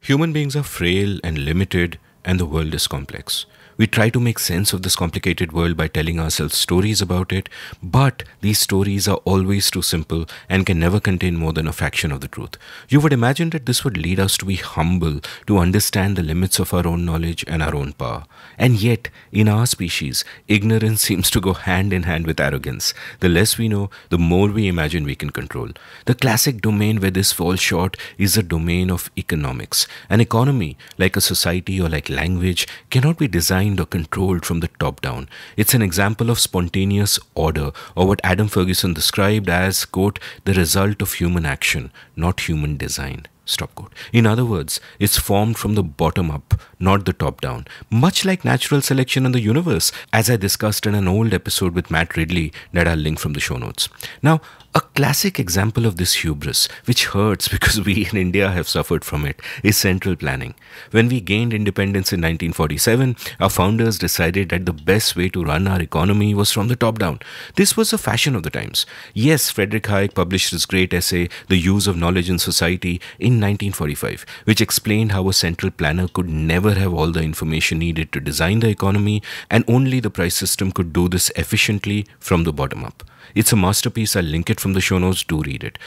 Human beings are frail and limited, and the world is complex. We try to make sense of this complicated world by telling ourselves stories about it, but these stories are always too simple and can never contain more than a fraction of the truth. You would imagine that this would lead us to be humble, to understand the limits of our own knowledge and our own power. And yet, in our species, ignorance seems to go hand in hand with arrogance. The less we know, the more we imagine we can control. The classic domain where this falls short is the domain of economics. An economy, like a society or like language, cannot be designed or controlled from the top down. It's an example of spontaneous order, or what Adam Ferguson described as, quote, the result of human action, not human design. Stop quote. In other words, it's formed from the bottom up, not the top down. Much like natural selection in the universe, as I discussed in an old episode with Matt Ridley that I'll link from the show notes. Now, a classic example of this hubris, which hurts because we in India have suffered from it, is central planning. When we gained independence in 1947, our founders decided that the best way to run our economy was from the top down. This was a fashion of the times. Yes, Friedrich Hayek published his great essay, The Use of Knowledge in Society, in 1945, which explained how a central planner could never have all the information needed to design the economy, and only the price system could do this efficiently from the bottom up. It's a masterpiece. I'll link it from the show notes. Do read it.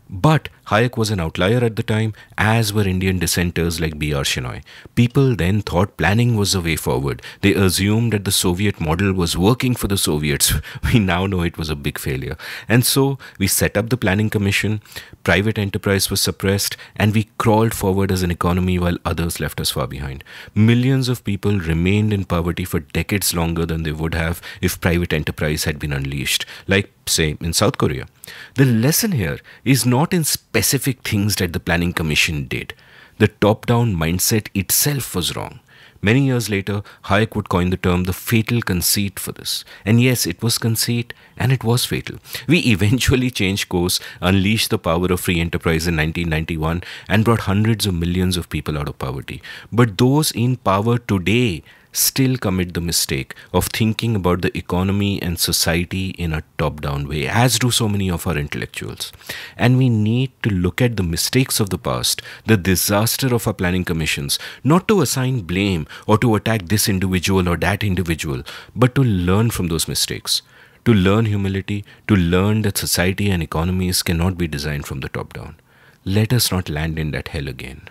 But Hayek was an outlier at the time, as were Indian dissenters like B.R. Shenoy. People then thought planning was the way forward. They assumed that the Soviet model was working for the Soviets. We now know it was a big failure. And so we set up the Planning Commission, private enterprise was suppressed, and we crawled forward as an economy while others left us far behind. Millions of people remained in poverty for decades longer than they would have if private enterprise had been unleashed, like, say, in South Korea. The lesson here is not in specific things that the Planning Commission did. The top-down mindset itself was wrong. Many years later, Hayek would coin the term the fatal conceit for this. And yes, it was conceit and it was fatal. We eventually changed course, unleashed the power of free enterprise in 1991 and brought hundreds of millions of people out of poverty. But those in power today still commit the mistake of thinking about the economy and society in a top-down way, as do so many of our intellectuals. And we need to look at the mistakes of the past, the disaster of our planning commissions, not to assign blame or to attack this individual or that individual, but to learn from those mistakes. To learn humility, to learn that society and economies cannot be designed from the top down. Let us not land in that hell again.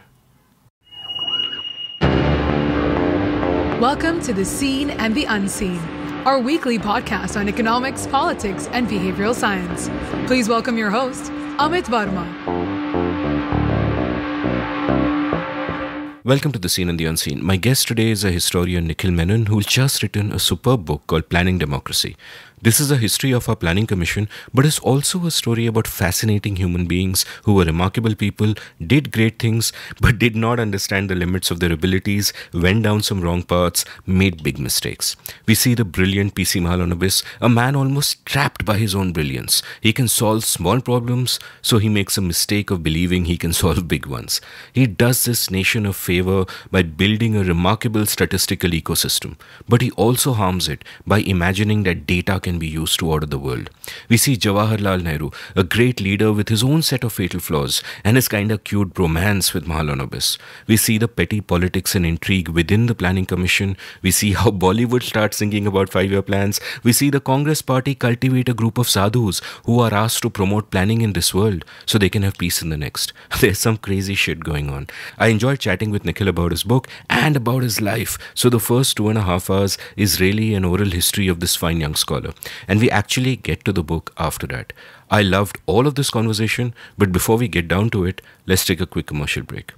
Welcome to The Seen and the Unseen, our weekly podcast on economics, politics, and behavioral science. Please welcome your host, Amit Varma. Welcome to The Seen and the Unseen. My guest today is a historian, Nikhil Menon, who's just written a superb book called Planning Democracy. This is a history of our planning commission, but it's also a story about fascinating human beings who were remarkable people, did great things, but did not understand the limits of their abilities, went down some wrong paths, made big mistakes. We see the brilliant P.C. Mahalanobis, a man almost trapped by his own brilliance. He can solve small problems, so he makes a mistake of believing he can solve big ones. He does this nation a favor by building a remarkable statistical ecosystem, but he also harms it by imagining that data can be used to order the world. We see Jawaharlal Nehru, a great leader with his own set of fatal flaws and his kind of cute bromance with Mahalanobis. We see the petty politics and intrigue within the Planning Commission. We see how Bollywood starts thinking about 5-year plans. We see the Congress party cultivate a group of sadhus who are asked to promote planning in this world so they can have peace in the next. There's some crazy shit going on. I enjoyed chatting with Nikhil about his book and about his life. So the first 2.5 hours is really an oral history of this fine young scholar. And we actually get to the book after that. I loved all of this conversation, but before we get down to it, let's take a quick commercial break.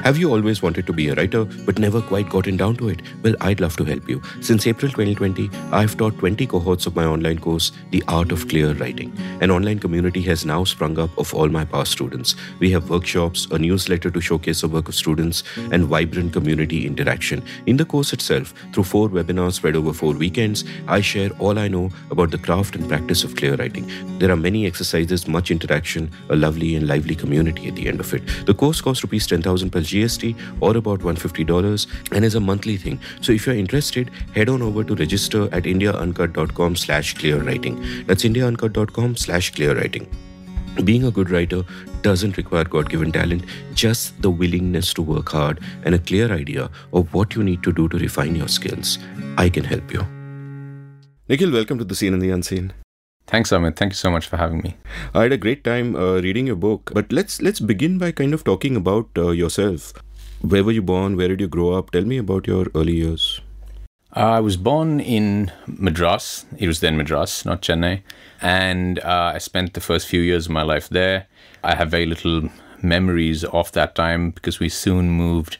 Have you always wanted to be a writer but never quite gotten down to it? Well, I'd love to help you. Since April 2020, I've taught 20 cohorts of my online course, The Art of Clear Writing. An online community has now sprung up of all my past students. We have workshops, a newsletter to showcase the work of students, and vibrant community interaction. In the course itself, through 4 webinars spread over 4 weekends, I share all I know about the craft and practice of clear writing. There are many exercises, much interaction, a lovely and lively community at the end of it. The course costs rupees 10,000 plus GST or about $150 and is a monthly thing. So if you're interested, head on over to register at indiauncut.com/clearwriting. That's indiauncut.com/clearwriting. Being a good writer doesn't require God-given talent, just the willingness to work hard and a clear idea of what you need to do to refine your skills. I can help you. Nikhil, welcome to The Seen and the Unseen. Thanks, Amit. Thank you so much for having me. I had a great time reading your book, but let's begin by kind of talking about yourself. Where were you born? Where did you grow up? Tell me about your early years. I was born in Madras. It was then Madras, not Chennai. And I spent the first few years of my life there. I have very little memories of that time because we soon moved,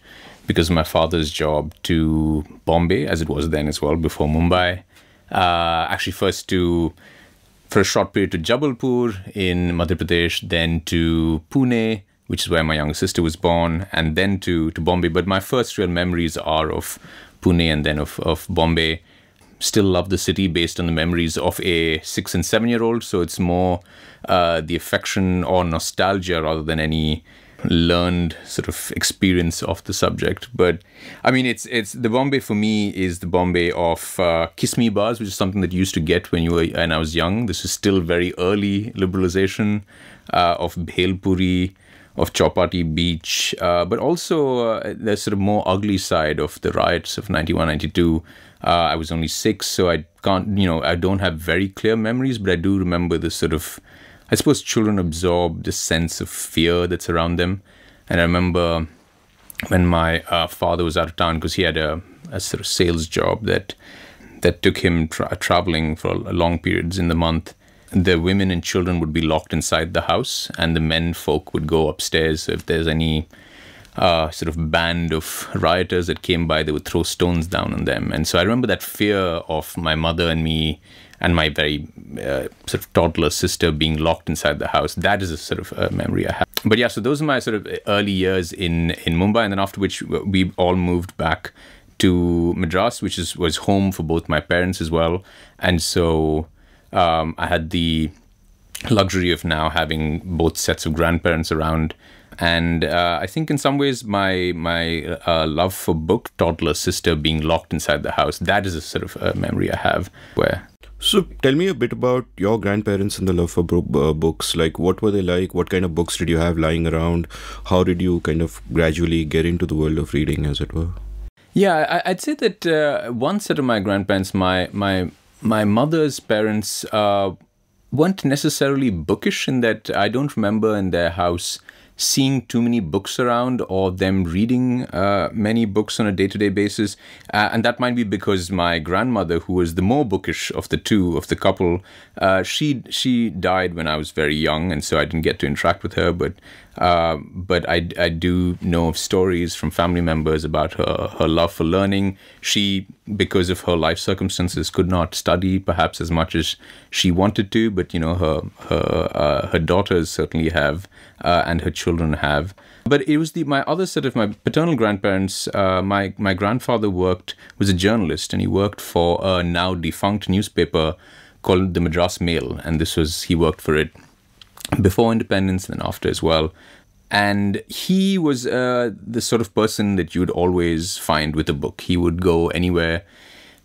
because of my father's job, to Bombay, as it was then as well, before Mumbai. Actually, first for a short period to Jabalpur in Madhya Pradesh, then to Pune, which is where my younger sister was born, and then to Bombay. But my first real memories are of Pune and then of Bombay. Still love the city based on the memories of a 6 and 7-year-old. So it's more the affection or nostalgia rather than any learned sort of experience of the subject. But I mean, it's the Bombay for me is the Bombay of kiss me bars, which is something that you used to get when I was young. This is still very early liberalization of Bhel Puri, of Chowpatty Beach, but also the sort of more ugly side of the riots of 91, 92. I was only 6, so I don't have very clear memories, but I do remember the sort of, I suppose children absorb the sense of fear that's around them. And I remember when my father was out of town, because he had a sort of sales job that took him traveling for long periods in the month. The women and children would be locked inside the house, and the men folk would go upstairs. So if there's any sort of band of rioters that came by, they would throw stones down on them. And so I remember that fear of my mother and me and my very sort of toddler sister being locked inside the house. That is a sort of memory I have. But yeah, so those are my sort of early years in Mumbai, and then after which we all moved back to Madras, which was home for both my parents as well. And so I had the luxury of now having both sets of grandparents around. And I think in some ways my love for book, toddler sister being locked inside the house, that is a sort of memory I have. So tell me a bit about your grandparents and the love for books. Like, what were they like? What kind of books did you have lying around? How did you kind of gradually get into the world of reading, as it were? Yeah, I'd say that one set of my grandparents, my mother's parents, weren't necessarily bookish, in that I don't remember in their house seeing too many books around or them reading many books on a day-to-day basis. And that might be because my grandmother, who was the more bookish of the couple, she died when I was very young, and so I didn't get to interact with her. But I do know of stories from family members about her love for learning. She, because of her life circumstances, could not study perhaps as much as she wanted to, but her daughters certainly have, and her children have. But it was my other set of my paternal grandparents. My grandfather was a journalist, and he worked for a now defunct newspaper called the Madras Mail, and he worked for it before independence and then after as well. And he was the sort of person that you'd always find with a book. He would go anywhere.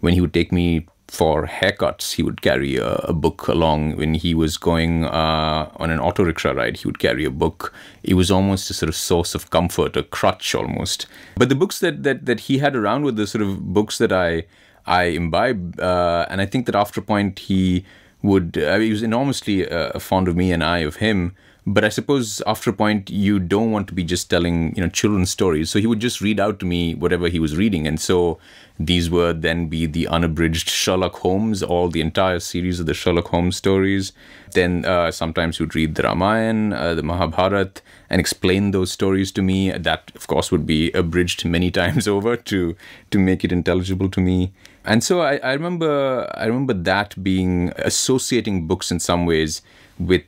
When he would take me for haircuts, he would carry a book along. When he was going on an auto rickshaw ride, he would carry a book. It was almost a sort of source of comfort, a crutch almost. But the books that he had around were the sort of books that I imbibed. And I think that after a point he was enormously fond of me and I of him. But I suppose after a point, you don't want to be just telling, children's stories. So he would just read out to me whatever he was reading. And so these would then be the unabridged Sherlock Holmes, all the entire series of the Sherlock Holmes stories. Then sometimes he would read the Ramayana, the Mahabharata, and explain those stories to me. That, of course, would be abridged many times over to make it intelligible to me. And so I remember that being associating books in some ways with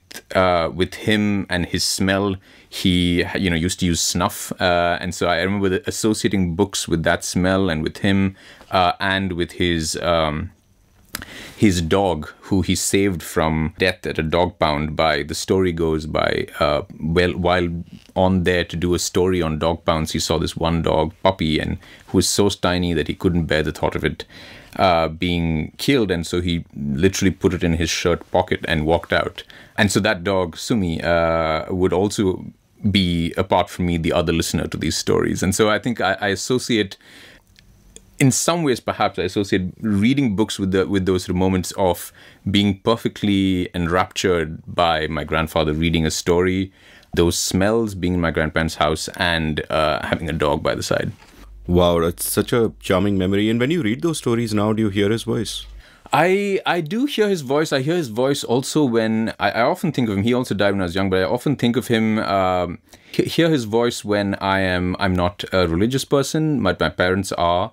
him and his smell. He used to use snuff, and so I remember associating books with that smell and with him, and with his dog, who he saved from death at a dog pound by, the story goes, by while on there to do a story on dog pounds, he saw this one dog puppy, and who was so tiny that he couldn't bear the thought of it being killed, and so he literally put it in his shirt pocket and walked out. And so that dog, Sumi, would also be, apart from me, the other listener to these stories. And so I think I associate, in some ways, perhaps I associate reading books with those moments of being perfectly enraptured by my grandfather reading a story, those smells, being in my grandparents' house, and having a dog by the side. Wow, that's such a charming memory. And when you read those stories now, do you hear his voice? I do hear his voice. I hear his voice also when I often think of him. He also died when I was young, but I often think of him. Hear his voice when I'm not a religious person, but my parents are,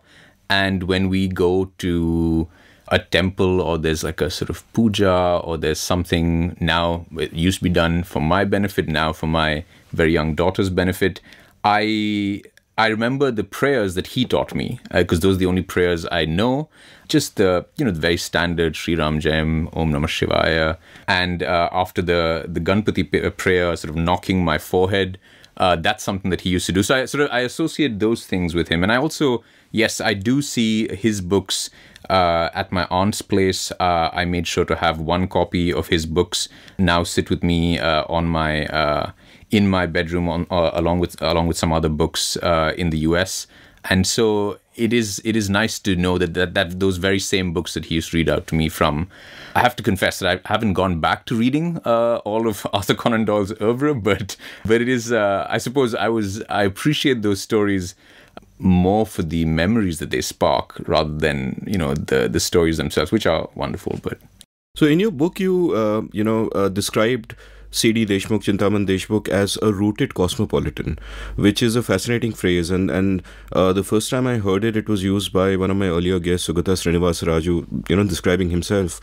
and when we go to a temple or there's like a sort of puja or there's something now. It used to be done for my benefit, now for my very young daughter's benefit. I remember the prayers that he taught me, because those are the only prayers I know. Just the very standard Sri Ram Jayam, Om Namah Shivaya, and after the Ganpati prayer, sort of knocking my forehead. That's something that he used to do. So I associate those things with him, and I also, yes, I do see his books at my aunt's place. I made sure to have one copy of his books now sit with me in my bedroom along with some other books in the US. And so it is nice to know that those very same books that he used to read out to me from. I have to confess that I haven't gone back to reading all of Arthur Conan Doyle's oeuvre, but it is I suppose I appreciate those stories more for the memories that they spark rather than the stories themselves, which are wonderful. But so in your book you described C.D. Deshmukh, Chintaman Deshmukh, as a rooted cosmopolitan, which is a fascinating phrase. And the first time I heard it, it was used by one of my earlier guests, Sugata Srinivasa Raju, describing himself.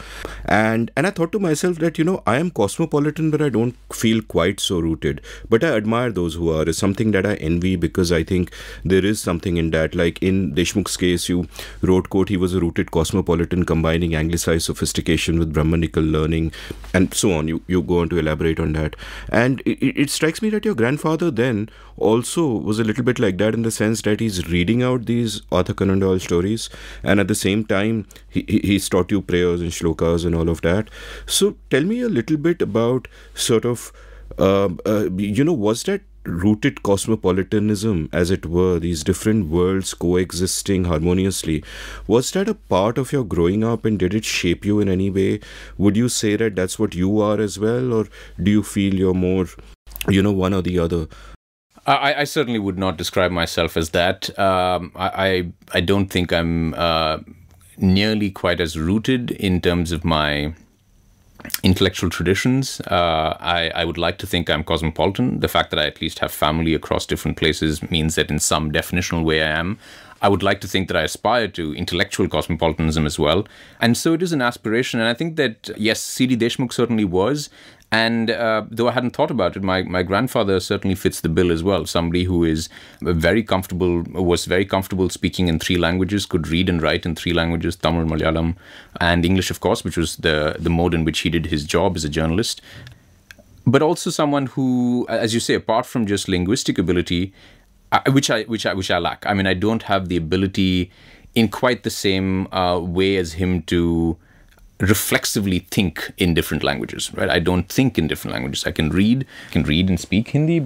And I thought to myself that, I am cosmopolitan, but I don't feel quite so rooted. But I admire those who are. It's something that I envy, because I think there is something in that. Like in Deshmukh's case, you wrote, quote, he was a rooted cosmopolitan, combining anglicized sophistication with Brahmanical learning, and so on. You go on to elaborate on that. And it strikes me that your grandfather then also was a little bit like that, in the sense that he's reading out these Arthur Conan Doyle stories, and at the same time he's taught you prayers and shlokas and all of that. So tell me a little bit about sort of was that rooted cosmopolitanism, as it were, these different worlds coexisting harmoniously, was that a part of your growing up, and did it shape you in any way? Would you say that that's what you are as well, or do you feel you're more, one or the other? I certainly would not describe myself as that. I don't think I'm nearly quite as rooted in terms of my intellectual traditions. I would like to think I'm cosmopolitan. The fact that I at least have family across different places means that in some definitional way I am. I would like to think that I aspire to intellectual cosmopolitanism as well. And so it is an aspiration. And I think that, yes, C.D. Deshmukh certainly was. And though I hadn't thought about it, my grandfather certainly fits the bill as well. Somebody who was very comfortable speaking in 3 languages, could read and write in 3 languages, Tamil, Malayalam, and English, of course, which was the mode in which he did his job as a journalist. But also someone who, as you say, apart from just linguistic ability, which I lack. I mean, I don't have the ability in quite the same way as him to reflexively think in different languages, right? I don't think in different languages. I can read and speak Hindi,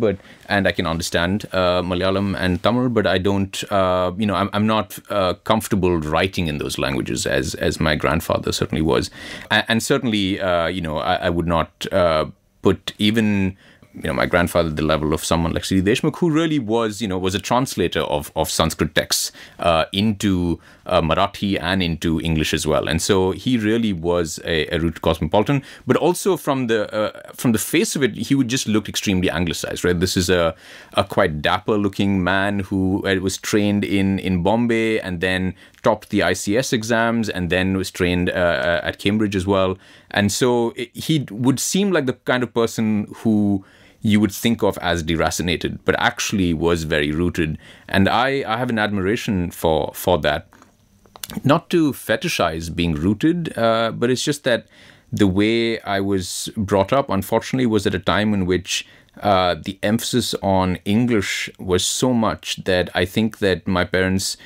and I can understand Malayalam and Tamil, but I don't, I'm not comfortable writing in those languages as my grandfather certainly was. And certainly, I would not put even my grandfather at the level of someone like C.D. Deshmukh, who really was a translator of Sanskrit texts into Marathi and into English as well. And so he really was a root cosmopolitan. But also from the face of it, he would just look extremely anglicized, right? This is a quite dapper-looking man who was trained in Bombay and then topped the ICS exams and then was trained at Cambridge as well. And so he would seem like the kind of person who you would think of as deracinated, but actually was very rooted. And I have an admiration for that. Not to fetishize being rooted, but it's just that the way I was brought up, unfortunately, was at a time in which the emphasis on English was so much that I think that my parents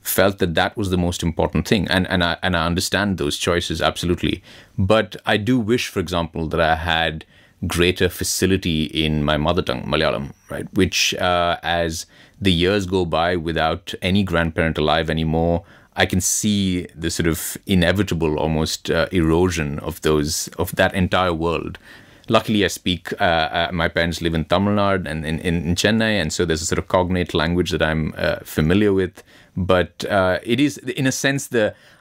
felt that that was the most important thing. And I understand those choices, absolutely. But I do wish, for example, that I had greater facility in my mother tongue, Malayalam, right? Which, as the years go by without any grandparent alive anymore, I can see the sort of inevitable almost erosion of that entire world. Luckily, I speak, my parents live in Tamil Nadu and in Chennai, and so there's a sort of cognate language that I'm familiar with. But it is, in a sense,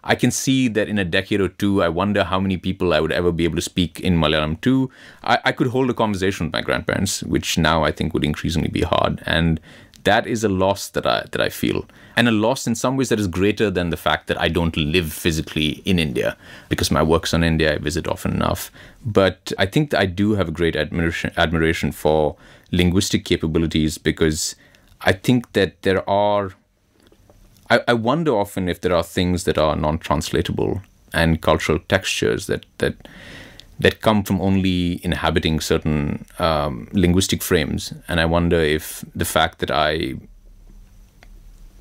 I can see that in a decade or two, I wonder how many people I would ever be able to speak in Malayalam too. I could hold a conversation with my grandparents, which now I think would increasingly be hard. And that is a loss that I feel. And a loss in some ways that is greater than the fact that I don't live physically in India, because my work's on India, I visit often enough. But I think that I do have a great admiration for linguistic capabilities, because I think that there are... I wonder often if there are things that are non-translatable and cultural textures that come from only inhabiting certain linguistic frames. And I wonder if the fact that I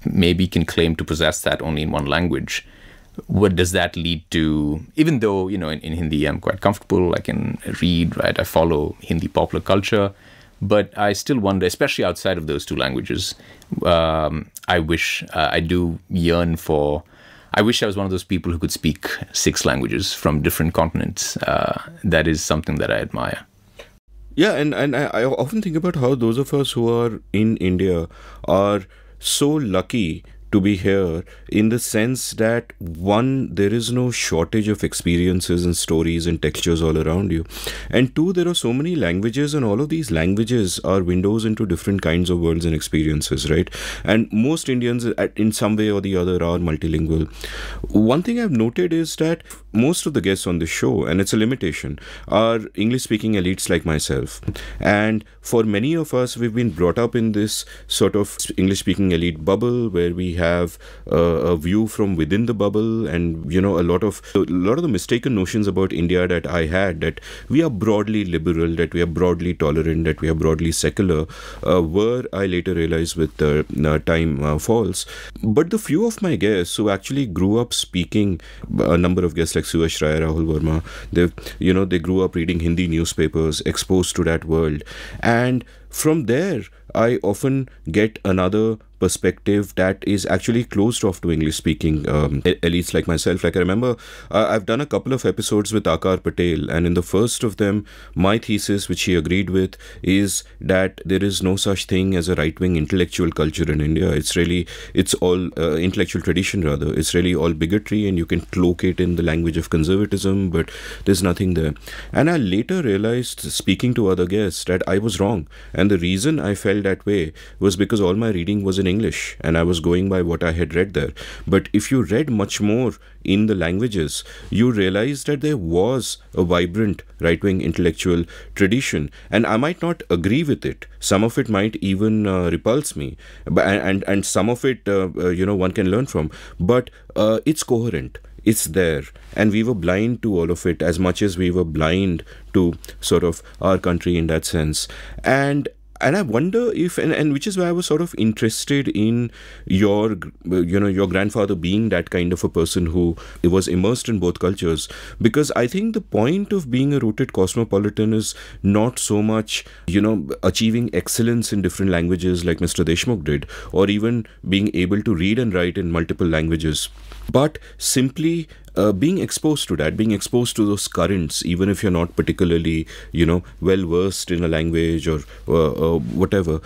maybe can claim to possess that only in one language, what does that lead to? Even though, in Hindi I'm quite comfortable, I can read, right? I follow Hindi popular culture. But I still wonder, especially outside of those two languages, I wish, I do yearn for... I wish I was one of those people who could speak 6 languages from different continents. That is something that I admire. Yeah, and I often think about how those of us who are in India are so lucky to be here, in the sense that, one, there is no shortage of experiences and stories and textures all around you, and 2, there are so many languages, and all of these languages are windows into different kinds of worlds and experiences, right? And most Indians in some way or the other are multilingual. One thing I've noted is that most of the guests on the show, and it's a limitation, are English-speaking elites like myself. And for many of us, we've been brought up in this sort of English-speaking elite bubble where we have a view from within the bubble, and a lot of the mistaken notions about India that I had, that we are broadly liberal, that we are broadly tolerant, that we are broadly secular, were, I later realized with time, false. But the few of my guests who actually grew up speaking, a number of guests like Suyash Rai, Rahul Verma, they grew up reading Hindi newspapers, exposed to that world, and from there I often get another perspective that is actually closed off to English-speaking elites like myself. Like, I remember I've done a couple of episodes with Akar Patel, and in the first of them, my thesis, which he agreed with, is that there is no such thing as a right-wing intellectual culture in India. It's all intellectual tradition, rather. It's really all bigotry, and you can cloak it in the language of conservatism, but there's nothing there. And I later realized, speaking to other guests, that I was wrong. And the reason I felt that way was because all my reading was in English, and I was going by what I had read there. But if you read much more in the languages, you realize that there was a vibrant right-wing intellectual tradition, and I might not agree with it. Some of it might even repulse me, and some of it, one can learn from. But it's coherent. It's there, and we were blind to all of it as much as we were blind to sort of our country in that sense. And I wonder if, and which is why I was sort of interested in your grandfather being that kind of a person who was immersed in both cultures, because I think the point of being a rooted cosmopolitan is not so much, achieving excellence in different languages like Mr. Deshmukh did, or even being able to read and write in multiple languages, but simply being exposed to that, being exposed to those currents, even if you're not particularly, well versed in a language or whatever.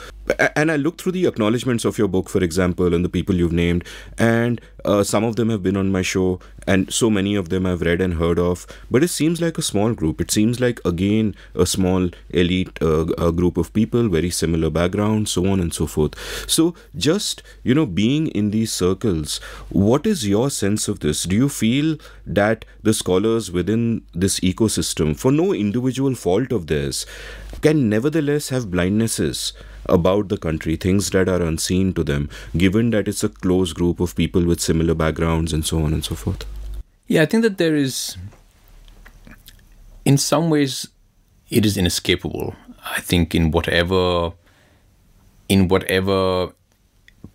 And I looked through the acknowledgements of your book, for example, and the people you've named, and some of them have been on my show, and so many of them I've read and heard of. But it seems like a small group. It seems like, again, a small elite a group of people, very similar backgrounds, so on and so forth. So just, being in these circles, what is your sense of this? Do you feel that the scholars within this ecosystem, for no individual fault of theirs, can nevertheless have blindnesses about the country, things that are unseen to them, given that it's a close group of people with similar backgrounds and so on and so forth? Yeah, I think that there is, in some ways, it is inescapable. I think in whatever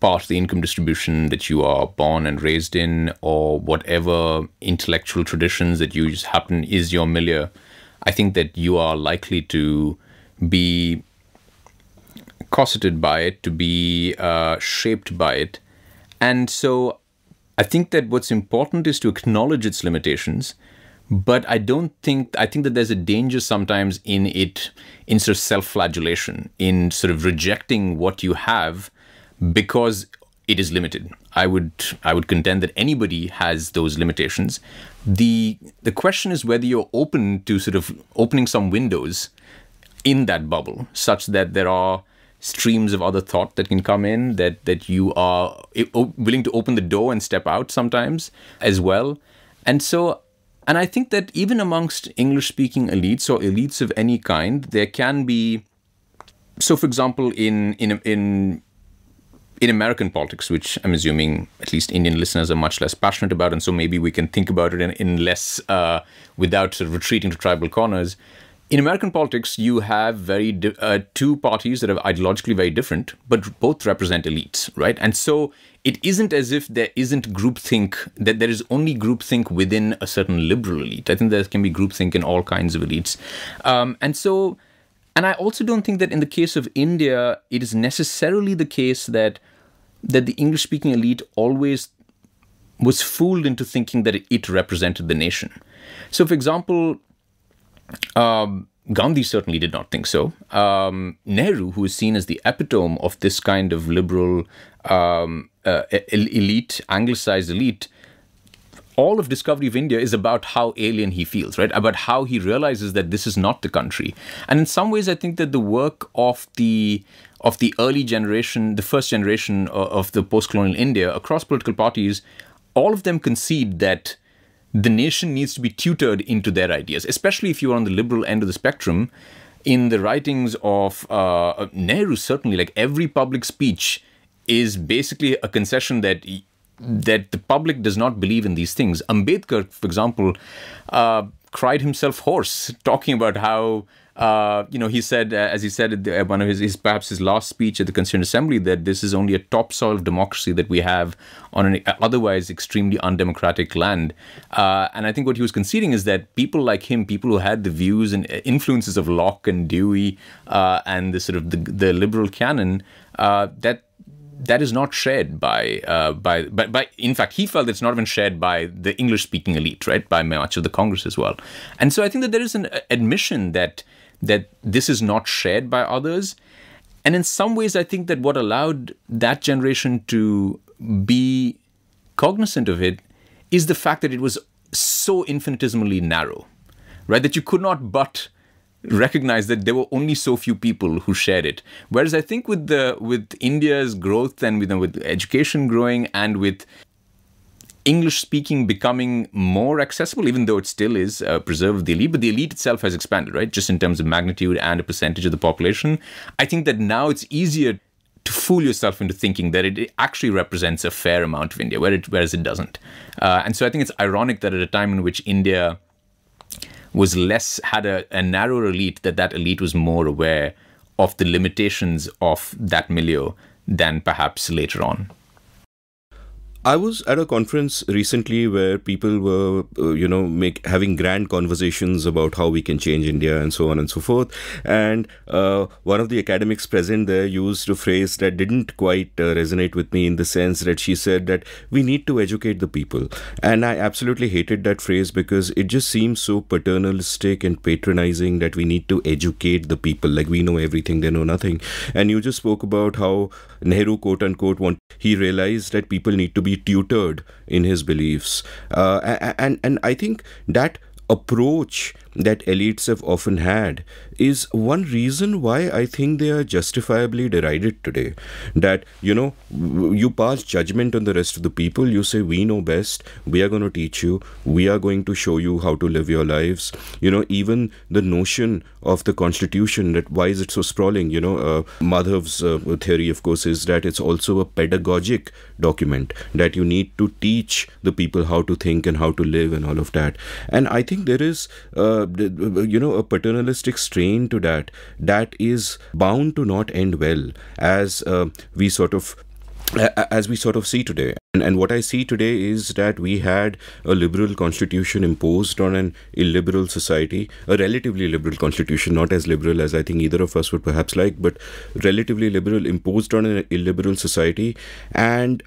part of the income distribution that you are born and raised in, or whatever intellectual traditions that you just happen is your milieu, I think that you are likely to be cosseted by it, to be shaped by it. And so I think that what's important is to acknowledge its limitations, but I think that there's a danger sometimes in sort of self-flagellation, in sort of rejecting what you have because it is limited. I would contend that anybody has those limitations. The question is whether you're open to sort of opening some windows in that bubble, such that there are streams of other thought that can come in, that you are willing to open the door and step out sometimes as well. And I think that even amongst English-speaking elites or elites of any kind, there can be, so for example, in American politics, which I'm assuming at least Indian listeners are much less passionate about, and so maybe we can think about it in less, without sort of retreating to tribal corners. In American politics, you have two parties that are ideologically very different, but both represent elites, right? And so it isn't as if there isn't groupthink, that there is only groupthink within a certain liberal elite. I think there can be groupthink in all kinds of elites. And I also don't think that in the case of India, it is necessarily the case that the English-speaking elite always was fooled into thinking that it represented the nation. So, for example, Gandhi certainly did not think so. Nehru, who is seen as the epitome of this kind of liberal elite, anglicized elite, all of Discovery of India is about how alien he feels, right? About how he realizes that this is not the country. And in some ways, I think that the work of the early generation, the first generation of the post-colonial India, across political parties, all of them concede that the nation needs to be tutored into their ideas, especially if you are on the liberal end of the spectrum. In the writings of Nehru, certainly, like every public speech is basically a concession that the public does not believe in these things. Ambedkar, for example, cried himself hoarse, talking about how, he said, as he said at one of perhaps his last speech at the Constituent Assembly, that this is only a topsoil of democracy that we have on an otherwise extremely undemocratic land. And I think what he was conceding is that people like him, people who had the views and influences of Locke and Dewey and the sort of the liberal canon, that is not shared by in fact, he felt it's not even shared by the English-speaking elite, right? By much of the Congress as well. And so I think that there is an admission that this is not shared by others. And in some ways, I think that what allowed that generation to be cognizant of it is the fact that it was so infinitesimally narrow, right? That you could not but recognize that there were only so few people who shared it. Whereas I think with India's growth and with education growing and with English speaking becoming more accessible, even though it still is preserved the elite, but the elite itself has expanded, right? Just in terms of magnitude and a percentage of the population. I think that now it's easier to fool yourself into thinking that it actually represents a fair amount of India, whereas it doesn't. And so I think it's ironic that at a time in which India had a narrower elite, that elite was more aware of the limitations of that milieu than perhaps later on. I was at a conference recently where people were, having grand conversations about how we can change India and so on and so forth. And one of the academics present there used a phrase that didn't quite resonate with me, in the sense that she said that we need to educate the people. And I absolutely hated that phrase, because it just seems so paternalistic and patronizing, that we need to educate the people, like we know everything, they know nothing. And you just spoke about how Nehru, quote unquote, he realized that people need to be tutored in his beliefs. And I think that approach that elites have often had is one reason why I think they are justifiably derided today. That, you pass judgment on the rest of the people. You say, we know best. We are going to teach you. We are going to show you how to live your lives. Even the notion of the constitution, that why is it so sprawling? Madhav's theory, of course, is that it's also a pedagogic document, that you need to teach the people how to think and how to live and all of that. And I think there is a paternalistic strain to that is bound to not end well, as we sort of as we sort of see today. And what I see today is that we had a liberal constitution imposed on an illiberal society, a relatively liberal constitution, not as liberal as I think either of us would perhaps like, but relatively liberal, imposed on an illiberal society. And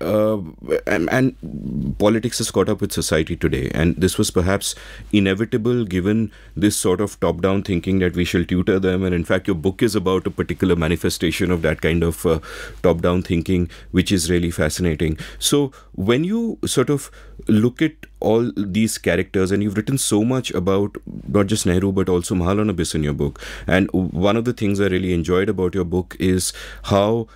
politics has caught up with society today. And this was perhaps inevitable given this sort of top-down thinking that we shall tutor them. And in fact, your book is about a particular manifestation of that kind of top-down thinking, which is really fascinating. So when you sort of look at all these characters, and you've written so much about not just Nehru but also Mahalana Bis in your book, and one of the things I really enjoyed about your book is how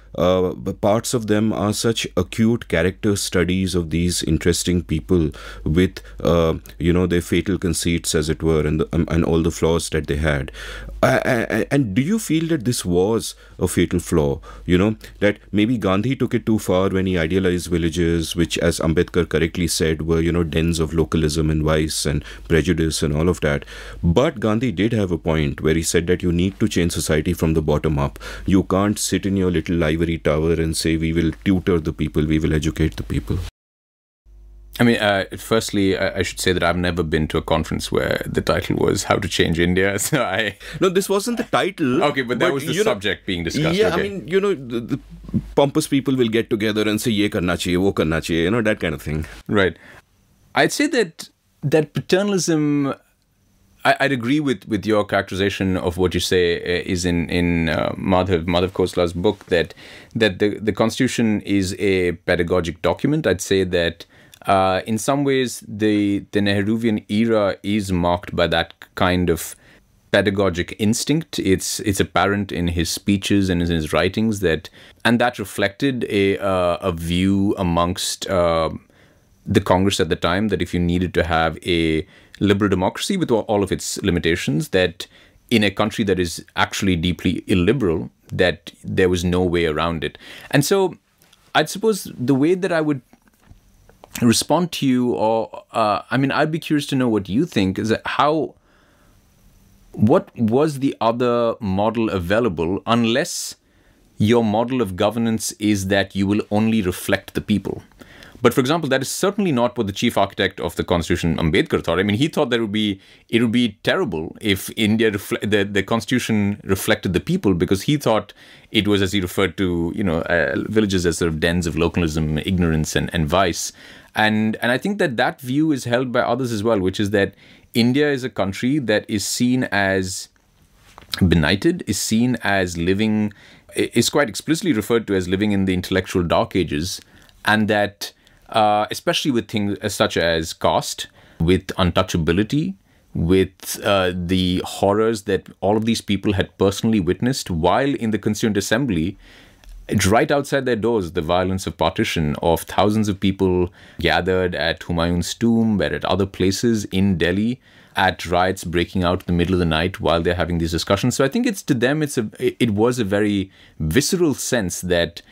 parts of them are such acute character studies of these interesting people with their fatal conceits, as it were, and all the flaws that they had. And do you feel that this was a fatal flaw? That maybe Gandhi took it too far when he idealized villages, which, as Ambedkar correctly said, were dens of localism and vice and prejudice and all of that. But Gandhi did have a point where he said that you need to change society from the bottom up. You can't sit in your little ivory tower and say we will tutor the people, we will educate the people. I mean, firstly, I should say that I've never been to a conference where the title was "How to Change India." So No, this wasn't the title. Okay, but that was the subject being discussed. Yeah, okay. I mean, the pompous people will get together and say, "Ye karna chahiye, wo karna chahiye," that kind of thing. Right. I'd say that paternalism, I'd agree with your characterization of what you say is in Madhav Khosla's book, that the Constitution is a pedagogic document. I'd say that in some ways the Nehruvian era is marked by that kind of pedagogic instinct. It's apparent in his speeches and in his writings and that reflected a view amongst the Congress at the time, that if you needed to have a liberal democracy with all of its limitations, that in a country that is actually deeply illiberal, that there was no way around it. And so I'd suppose the way that I would respond to you, or I'd be curious to know what you think, is that what was the other model available, unless your model of governance is that you will only reflect the people. But for example, that is certainly not what the chief architect of the Constitution, Ambedkar, thought. I mean, he thought that it would be terrible if India the Constitution reflected the people, because he thought it was, as he referred to, villages as sort of dens of localism, ignorance, and vice. And I think that view is held by others as well, which is that India is a country that is seen as benighted, is seen as living, is quite explicitly referred to as living in the intellectual dark ages, and that especially with things such as caste, with untouchability, with the horrors that all of these people had personally witnessed while in the Constituent Assembly, right outside their doors, the violence of partition, of thousands of people gathered at Humayun's tomb, but at other places in Delhi, at riots breaking out in the middle of the night while they're having these discussions. So I think it was a very visceral sense that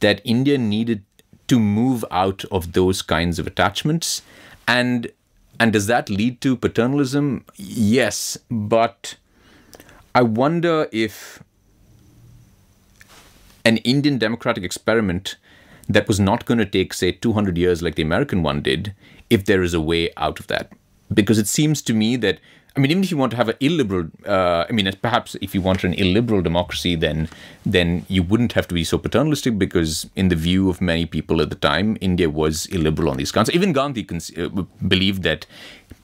India needed to move out of those kinds of attachments. And does that lead to paternalism? Yes, but I wonder if an Indian democratic experiment that was not going to take, say, 200 years like the American one did, if there is a way out of that. Because it seems to me that, even if you want to have an illiberal, perhaps if you want an illiberal democracy, then you wouldn't have to be so paternalistic, because in the view of many people at the time, India was illiberal on these counts. Even Gandhi believed that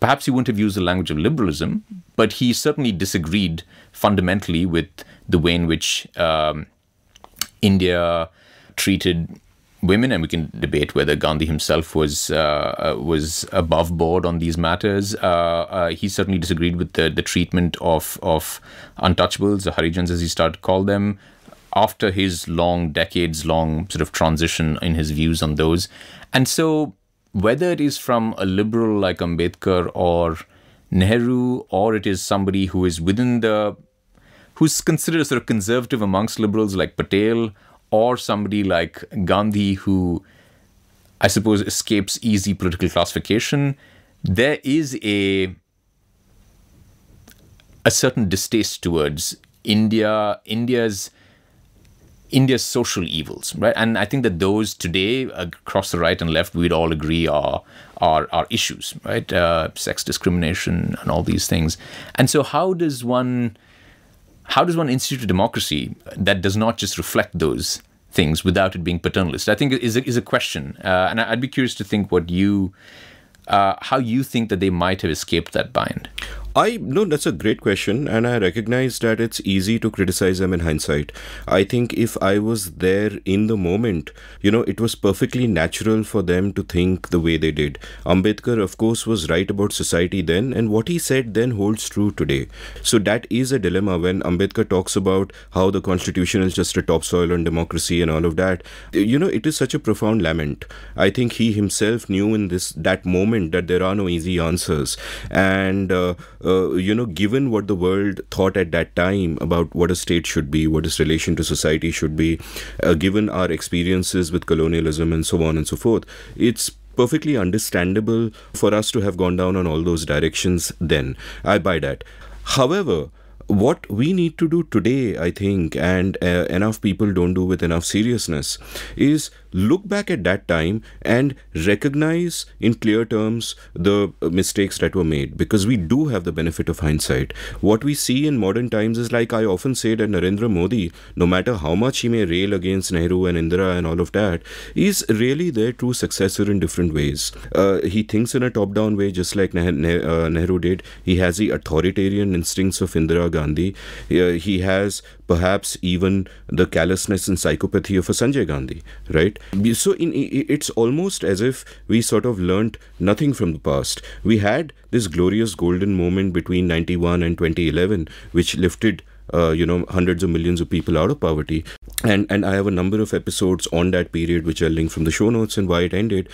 perhaps he wouldn't have used the language of liberalism, but he certainly disagreed fundamentally with the way in which India treated women, and we can debate whether Gandhi himself was above board on these matters. He certainly disagreed with the treatment of untouchables, the Harijans as he started to call them, after his decades-long sort of transition in his views on those. And so whether it is from a liberal like Ambedkar or Nehru, or it is somebody who is who's considered a sort of conservative amongst liberals like Patel, or somebody like Gandhi, who I suppose escapes easy political classification, there is a certain distaste towards India's India's social evils, right? And I think that those today, across the right and left, we'd all agree are issues, right? Sex discrimination and all these things. And so how does one institute a democracy that does not just reflect those things without it being paternalist? I think is a question. And I'd be curious to think how you think that they might have escaped that bind. No, that's a great question, and I recognize that it's easy to criticize them in hindsight. I think if I was there in the moment, it was perfectly natural for them to think the way they did. Ambedkar, of course, was right about society then, and what he said then holds true today. So that is a dilemma when Ambedkar talks about how the constitution is just a topsoil on democracy and all of that. It is such a profound lament. I think he himself knew in that moment that there are no easy answers, and given what the world thought at that time about what a state should be, what its relation to society should be, given our experiences with colonialism and so on and so forth, it's perfectly understandable for us to have gone down on all those directions then. I buy that. However, what we need to do today, I think, and enough people don't do with enough seriousness, is look back at that time and recognize in clear terms the mistakes that were made, because we do have the benefit of hindsight. What we see in modern times is, like I often say, that Narendra Modi, no matter how much he may rail against Nehru and Indira and all of that, is really their true successor in different ways. He thinks in a top-down way, just like Nehru did. He has the authoritarian instincts of Indira Gandhi. He has perhaps even the callousness and psychopathy of a Sanjay Gandhi, right? So it's almost as if we sort of learnt nothing from the past. We had this glorious golden moment between 91 and 2011, which lifted hundreds of millions of people out of poverty. And I have a number of episodes on that period, which I'll link from the show notes and why it ended.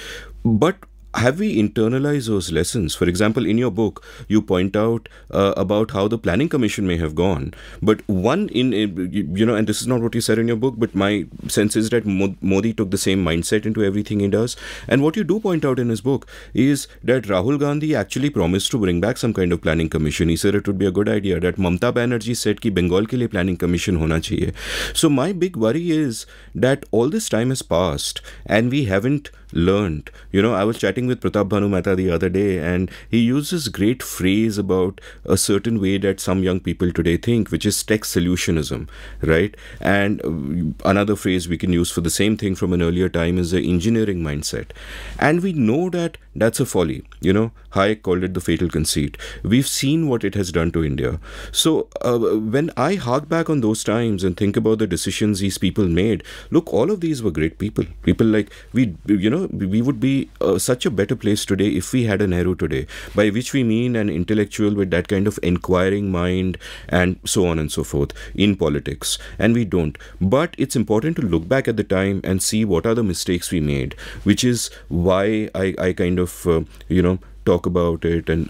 But have we internalized those lessons? For example, in your book, you point out about how the Planning Commission may have gone. But and this is not what you said in your book, but my sense is that Modi took the same mindset into everything he does. And what you do point out in his book is that Rahul Gandhi actually promised to bring back some kind of Planning Commission. He said it would be a good idea. That Mamta Banerjee said ki Bengal ke liye Planning Commission hona chahiye. So my big worry is that all this time has passed and we haven't learned. I was chatting with Pratap Bhanu Mehta the other day, and he uses great phrase about a certain way that some young people today think, which is tech solutionism, right? And another phrase we can use for the same thing from an earlier time is the engineering mindset. And we know that that's a folly. Hayek called it the fatal conceit. We've seen what it has done to India. So when I hark back on those times and think about the decisions these people made, look, all of these were great people. People like, we would be such a better place today if we had a Nehru today, by which we mean an intellectual with that kind of inquiring mind and so on and so forth in politics. And we don't. But it's important to look back at the time and see what are the mistakes we made, which is why I kind of, talk about it and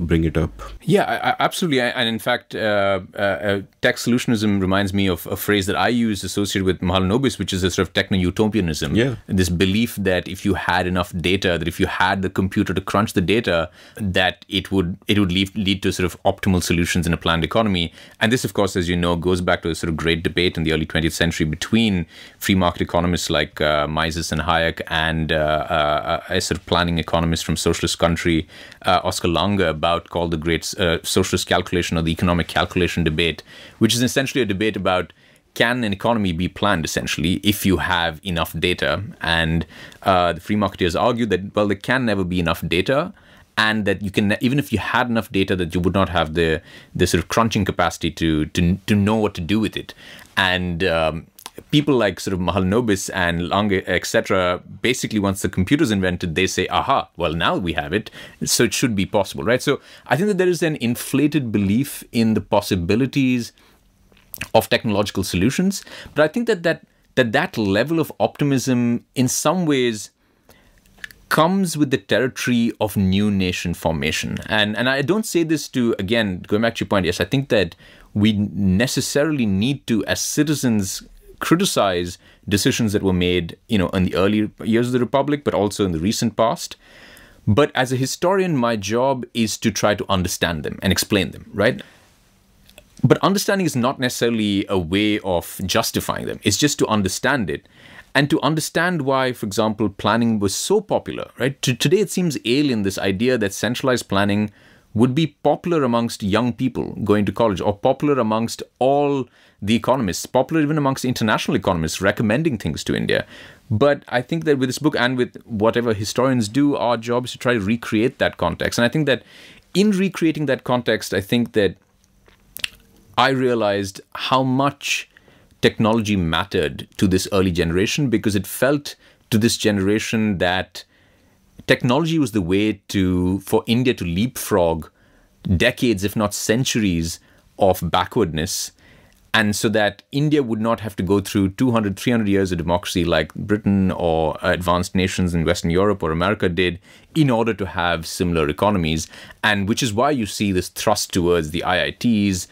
bring it up. Yeah, absolutely. And in fact, tech solutionism reminds me of a phrase that I use associated with Mahalanobis, which is a sort of techno-utopianism. Yeah. This belief that if you had enough data, that if you had the computer to crunch the data, that it would lead to sort of optimal solutions in a planned economy. And this, of course, as you know, goes back to a sort of great debate in the early 20th century between free market economists like Mises and Hayek and a sort of planning economist from socialist country, Oscar Lange, called the great socialist calculation or the economic calculation debate, which is essentially a debate about, can an economy be planned essentially if you have enough data? And the free marketeers argue that, well, there can never be enough data, and that you can, even if you had enough data, that you would not have the sort of crunching capacity to know what to do with it. And people like sort of Mahalanobis and Lange, etc., basically once the computer's invented, they say, aha, well, now we have it, so it should be possible, right? So I think that there is an inflated belief in the possibilities of technological solutions, but I think that level of optimism in some ways comes with the territory of new nation formation. And I don't say this to, again, going back to your point, yes, I think that we necessarily need to, as citizens, criticize decisions that were made, in the early years of the Republic, but also in the recent past. But as a historian, my job is to try to understand them and explain them, right? But understanding is not necessarily a way of justifying them. It's just to understand it. And to understand why, for example, planning was so popular, right? Today it seems alien, this idea that centralized planning would be popular amongst young people going to college, or popular amongst all the economists, popular even amongst international economists recommending things to India. But I think that with this book and with whatever historians do, our job is to try to recreate that context. And I think that in recreating that context, I think that I realized how much technology mattered to this early generation, because it felt to this generation that technology was the way for India to leapfrog decades, if not centuries, of backwardness. And so that India would not have to go through 200, 300 years of democracy like Britain or advanced nations in Western Europe or America did in order to have similar economies. And which is why you see this thrust towards the IITs,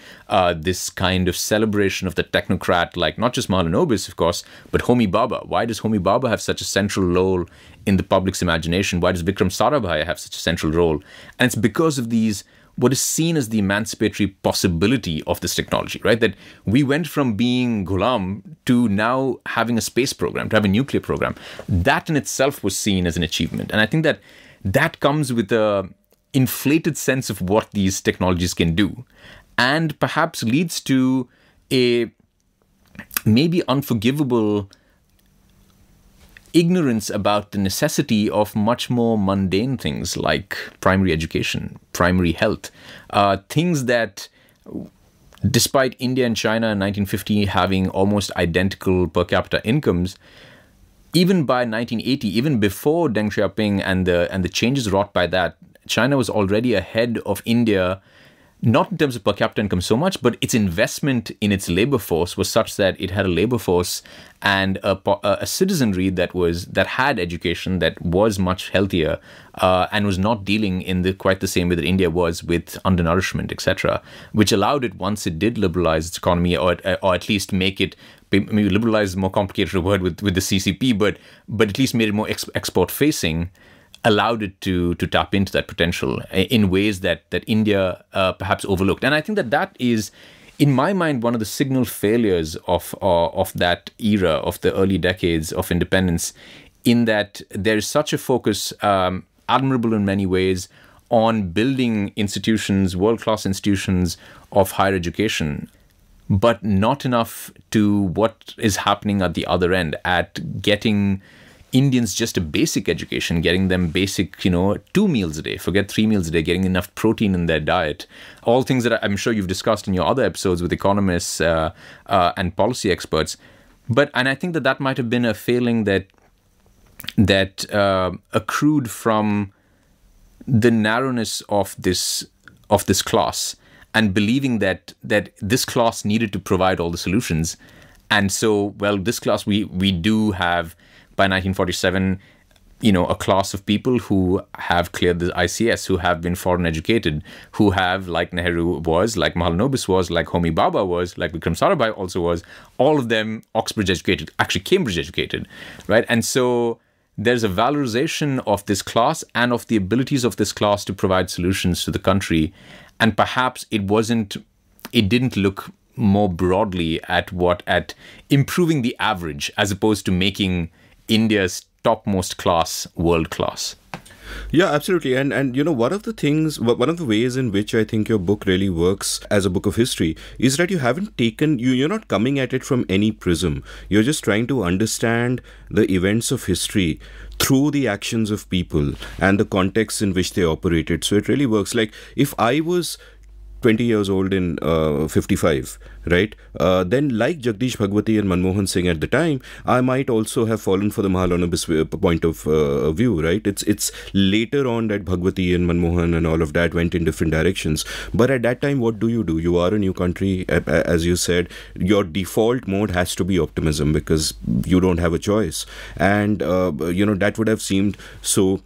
this kind of celebration of the technocrat, like not just Mahalanobis, of course, but Homi Bhabha. Why does Homi Bhabha have such a central role in the public's imagination? Why does Vikram Sarabhai have such a central role? And it's because of these, what is seen as the emancipatory possibility of this technology, right? That we went from being ghulam to now having a space program, to have a nuclear program. That in itself was seen as an achievement. And I think that that comes with a inflated sense of what these technologies can do, and perhaps leads to a maybe unforgivable ignorance about the necessity of much more mundane things like primary education, primary health, things that, despite India and China in 1950 having almost identical per capita incomes, even by 1980, even before Deng Xiaoping and the changes wrought by that, China was already ahead of India, not in terms of per capita income so much, but its investment in its labor force was such that it had a labor force and a citizenry that had education, that was much healthier, and was not dealing in quite the same way that India was with undernourishment, etc., which allowed it, once it did liberalize its economy, or at least make it, maybe liberalize is a more complicated word with the CCP, but at least made it more export facing, allowed it to tap into that potential in ways that India perhaps overlooked. And I think that is, in my mind, one of the signal failures of that era, of the early decades of independence, in that there is such a focus, admirable in many ways, on building institutions, world-class institutions of higher education, but not enough to what is happening at the other end, at getting Indians just a basic education, getting them basic, 2 meals a day, forget 3 meals a day, getting enough protein in their diet. All things that I'm sure you've discussed in your other episodes with economists and policy experts. And I think that might have been a failing that accrued from the narrowness of this class, and believing that this class needed to provide all the solutions. And so, this class, we do have, by 1947, a class of people who have cleared the ICS, who have been foreign educated, who have, like Nehru was, like Mahalanobis was, like Homi Bhabha was, like Vikram Sarabhai also was, all of them Oxbridge educated, actually Cambridge educated, right? And so there's a valorization of this class and of the abilities of this class to provide solutions to the country. And perhaps it didn't look more broadly at improving the average, as opposed to making India's topmost class world class. Yeah, absolutely. And one of the ways in which I think your book really works as a book of history is that you haven't you're not coming at it from any prism. You're just trying to understand the events of history through the actions of people and the context in which they operated. So it really works. Like, if I was 20 years old in 55, right? Then, like Jagdish Bhagwati and Manmohan Singh at the time, I might also have fallen for the Mahalanobis point of view, right? It's later on that Bhagwati and Manmohan and all of that went in different directions. But at that time, what do? You are a new country, as you said. Your default mode has to be optimism, because you don't have a choice. And, that would have seemed so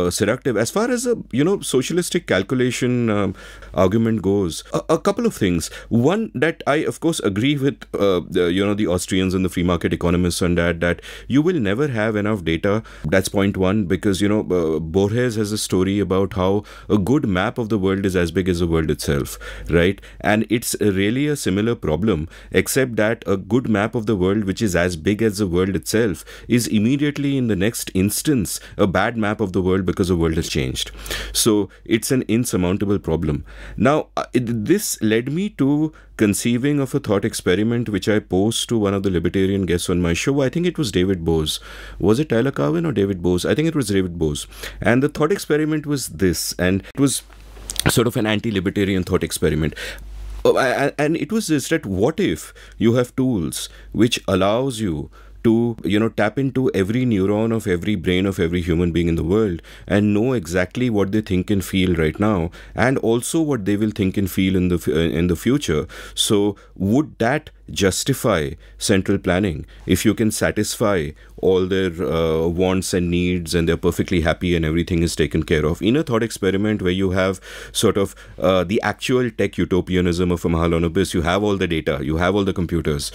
seductive. As far as a, socialistic calculation argument goes, Bose. A couple of things. One, that I, of course, agree with, the Austrians and the free market economists on that you will never have enough data. That's point one, because, Borges has a story about how a good map of the world is as big as the world itself, right? And it's really a similar problem, except that a good map of the world, which is as big as the world itself, is immediately in the next instance a bad map of the world because the world has changed. So it's an insurmountable problem. Now, this led me to conceiving of a thought experiment which I posed to one of the libertarian guests on my show. I think it was David Bose. Was it Tyler Cowen or David Bose? I think it was David Bose. And the thought experiment was this, and it was sort of an anti-libertarian thought experiment. And it was this, that what if you have tools which allows you to, tap into every neuron of every brain of every human being in the world and know exactly what they think and feel right now, and also what they will think and feel in the future. So would that justify central planning if you can satisfy all their wants and needs and they're perfectly happy and everything is taken care of? In a thought experiment where you have sort of the actual tech utopianism of a Mahalanobis, you have all the data, you have all the computers,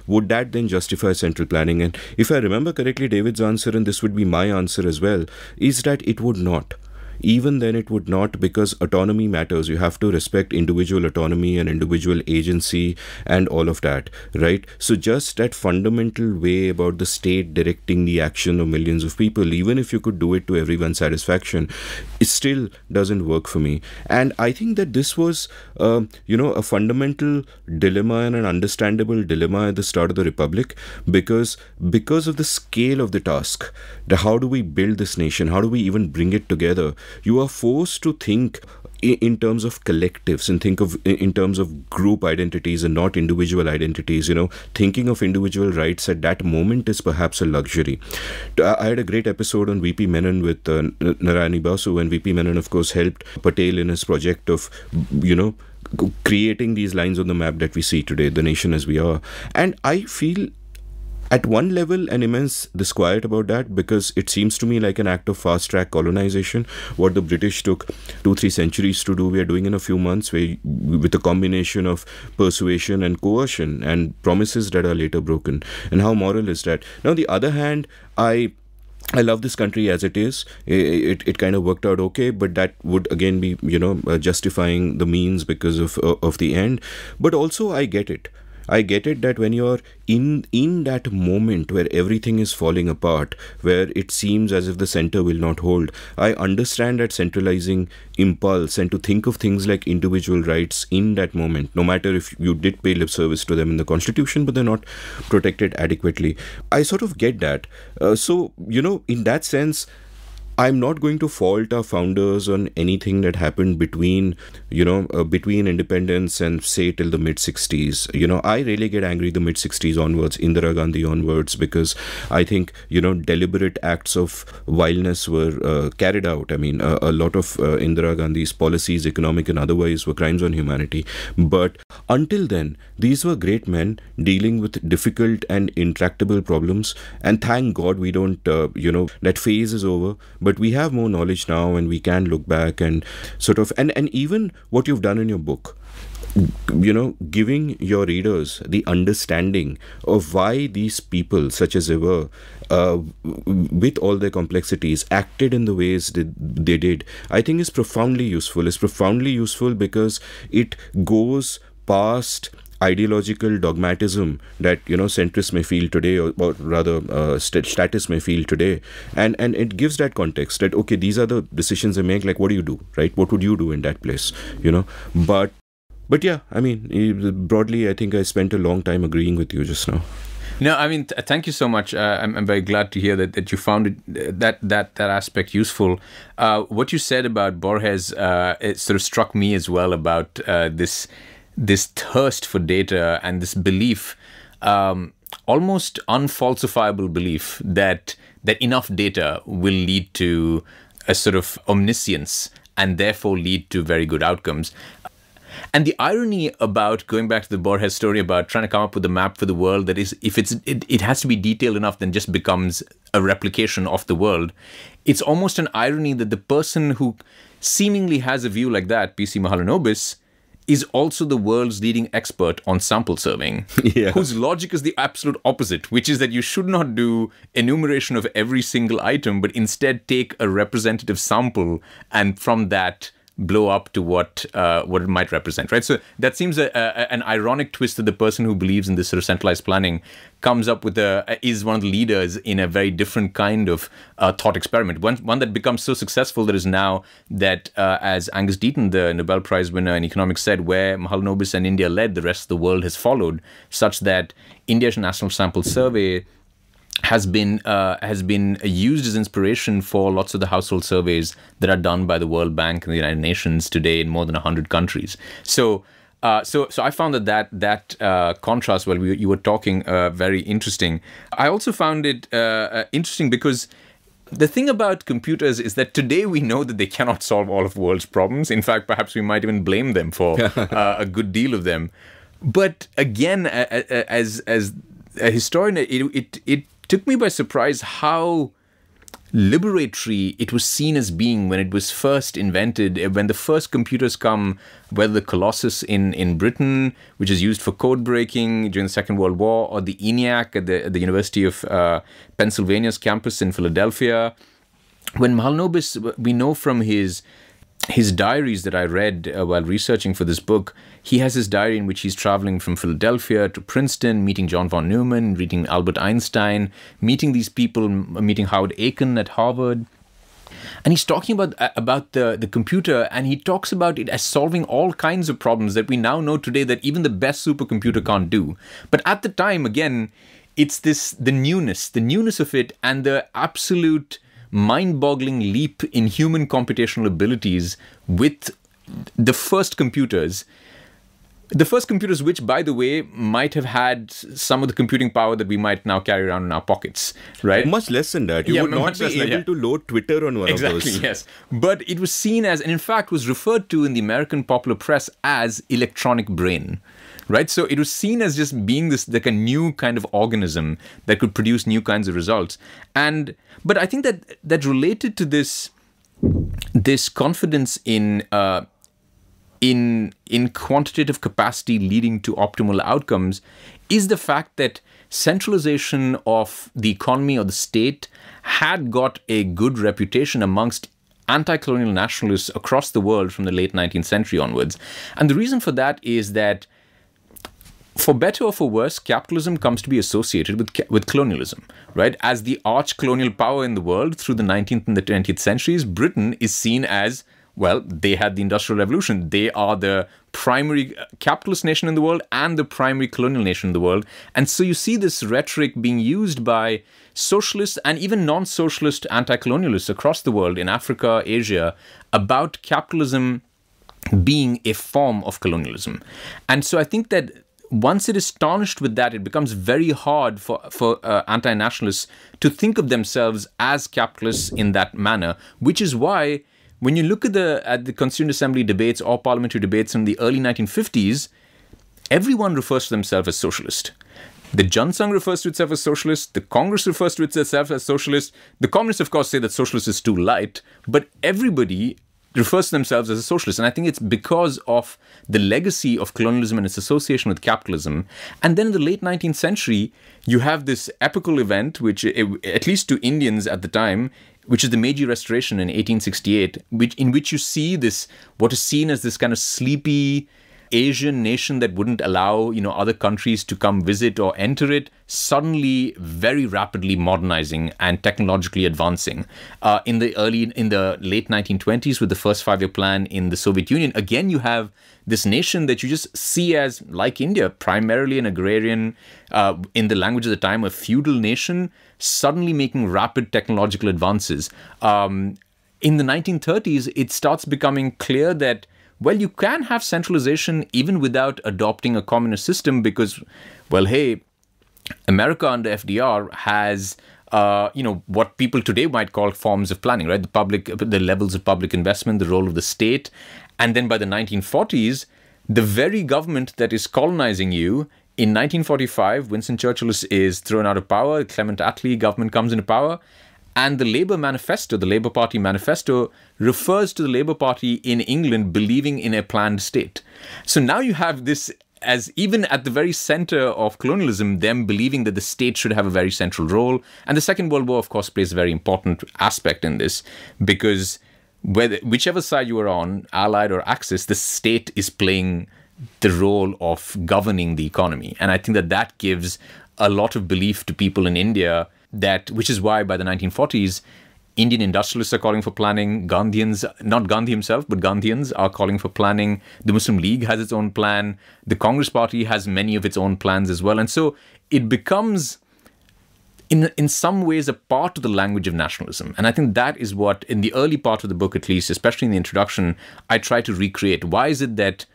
would that then justify central planning? And if I remember correctly, David's answer, and this would be my answer as well, is that it would not. Even then it would not, because autonomy matters. You have to respect individual autonomy and individual agency and all of that, right? So just that fundamental way about the state directing the action of millions of people, even if you could do it to everyone's satisfaction, it still doesn't work for me. And I think that this was, a fundamental dilemma and an understandable dilemma at the start of the Republic, because of the scale of the task. How do we build this nation? How do we even bring it together? You are forced to think in terms of collectives and think of in terms of group identities and not individual identities. Thinking of individual rights at that moment is perhaps a luxury. I had a great episode on VP Menon with Narayani Basu, and VP Menon, of course, helped Patel in his project of, creating these lines on the map that we see today, the nation as we are. And I feel, at one level, an immense disquiet about that, because it seems to me like an act of fast-track colonization. What the British took 2-3 centuries to do, we are doing in a few months, with a combination of persuasion and coercion and promises that are later broken. And how moral is that? Now, on the other hand, I love this country as it is. It kind of worked out okay, but that would again be, justifying the means because of the end. But also, I get it. I get it that when you're in that moment where everything is falling apart, where it seems as if the center will not hold, I understand that centralizing impulse and to think of things like individual rights in that moment, no matter if you did pay lip service to them in the Constitution, but they're not protected adequately. I sort of get that. So, in that sense, I'm not going to fault our founders on anything that happened between independence and say till the mid-60s. I really get angry the mid-60s onwards, Indira Gandhi onwards, because I think, deliberate acts of vileness were carried out. I mean, a lot of Indira Gandhi's policies, economic and otherwise, were crimes on humanity. But until then, these were great men dealing with difficult and intractable problems. And thank God we don't, that phase is over. But we have more knowledge now, and we can look back and sort of, and even what you've done in your book, giving your readers the understanding of why these people, such as they were, with all their complexities, acted in the ways they did, I think is profoundly useful. It's profoundly useful because it goes past ideological dogmatism that centrists may feel today, or rather statists may feel today, and it gives that context that, okay, these are the decisions they make, like what do you do, right? What would you do in that place, but yeah, I mean, broadly, I think I spent a long time agreeing with you just now. No, I mean, thank you so much. I'm very glad to hear that you found that aspect useful. What you said about Borges, it sort of struck me as well, about this thirst for data and this belief, almost unfalsifiable belief that enough data will lead to a sort of omniscience and therefore lead to very good outcomes. And the irony about going back to the Borges story about trying to come up with a map for the world that is, if it has to be detailed enough, then just becomes a replication of the world. It's almost an irony that the person who seemingly has a view like that, P.C. Mahalanobis, is also the world's leading expert on sample surveying, whose logic is the absolute opposite, which is that you should not do enumeration of every single item, but instead take a representative sample and from that blow up to what it might represent, right? So that seems an ironic twist that the person who believes in this sort of centralized planning comes up with is one of the leaders in a very different kind of thought experiment. One that becomes so successful that is now that, as Angus Deaton, the Nobel Prize winner in economics, said, where Mahalanobis and India led, the rest of the world has followed, such that India's National Sample Survey has been used as inspiration for lots of the household surveys that are done by the World Bank and the United Nations today in more than 100 countries. So I found that contrast while you were talking very interesting. I also found it interesting because the thing about computers is that today we know that they cannot solve all of the world's problems. In fact, perhaps we might even blame them for a good deal of them. But again, as a historian, it took me by surprise how liberatory it was seen as being when it was first invented, when the first computers come, whether the Colossus in Britain, which is used for code breaking during the Second World War, or the ENIAC at the University of Pennsylvania's campus in Philadelphia. When Mahalanobis, we know from his diaries that I read while researching for this book, he has his diary in which he's traveling from Philadelphia to Princeton, meeting John von Neumann, meeting Albert Einstein, meeting these people, meeting Howard Aiken at Harvard. And he's talking about the computer, and he talks about it as solving all kinds of problems that we now know today that even the best supercomputer can't do. But at the time, again, it's the newness of it, and the absolute mind-boggling leap in human computational abilities with the first computers. The first computers, which, by the way, might have had some of the computing power that we might now carry around in our pockets, right? Much less than that. You would not be able to load Twitter on one of those. Exactly, yes. But it was seen as, and in fact was referred to in the American popular press as electronic brain, right? So it was seen as just being this, like a new kind of organism that could produce new kinds of results. But I think that related to this confidence in quantitative capacity leading to optimal outcomes is the fact that centralization of the economy or the state had got a good reputation amongst anti-colonial nationalists across the world from the late 19th century onwards. And the reason for that is that, for better or for worse, capitalism comes to be associated with colonialism, right? As the arch-colonial power in the world through the 19th and the 20th centuries, Britain is seen as, well, they had the Industrial Revolution. They are the primary capitalist nation in the world and the primary colonial nation in the world. And so you see this rhetoric being used by socialists and even non-socialist anti-colonialists across the world, in Africa, Asia, about capitalism being a form of colonialism. And so I think that once it is tarnished with that, it becomes very hard for anti-nationalists to think of themselves as capitalists in that manner, which is why when you look at the Constituent Assembly debates or parliamentary debates in the early 1950s, everyone refers to themselves as socialist. The Jansang refers to itself as socialist. The Congress refers to itself as socialist. The communists, of course, say that socialist is too light, but everybody refers to themselves as a socialist. And I think it's because of the legacy of colonialism and its association with capitalism. And then in the late 19th century, you have this epical event, which, at least to Indians at the time, which is the Meiji Restoration in 1868, in which you see this, what is seen as this kind of sleepy Asian nation that wouldn't allow, other countries to come visit or enter it, suddenly very rapidly modernizing and technologically advancing. In the late 1920s, with the first five-year plan in the Soviet Union, again you have this nation that you just see as, like India, primarily an agrarian, in the language of the time, a feudal nation, suddenly making rapid technological advances. In the 1930s, it starts becoming clear that, well, you can have centralization even without adopting a communist system because, well, hey, America under FDR has, what people today might call forms of planning, right? The levels of public investment, the role of the state. And then by the 1940s, the very government that is colonizing you, in 1945, Winston Churchill is thrown out of power, Clement Attlee government comes into power. And the Labour manifesto, the Labour Party manifesto, refers to the Labour Party in England believing in a planned state. So now you have this as even at the very center of colonialism, them believing that the state should have a very central role. And the Second World War, of course, plays a very important aspect in this, because whichever side you are on, Allied or Axis, the state is playing the role of governing the economy. And I think that that gives a lot of belief to people in India, which is why by the 1940s, Indian industrialists are calling for planning. Gandhians, not Gandhi himself, but Gandhians are calling for planning. The Muslim League has its own plan. The Congress Party has many of its own plans as well. And so it becomes, in some ways, a part of the language of nationalism. And I think that is what, in the early part of the book at least, especially in the introduction, I try to recreate. Why is it that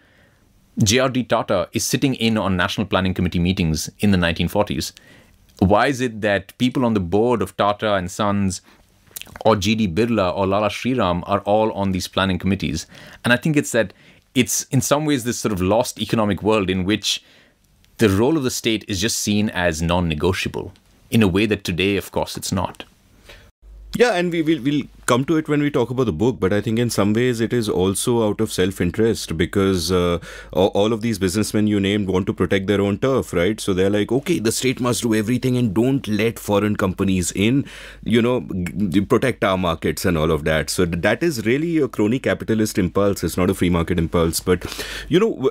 J.R.D. Tata is sitting in on National Planning Committee meetings in the 1940s? Why is it that people on the board of Tata and Sons or G.D. Birla or Lala Shriram are all on these planning committees? And I think it's that it's in some ways this sort of lost economic world in which the role of the state is just seen as non-negotiable in a way that today, of course, it's not. Yeah, and we'll come to it when we talk about the book, but I think in some ways it is also out of self-interest, because all of these businessmen you named want to protect their own turf, right? So they're like, okay, the state must do everything and don't let foreign companies in, protect our markets and all of that. So that is really a crony capitalist impulse. It's not a free market impulse. But,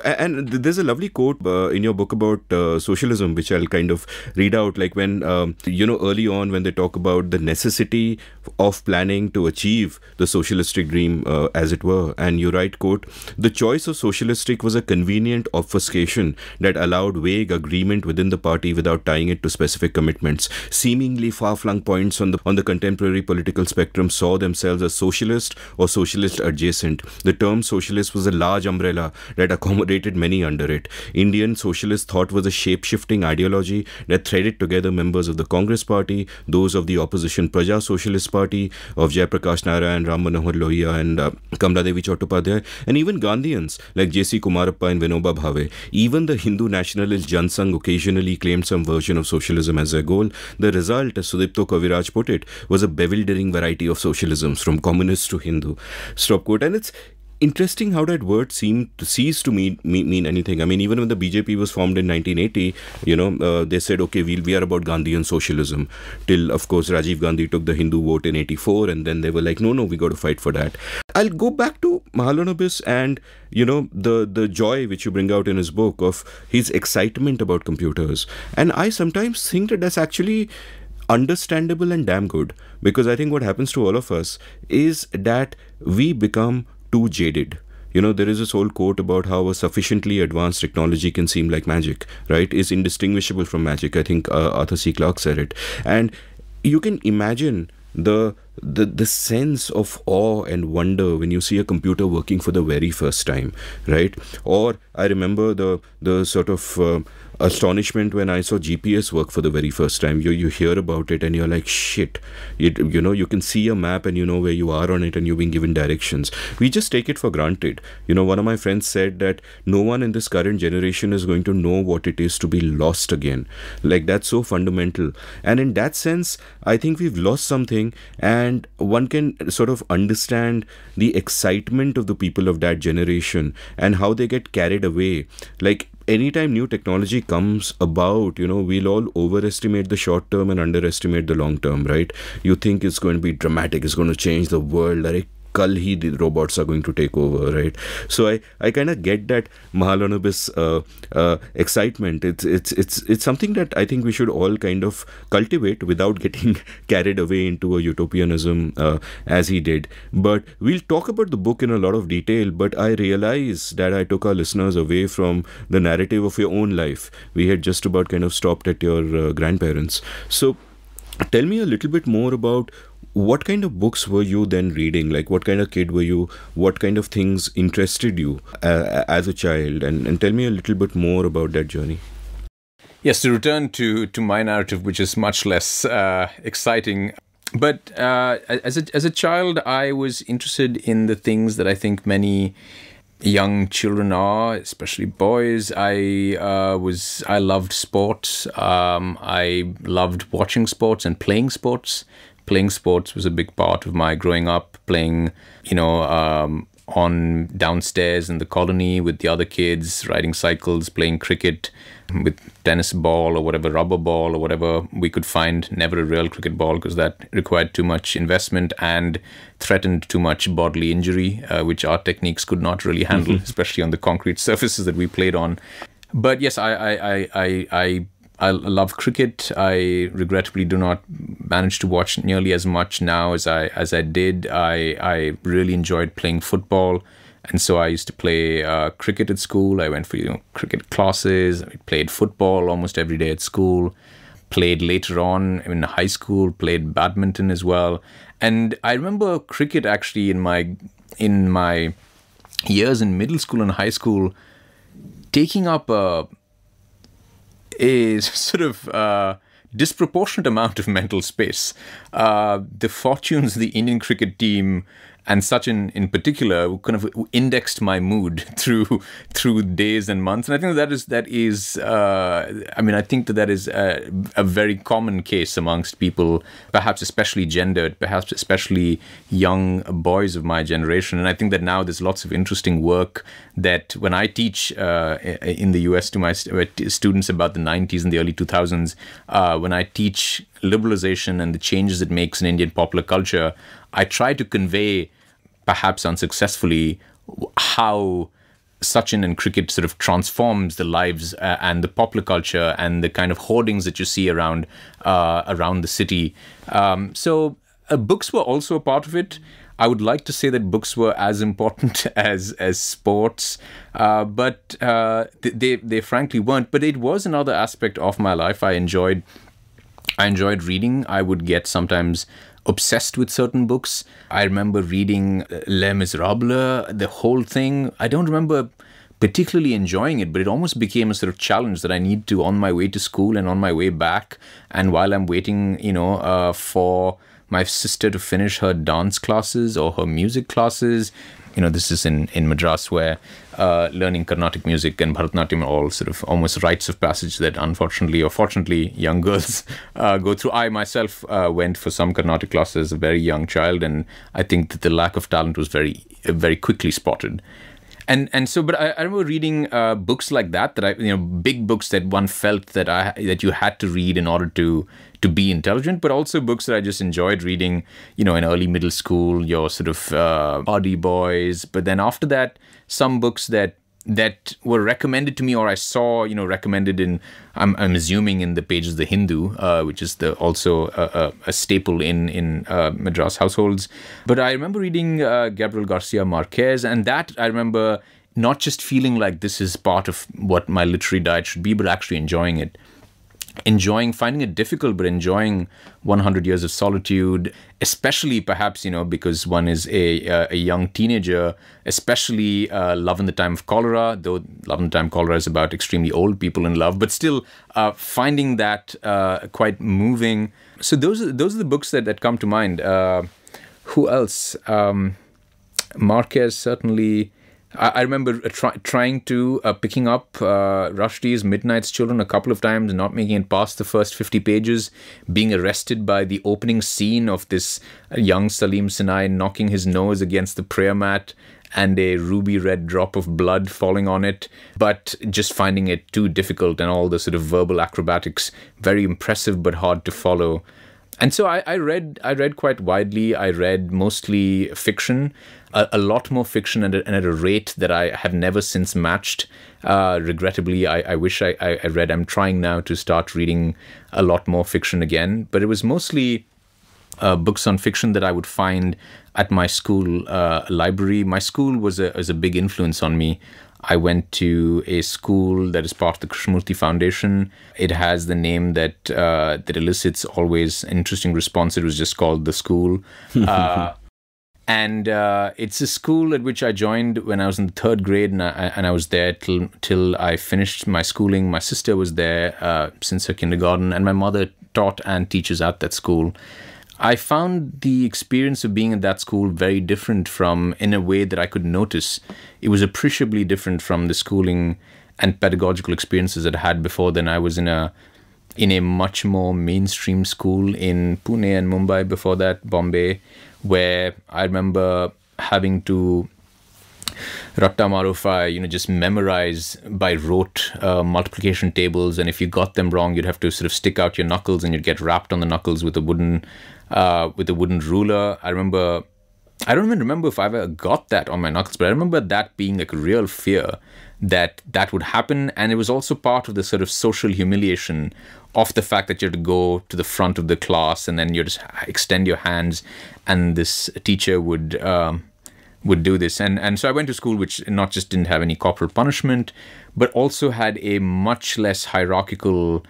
and there's a lovely quote in your book about socialism, which I'll kind of read out, like when, early on when they talk about the necessity of planning to achieve the socialistic dream, as it were. And you write, quote, "The choice of socialistic was a convenient obfuscation that allowed vague agreement within the party without tying it to specific commitments. Seemingly far-flung points on the contemporary political spectrum saw themselves as socialist or socialist adjacent. The term socialist was a large umbrella that accommodated many under it. Indian socialist thought was a shape-shifting ideology that threaded together members of the Congress Party, those of the opposition Praja Socialist Party of Jayaprakash Narayan, Ram Manohar Lohia and Kamla Devi Chattopadhyay, and even Gandhians like J.C. Kumarappa and Vinoba Bhave. Even the Hindu nationalist Jan Sangh occasionally claimed some version of socialism as their goal. The result, as Sudipto Kaviraj put it, was a bewildering variety of socialisms, from communist to Hindu." Stop quote. And it's interesting how that word ceased to mean anything. I mean, even when the BJP was formed in 1980, they said, okay, we are about Gandhian socialism. Till, of course, Rajiv Gandhi took the Hindu vote in 84, and then they were like, no, we got to fight for that. I'll go back to Mahalanobis and, the joy which you bring out in his book of his excitement about computers. And I sometimes think that that's actually understandable and damn good, because I think what happens to all of us is that we become too jaded. There is this whole quote about how a sufficiently advanced technology can seem like magic, right? Is indistinguishable from magic. I think Arthur C. Clarke said it. And you can imagine the sense of awe and wonder when you see a computer working for the very first time, right? Or I remember the sort of astonishment when I saw GPS work for the very first time. You hear about it and you're like, shit. You can see a map and you know where you are on it and you've been given directions. We just take it for granted. One of my friends said that no one in this current generation is going to know what it is to be lost again. Like, that's so fundamental. And in that sense, I think we've lost something, and one can sort of understand the excitement of the people of that generation and how they get carried away. Like, anytime new technology comes about, we'll all overestimate the short term and underestimate the long term, right? You think it's going to be dramatic, it's going to change the world, kal hi the robots are going to take over, right? So I kind of get that Mahalanobis excitement. It's something that I think we should all kind of cultivate without getting carried away into a utopianism as he did. But we'll talk about the book in a lot of detail, but I realize that I took our listeners away from the narrative of your own life. We had just about kind of stopped at your grandparents. So tell me a little bit more about what kind of books were you then reading? Like, what kind of kid were you? What kind of things interested you as a child? And tell me a little bit more about that journey. Yes, to return to my narrative, which is much less exciting. But as a child, I was interested in the things that I think many young children are, especially boys. I loved sports. I loved watching sports and playing sports. playing sports was a big part of my growing up, playing, on downstairs in the colony with the other kids, riding cycles, playing cricket with tennis ball or whatever, rubber ball or whatever we could find. Never a real cricket ball because that required too much investment and threatened too much bodily injury, which our techniques could not really handle, especially on the concrete surfaces that we played on. But yes, I love cricket. I regrettably do not manage to watch nearly as much now as I did. I really enjoyed playing football, and so I used to play cricket at school. I went for cricket classes. I played football almost every day at school. Played later on in high school. Played badminton as well. And I remember cricket actually in my years in middle school and high school taking up a sort of disproportionate amount of mental space. The fortunes of the Indian cricket team and Sachin in particular kind of indexed my mood through days and months. And I think that is I think that is a very common case amongst people, perhaps especially gendered, perhaps especially young boys of my generation. And I think that now there's lots of interesting work that when I teach in the US to my students about the 90s and the early 2000s, when I teach liberalization and the changes it makes in Indian popular culture, I try to convey, perhaps unsuccessfully, how Sachin and cricket sort of transforms the lives and the popular culture and the kind of hoardings that you see around the city. So books were also a part of it. I would like to say that books were as important as sports, but they frankly weren't. But it was another aspect of my life. I enjoyed reading. I would get sometimes obsessed with certain books. I remember reading Les Miserables, the whole thing. I don't remember particularly enjoying it, but it almost became a sort of challenge that I need to, on my way to school and on my way back, and while I'm waiting, for my sister to finish her dance classes or her music classes. This is in Madras, where learning Carnatic music and Bharatanatyam are all sort of almost rites of passage that unfortunately or fortunately young girls go through. I myself went for some Carnatic classes as a very young child, and I think that the lack of talent was very, very quickly spotted. But I remember reading books like that big books that one felt that you had to read in order to be intelligent, but also books that I just enjoyed reading, in early middle school, your sort of Hardy Boys. But then after that, some books that were recommended to me or I saw, recommended in, I'm assuming in the pages of the Hindu, which is also a staple in Madras households. But I remember reading Gabriel Garcia Marquez, and that I remember not just feeling like this is part of what my literary diet should be, but actually enjoying it. Finding it difficult, but enjoying 100 Years of Solitude, especially perhaps, because one is a young teenager, especially Love in the Time of Cholera, though Love in the Time of Cholera is about extremely old people in love, but still finding that quite moving. So those are the books that come to mind. Who else? Marquez, certainly. I remember picking up Rushdie's Midnight's Children a couple of times and not making it past the first 50 pages, being arrested by the opening scene of this young Salim Sinai knocking his nose against the prayer mat and a ruby red drop of blood falling on it, but just finding it too difficult and all the sort of verbal acrobatics very impressive but hard to follow. And so I read quite widely. I read mostly fiction, a lot more fiction, and at a rate that I have never since matched. Regrettably, I wish I read. I'm trying now to start reading a lot more fiction again. But it was mostly books on fiction that I would find at my school library. My school was a big influence on me. I went to a school that is part of the Krishnamurti Foundation. It has the name that elicits always an interesting response. It was just called The School. And it's a school at which I joined when I was in the third grade, and I was there till I finished my schooling. My sister was there since her kindergarten, and my mother taught and teaches at that school. I found the experience of being at that school very different in a way that I could notice. It was appreciably different from the schooling and pedagogical experiences that I had before then. I was in a in a much more mainstream school in Pune and Mumbai, before that Bombay, where I remember having to Ratta Marufai, just memorize by rote multiplication tables, and if you got them wrong, you'd have to sort of stick out your knuckles, and you'd get rapped on the knuckles with a wooden ruler. I don't even remember if I ever got that on my knuckles, but I remember that being like a real fear that would happen, and it was also part of the sort of social humiliation of the fact that you had to go to the front of the class, and then you just extend your hands, and this teacher would do this. And so I went to school which not just didn't have any corporal punishment, but also had a much less hierarchical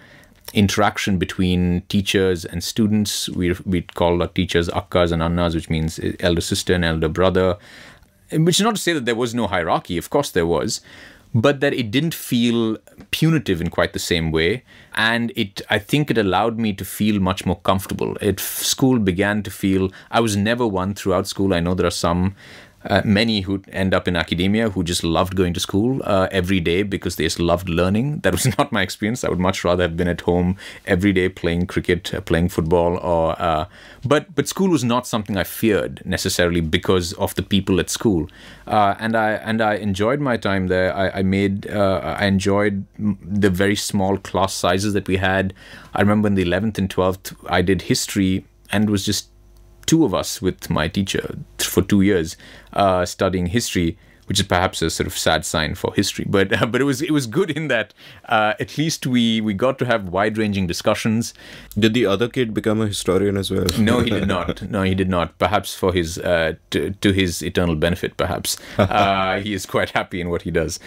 interaction between teachers and students. We'd call our teachers akkas and annas, which means elder sister and elder brother, which is not to say that there was no hierarchy. Of course there was, but that it didn't feel punitive in quite the same way. And I think it allowed me to feel much more comfortable. School began to feel, I was never one throughout school. I know there are many who end up in academia who just loved going to school every day because they just loved learning. That was not my experience. I would much rather have been at home every day playing cricket, playing football, but school was not something I feared necessarily because of the people at school. And I enjoyed my time there. I enjoyed the very small class sizes that we had. I remember in the 11th and 12th, I did history, and it was just two of us with my teacher for 2 years studying history, which is perhaps a sort of sad sign for history. But it was good in that at least we got to have wide-ranging discussions. Did the other kid become a historian as well? No, he did not. No, he did not. Perhaps for his to his eternal benefit, perhaps. He is quite happy in what he does.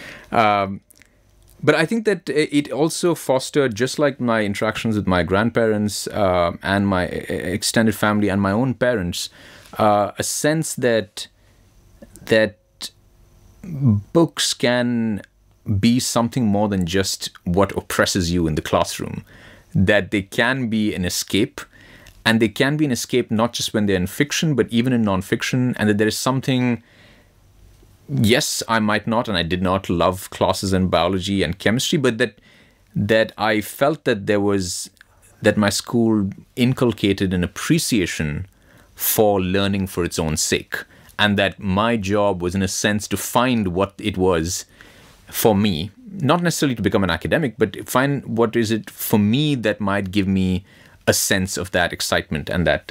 But I think that it also fostered, just like my interactions with my grandparents and my extended family and my own parents, a sense that books can be something more than just what oppresses you in the classroom. That they can be an escape, and they can be an escape not just when they're in fiction, but even in non-fiction, and that there is something. Yes, I might not, and I did not love classes in biology and chemistry, but that I felt that my school inculcated an appreciation for learning for its own sake, and that my job was in a sense to find what it was for me, not necessarily to become an academic, but find what is it for me that might give me a sense of that excitement and that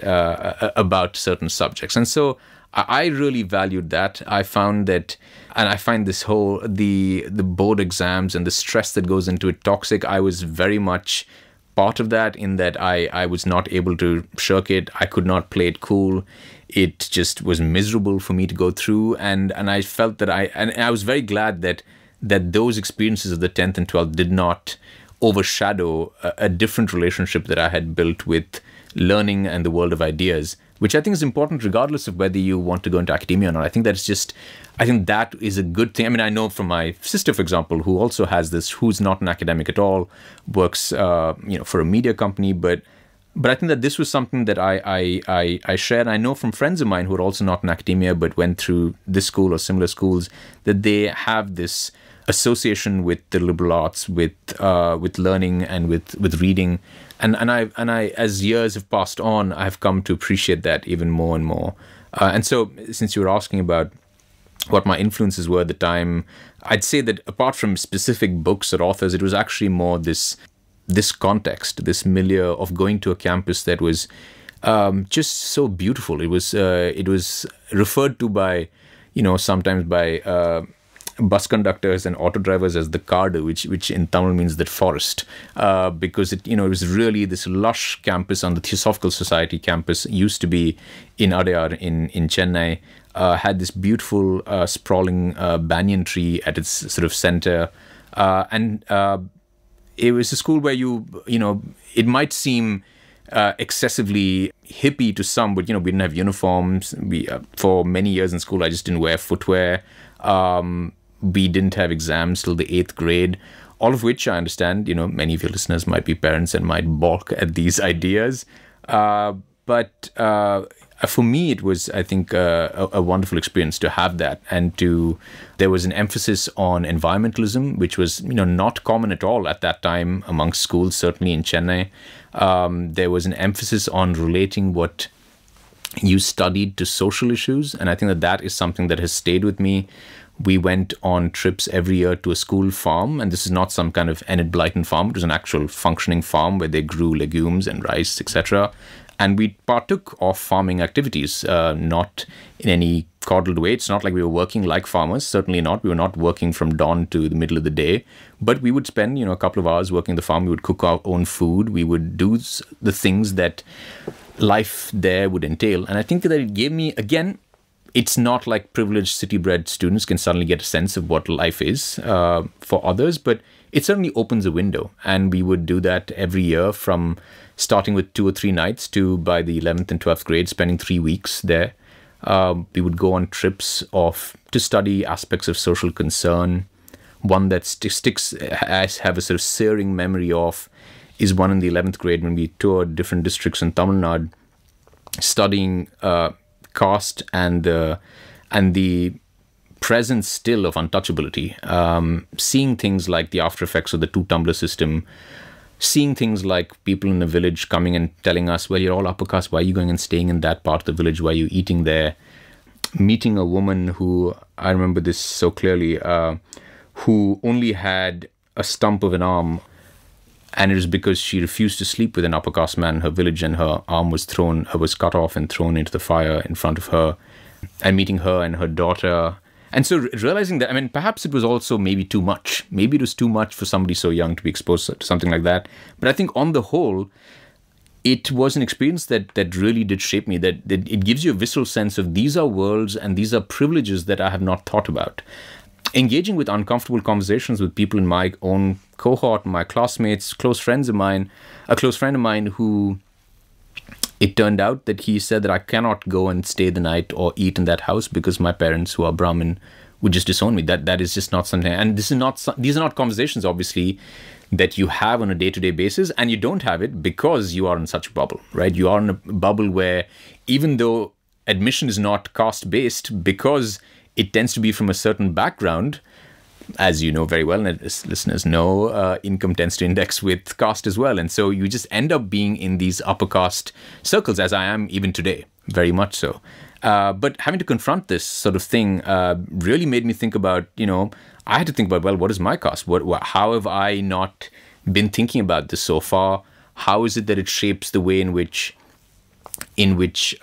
about certain subjects. And so I really valued that. I found that, and I find this whole, the board exams and the stress that goes into it toxic. I was very much part of that, in that I was not able to shirk it. I could not play it cool. It just was miserable for me to go through. And I felt that I was very glad that those experiences of the 10th and 12th did not overshadow a different relationship that I had built with learning and the world of ideas, which I think is important regardless of whether you want to go into academia or not. I think that is a good thing. I mean, I know from my sister, for example, who also has this, who's not an academic at all, works for a media company, but I think that this was something that I shared. I know from friends of mine who are also not in academia but went through this school or similar schools, that they have this association with the liberal arts, with learning and with reading. And I, as years have passed on, I've come to appreciate that even more and more. And so, since you were asking about what my influences were at the time, I'd say that apart from specific books or authors, it was actually more this context, this milieu of going to a campus that was just so beautiful. It was referred to by, sometimes by bus conductors and auto drivers as the Kadu, which in Tamil means the forest, because it was really this lush campus on the Theosophical Society campus. It used to be in Adyar in Chennai, had this beautiful sprawling banyan tree at its sort of center, and it was a school where it might seem excessively hippie to some, but we didn't have uniforms. For many years in school, I just didn't wear footwear. We didn't have exams till the 8th grade, all of which I understand, many of your listeners might be parents and might balk at these ideas. But for me, it was, I think, a wonderful experience to have that. And there was an emphasis on environmentalism, which was, not common at all at that time amongst schools, certainly in Chennai. There was an emphasis on relating what you studied to social issues. And I think that is something that has stayed with me. We went on trips every year to a school farm, and this is not some kind of Enid Blyton farm. It was an actual functioning farm where they grew legumes and rice, etc. And we partook of farming activities, not in any coddled way. It's not like we were working like farmers, certainly not. We were not working from dawn to the middle of the day, but we would spend, a couple of hours working the farm. We would cook our own food. We would do the things that life there would entail. And I think that it gave me, again, it's not like privileged city-bred students can suddenly get a sense of what life is for others, but it certainly opens a window. And we would do that every year, from starting with 2 or 3 nights to, by the 11th and 12th grade, spending 3 weeks there. We would go on trips to study aspects of social concern. One that I have a sort of searing memory of is one in the 11th grade when we toured different districts in Tamil Nadu, studying caste and the presence still of untouchability, seeing things like the after effects of the 2-tumbler system, seeing things like people in a village coming and telling us, well, you're all upper caste, why are you going and staying in that part of the village, why are you eating there? Meeting a woman who, I remember this so clearly, who only had a stump of an arm, and it was because she refused to sleep with an upper caste man in her village, and her arm was cut off and thrown into the fire in front of her. And meeting her and her daughter. And so realizing that, perhaps it was also maybe too much. Maybe it was too much for somebody so young to be exposed to something like that. But I think on the whole, it was an experience that really did shape me, that it gives you a visceral sense of these are worlds and these are privileges that I have not thought about. Engaging with uncomfortable conversations with people in my own cohort, my classmates, close friends of mine, a close friend of mine who, it turned out that he said that I cannot go and stay the night or eat in that house because my parents, who are Brahmin, would just disown me. That is just not something. And these are not conversations, obviously, that you have on a day-to-day basis, and you don't have it because you are in such a bubble, right? You are in a bubble where, even though admission is not caste-based, because it tends to be from a certain background, as you know very well, and as listeners know, income tends to index with caste as well. And so you just end up being in these upper caste circles, as I am even today, very much so. But having to confront this sort of thing really made me think about, I had to think about, well, what is my caste? How have I not been thinking about this so far? How is it that it shapes the way in which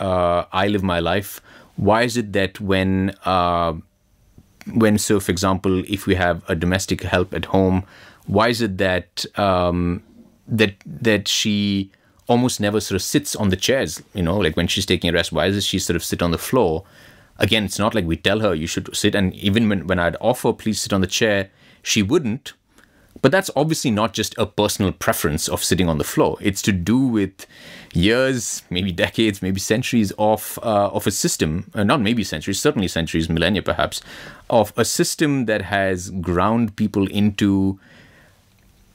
I live my life? Why is it that when, so for example, if we have a domestic help at home, why is it that that she almost never sort of sits on the chairs, like when she's taking a rest? Why does she sort of sit on the floor? Again, it's not like we tell her you should sit, and even when I'd offer, please sit on the chair, she wouldn't. But that's obviously not just a personal preference of sitting on the floor. It's to do with years, maybe decades, maybe centuries of a system, not maybe centuries, certainly centuries, millennia perhaps, of a system that has ground people into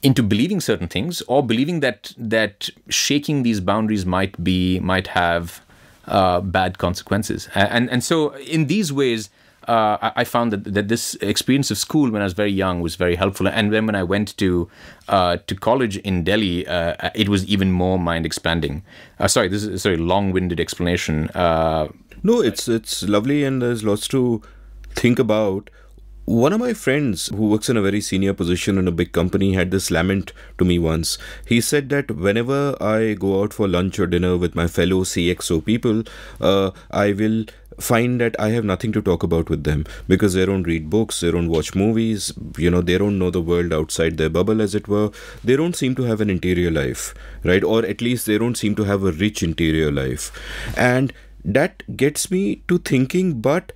believing certain things, or believing that shaking these boundaries might have bad consequences. And so in these ways, I found that this experience of school when I was very young was very helpful. And then when I went to college in Delhi, it was even more mind-expanding. Sorry, this is a long-winded explanation. No, it's lovely, and there's lots to think about. One of my friends who works in a very senior position in a big company had this lament to me once. He said that whenever I go out for lunch or dinner with my fellow CXO people, I will find that I have nothing to talk about with them, because they don't read books, they don't watch movies, they don't know the world outside their bubble, as it were. They don't seem to have an interior life, right? Or at least they don't seem to have a rich interior life. And that gets me to thinking, but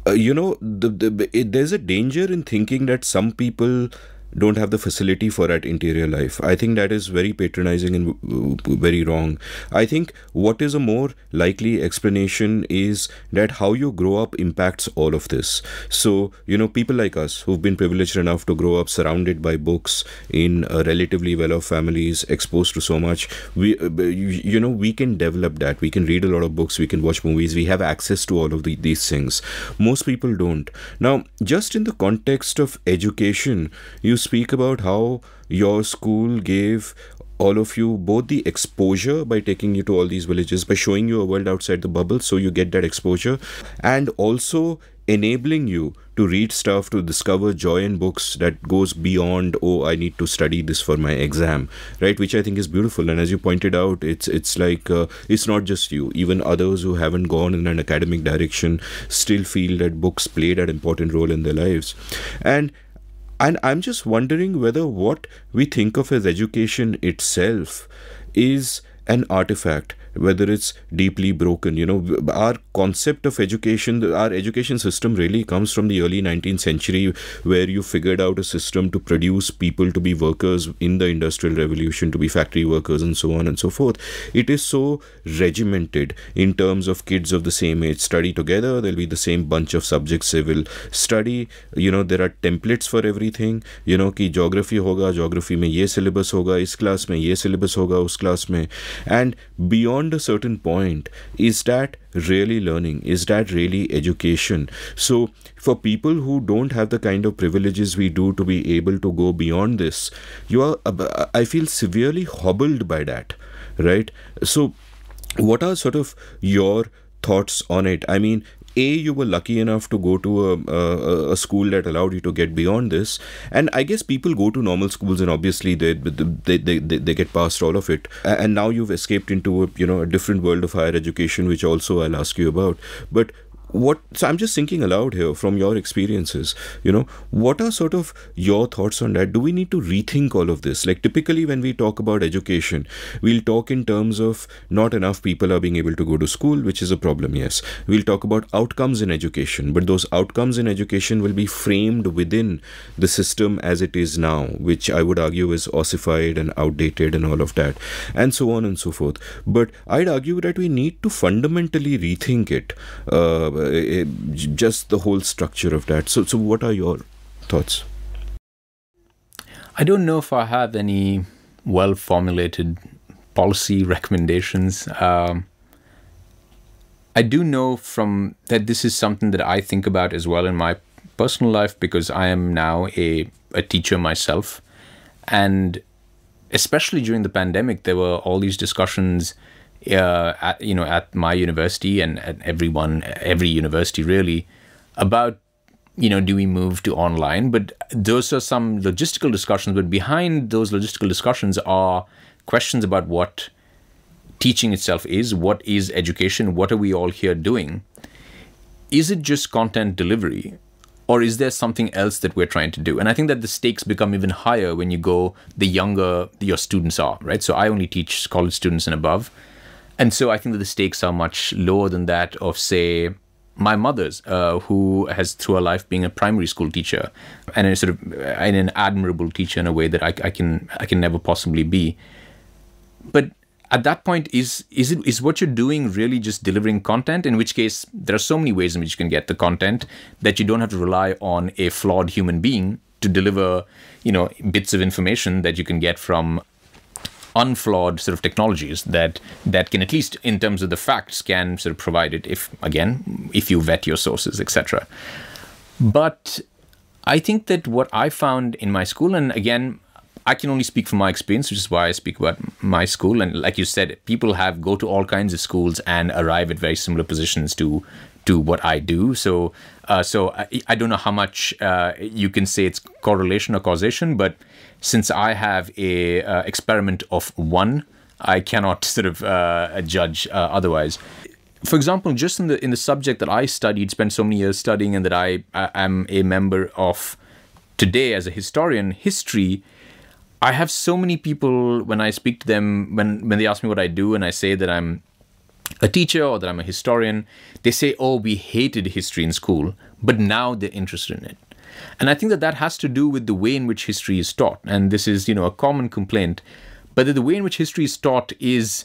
there's a danger in thinking that some people don't have the facility for at interior life. I think that is very patronizing and very wrong. I think what is a more likely explanation is that how you grow up impacts all of this. So, people like us who've been privileged enough to grow up surrounded by books in relatively well-off families, exposed to so much, we can develop that. We can read a lot of books, we can watch movies, we have access to all of these things. Most people don't. Now, just in the context of education, you speak about how your school gave all of you both the exposure by taking you to all these villages, by showing you a world outside the bubble, so you get that exposure, and also enabling you to read stuff, to discover joy in books that goes beyond, oh, I need to study this for my exam, right? Which I think is beautiful. And as you pointed out, it's like it's not just you. Even others who haven't gone in an academic direction still feel that books played an important role in their lives. And I'm just wondering whether what we think of as education itself is an artifact, whether it's deeply broken. Our concept of education, our education system really comes from the early 19th century, where you figured out a system to produce people to be workers in the Industrial Revolution, to be factory workers and so on and so forth. It is so regimented in terms of kids of the same age study together. There'll be the same bunch of subjects they will study. There are templates for everything. कि geography होगा, geography में ये syllabus होगा, इस class में ये syllabus होगा, उस class में. And beyond a certain point, is that really learning? Is that really education? So for people who don't have the kind of privileges we do to be able to go beyond this, I feel severely hobbled by that, right? So what are sort of your thoughts on it? I mean, you were lucky enough to go to a school that allowed you to get beyond this, and I guess people go to normal schools and obviously they get past all of it, and now you've escaped into a different world of higher education, which also I'll ask you about. But so I'm just thinking aloud here from your experiences, what are sort of your thoughts on that? Do we need to rethink all of this? Like typically when we talk about education, we'll talk in terms of not enough people are being able to go to school, which is a problem, yes. We'll talk about outcomes in education, but those outcomes in education will be framed within the system as it is now, which I would argue is ossified and outdated and all of that, and so on and so forth. But I'd argue that we need to fundamentally rethink it. Just the whole structure of that. So what are your thoughts? I don't know if I have any well-formulated policy recommendations. I do know that this is something that I think about as well in my personal life, because I am now a teacher myself. And especially during the pandemic, there were all these discussions at my university and at every university really, about, do we move to online? But those are some logistical discussions. But behind those logistical discussions are questions about what teaching itself is, what is education, what are we all here doing? Is it just content delivery? Or is there something else that we're trying to do? And I think that the stakes become even higher when you go the younger your students are, right? So I only teach college students and above. And so I think that the stakes are much lower than that of, say, my mother's, who has through her life being a primary school teacher and an admirable teacher in a way that I can never possibly be. But at that point, is what you're doing really just delivering content? In which case, there are so many ways in which you can get the content that you don't have to rely on a flawed human being to deliver, bits of information that you can get from unflawed sort of technologies that can, at least in terms of the facts, can sort of provide it if you vet your sources, etc. But I think that what I found in my school, and again, I can only speak from my experience, which is why I speak about my school. And like you said, people go to all kinds of schools and arrive at very similar positions to what I do. So I don't know how much you can say it's correlation or causation, but since I have a experiment of one, I cannot sort of judge otherwise. For example, just in the subject that I studied, spent so many years studying, and that I am a member of today as a historian, history, I have so many people, when I speak to them, when they ask me what I do and I say that I'm a teacher or that I'm a historian, they say, oh, we hated history in school, but now they're interested in it. And I think that has to do with the way in which history is taught. And this is, a common complaint, but that the way in which history is taught is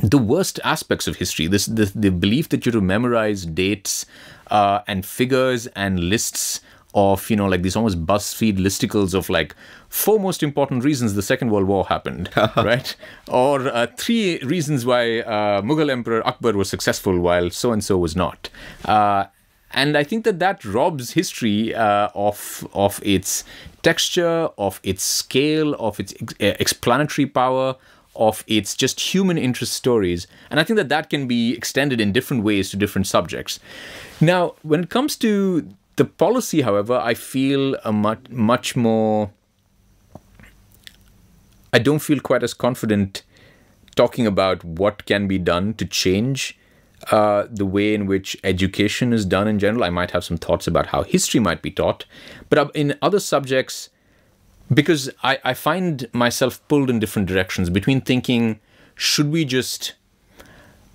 the worst aspects of history. The belief that you have to memorize dates and figures and lists of, like these almost BuzzFeed listicles of like 4 most important reasons the Second World War happened, right? Or 3 reasons why Mughal Emperor Akbar was successful while so-and-so was not. And I think that robs history of its texture, of its scale, of its explanatory power, of its just human interest stories. And I think that can be extended in different ways to different subjects. Now, when it comes to the policy, however, I feel much more... I don't feel quite as confident talking about what can be done to change the way in which education is done in general. I might have some thoughts about how history might be taught. But in other subjects, because I find myself pulled in different directions between thinking, should we just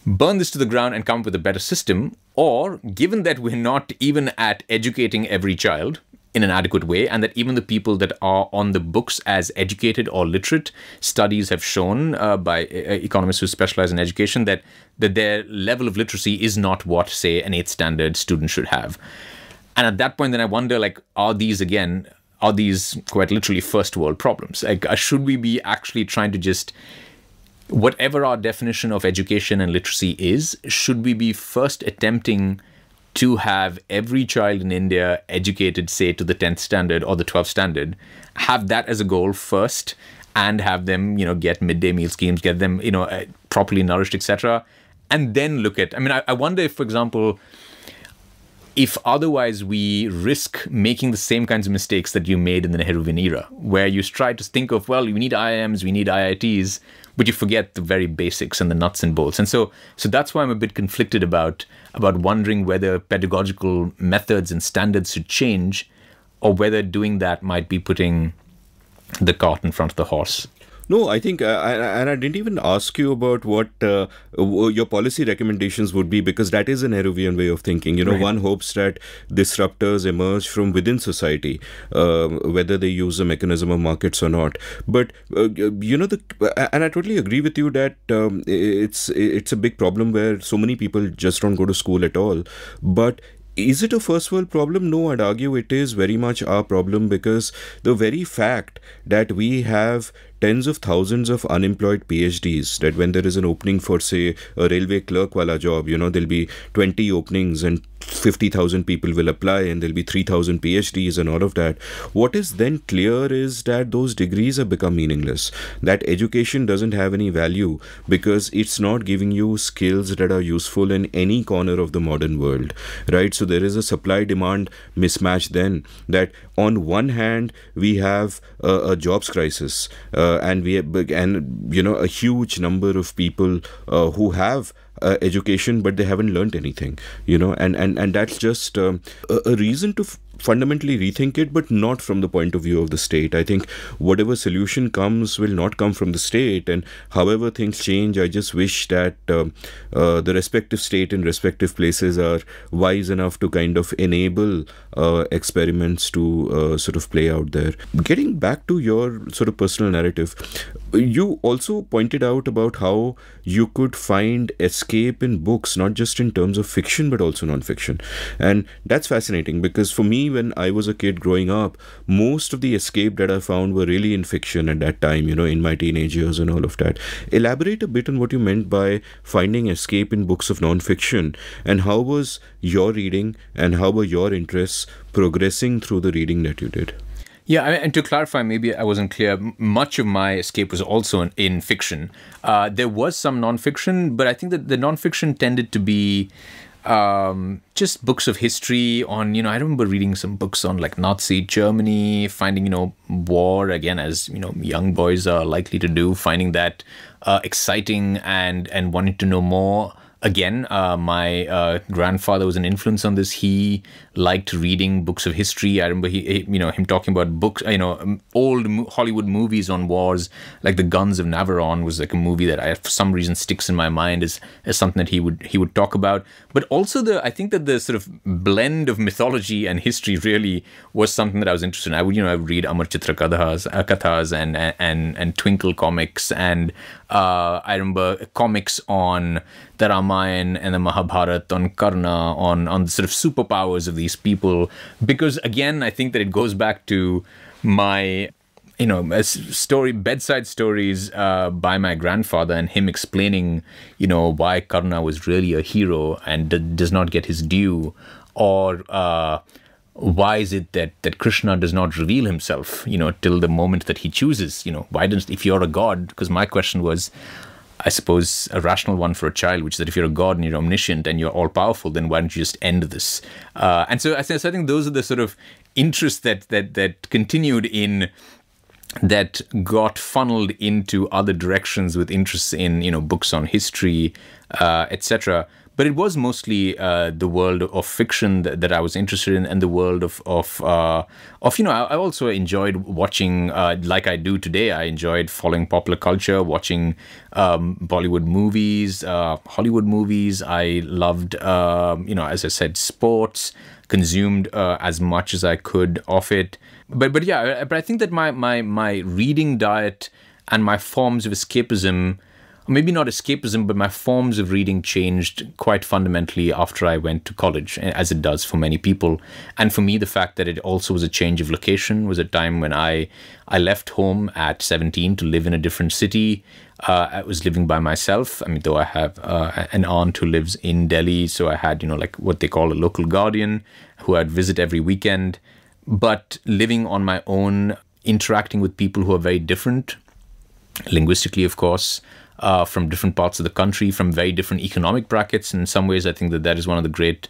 burn this to the ground and come up with a better system? Or, given that we're not even at educating every child in an adequate way, and that even the people that are on the books as educated or literate, studies have shown by economists who specialize in education that their level of literacy is not what, say, an 8th standard student should have. And at that point, then I wonder, are these quite literally first world problems? Should we be actually trying to just... whatever our definition of education and literacy is, should we be first attempting to have every child in India educated, say, to the 10th standard or the 12th standard, have that as a goal first, and have them, get midday meal schemes, get them, properly nourished, etc., and then look at... I wonder if, for example, if otherwise we risk making the same kinds of mistakes that you made in the Nehruvian era, where you try to think of, well, we need IIMs, we need IITs, but you forget the very basics and the nuts and bolts. And so that's why I'm a bit conflicted about wondering whether pedagogical methods and standards should change, or whether doing that might be putting the cart in front of the horse. No, I think, and I didn't even ask you about what your policy recommendations would be, because that is an Nehruvian way of thinking. Right. One hopes that disruptors emerge from within society, whether they use the mechanism of markets or not. But, and I totally agree with you that it's a big problem where so many people just don't go to school at all. But is it a first world problem? No, I'd argue it is very much our problem, because the very fact that we have tens of thousands of unemployed PhDs, that when there is an opening for, say, a railway clerk wala job, there'll be 20 openings and 50,000 people will apply, and there'll be 3,000 PhDs and all of that. What is then clear is that those degrees have become meaningless. That education doesn't have any value because it's not giving you skills that are useful in any corner of the modern world, right? So there is a supply-demand mismatch then, that on one hand we have a jobs crisis, and a huge number of people who have education, but they haven't learned anything, and that's just a reason to fundamentally rethink it, but not from the point of view of the state. I think whatever solution comes will not come from the state, and however things change, I just wish that the respective state and respective places are wise enough to kind of enable experiments to sort of play out there. Getting back to your sort of personal narrative, you also pointed out about how you could find escape in books, not just in terms of fiction, but also non-fiction. And that's fascinating, because for me, when I was a kid growing up, most of the escape that I found were really in fiction at that time, in my teenage years and all of that. Elaborate a bit on what you meant by finding escape in books of non-fiction, and how was your reading and how were your interests progressing through the reading that you did? Yeah, and to clarify, maybe I wasn't clear, much of my escape was also in fiction. There was some non-fiction, but I think that the non-fiction tended to be just books of history on, I remember reading some books on like Nazi Germany, finding, war, again, as, young boys are likely to do, finding that exciting and wanting to know more. Again, my grandfather was an influence on this. He liked reading books of history. I remember him talking about books, old Hollywood movies on wars, like The Guns of Navarone was like a movie that for some reason sticks in my mind as something that he would talk about. But also I think that the sort of blend of mythology and history really was something that I was interested in. I would read Amar Chitra Kathas and Twinkle comics, and I remember comics on the Ramayana and the Mahabharata, on Karna, on the sort of superpowers of these people. Because again, I think that it goes back to my bedside stories by my grandfather, and him explaining why Karna was really a hero and does not get his due, or why is it that Krishna does not reveal himself till the moment that he chooses. Why doesn't, if you're a god? Because my question was, I suppose, a rational one for a child, which is that if you're a god and you're omniscient and you're all powerful, then why don't you just end this? And so I think those are the sort of interests that continued in, that got funneled into other directions with interests in books on history, etc. But it was mostly the world of fiction that I was interested in, and the world of I also enjoyed watching, like I do today. I enjoyed following popular culture, watching Bollywood movies, Hollywood movies. I loved, as I said, sports. Consumed as much as I could of it. But I think that my reading diet and my forms of escapism, maybe not escapism, but my forms of reading changed quite fundamentally after I went to college, as it does for many people. And for me, the fact that it also was a change of location, was a time when I left home at 17 to live in a different city. I was living by myself. I mean, though I have an aunt who lives in Delhi, so I had, like what they call a local guardian who I'd visit every weekend. But living on my own, interacting with people who are very different, linguistically, of course, from different parts of the country, from very different economic brackets. And in some ways, I think that is one of the great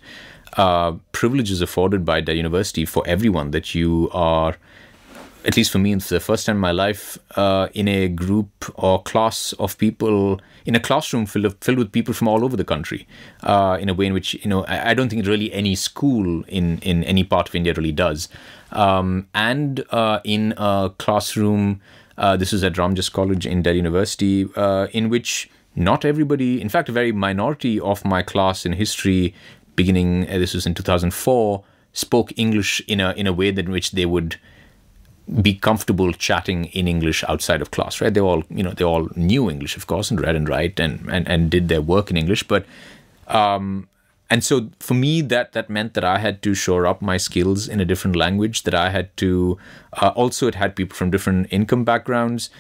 privileges afforded by Delhi University for everyone, that you are, at least for me, it's the first time in my life, in a group or class of people, in a classroom filled with people from all over the country, in a way in which, I don't think really any school in any part of India really does. And in a classroom, this was at Ramjas College in Delhi University, in which not everybody, in fact, a very minority of my class in history, beginning, this was in 2004, spoke English in a way that in which they would be comfortable chatting in English outside of class, right? They all knew English, of course, and read and write and did their work in English. But and so for me, that meant that I had to shore up my skills in a different language. That I had to also, it had people from different income backgrounds,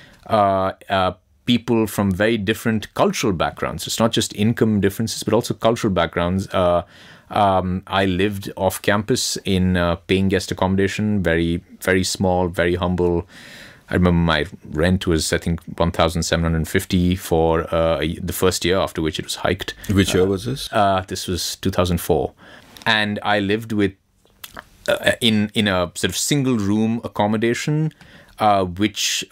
people from very different cultural backgrounds. It's not just income differences, but also cultural backgrounds. I lived off campus in paying guest accommodation, very, very small, very humble. I remember my rent was, I think, 1,750 for the first year, after which it was hiked. Which year was this? This was 2004. And I lived with in a sort of single room accommodation, which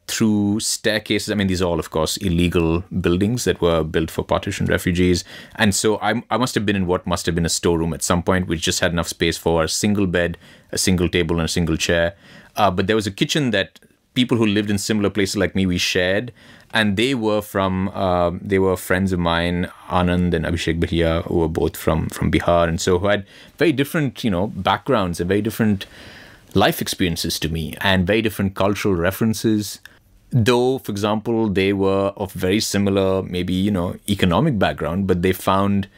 through staircases, I mean, these are all, of course, illegal buildings that were built for partition refugees. And so I must have been in what must have been a storeroom at some point, which just had enough space for a single bed, a single table, and a single chair. But there was a kitchen that people who lived in similar places like me, we shared. And they were friends of mine, Anand and Abhishek Bhatia, who were both from Bihar. And so who had very different, backgrounds and very different life experiences to me, and very different cultural references. Though, for example, they were of very similar, maybe, economic background, but they found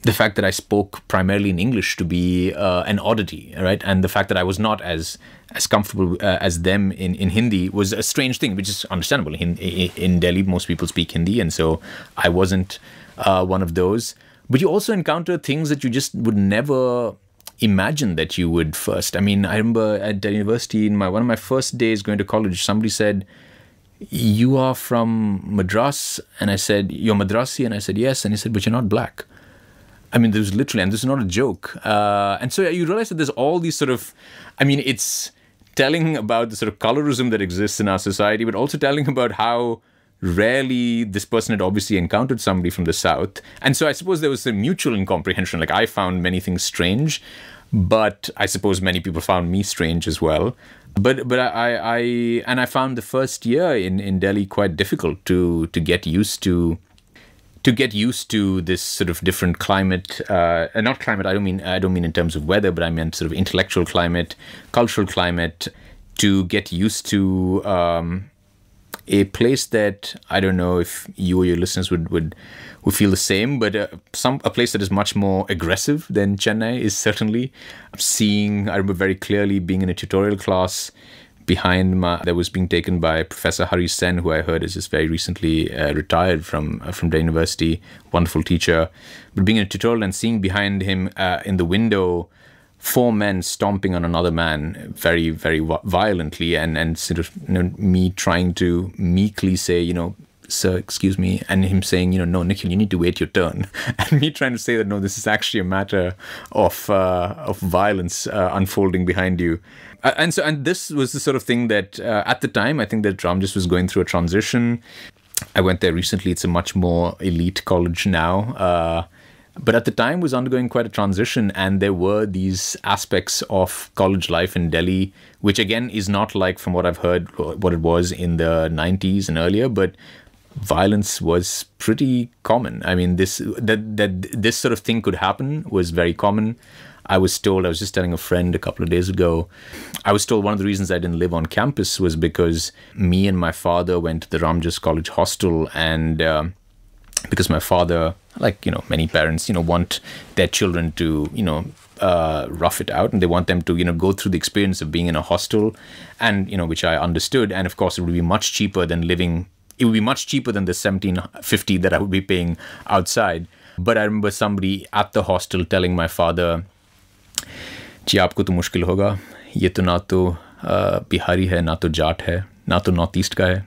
the fact that I spoke primarily in English to be an oddity, right? And the fact that I was not as comfortable as them in Hindi was a strange thing, which is understandable. In Delhi, most people speak Hindi, and so I wasn't one of those. But you also encounter things that you just would never imagine that you would first. I mean, I remember at Delhi University, in one of my first days going to college, somebody said, "You are from Madras?" And I said, "You're Madrasi?" And I said, "Yes." And he said, "But you're not black." I mean, there's literally, and this is not a joke. And so you realize that there's all these sort of, I mean, it's telling about the sort of colorism that exists in our society, but also telling about how rarely this person had obviously encountered somebody from the South. And so I suppose there was a mutual incomprehension. Like I found many things strange, but I suppose many people found me strange as well. But I found the first year in Delhi quite difficult to get used to. To get used to this sort of different climate, not climate. I don't mean in terms of weather, but I meant sort of intellectual climate, cultural climate. To get used to a place that I don't know if you or your listeners would feel the same, but a place that is much more aggressive than Chennai is certainly. I remember very clearly being in a tutorial class that was being taken by Professor Hari Sen, who I heard is just very recently retired from the university, wonderful teacher. But being in a tutorial and seeing behind him in the window 4 men stomping on another man very, very violently, and sort of me trying to meekly say, sir, excuse me, and him saying, no, Nikhil, you need to wait your turn, and me trying to say that no, this is actually a matter of violence unfolding behind you. And this was the sort of thing that at the time, I think that Ramjas was going through a transition. I went there recently. It's a much more elite college now. But at the time was undergoing quite a transition, and there were these aspects of college life in Delhi, which again is not like, from what I've heard, what it was in the 90s and earlier, but violence was pretty common. I mean, this sort of thing could happen was very common. I was just telling a friend a couple of days ago, I was told one of the reasons I didn't live on campus was because me and my father went to the Ramjas College hostel, and because my father, like, many parents, want their children to, rough it out, and they want them to, go through the experience of being in a hostel, and, which I understood. And of course, it would be much cheaper than the 1750 that I would be paying outside. But I remember somebody at the hostel telling my father, जी आपको तो मुश्किल होगा, ये तो ना तो बिहारी है, ना तो जाट है, ना तो नॉर्थ ईस्ट का है.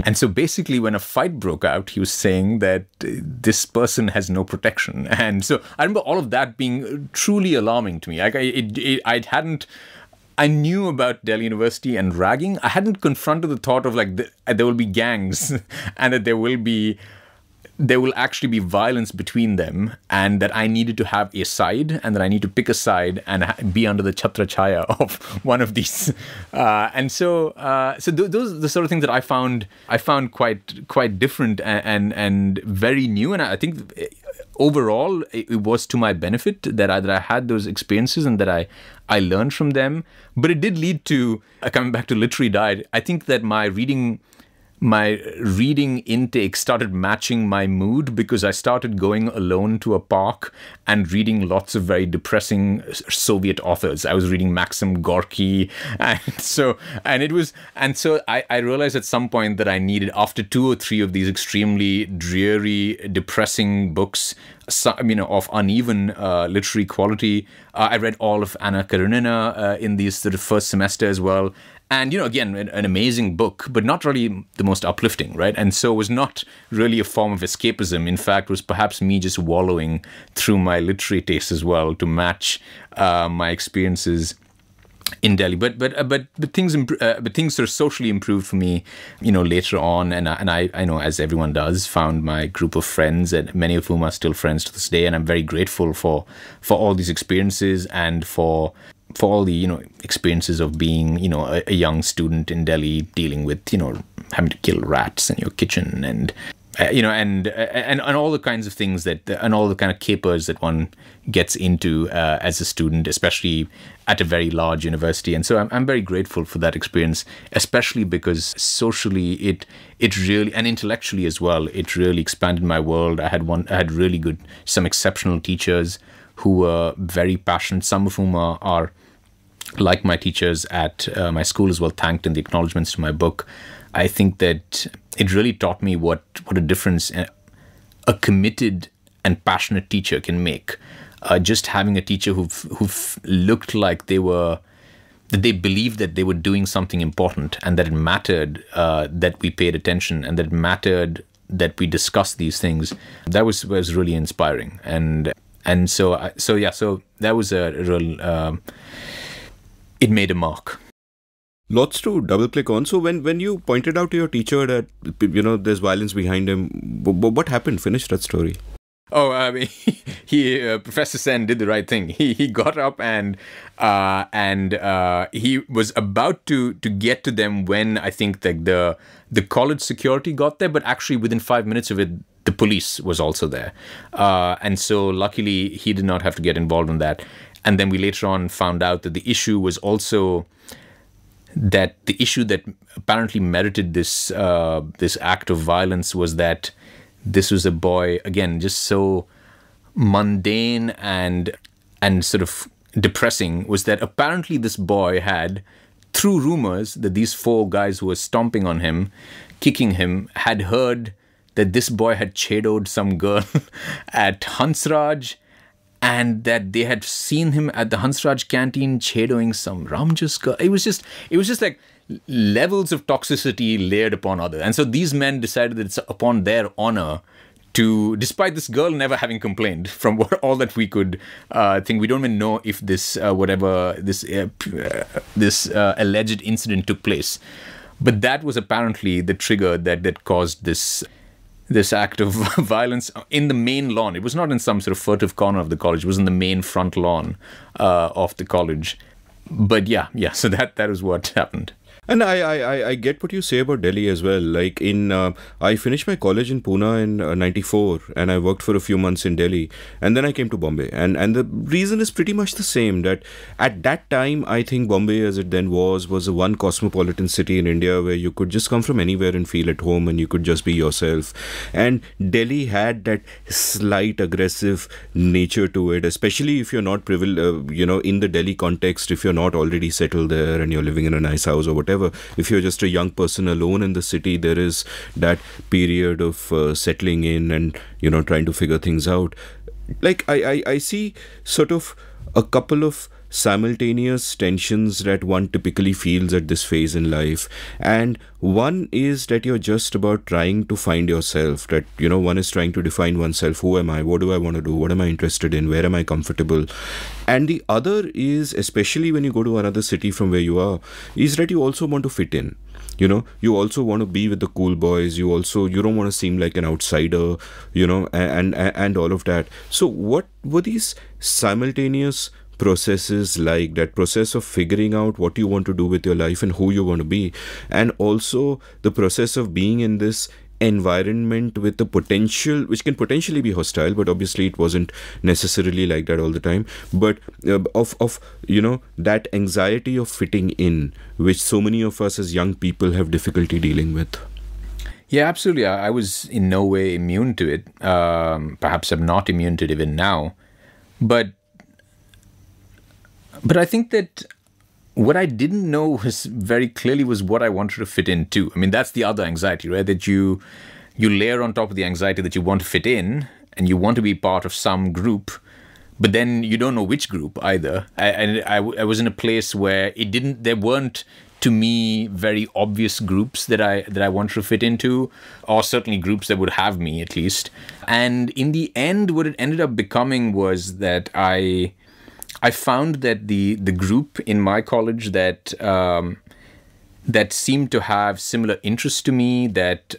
And so basically when a fight broke out, he was saying that this person has no protection. And so I remember all of that being truly alarming to me. I knew about Delhi University and ragging. I hadn't confronted the thought of there will be gangs and that there will actually be violence between them, and that I needed to have a side, and that I need to pick a side and be under the chhatra chaya of one of these. So those are the sort of things that I found quite different and very new. And I think overall it was to my benefit that I had those experiences and that I learned from them. But it did lead to, coming back to literary diet, I think that my reading intake started matching my mood, because I started going alone to a park and reading lots of very depressing Soviet authors. I was reading Maxim Gorky, and so I realized at some point that I needed, after 2 or 3 of these extremely dreary, depressing books, of uneven literary quality. I read all of Anna Karenina in these sort of first semester as well. And, again, an amazing book, but not really the most uplifting, right? And so it was not really a form of escapism. In fact, it was perhaps me just wallowing through my literary taste as well to match my experiences in Delhi. But things sort of socially improved for me, later on. And I know, as everyone does, found my group of friends, and many of whom are still friends to this day. And I'm very grateful for all these experiences, and for all the, experiences of being, a young student in Delhi, dealing with, having to kill rats in your kitchen, and, and all the kinds of things and all the kind of capers that one gets into as a student, especially at a very large university. And so I'm very grateful for that experience, especially because socially it really, and intellectually as well, it really expanded my world. I had really some exceptional teachers who were very passionate, some of whom are like my teachers at my school as well, thanked in the acknowledgements to my book. I think that it really taught me what a difference a committed and passionate teacher can make. Just having a teacher who've looked like that they believed that they were doing something important, and that it mattered that we paid attention, and that it mattered that we discussed these things. That was really inspiring. And so that was a real, it made a mark. Lots to double click on. So when you pointed out to your teacher that there's violence behind him, what happened? Finish that story. Oh, I mean, Professor Sen did the right thing. He got up and he was about to get to them when I think that the college security got there, but actually within 5 minutes of it, the police was also there, and so luckily he did not have to get involved in that. And then we later on found out that the issue was also that the issue that apparently merited this act of violence was that this was a boy, again, just so mundane and sort of depressing, was that apparently this boy had, through rumors that these four guys who were stomping on him, kicking him, had heard that this boy had chadoed some girl at Hansraj, and that they had seen him at the Hansraj canteen chadoing some Ramjas girl. It was just like levels of toxicity layered upon others. And so these men decided that it's upon their honor to, despite this girl never having complained, from all that we could think, we don't even know if this alleged incident took place. But that was apparently the trigger that caused this act of violence in the main lawn. It was not in some sort of furtive corner of the college. It was in the main front lawn of the college. But yeah. So that was what happened. And I get what you say about Delhi as well. Like I finished my college in Pune in 94, and I worked for a few months in Delhi, and then I came to Bombay. And the reason is pretty much the same, that at that time, I think Bombay, as it then was a one cosmopolitan city in India where you could just come from anywhere and feel at home, and you could just be yourself. And Delhi had that slight aggressive nature to it, especially if you're not privileged, in the Delhi context, if you're not already settled there and you're living in a nice house or whatever. If you're just a young person alone in the city, there is that period of settling in and trying to figure things out. Like I see sort of a couple of simultaneous tensions that one typically feels at this phase in life. And one is that you're just about trying to find yourself, that one is trying to define oneself. Who am I? What do I want to do? What am I interested in? Where am I comfortable? And the other is, especially when you go to another city from where you are, is that you also want to fit in. You also want to be with the cool boys. You don't want to seem like an outsider, and all of that. So what were these simultaneous processes like, that process of figuring out what you want to do with your life and who you want to be, and also the process of being in this environment with the potential, which can potentially be hostile, but obviously it wasn't necessarily like that all the time, but of that anxiety of fitting in, which so many of us as young people have difficulty dealing with? Yeah, absolutely. I was in no way immune to it. Perhaps I'm not immune to it even now, but I think that what I didn't know very clearly was what I wanted to fit into. I mean, that's the other anxiety, right? That you layer on top of the anxiety that you want to fit in and you want to be part of some group, but then you don't know which group either. I was in a place where there weren't, to me, very obvious groups that I wanted to fit into, or certainly groups that would have me at least. And in the end, what it ended up becoming was that I found that the group in my college that seemed to have similar interests to me, that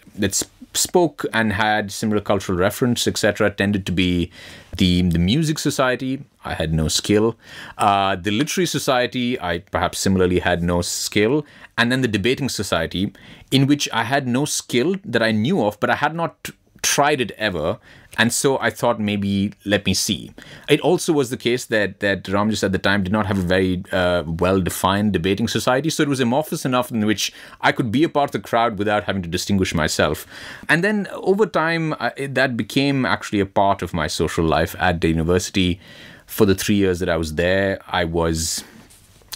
spoke and had similar cultural reference, etc., tended to be the music society. I had no skill. The literary society, I perhaps similarly had no skill. And then the debating society, in which I had no skill that I knew of, but I had not tried it ever. And so I thought, maybe let me see. It also was the case that Ramjas at the time did not have a very well-defined debating society. So it was amorphous enough in which I could be a part of the crowd without having to distinguish myself. And then over time, that became actually a part of my social life at the university. For the 3 years that I was there,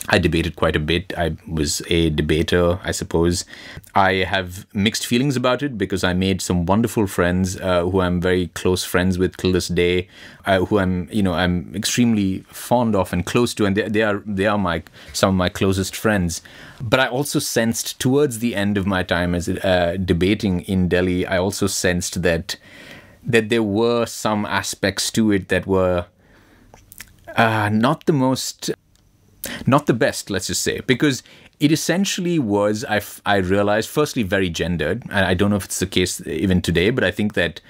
I debated quite a bit. I was a debater, I suppose. I have mixed feelings about it because I made some wonderful friends who I'm very close friends with till this day, who I'm extremely fond of and close to, and they are some of my closest friends. But I also sensed towards the end of my time as debating in Delhi, I also sensed that there were some aspects to it that were not the best, let's just say, because it essentially was, I realized, firstly, very gendered. And I don't know if it's the case even today, but I think that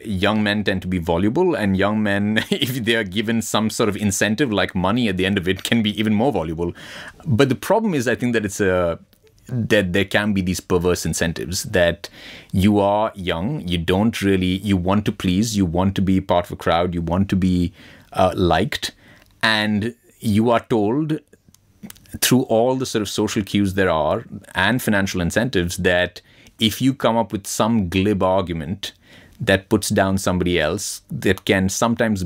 young men tend to be voluble, and young men, if they are given some sort of incentive like money at the end of it, can be even more voluble. But the problem is, I think that that there can be these perverse incentives, that you are young, you want to please, you want to be part of a crowd, you want to be liked, and you are told through all the sort of social cues there are and financial incentives that if you come up with some glib argument that puts down somebody else, that can sometimes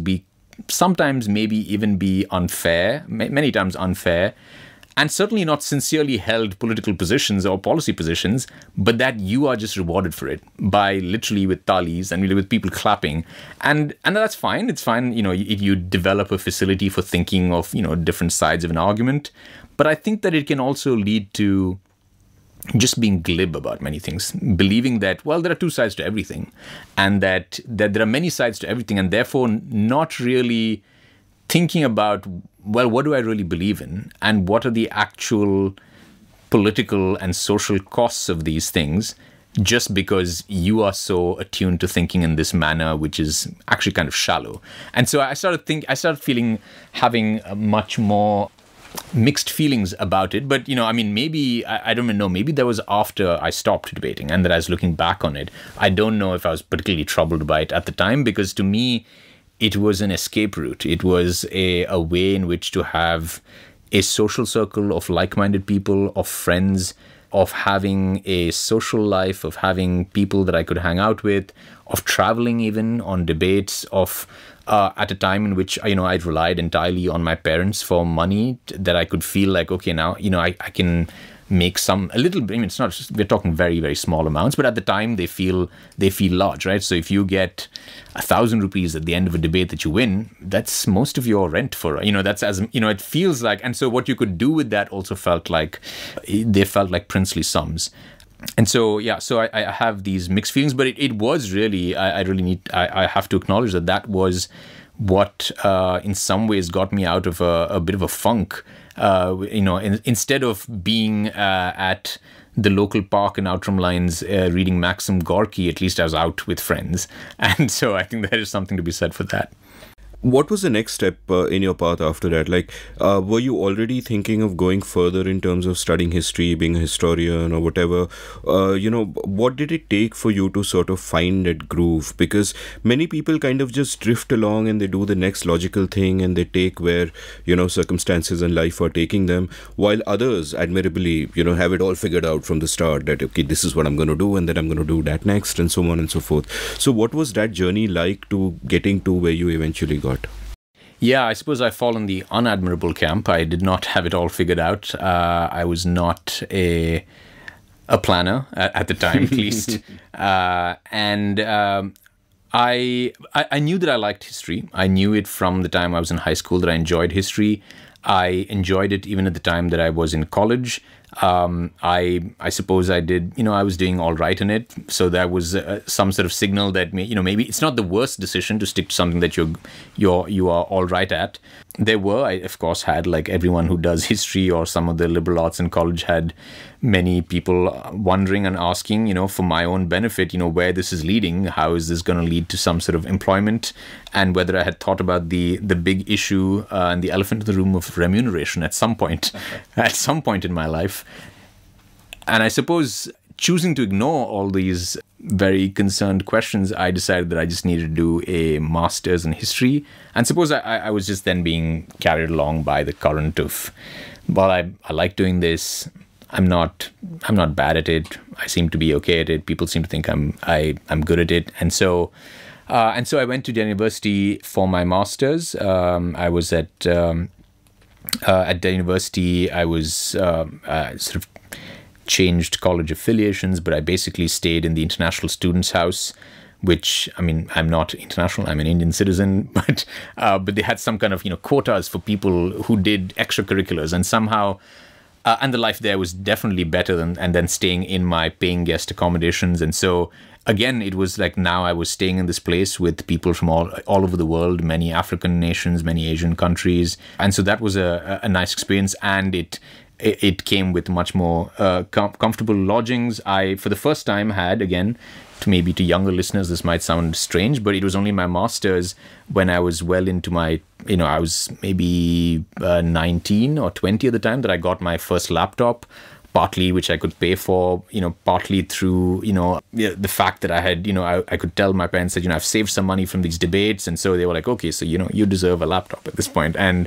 maybe even be unfair, many times unfair, and certainly not sincerely held political positions or policy positions, but that you are just rewarded for it by literally with talis and with people clapping. And that's fine. It's fine, if you develop a facility for thinking of, different sides of an argument. But I think that it can also lead to just being glib about many things, believing that, well, there are two sides to everything, and that there are many sides to everything, and therefore not really thinking about, well, what do I really believe in, and what are the actual political and social costs of these things, just because you are so attuned to thinking in this manner, which is actually kind of shallow. And so I started having a much more mixed feelings about it. But, maybe, I don't even know, maybe that was after I stopped debating and that I was looking back on it. I don't know if I was particularly troubled by it at the time, because to me, it was an escape route. It was a way in which to have a social circle of like-minded people, of friends, of having a social life, of having people that I could hang out with, of traveling even on debates, of at a time in which, I'd relied entirely on my parents for money, that I could feel like, okay, now, I can make a little bit. It's not just, we're talking very, very small amounts, but at the time they feel large, right? So if you get 1,000 rupees at the end of a debate that you win, that's most of your rent for, that's as, it feels like. And so what you could do with that also felt like princely sums. And so, I have these mixed feelings, but it was really, I have to acknowledge that was what in some ways got me out of a bit of a funk. Instead of being at the local park in Outram Lines reading Maxim Gorky, at least I was out with friends. And so I think there is something to be said for that. What was the next step in your path after that? Like, were you already thinking of going further in terms of studying history, being a historian or whatever? What did it take for you to sort of find that groove? Because many people kind of just drift along and they do the next logical thing and they take where, circumstances and life are taking them, while others admirably, have it all figured out from the start that, okay, this is what I'm going to do and then I'm going to do that next and so on and so forth. So what was that journey like to getting to where you eventually got? Yeah, I suppose I fall in the unadmirable camp. I did not have it all figured out. I was not a planner at the time, at least. And I knew that I liked history. I knew it from the time I was in high school that I enjoyed history. I enjoyed it even at the time that I was in college. I suppose I did, I was doing all right in it. So that was some sort of signal that, maybe it's not the worst decision to stick to something that you are all right at. I of course had, like everyone who does history or some of the liberal arts in college, had many people wondering and asking, for my own benefit, where this is leading, how is this going to lead to some sort of employment, and whether I had thought about the big issue and the elephant in the room of remuneration at some point in my life. And I suppose choosing to ignore all these very concerned questions, I decided that I just needed to do a master's in history. And suppose I was just then being carried along by the current of, well, I like doing this. I'm not bad at it. I seem to be okay at it. People seem to think I'm good at it. And so I went to the university for my master's. I was at the university. I was sort of changed college affiliations, but I basically stayed in the International Students House, which, I'm not international, I'm an Indian citizen, but they had some kind of, quotas for people who did extracurriculars, and somehow, and the life there was definitely better than staying in my paying guest accommodations. And so, again, it was like now I was staying in this place with people from all over the world, many African nations, many Asian countries. And so that was a nice experience, and it it came with much more comfortable lodgings. I, for the first time, had, again, to younger listeners, this might sound strange, but it was only my master's when I was well into my, I was maybe 19 or 20 at the time that I got my first laptop, partly which I could pay for, partly through, the fact that I had, I could tell my parents that, I've saved some money from these debates. And so they were like, okay, so, you deserve a laptop at this point. And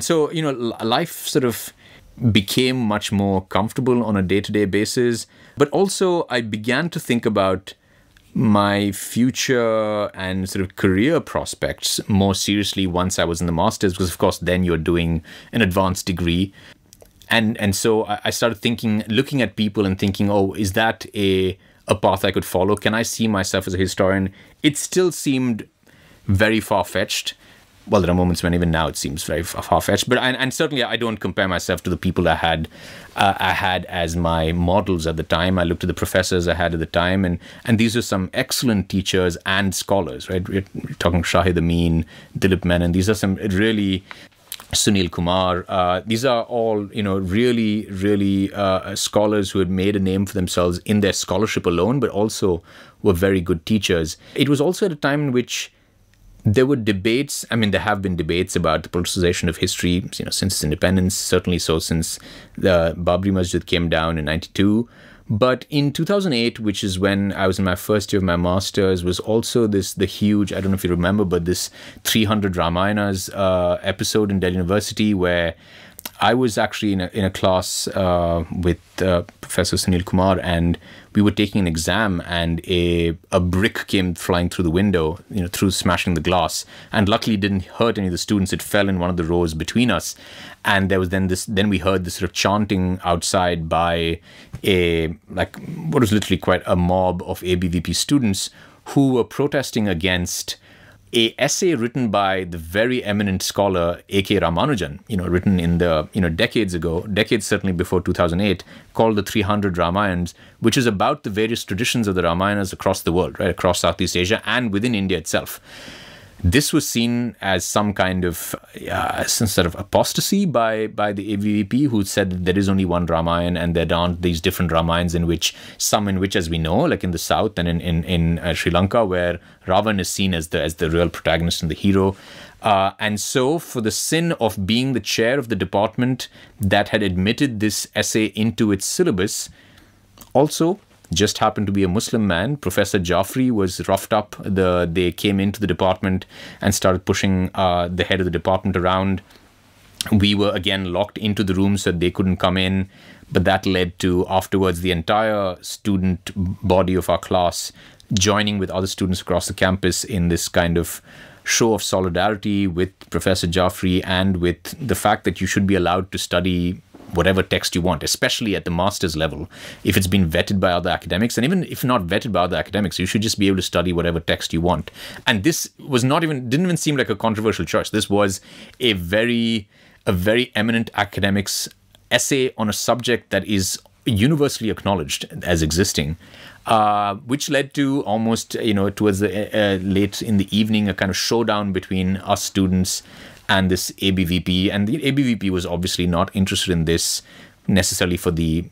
so, life sort of became much more comfortable on a day-to-day basis. But also I began to think about my future and sort of career prospects more seriously once I was in the master's, because of course then you're doing an advanced degree. And so I started looking at people and thinking, oh, is that a path I could follow? Can I see myself as a historian? It still seemed very far-fetched. Well, there are moments when even now it seems very far-fetched, but and certainly I don't compare myself to the people I had as my models at the time. I looked at the professors I had at the time, and these are some excellent teachers and scholars, right? We're talking Shahid Amin, Dilip Menon. These are some really Sunil Kumar. These are all, really, really scholars who had made a name for themselves in their scholarship alone, but also were very good teachers. It was also at a time in which there were debates. I mean, there have been debates about the politicization of history, since its independence, certainly so since the Babri Masjid came down in 92. But in 2008, which is when I was in my first year of my master's, was also the huge, I don't know if you remember, but this 300 Ramayanas episode in Delhi University, where I was actually in a class with Professor Sunil Kumar, and we were taking an exam, and a brick came flying through the window, through smashing the glass, and luckily didn't hurt any of the students. It fell in one of the rows between us, and there was then we heard this sort of chanting outside by what was literally quite a mob of ABVP students who were protesting against a essay written by the very eminent scholar A.K. Ramanujan, written in the, decades certainly before 2008, called the 300 Ramayans, which is about the various traditions of the Ramayanas across the world, right, across Southeast Asia and within India itself. This was seen as some kind of some sort of apostasy by the ABVP, who said that there is only one Ramayan and there aren't these different Ramayans in which, as we know, like in the south and in Sri Lanka, where Ravan is seen as the real protagonist and the hero. And so for the sin of being the chair of the department that had admitted this essay into its syllabus, also just happened to be a Muslim man, Professor Jaffrey, was roughed up. They came into the department and started pushing the head of the department around. We were again locked into the room so they couldn't come in. But that led to, afterwards, the entire student body of our class joining with other students across the campus in this kind of show of solidarity with Professor Jaffrey, and with the fact that you should be allowed to study whatever text you want, especially at the master's level. If it's been vetted by other academics, and even if not vetted by other academics, you should just be able to study whatever text you want. And this was didn't even seem like a controversial choice. This was a very eminent academic's essay on a subject that is universally acknowledged as existing, which led to almost, towards the late in the evening, a kind of showdown between us students and this ABVP. And the ABVP was obviously not interested in this necessarily for the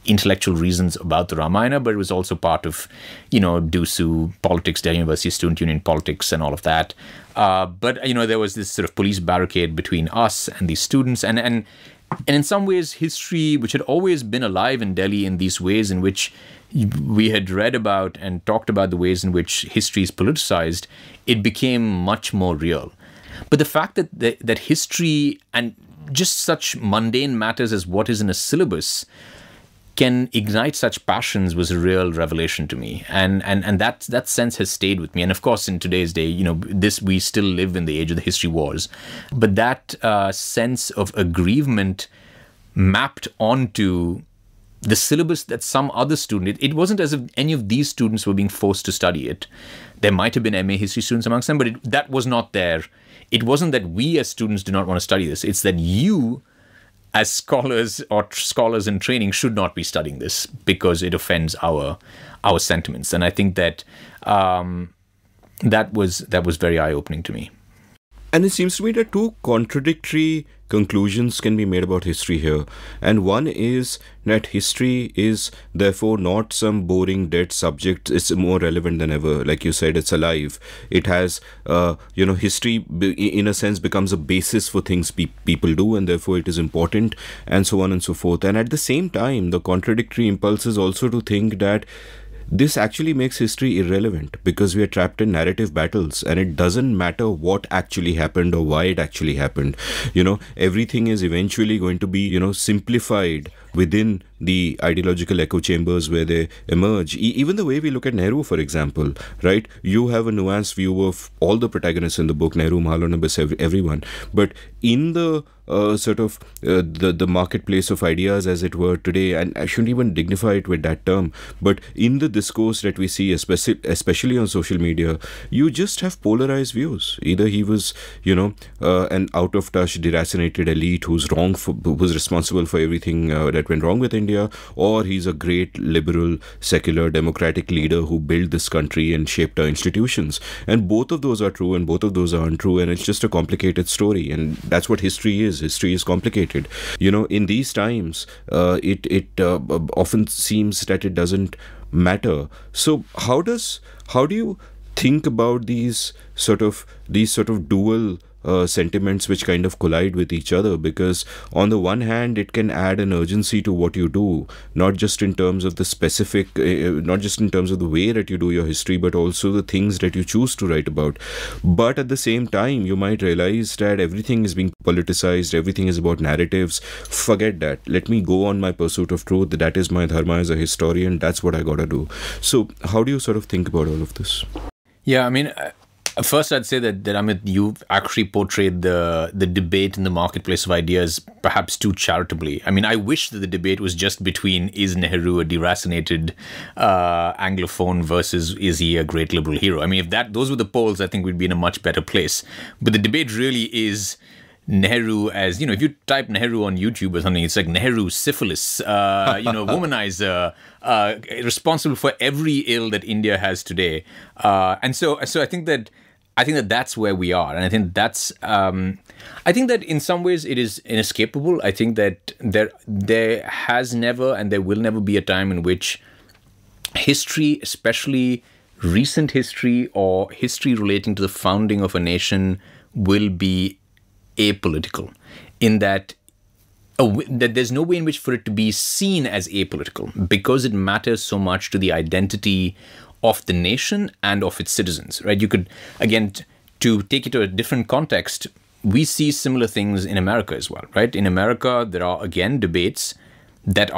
intellectual reasons about the Ramayana, but it was also part of, DUSU politics, Delhi University Student Union politics and all of that. But there was this sort of police barricade between us and these students. And in some ways, history, which had always been alive in Delhi in these ways in which we had read about and talked about the ways in which history is politicized, it became much more real. But the fact that history and just such mundane matters as what is in a syllabus can ignite such passions was a real revelation to me. And that sense has stayed with me. And of course, in today's day, we still live in the age of the history wars. But that sense of aggrievement mapped onto the syllabus that some other student, it wasn't as if any of these students were being forced to study it. There might have been MA history students amongst them, but that was not there. It wasn't that we as students do not want to study this. It's that you as scholars or scholars in training should not be studying this because it offends our sentiments. And I think that that was very eye-opening to me. And it seems to me that two contradictory conclusions can be made about history here. And one is that history is therefore not some boring dead subject. It's more relevant than ever. Like you said, it's alive. It has, history in a sense becomes a basis for things people do, and therefore it is important, and so on and so forth. And at the same time, the contradictory impulse is also to think that this actually makes history irrelevant, because we are trapped in narrative battles and it doesn't matter what actually happened or why it actually happened. Everything is eventually going to be, simplified within the ideological echo chambers where they emerge. Even the way we look at Nehru, for example, right? You have a nuanced view of all the protagonists in the book, Nehru, Mahalanobis, everyone. But in the the marketplace of ideas, as it were, today, and I shouldn't even dignify it with that term, but in the discourse that we see, especially on social media, you just have polarized views. Either he was, an out-of-touch, deracinated elite who's responsible for everything that went wrong with India, or he's a great liberal, secular, democratic leader who built this country and shaped our institutions. And both of those are true and both of those are untrue, and it's just a complicated story. And that's what history is. History is complicated. In these times, it often seems that it doesn't matter. So how do you think about these sort of dual sentiments which kind of collide with each other? Because on the one hand, it can add an urgency to what you do, not just in terms of the specific, not just in terms of the way that you do your history, but also the things that you choose to write about. But at the same time, you might realize that everything is being politicized, everything is about narratives. Forget that. Let me go on my pursuit of truth. That is my dharma as a historian. That's what I gotta do. So how do you sort of think about all of this? Yeah, I mean, first, I'd say that Amit, you've actually portrayed the debate in the marketplace of ideas perhaps too charitably. I mean, I wish that the debate was just between, is Nehru a deracinated Anglophone versus is he a great liberal hero? I mean, if those were the polls, I think we'd be in a much better place. But the debate really is Nehru as, if you type Nehru on YouTube or something, it's like Nehru syphilis, womanizer, responsible for every ill that India has today. And so I think that that's where we are. And I think I think that in some ways it is inescapable. I think that there has never and there will never be a time in which history, especially recent history or history relating to the founding of a nation, will be apolitical, in that there's no way in which for it to be seen as apolitical, because it matters so much to the identity of the nation and of its citizens, right? You could, again, to take it to a different context, we see similar things in America as well, right? In America, there are, again, debates that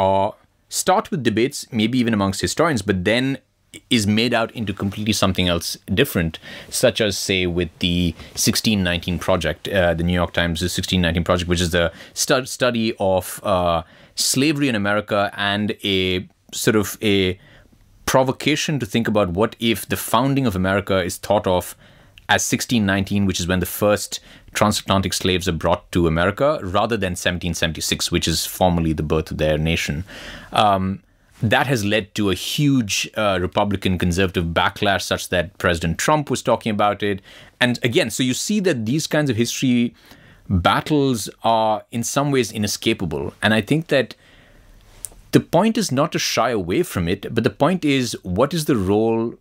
start with debates, maybe even amongst historians, but then is made out into completely something else different, such as, say, with the 1619 Project, the New York Times' 1619 Project, which is the study of slavery in America and a sort of a provocation to think about what if the founding of America is thought of as 1619, which is when the first transatlantic slaves are brought to America, rather than 1776, which is formally the birth of their nation. That has led to a huge Republican conservative backlash, such that President Trump was talking about it. And again, so you see that these kinds of history battles are in some ways inescapable. And I think that the point is not to shy away from it, but the point is, what is the role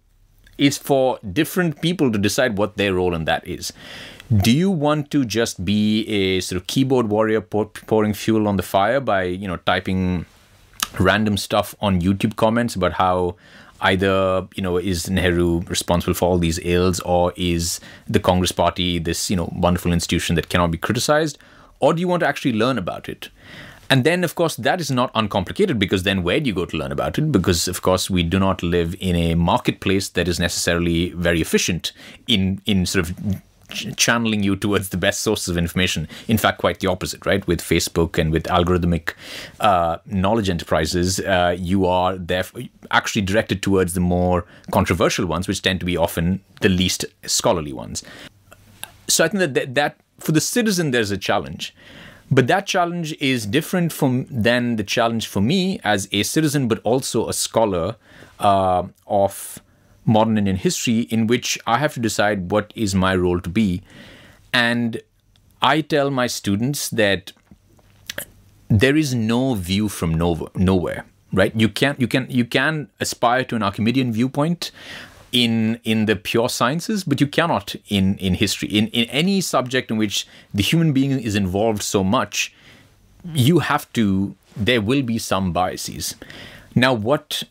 is for different people to decide what their role in that is. Do you want to just be a sort of keyboard warrior pouring fuel on the fire by, typing random stuff on YouTube comments about how either, is Nehru responsible for all these ills, or is the Congress Party this, wonderful institution that cannot be criticized? Or do you want to actually learn about it? And then, of course, that is not uncomplicated, because then where do you go to learn about it? Because, of course, we do not live in a marketplace that is necessarily very efficient in sort of channeling you towards the best sources of information. In fact, quite the opposite, right? With Facebook and with algorithmic knowledge enterprises, you are therefore actually directed towards the more controversial ones, which tend to be often the least scholarly ones. So I think that for the citizen, there's a challenge. But that challenge is different than the challenge for me as a citizen, but also a scholar of modern Indian history, in which I have to decide what is my role to be. And I tell my students that there is no view from nowhere, right? You can aspire to an Archimedean viewpoint in the pure sciences, but you cannot in history. In any subject in which the human being is involved so much, there will be some biases. Now, what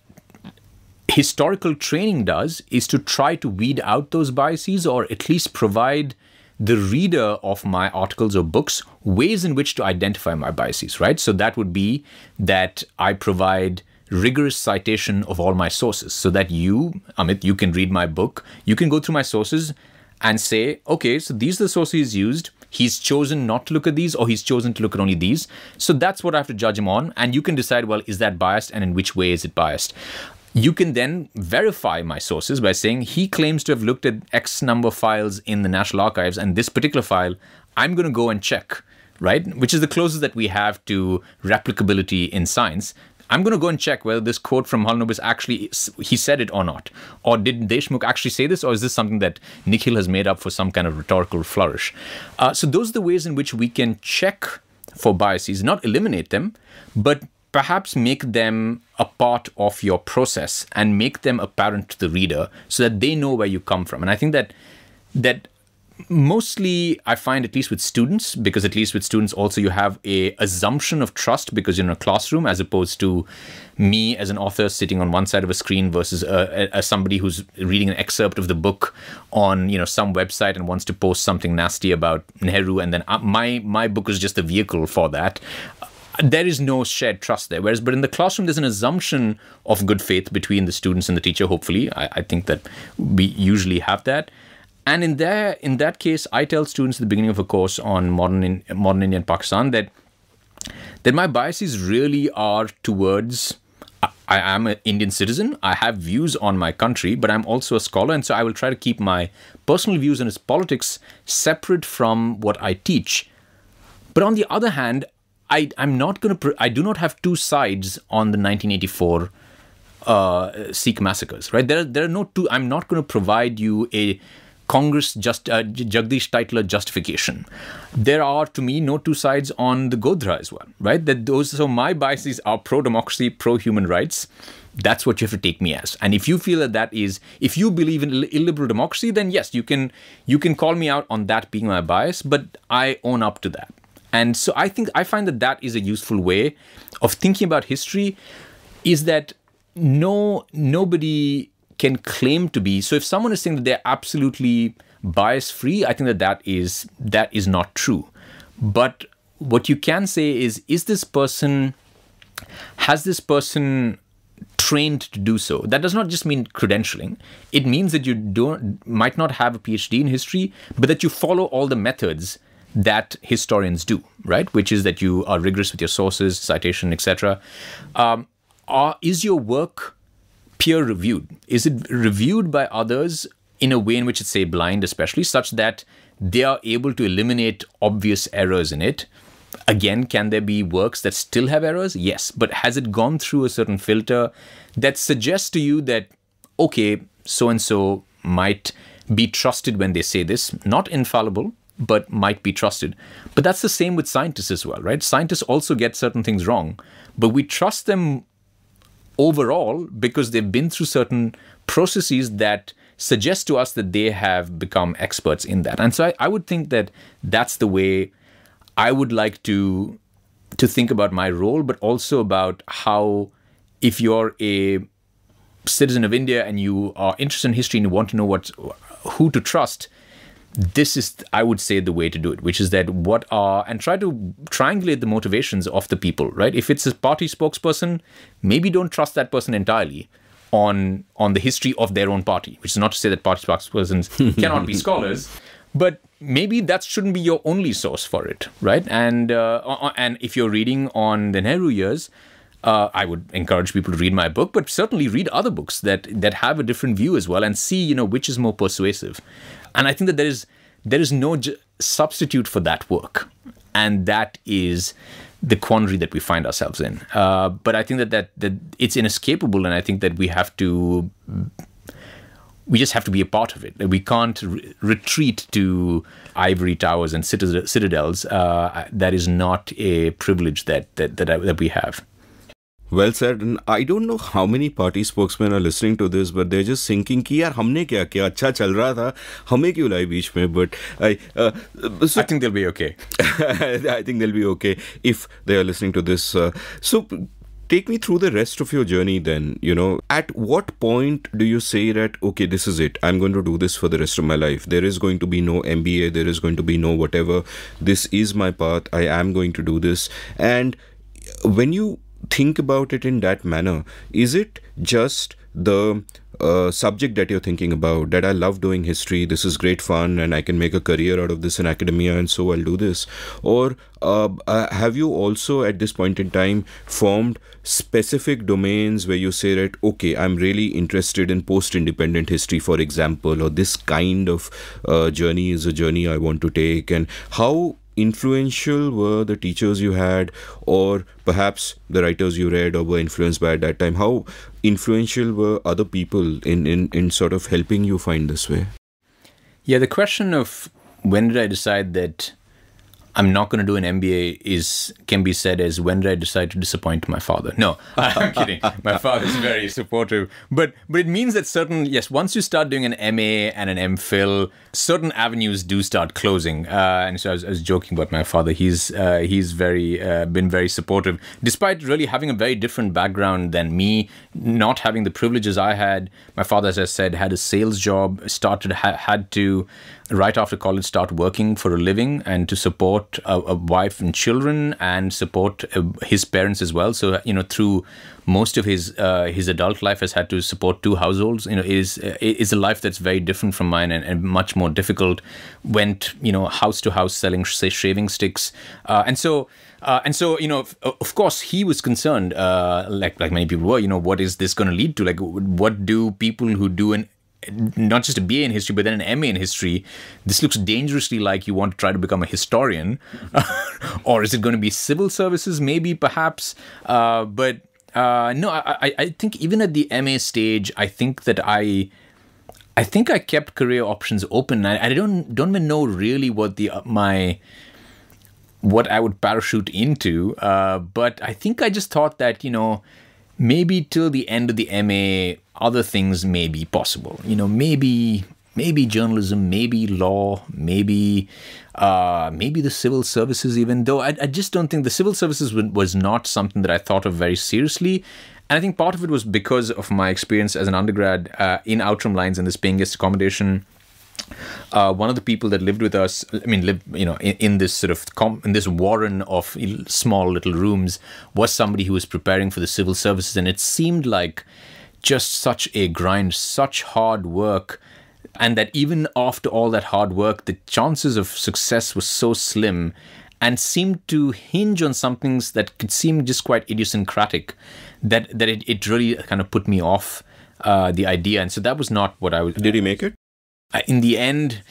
historical training does is to try to weed out those biases, or at least provide the reader of my articles or books ways in which to identify my biases, right? So that would be that I provide rigorous citation of all my sources, so that you, Amit, you can read my book, you can go through my sources and say, okay, so these are the sources he's used. He's chosen not to look at these, or he's chosen to look at only these. So that's what I have to judge him on. And you can decide, well, is that biased, and in which way is it biased? You can then verify my sources by saying he claims to have looked at X number of files in the National Archives, and this particular file, I'm going to go and check, right? Which is the closest that we have to replicability in science. I'm going to go and check whether this quote from Mahalanobis actually, he said it or not. Or did Deshmukh actually say this, or is this something that Nikhil has made up for some kind of rhetorical flourish? So those are the ways in which we can check for biases, not eliminate them, but perhaps make them a part of your process and make them apparent to the reader so that they know where you come from. And I think that mostly I find, at least with students, because at least with students also you have a assumption of trust because you're in a classroom, as opposed to me as an author sitting on one side of a screen versus as somebody who's reading an excerpt of the book on some website and wants to post something nasty about Nehru, and then my book is just a vehicle for that. There is no shared trust there. But in the classroom, there's an assumption of good faith between the students and the teacher, hopefully. I think that we usually have that. And in that case, I tell students at the beginning of a course on modern India and Pakistan that my biases really are towards, I am an Indian citizen, I have views on my country, but I'm also a scholar, and so I will try to keep my personal views on its politics separate from what I teach. But on the other hand, I do not have two sides on the 1984 Sikh massacres, right? There are no two. I'm not going to provide you a Congress Jagdish Titler justification. There are, to me, no two sides on the Godhra as well, right? So my biases are pro-democracy, pro-human rights. That's what you have to take me as. And if you feel if you believe in illiberal democracy, then yes, you can call me out on that being my bias, but I own up to that. And so I find that is a useful way of thinking about history, is that nobody can claim to be. So if someone is saying that they're absolutely bias-free, I think that is not true. But what you can say is has this person trained to do so? That does not just mean credentialing. It means that you might not have a PhD in history, but that you follow all the methods that historians do, right? Which is that you are rigorous with your sources, citation, etc. Is your work peer-reviewed? Is it reviewed by others in a way in which it's, say, blind, especially, such that they are able to eliminate obvious errors in it? Again, can there be works that still have errors? Yes. But has it gone through a certain filter that suggests to you that, okay, so-and-so might be trusted when they say this, not infallible, but might be trusted. But that's the same with scientists as well, right? Scientists also get certain things wrong, but we trust them overall because they've been through certain processes that suggest to us that they have become experts in that. And so I would think that that's the way I would like to think about my role, but also about how, if you're a citizen of India and you are interested in history and you want to know who to trust, this is, I would say, the way to do it, which is that and try to triangulate the motivations of the people, right? If it's a party spokesperson, maybe don't trust that person entirely on the history of their own party, which is not to say that party spokespersons cannot be scholars, but maybe that shouldn't be your only source for it, right? And if you're reading on the Nehru years, I would encourage people to read my book, but certainly read other books that have a different view as well, and see, which is more persuasive. And I think that there is no substitute for that work, and that is the quandary that we find ourselves in. But I think that it's inescapable, and I think that we have to we just have to be a part of it. We can't retreat to ivory towers and citadels. That is not a privilege that we have. Well said. And I don't know how many party spokesmen are listening to this, but they're just thinking कि यार हमने क्या किया, अच्छा चल रहा था, हमें क्यों लाई बीच में? But I think they'll be okay. I think they'll be okay if they are listening to this. So take me through the rest of your journey then. At what point do you say that, okay, this is it, I'm going to do this for the rest of my life? There is going to be no MBA, there is going to be no whatever. This is my path, I am going to do this. And when you think about it in that manner, is it just the subject that you're thinking about, that I love doing history, this is great fun and I can make a career out of this in academia and so I'll do this? Or have you also at this point in time formed specific domains where you say that, okay, I'm really interested in post-independent history, for example, or this kind of journey is a journey I want to take? And how influential were the teachers you had, or perhaps the writers you read or were influenced by at that time? How influential were other people in sort of helping you find this way? Yeah, the question of when did I decide that I'm not going to do an MBA can be said as when did I decide to disappoint my father? No, I'm kidding. My father is very supportive. But it means that once you start doing an MA and an MPhil, certain avenues do start closing. And so I was joking about my father. He's been very supportive, despite really having a very different background than me, not having the privileges I had. My father, as I said, had a sales job, had to, right after college, start working for a living and to support a wife and children and support his parents as well. So, through most of his adult life has had to support two households. Is a life that's very different from mine and much more difficult. Went, house to house selling, say, shaving sticks. And so, of course, he was concerned, like many people were, what is this going to lead to? Like, what do people who do not just a BA in history, but then an MA in history, this looks dangerously like you want to try to become a historian. Or is it going to be civil services? Maybe, perhaps. No, I think even at the MA stage, I think that I kept career options open. I don't even know really what what I would parachute into. But I think I just thought that, maybe till the end of the MA, other things may be possible. Maybe journalism, maybe law, maybe the civil services even, though I just don't think the civil services was not something that I thought of very seriously. And I think part of it was because of my experience as an undergrad in Outram Lines in this paying guest accommodation. One of the people that lived with us, in this sort of in this warren of small little rooms, was somebody who was preparing for the civil services, and it seemed like just such a grind, such hard work, and that even after all that hard work, the chances of success were so slim, and seemed to hinge on some things that could seem just quite idiosyncratic, that it really kind of put me off the idea, and so that was not what I was. Did he make it? In the end,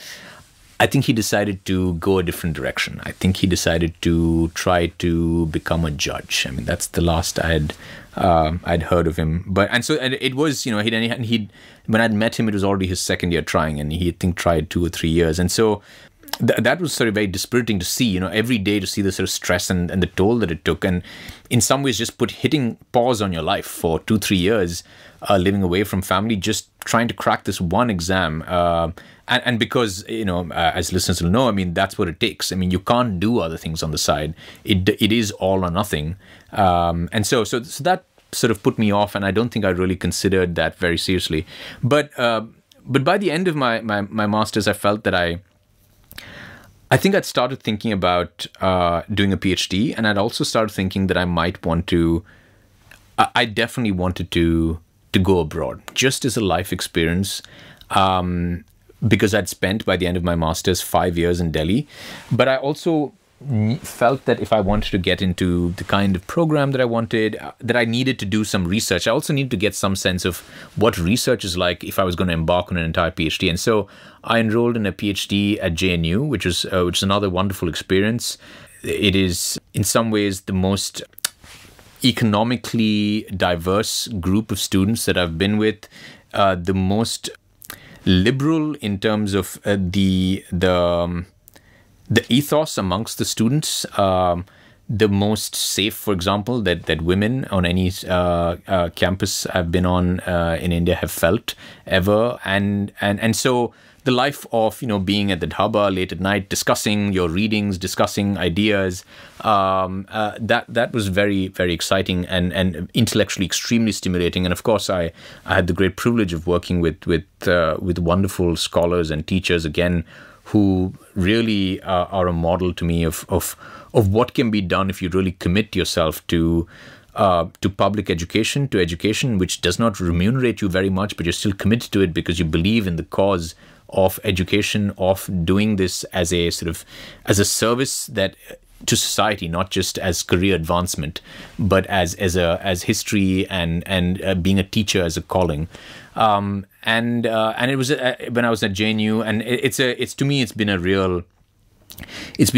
I think he decided to go a different direction. I think he decided to try to become a judge. I mean, that's the last I'd heard of him. So it was, he'd when I'd met him, it was already his second year trying, and he, I think, tried 2 or 3 years. And so that was sort of very dispiriting to see, every day to see the sort of stress and the toll that it took. And in some ways, just hitting pause on your life for 2-3 years, living away from family, just trying to crack this one exam. And because, as listeners will know, I mean, that's what it takes. I mean, you can't do other things on the side. It is all or nothing. And so that sort of put me off, and I don't think I really considered that very seriously. But by the end of my master's, I felt that I think I'd started thinking about doing a PhD, and I'd also started thinking that I might want to. I definitely wanted to go abroad, just as a life experience, because I'd spent by the end of my master's 5 years in Delhi. But I also felt that if I wanted to get into the kind of program that I wanted, that I needed to do some research. I also needed to get some sense of what research is like if I was going to embark on an entire PhD. And so I enrolled in a PhD at JNU, which is another wonderful experience. It is in some ways the most economically diverse group of students that I've been with, the most liberal in terms of the ethos amongst the students. The most safe, for example, that women on any campus I've been on in India have felt ever, and so the life of being at the dhaba late at night, discussing your readings, discussing ideas, that was very, very exciting and intellectually extremely stimulating. And of course, I had the great privilege of working with wonderful scholars and teachers again, who really are a model to me of what can be done if you really commit yourself to public education, to education which does not remunerate you very much, but you're still committed to it because you believe in the cause of education, of doing this as a service that to society, not just as career advancement, but as history and being a teacher as a calling. And it was when I was at JNU, and it's to me it's been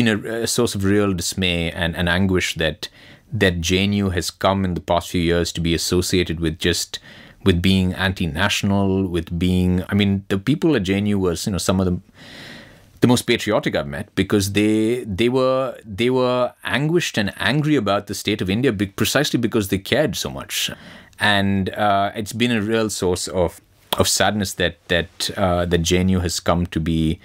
a source of real dismay and anguish that JNU has come in the past few years to be associated with being anti-national, with being, I mean, the people at JNU were some of the most patriotic I've met, because they were anguished and angry about the state of India precisely because they cared so much. And it's been a real source of sadness that JNU has come to be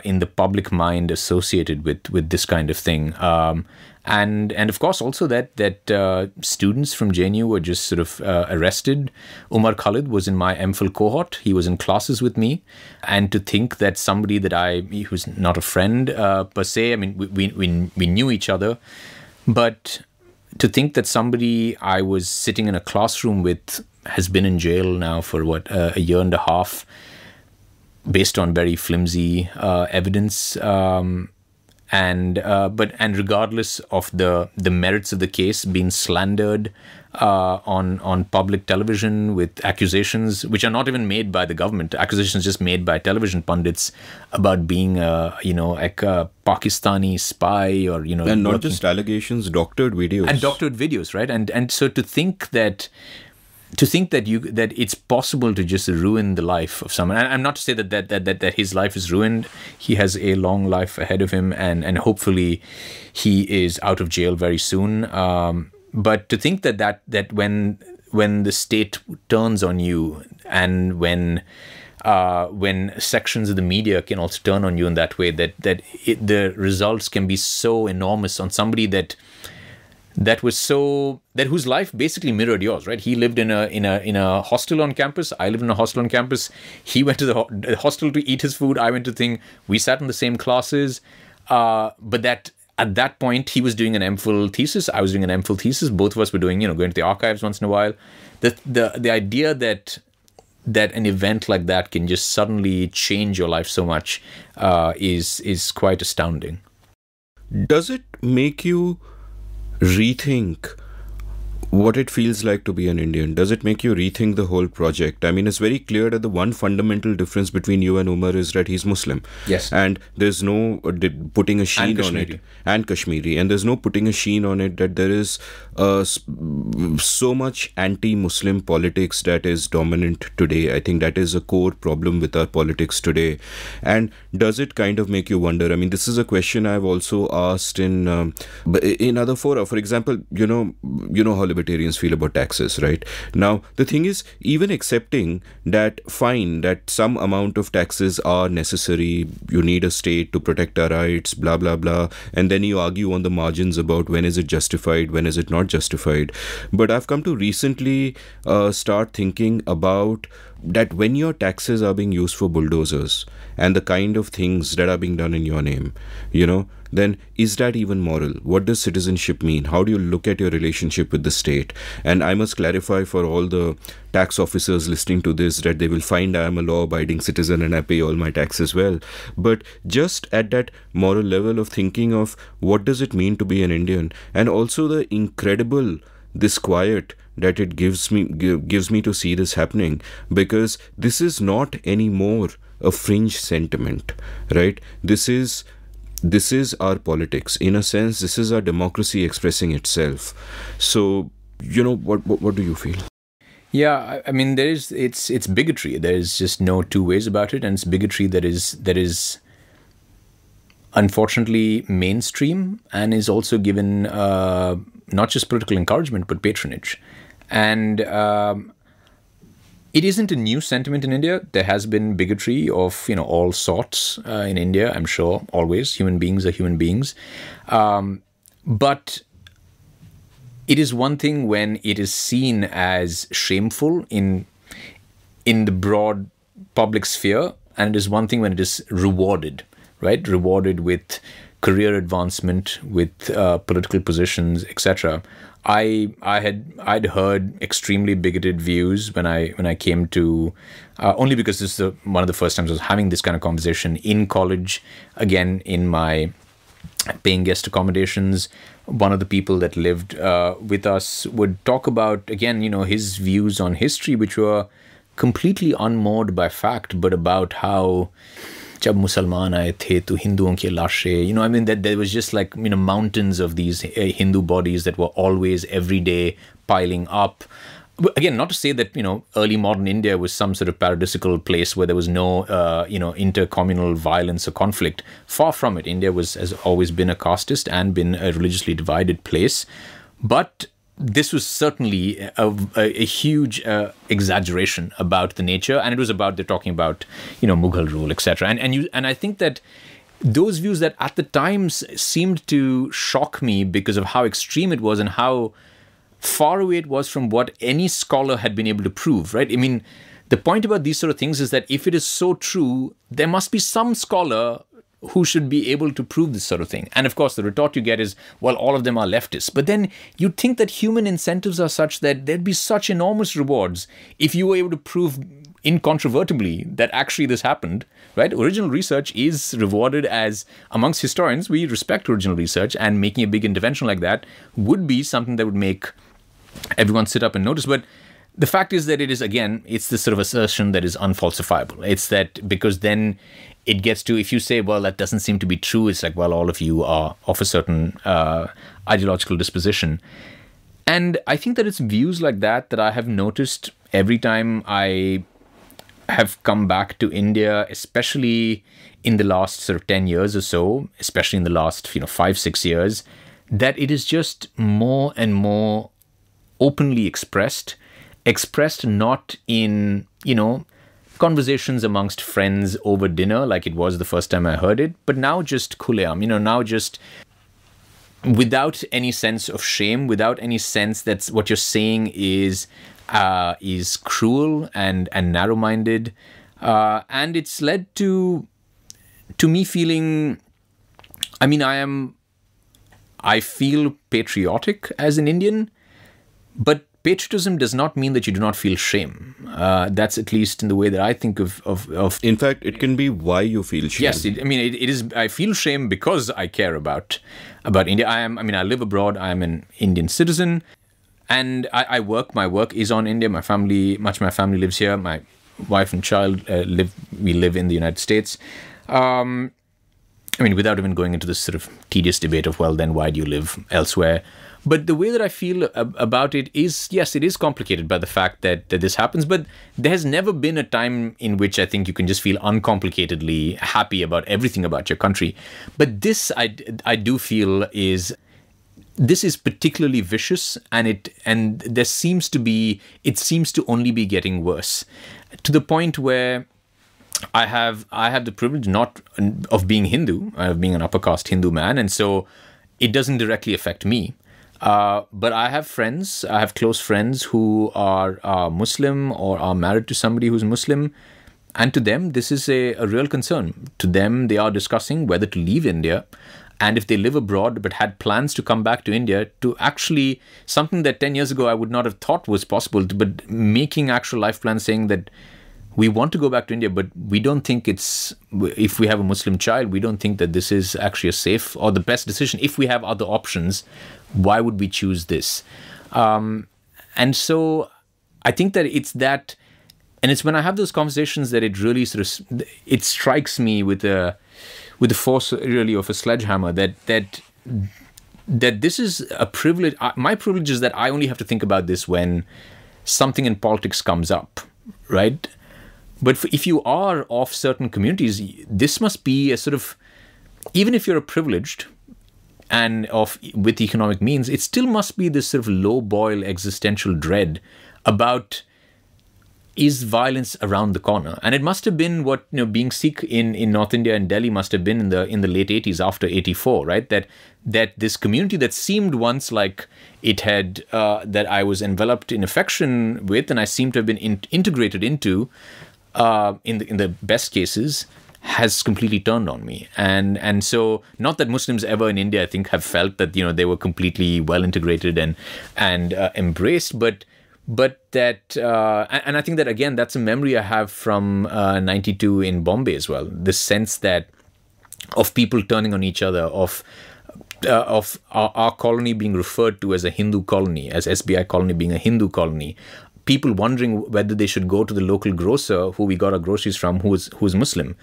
in the public mind associated with this kind of thing. And of course also that students from JNU were just sort of arrested. Umar Khalid was in my MPhil cohort. He was in classes with me. And to think that somebody who's not a friend per se, I mean, we knew each other, but to think that somebody I was sitting in a classroom with has been in jail now for a year and a half, based on very flimsy evidence, and regardless of the merits of the case, being slandered on public television with accusations which are not even made by the government, accusations just made by television pundits about being like a Pakistani spy, or and not just allegations, doctored videos, right? And so to think that it's possible to just ruin the life of someone. And I'm not to say that his life is ruined. He has a long life ahead of him, and hopefully he is out of jail very soon. But to think that when the state turns on you, and when sections of the media can also turn on you in that way, the results can be so enormous on somebody whose life basically mirrored yours, right? He lived in a hostel on campus. I lived in a hostel on campus. He went to the hostel to eat his food. I went to think. We sat in the same classes, but that at that point he was doing an MPhil thesis. I was doing an MPhil thesis. Both of us were doing, going to the archives once in a while. The idea that an event like that can just suddenly change your life so much is quite astounding. Does it make you rethink what it feels like to be an Indian? Does it make you rethink the whole project? I mean, it's very clear that the one fundamental difference between you and Umar is that he's Muslim. Yes. And there's no putting a sheen on it. And Kashmiri. And there's no putting a sheen on it that there is so much anti-Muslim politics that is dominant today. I think that is a core problem with our politics today. And does it kind of make you wonder? I mean, this is a question I've also asked in other fora. For example, you know how libertarians feel about taxes, right? Now, the thing is, even accepting that, fine, that some amount of taxes are necessary, you need a state to protect our rights, blah, blah, blah, and then you argue on the margins about when is it justified, when is it not justified. But I've come to recently start thinking about that when your taxes are being used for bulldozers and the kind of things that are being done in your name, then is that even moral? What does citizenship mean? How do you look at your relationship with the state? And I must clarify for all the tax officers listening to this that they will find I am a law-abiding citizen and I pay all my taxes well. But just at that moral level of thinking of what does it mean to be an Indian, and also the incredible disquiet that it gives me to see this happening, because this is not anymore a fringe sentiment, right? This is our politics. In a sense, this is our democracy expressing itself. So, what do you feel? Yeah, I mean, it's bigotry. There is just no two ways about it, and it's bigotry that is unfortunately mainstream and is also given not just political encouragement but patronage. And it isn't a new sentiment in India. There has been bigotry of all sorts in India. I'm sure always human beings are human beings, but it is one thing when it is seen as shameful in the broad public sphere, and it is one thing when it is rewarded, right? Rewarded with career advancement, with political positions, etc. I'd heard extremely bigoted views when I came to only because this is one of the first times I was having this kind of conversation in college. Again, in my paying guest accommodations, one of the people that lived with us would talk about, again, his views on history, which were completely unmoored by fact, but about how जब मुसलमान आए थे तो हिंदुओं की लाशें, I mean, that there was just like, mountains of these Hindu bodies that were always every day piling up. Again, not to say that, early modern India was some sort of paradisical place where there was no, intercommunal violence or conflict. Far from it. India has always been a casteist and been a religiously divided place. But this was certainly a huge exaggeration about the nature, and it was about, they're talking about, Mughal rule, etc. And I think that those views that at the time seemed to shock me because of how extreme it was and how far away it was from what any scholar had been able to prove, right? I mean, the point about these sort of things is that if it is so true, there must be some scholar who should be able to prove this sort of thing. And of course, the retort you get is, well, all of them are leftists. But then you'd think that human incentives are such that there'd be such enormous rewards if you were able to prove incontrovertibly that actually this happened, right? Original research is rewarded as, amongst historians, we respect original research, and making a big intervention like that would be something that would make everyone sit up and notice. But the fact is that it is, again, it's this sort of assertion that is unfalsifiable. It's that because then it gets to, if you say, well, that doesn't seem to be true, it's like, well, all of you are of a certain ideological disposition. And I think that it's views like that I have noticed every time I have come back to India, especially in the last sort of 10 years or so, especially in the last 5-6 years, that it is just more and more openly expressed not in, conversations amongst friends over dinner like it was the first time I heard it, but now just khuleam, now just without any sense of shame, without any sense that what you're saying is cruel and narrow-minded. And it's led to me feeling, I feel patriotic as an Indian, but patriotism does not mean that you do not feel shame. That's at least in the way that I think of. In fact, it can be why you feel shame. Yes, it is. I feel shame because I care about India. I live abroad. I am an Indian citizen, and I work. My work is on India. Much of my family lives here. My wife and child we live in the United States. Without even going into this sort of tedious debate of, well, then why do you live elsewhere? But the way that I feel about it is, yes, it is complicated by the fact that this happens, but there has never been a time in which I think you can just feel uncomplicatedly happy about everything about your country. But this, I do feel this is particularly vicious, and there seems to only be getting worse, to the point where I have the privilege not of being Hindu, of being an upper caste Hindu man, and so it doesn't directly affect me. But I have close friends who are Muslim or are married to somebody who's Muslim. And to them, this is a real concern. To them, they are discussing whether to leave India. And if they live abroad but had plans to come back to India, to actually, something that 10 years ago I would not have thought was possible, but making actual life plans saying that we want to go back to India, but we don't think if we have a Muslim child, we don't think that this is actually a safe or the best decision. If we have other options, why would we choose this? And so I think that it's that, and it's when I have those conversations that it really it strikes me with the force really of a sledgehammer that this is a privilege. My privilege is that I only have to think about this when something in politics comes up, right? But if you are of certain communities, this must be a sort of, even if you're a privileged and with economic means, it still must be this sort of low boil existential dread about, is violence around the corner? And it must have been what, being Sikh in North India and Delhi must have been in the late 80s, after 84, right? That this community that seemed once like it had, that I was enveloped in affection with, and I seem to have been integrated into, in the best cases, has completely turned on me. And so, not that Muslims ever in India, I think, have felt that, they were completely well integrated and embraced, but that, and I think that, again, that's a memory I have from 92 in Bombay as well. This sense that of people turning on each other, of our colony being referred to as a Hindu colony, as SBI colony being a Hindu colony, people wondering whether they should go to the local grocer who we got our groceries from, who's Muslim.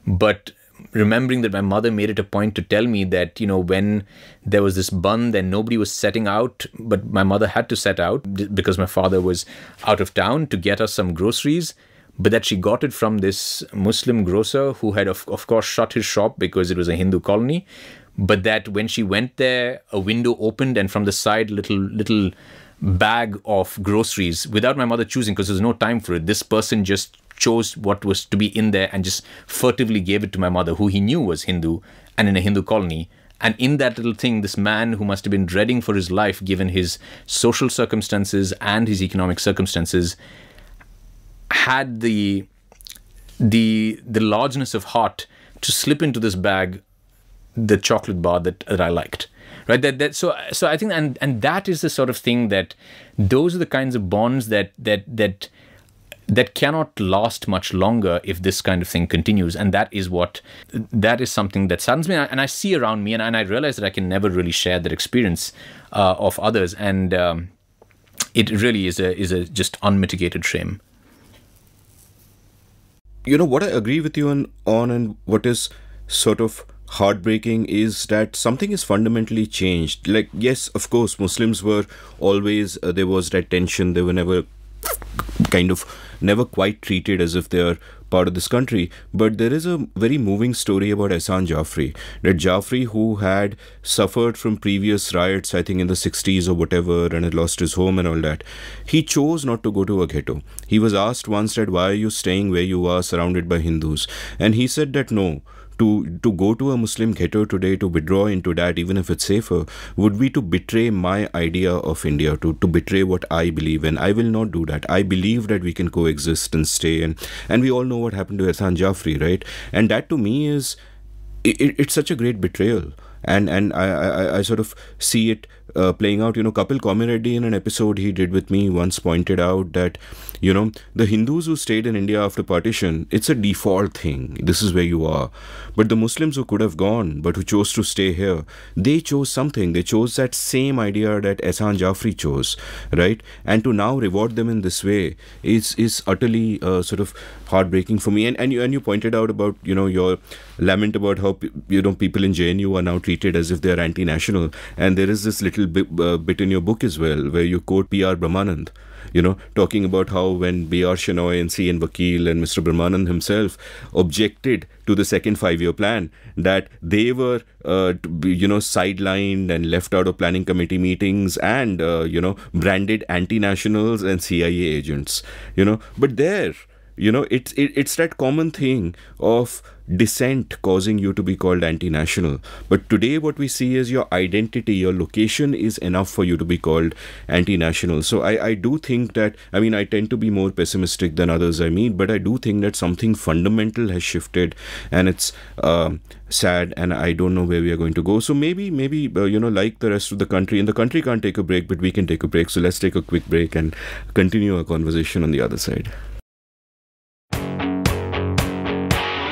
But remembering that my mother made it a point to tell me that, when there was this band, then nobody was setting out, but my mother had to set out because my father was out of town to get us some groceries, but that she got it from this Muslim grocer who had, of course, shut his shop because it was a Hindu colony. But that when she went there, a window opened, and from the side, little bag of groceries, without my mother choosing, because there's no time for it, this person just chose what was to be in there and just furtively gave it to my mother, who he knew was Hindu and in a Hindu colony. And in that little thing, this man who must have been dreading for his life, given his social circumstances and his economic circumstances, had the largeness of heart to slip into this bag the chocolate bar that I liked. Right. So I think, and that is the sort of thing that, those are the kinds of bonds that cannot last much longer if this kind of thing continues. And that is something that saddens me. And I see around me, and I realize that I can never really share that experience of others. And it really is a just unmitigated shame. What I agree with you on and what is sort of heartbreaking is that something is fundamentally changed. Like, yes, of course, Muslims were always, there was that tension. They were never quite treated as if they are part of this country. But there is a very moving story about Ehsan Jafri. That Jafri, who had suffered from previous riots, I think in the 60s or whatever, and had lost his home and all that, he chose not to go to a ghetto. He was asked once that, why are you staying where you are surrounded by Hindus? And he said that no. To go to a Muslim ghetto today, to withdraw into that, even if it's safer, would be to betray my idea of India, to betray what I believe in. I will not do that. I believe that we can coexist and stay. And we all know what happened to Ehsan Jafri, right? And that to me is, it's such a great betrayal. And I sort of see it playing out. Kapil Komireddy, in an episode he did with me, once pointed out that, the Hindus who stayed in India after partition, it's a default thing. This is where you are. But the Muslims who could have gone, but who chose to stay here, they chose something. They chose that same idea that Ehsan Jafri chose, right? And to now reward them in this way is utterly sort of heartbreaking for me. And you pointed out about, your lament about how, people in JNU are now treated as if they are anti-national. And there is this little bit in your book as well, where you quote P.R. Brahmanand, talking about how when B.R. Shenoy and C.N. Vakil and Mr. Brahmanand himself objected to the second 5-year plan, that they were, sidelined and left out of planning committee meetings and, branded anti-nationals and CIA agents, But there, it's that common thing of dissent causing you to be called anti-national. But today what we see is your identity, your location is enough for you to be called anti-national. So I do think that, I tend to be more pessimistic than others I meet, but I do think that something fundamental has shifted, and it's sad, and I don't know where we are going to go. So maybe like the rest of the country, and the country can't take a break, but we can take a break. So let's take a quick break and continue our conversation on the other side.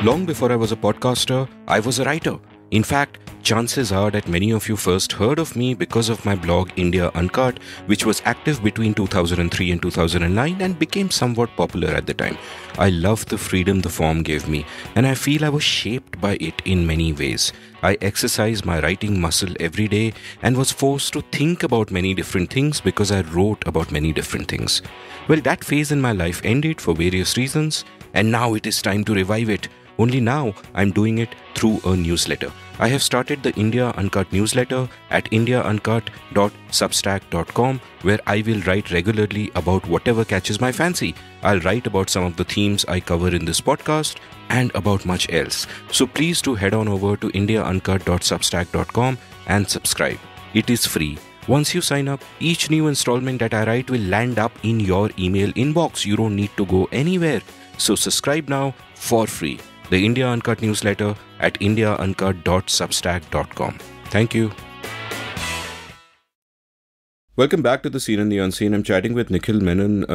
Long before I was a podcaster, I was a writer. In fact, chances are that many of you first heard of me because of my blog India Uncut, which was active between 2003 and 2009 and became somewhat popular at the time. I loved the freedom the form gave me, and I feel I was shaped by it in many ways. I exercised my writing muscle every day and was forced to think about many different things because I wrote about many different things. Well, that phase in my life ended for various reasons, and now it is time to revive it. Only now I'm doing it through a newsletter. I have started the India Uncut newsletter at indiauncut.substack.com, where I will write regularly about whatever catches my fancy. I'll write about some of the themes I cover in this podcast and about much else. So please do head on over to indiauncut.substack.com and subscribe. It is free. Once you sign up, each new installment that I write will land up in your email inbox. You don't need to go anywhere. So subscribe now for free. The India Uncut newsletter at indiauncut.substack.com. Thank you. Welcome back to The Seen and the Unseen. I'm chatting with Nikhil Menon,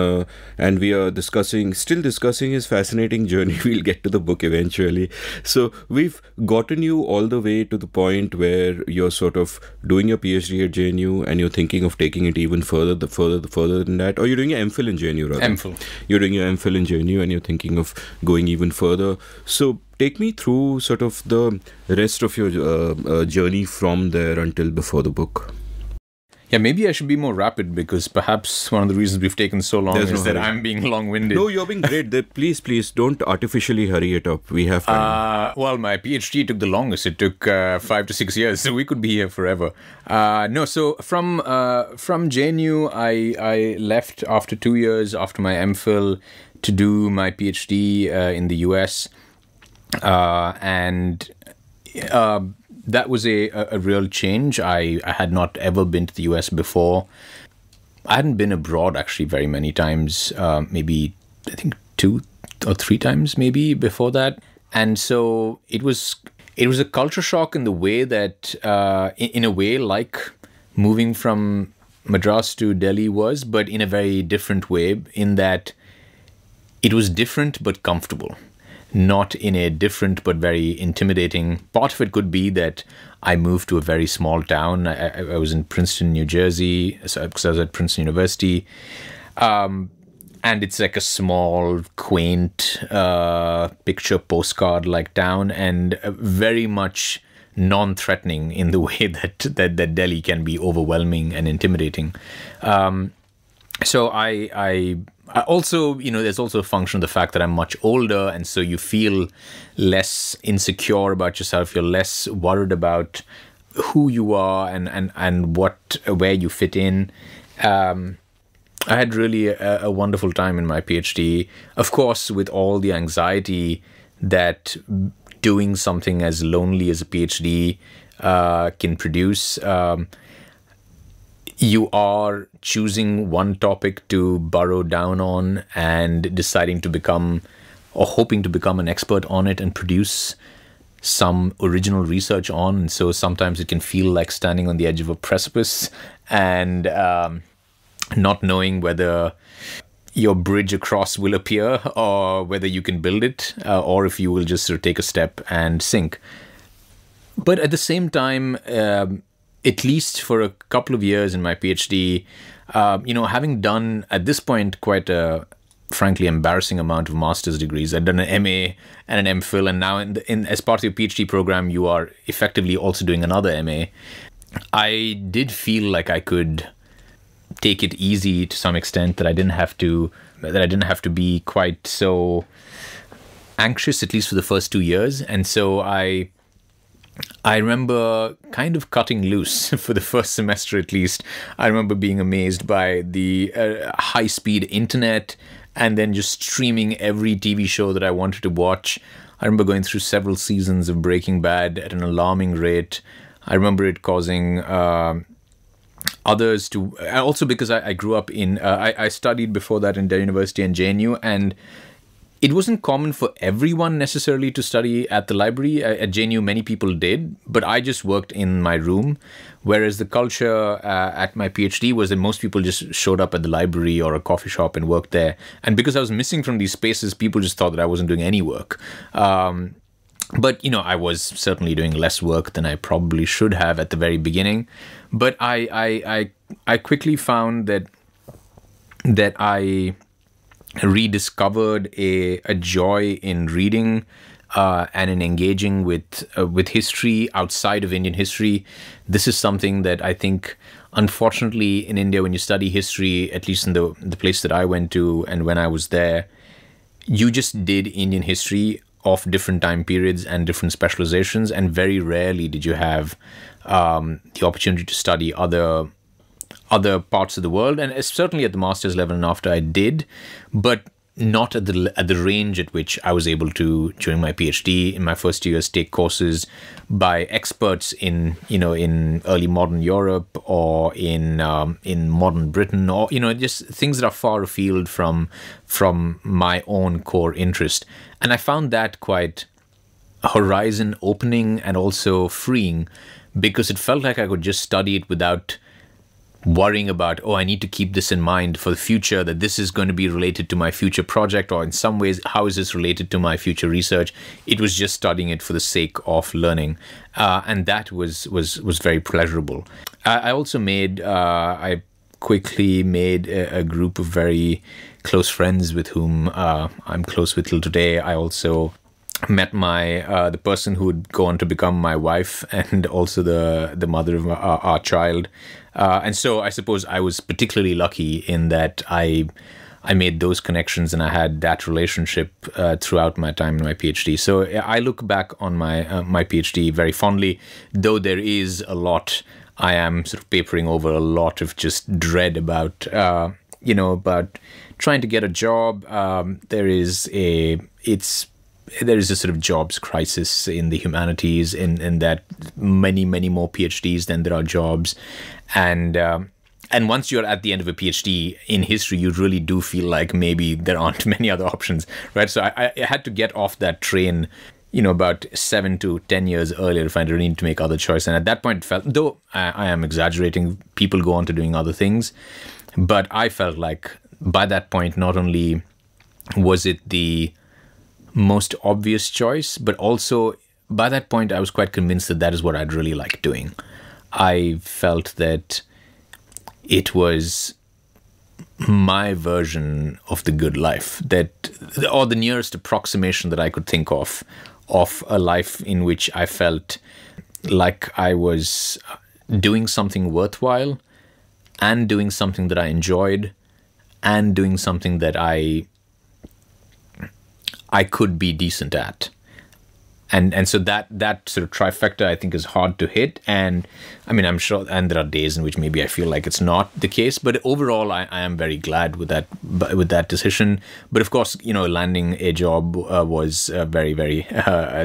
and we are still discussing his fascinating journey. We'll get to the book eventually. So we've gotten you all the way to the point where you're sort of doing your PhD at JNU and you're thinking of taking it even further than that. Or you're doing your MPhil in JNU, rather. MPhil. You're doing your MPhil in JNU and you're thinking of going even further. So take me through sort of the rest of your journey from there until before the book. Yeah, maybe I should be more rapid because perhaps one of the reasons we've taken so long is that I'm being long-winded. No, you're being great. Please don't artificially hurry it up. We have time. Well, my PhD took the longest. It took 5 to 6 years, so we could be here forever. So from JNU, I left after 2 years after my MPhil to do my PhD in the US, and that was a real change. I had not ever been to the US before. I hadn't been abroad actually very many times, maybe I think 2 or 3 times maybe before that. And so it was a culture shock in the way that, in a way like moving from Madras to Delhi was, but in a very different way in that it was different but comfortable. Not in a different but very intimidating. Part of it could be that I moved to a very small town. I was in Princeton, New Jersey, because I was at Princeton University. And it's like a small, quaint, picture postcard-like town, and very much non-threatening in the way that Delhi can be overwhelming and intimidating. So I also, there's also a function of the fact that I'm much older, and so you feel less insecure about yourself. You're less worried about who you are and where you fit in. I had really a wonderful time in my PhD. Of course, with all the anxiety that doing something as lonely as a PhD can produce. You are choosing one topic to burrow down on and deciding to become or hoping to become an expert on it and produce some original research on. And so sometimes it can feel like standing on the edge of a precipice and not knowing whether your bridge across will appear or whether you can build it or if you will just sort of take a step and sink. But at the same time, at least for a couple of years in my PhD, having done at this point quite a frankly embarrassing amount of master's degrees. I'd done an MA and an MPhil, and now as part of your PhD program, you are effectively also doing another MA. I did feel like I could take it easy to some extent, that I didn't have to be quite so anxious, at least for the first 2 years. And so I remember kind of cutting loose for the first semester, at least. I remember being amazed by the high-speed internet and then just streaming every TV show that I wanted to watch. I remember going through several seasons of Breaking Bad at an alarming rate. I remember it causing others to... Also because I grew up in... I studied before that in Delhi University and JNU, and it wasn't common for everyone necessarily to study at the library. At JNU, many people did, but I just worked in my room, whereas the culture at my PhD was that most people just showed up at the library or a coffee shop and worked there. And because I was missing from these spaces, people just thought that I wasn't doing any work. But, I was certainly doing less work than I probably should have at the very beginning. But I quickly found that I rediscovered a joy in reading and in engaging with history outside of Indian history. This is something that I think, unfortunately, in India, when you study history, at least in the place that I went to and when I was there, you just did Indian history of different time periods and different specializations, and very rarely did you have the opportunity to study other parts of the world. And certainly at the master's level and after, I did, but not at the range at which I was able to during my PhD in my first years take courses by experts in early modern Europe or in modern Britain, or just things that are far afield from my own core interest. And I found that quite horizon opening and also freeing, because it felt like I could just study it without worrying about, I need to keep this in mind for the future, that this is going to be related to my future project, or in some ways, how is this related to my future research? It was just studying it for the sake of learning. And that was very pleasurable. I also I quickly made a group of very close friends with whom I'm close with till today. I also met the person who would go on to become my wife, and also the mother of our child. And so I suppose I was particularly lucky in that I made those connections and I had that relationship throughout my time in my PhD. So I look back on my PhD very fondly, though there is a lot. I am sort of papering over a lot of just dread about about trying to get a job. There is a sort of jobs crisis in the humanities, in that many more PhDs than there are jobs, and once you're at the end of a PhD in history, you really do feel like maybe there aren't many other options, right? So I had to get off that train, about 7 to 10 years earlier to find I really need to make other choice. And at that point, it felt, though I am exaggerating, people go on to doing other things, but I felt like by that point, not only was it the most obvious choice, but also by that point I was quite convinced that is what I'd really like doing. I felt that it was my version of the good life, or the nearest approximation that I could think of a life in which I felt like I was doing something worthwhile and doing something that I enjoyed and doing something that I could be decent at. And so that sort of trifecta, I think, is hard to hit. And I mean, I'm sure, and there are days in which maybe I feel like it's not the case. But overall, I am very glad with that decision. But of course, landing a job was very, very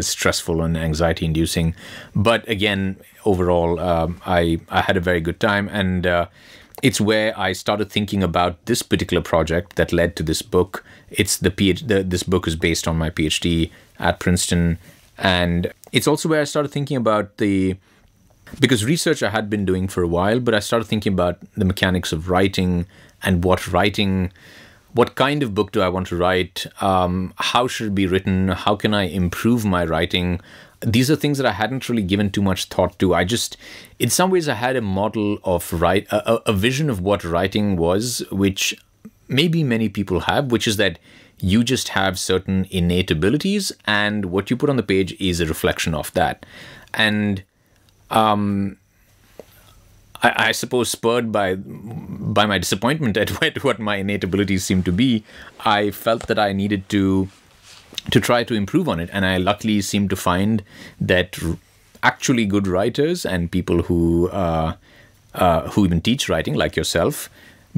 stressful and anxiety-inducing. But again, overall, I had a very good time. And it's where I started thinking about this particular project that led to this book. It's this book is based on my PhD at Princeton. And it's also where I started thinking about because research I had been doing for a while, but I started thinking about the mechanics of writing and what kind of book do I want to write? How should it be written? How can I improve my writing? These are things that I hadn't really given too much thought to. In some ways, I had a model of a vision of what writing was, which maybe many people have, which is that you just have certain innate abilities, and what you put on the page is a reflection of that. And I suppose spurred by my disappointment at what my innate abilities seem to be, I felt that I needed to try to improve on it. And I luckily seem to find that actually good writers and people who even teach writing, like yourself,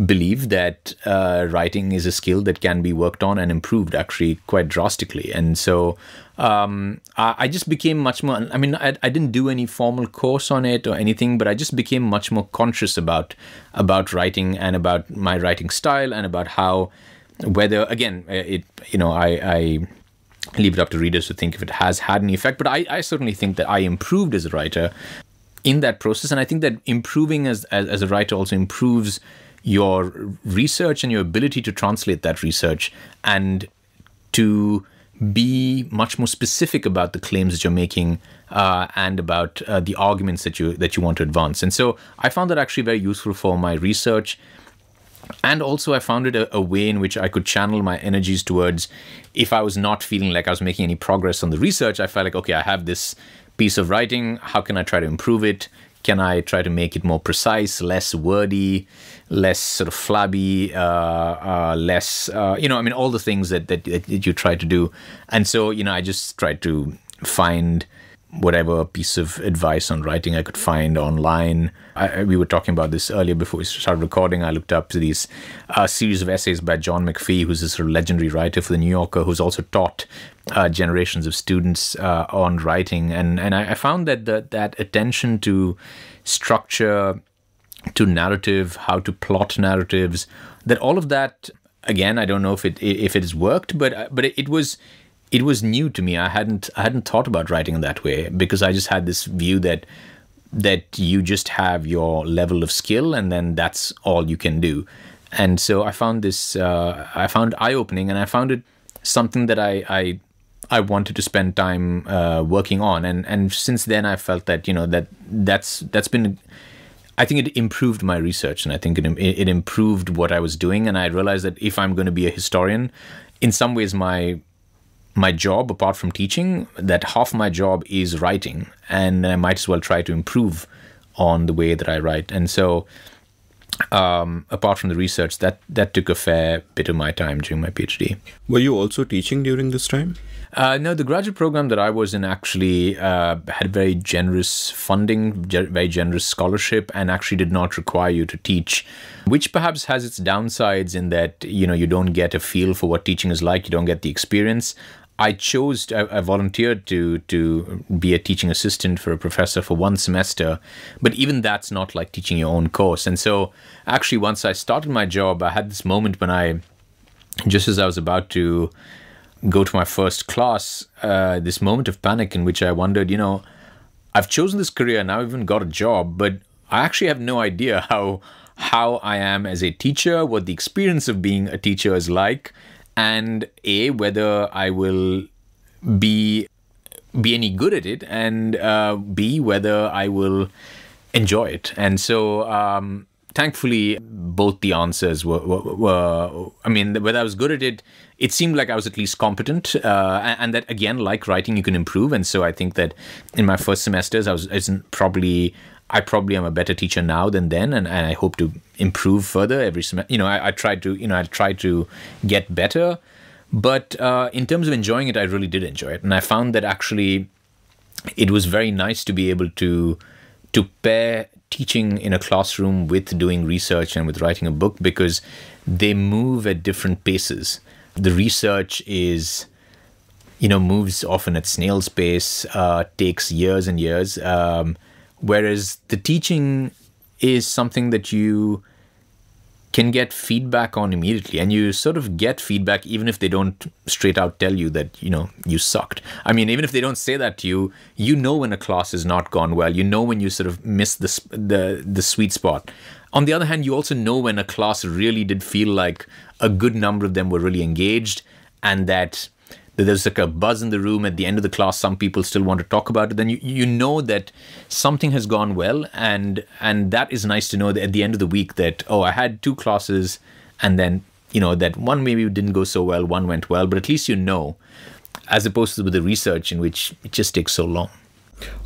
believe that writing is a skill that can be worked on and improved actually quite drastically. And so I just became much more, I mean, I didn't do any formal course on it or anything, but I just became much more conscious about writing and about my writing style and about how, whether, again, I leave it up to readers to think if it has had any effect, but I certainly think that I improved as a writer in that process. And I think that improving as a writer also improves your research and your ability to translate that research and to be much more specific about the claims that you're making and about the arguments that you want to advance. And so I found that actually very useful for my research. And also I found it a way in which I could channel my energies towards, if I was not feeling like I was making any progress on the research, I felt like, okay, I have this piece of writing. How can I try to improve it? Can I try to make it more precise, less wordy, less sort of flabby, less, all the things that you try to do. And so, I just tried to find whatever piece of advice on writing I could find online. We were talking about this earlier before we started recording. I looked up these series of essays by John McPhee, who's this sort of legendary writer for The New Yorker, who's also taught generations of students on writing. And I found that attention to structure, to narrative, how to plot narratives, that all of that, again, I don't know if it has worked, but it was new to me. I hadn't thought about writing in that way, because I just had this view that you just have your level of skill and then that's all you can do. And so I found this eye-opening, and I found it something that I wanted to spend time working on. And since then I felt that that's been, I think it improved my research, and I think it improved what I was doing. And I realized that if I'm going to be a historian, in some ways my job, apart from teaching, that half my job is writing, and I might as well try to improve on the way that I write. And so apart from the research, that took a fair bit of my time during my PhD. Were you also teaching during this time? No, the graduate program that I was in actually had very generous funding, very generous scholarship, and actually did not require you to teach, which perhaps has its downsides in that, you don't get a feel for what teaching is like. You don't get the experience. I volunteered to be a teaching assistant for a professor for one semester, but even that's not like teaching your own course. And so actually once I started my job, I had this moment when just as I was about to go to my first class, this moment of panic in which I wondered, I've chosen this career, now I've even got a job, but I actually have no idea how I am as a teacher, what the experience of being a teacher is like, and whether I will be any good at it, and B, whether I will enjoy it. And so thankfully, both the answers were, I mean, whether I was good at it, it seemed like I was at least competent, and that, again, like writing, you can improve. And so I think that in my first semesters, I probably am a better teacher now than then, and I hope to improve further every semester. I try to get better, but in terms of enjoying it, I really did enjoy it, and I found that actually it was very nice to be able to pair teaching in a classroom with doing research and with writing a book, because they move at different paces. The research moves often at snail's pace, takes years and years. Whereas the teaching is something that you can get feedback on immediately, and you sort of get feedback even if they don't straight out tell you that, you sucked. I mean, even if they don't say that to you, when a class has not gone well, when you sort of miss the sweet spot. On the other hand, you also know when a class really did feel like a good number of them were really engaged, and that there's like a buzz in the room at the end of the class. Some people still want to talk about it. Then you know that something has gone well, and that is nice to know that at the end of the week that, I had 2 classes, and then that one maybe didn't go so well, one went well, but at least as opposed to with the research in which it just takes so long.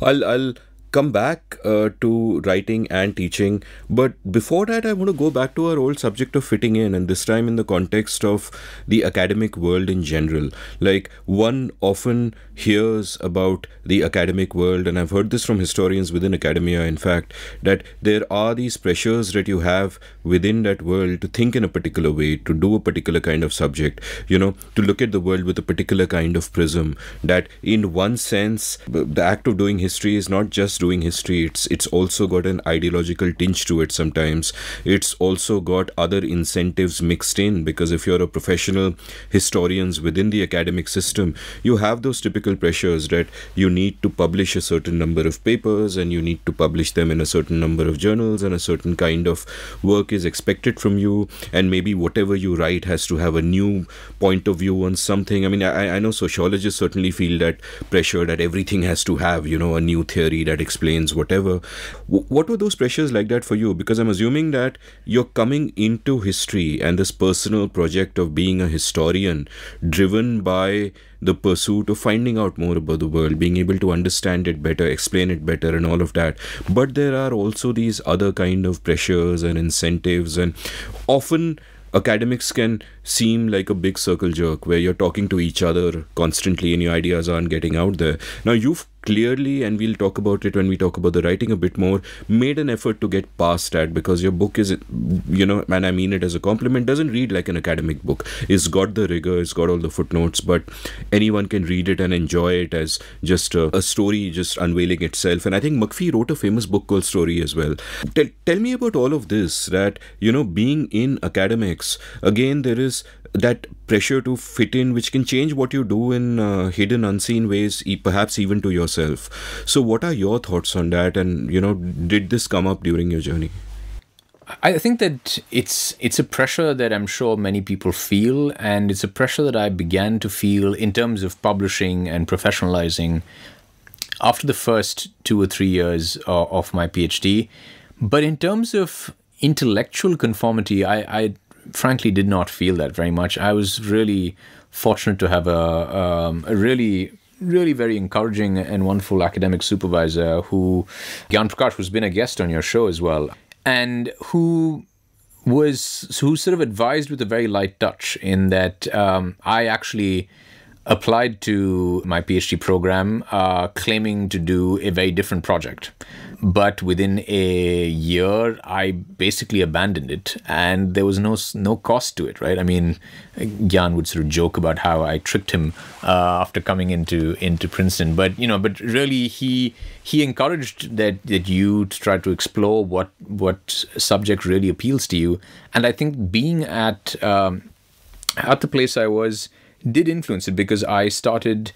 I'll come back to writing and teaching, but before that I want to go back to our old subject of fitting in, and this time in the context of the academic world in general. Like, one often hears about the academic world, and I've heard this from historians within academia, in fact, that there are these pressures that you have within that world to think in a particular way, to do a particular kind of subject, to look at the world with a particular kind of prism, that in one sense the act of doing history is not just doing history, it's also got an ideological tinge to it sometimes. It's also got other incentives mixed in, because if you're a professional historians within the academic system, you have those typical pressures that you need to publish a certain number of papers and you need to publish them in a certain number of journals, and a certain kind of work is expected from you, and maybe whatever you write has to have a new point of view on something. I mean, I know sociologists certainly feel that pressure that everything has to have, you know, a new theory that explains whatever. What were those pressures like that for you? Because I'm assuming that you're coming into history and this personal project of being a historian driven by the pursuit of finding out more about the world, being able to understand it better, explain it better, and all of that. But there are also these other kind of pressures and incentives, and often academics can seem like a big circle jerk where you're talking to each other constantly and your ideas aren't getting out there. Now, you've clearly, and we'll talk about it when we talk about the writing a bit more, made an effort to get past that, because your book is, you know, and I mean it as a compliment, doesn't read like an academic book. It's got the rigor, it's got all the footnotes, but anyone can read it and enjoy it as just a story just unveiling itself. And I think McPhee wrote a famous book called Story as well. Tell me about all of this, that, you know, being in academics, again, there is that pressure to fit in, which can change what you do in hidden, unseen ways, perhaps even to yourself. So what are your thoughts on that? And, you know, did this come up during your journey? I think that it's a pressure that I'm sure many people feel, and it's a pressure that I began to feel in terms of publishing and professionalizing after the first 2 or 3 years of my PhD. But in terms of intellectual conformity, I frankly did not feel that very much. I was really fortunate to have a really very encouraging and wonderful academic supervisor, who, Gyan Prakash, who's been a guest on your show as well, and who sort of advised with a very light touch, in that I actually applied to my PhD program claiming to do a very different project. But within a year, I basically abandoned it, and there was no cost to it, right? I mean, Gyan would sort of joke about how I tricked him after coming into Princeton, but really he encouraged that you try to explore what subject really appeals to you, and I think being at the place I was did influence it, because I started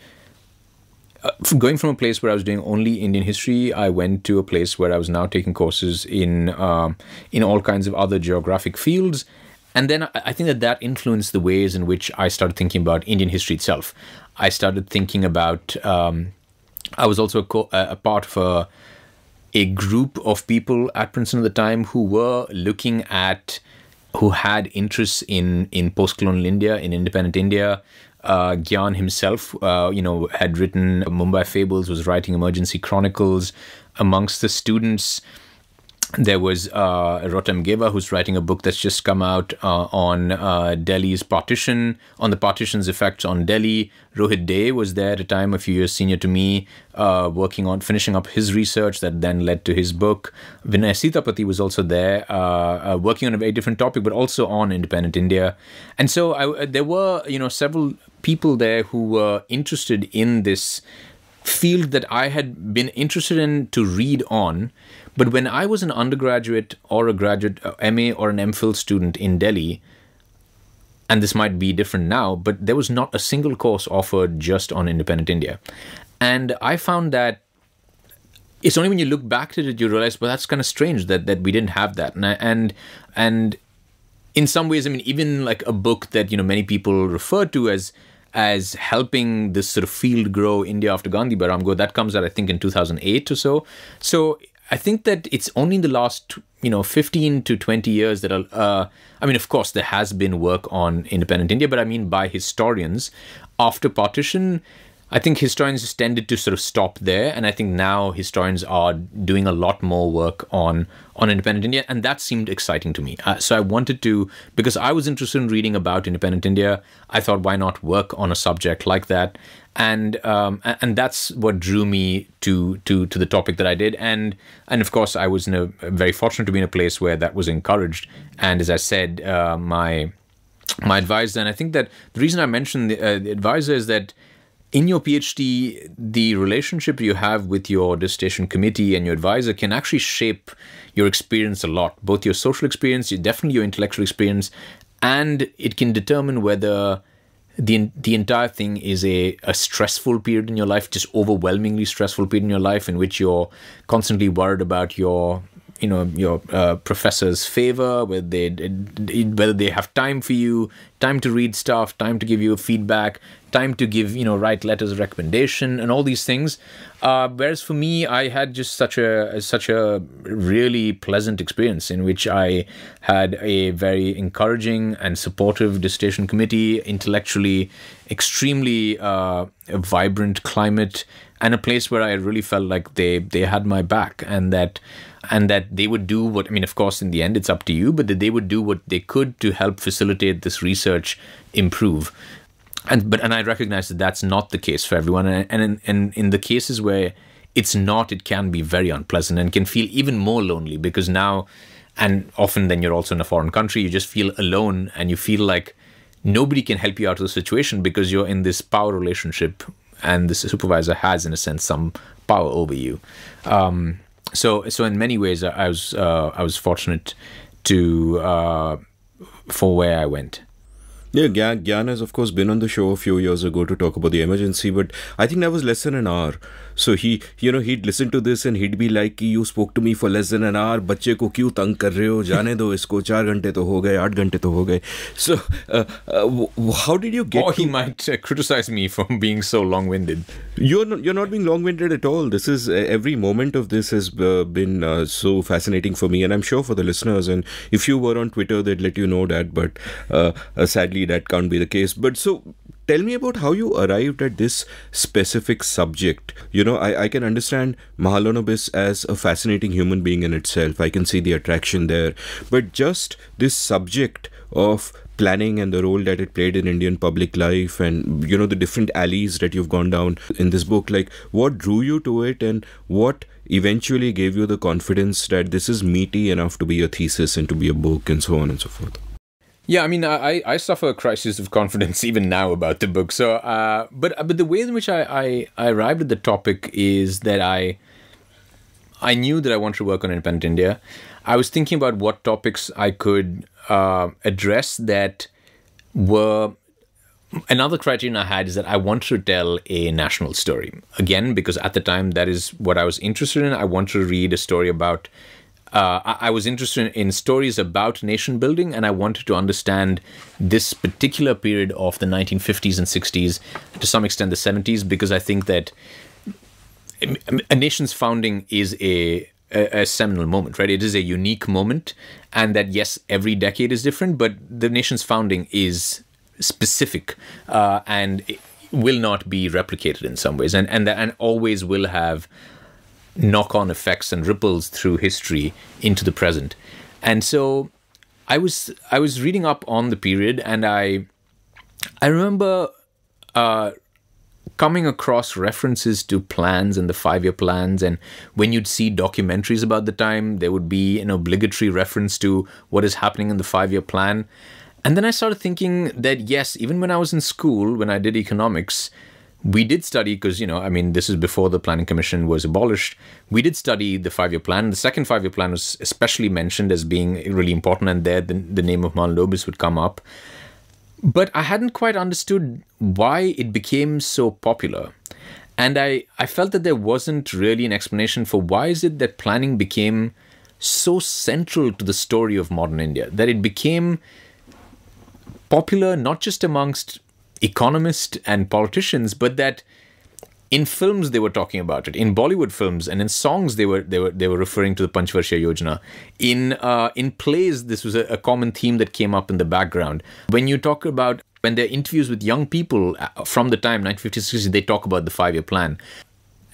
going from a place where I was doing only Indian history. I went to a place where I was now taking courses in all kinds of other geographic fields. And then I think that influenced the ways in which I started thinking about Indian history itself. I started thinking about, I was also a part of a group of people at Princeton at the time who had interests in post-colonial India, in independent India. Gyan himself, had written Mumbai Fables, was writing Emergency Chronicles. Amongst the students, there was Rotem Geva, who's writing a book that's just come out on Delhi's partition, on the partition's effects on Delhi. Rohit Dey was there at a time, a few years senior to me, finishing up his research that then led to his book. Vinay Sitapati was also there, working on a very different topic, but also on independent India. And so there were, several people there who were interested in this field that I had been interested in to read on. But when I was an undergraduate or a graduate, MA or an MPhil student in Delhi, and this might be different now, but there was not a single course offered just on independent India. And I found that it's only when you look back at it, you realize, well, that's kind of strange that we didn't have that. And in some ways, I mean, even like a book that, many people refer to as helping this sort of field grow, India After Gandhi by Ram Goel, that comes out, I think, in 2008 or so. So I think that it's only in the last, 15 to 20 years that, of course, there has been work on independent India, but I mean by historians. After partition, I think historians tended to sort of stop there, and I think now historians are doing a lot more work on independent India, and that seemed exciting to me. So I wanted to, because I was interested in reading about independent India, I thought, why not work on a subject like that? And that's what drew me to the topic that I did, and of course I was very fortunate to be in a place where that was encouraged. And as I said, my advisor, and I think that the reason I mentioned the advisor is that in your PhD, the relationship you have with your dissertation committee and your advisor can actually shape your experience a lot, both your social experience, definitely your intellectual experience, and it can determine whether the entire thing is a stressful period in your life, just overwhelmingly stressful period in your life, in which you're constantly worried about your professor's favor, whether they have time for you, time to read stuff, time to give you feedback, time to give, write letters of recommendation and all these things. Whereas for me, I had just such a really pleasant experience in which I had a very encouraging and supportive dissertation committee, intellectually extremely vibrant climate, and a place where I really felt like they had my back, and that they would do what, of course, in the end, it's up to you, but that they would do what they could to help facilitate this research improve. And I recognize that that's not the case for everyone. And in the cases where it's not, it can be very unpleasant and can feel even more lonely, because now, and often then you're also in a foreign country, you just feel alone and you feel like nobody can help you out of the situation because you're in this power relationship and the supervisor has, in a sense, some power over you. So in many ways, I was fortunate for where I went. Yeah, Gyan has of course been on the show a few years ago to talk about the emergency, but I think that was less than an hour. So he'd listen to this and he'd be like, you spoke to me for less than an hour, बच्चे को क्यों तंग कर रहे हो, जाने दो इसको, 4 घंटे तो हो गए, 8 घंटे तो हो गए. So how did you get Or he might criticize me for being so long-winded. You're not being long-winded at all. This is every moment of this has been so fascinating for me, and I'm sure for the listeners. And if you were on Twitter, they'd let you know that, but sadly that can't be the case. But so tell me about how you arrived at this specific subject. I can understand Mahalanobis as a fascinating human being in itself. I can see the attraction there. But just this subject of planning and the role that it played in Indian public life, and the different alleys that you've gone down in this book, like what drew you to it and what eventually gave you the confidence that this is meaty enough to be a thesis and to be a book and so on and so forth? Yeah, I suffer a crisis of confidence even now about the book. So, but the way in which I arrived at the topic is that I knew that I wanted to work on independent India. I was thinking about what topics I could address that were. Another criterion I had is that I wanted to tell a national story. Again, because at the time that is what I was interested in. I wanted to read a story about. I was interested in stories about nation building, and I wanted to understand this particular period of the 1950s and 60s, to some extent the 70s, because I think that a nation's founding is a seminal moment, right? It is a unique moment, and that, yes, every decade is different, but the nation's founding is specific and will not be replicated in some ways, and always will have knock-on effects and ripples through history into the present. And so I was reading up on the period, and I remember coming across references to plans and the 5-year plans, and when you'd see documentaries about the time, there would be an obligatory reference to what is happening in the 5-year plan. And then I started thinking that, yes, even when I was in school, when I did economics, we did study, because, this is before the Planning Commission was abolished. We did study the 5-year plan. The second 5-year plan was especially mentioned as being really important, and there the name of Mahalanobis would come up. But I hadn't quite understood why it became so popular. And I felt that there wasn't really an explanation for why is it that planning became so central to the story of modern India, that it became popular not just amongst economists and politicians, but that in films they were talking about it. In Bollywood films and in songs they were referring to the Panchvarsha Yojana. In plays, this was a common theme that came up in the background. When you talk about, when there are interviews with young people from the time 1950s, 60s, they talk about the 5-year plan.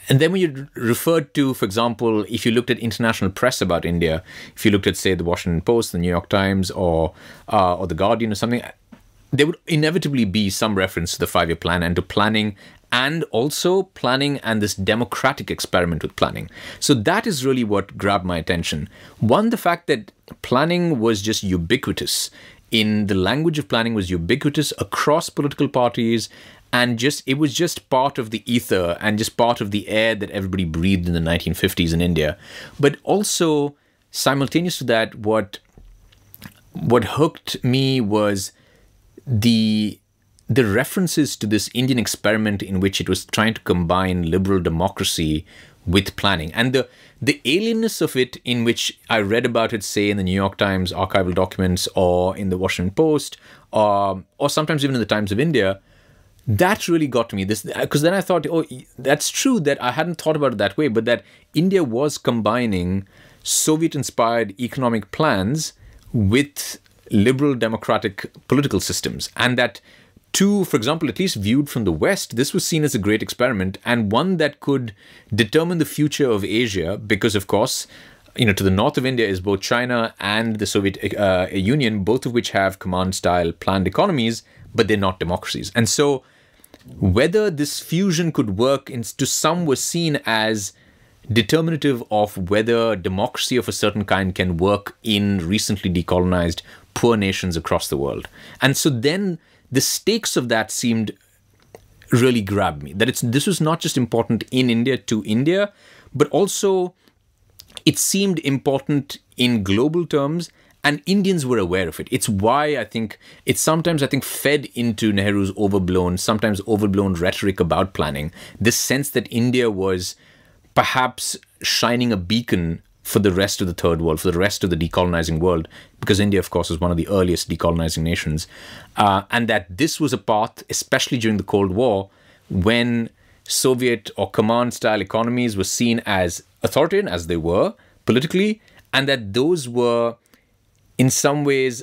And then when you referred to, for example, if you looked at international press about India, if you looked at, say, the Washington Post, the New York Times, or the Guardian or something, there would inevitably be some reference to the 5-year plan and to planning, and also planning and this democratic experiment with planning. So that is really what grabbed my attention. One, the fact that planning was just ubiquitous. In the language of planning was ubiquitous across political parties and it was just part of the ether and just part of the air that everybody breathed in the 1950s in India. But also, simultaneous to that, what hooked me was the references to this Indian experiment in which it was trying to combine liberal democracy with planning, and the alienness of it, in which I read about it, say, in the New York Times archival documents or in the Washington Post, or sometimes even in the Times of India. That really got to me. Because then I thought, oh, that's true that I hadn't thought about it that way, but that India was combining Soviet-inspired economic plans with liberal democratic political systems, and that for example, at least viewed from the West, this was seen as a great experiment and one that could determine the future of Asia because, of course, to the north of India is both China and the Soviet Union, both of which have command-style planned economies, but they're not democracies. And so whether this fusion could work to some was seen as determinative of whether democracy of a certain kind can work in recently decolonized poor nations across the world. And so then the stakes of that seemed really grabbed me. That this was not just important in India to India, but also it seemed important in global terms, and Indians were aware of it. It's why I think it's sometimes, fed into Nehru's sometimes overblown rhetoric about planning. This sense that India was perhaps shining a beacon for the rest of the third world, for the rest of the decolonizing world, because India, of course, was one of the earliest decolonizing nations. And that this was a path, especially during the Cold War, when Soviet or command-style economies were seen as authoritarian, as they were, politically, and that those were, in some ways,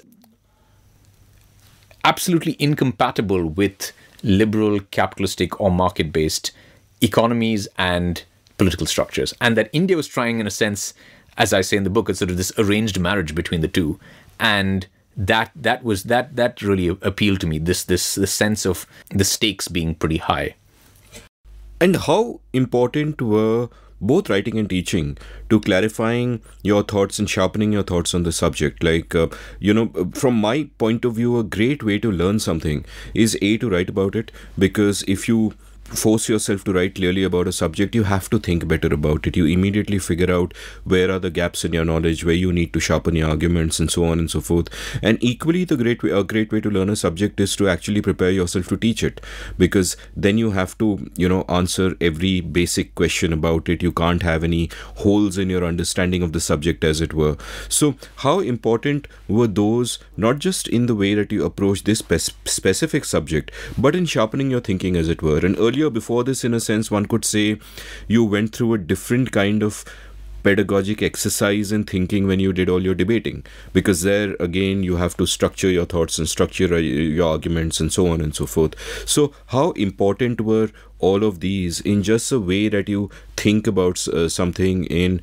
absolutely incompatible with liberal, capitalistic, or market-based economies and political structures, and that India was trying, in a sense, as I say in the book, it's sort of this arranged marriage between the two, and that really appealed to me. This sense of the stakes being pretty high. And how important were both writing and teaching to clarifying your thoughts and sharpening your thoughts on the subject? Like, from my point of view, a great way to learn something is to write about it, because if you force yourself to write clearly about a subject, you have to think better about it. You immediately figure out where are the gaps in your knowledge, where you need to sharpen your arguments, and so on and so forth. And equally, a great way to learn a subject is to actually prepare yourself to teach it, because then you have to, answer every basic question about it. You can't have any holes in your understanding of the subject, as it were. So how important were those, not just in the way that you approach this specific subject, but in sharpening your thinking, as it were? And earlier, before this, in a sense, one could say you went through a different kind of pedagogic exercise in thinking when you did all your debating, because there again you have to structure your thoughts and structure your arguments and so on and so forth. So how important were all of these in just a way that you think about something in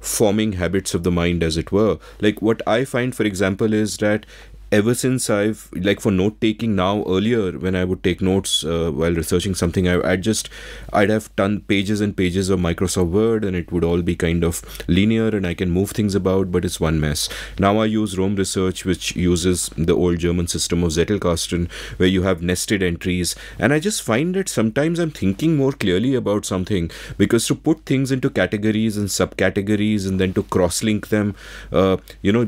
forming habits of the mind, as it were? Like, what I find, for example, is that ever since I've, like, for note taking now, earlier when I would take notes while researching something, I'd have done pages and pages of Microsoft Word, and it would all be kind of linear and I can move things about, but it's one mess. Now I use Rome Research, which uses the old German system of Zettelkasten, where you have nested entries, and I just find that sometimes I'm thinking more clearly about something, because to put things into categories and subcategories and then to cross-link them,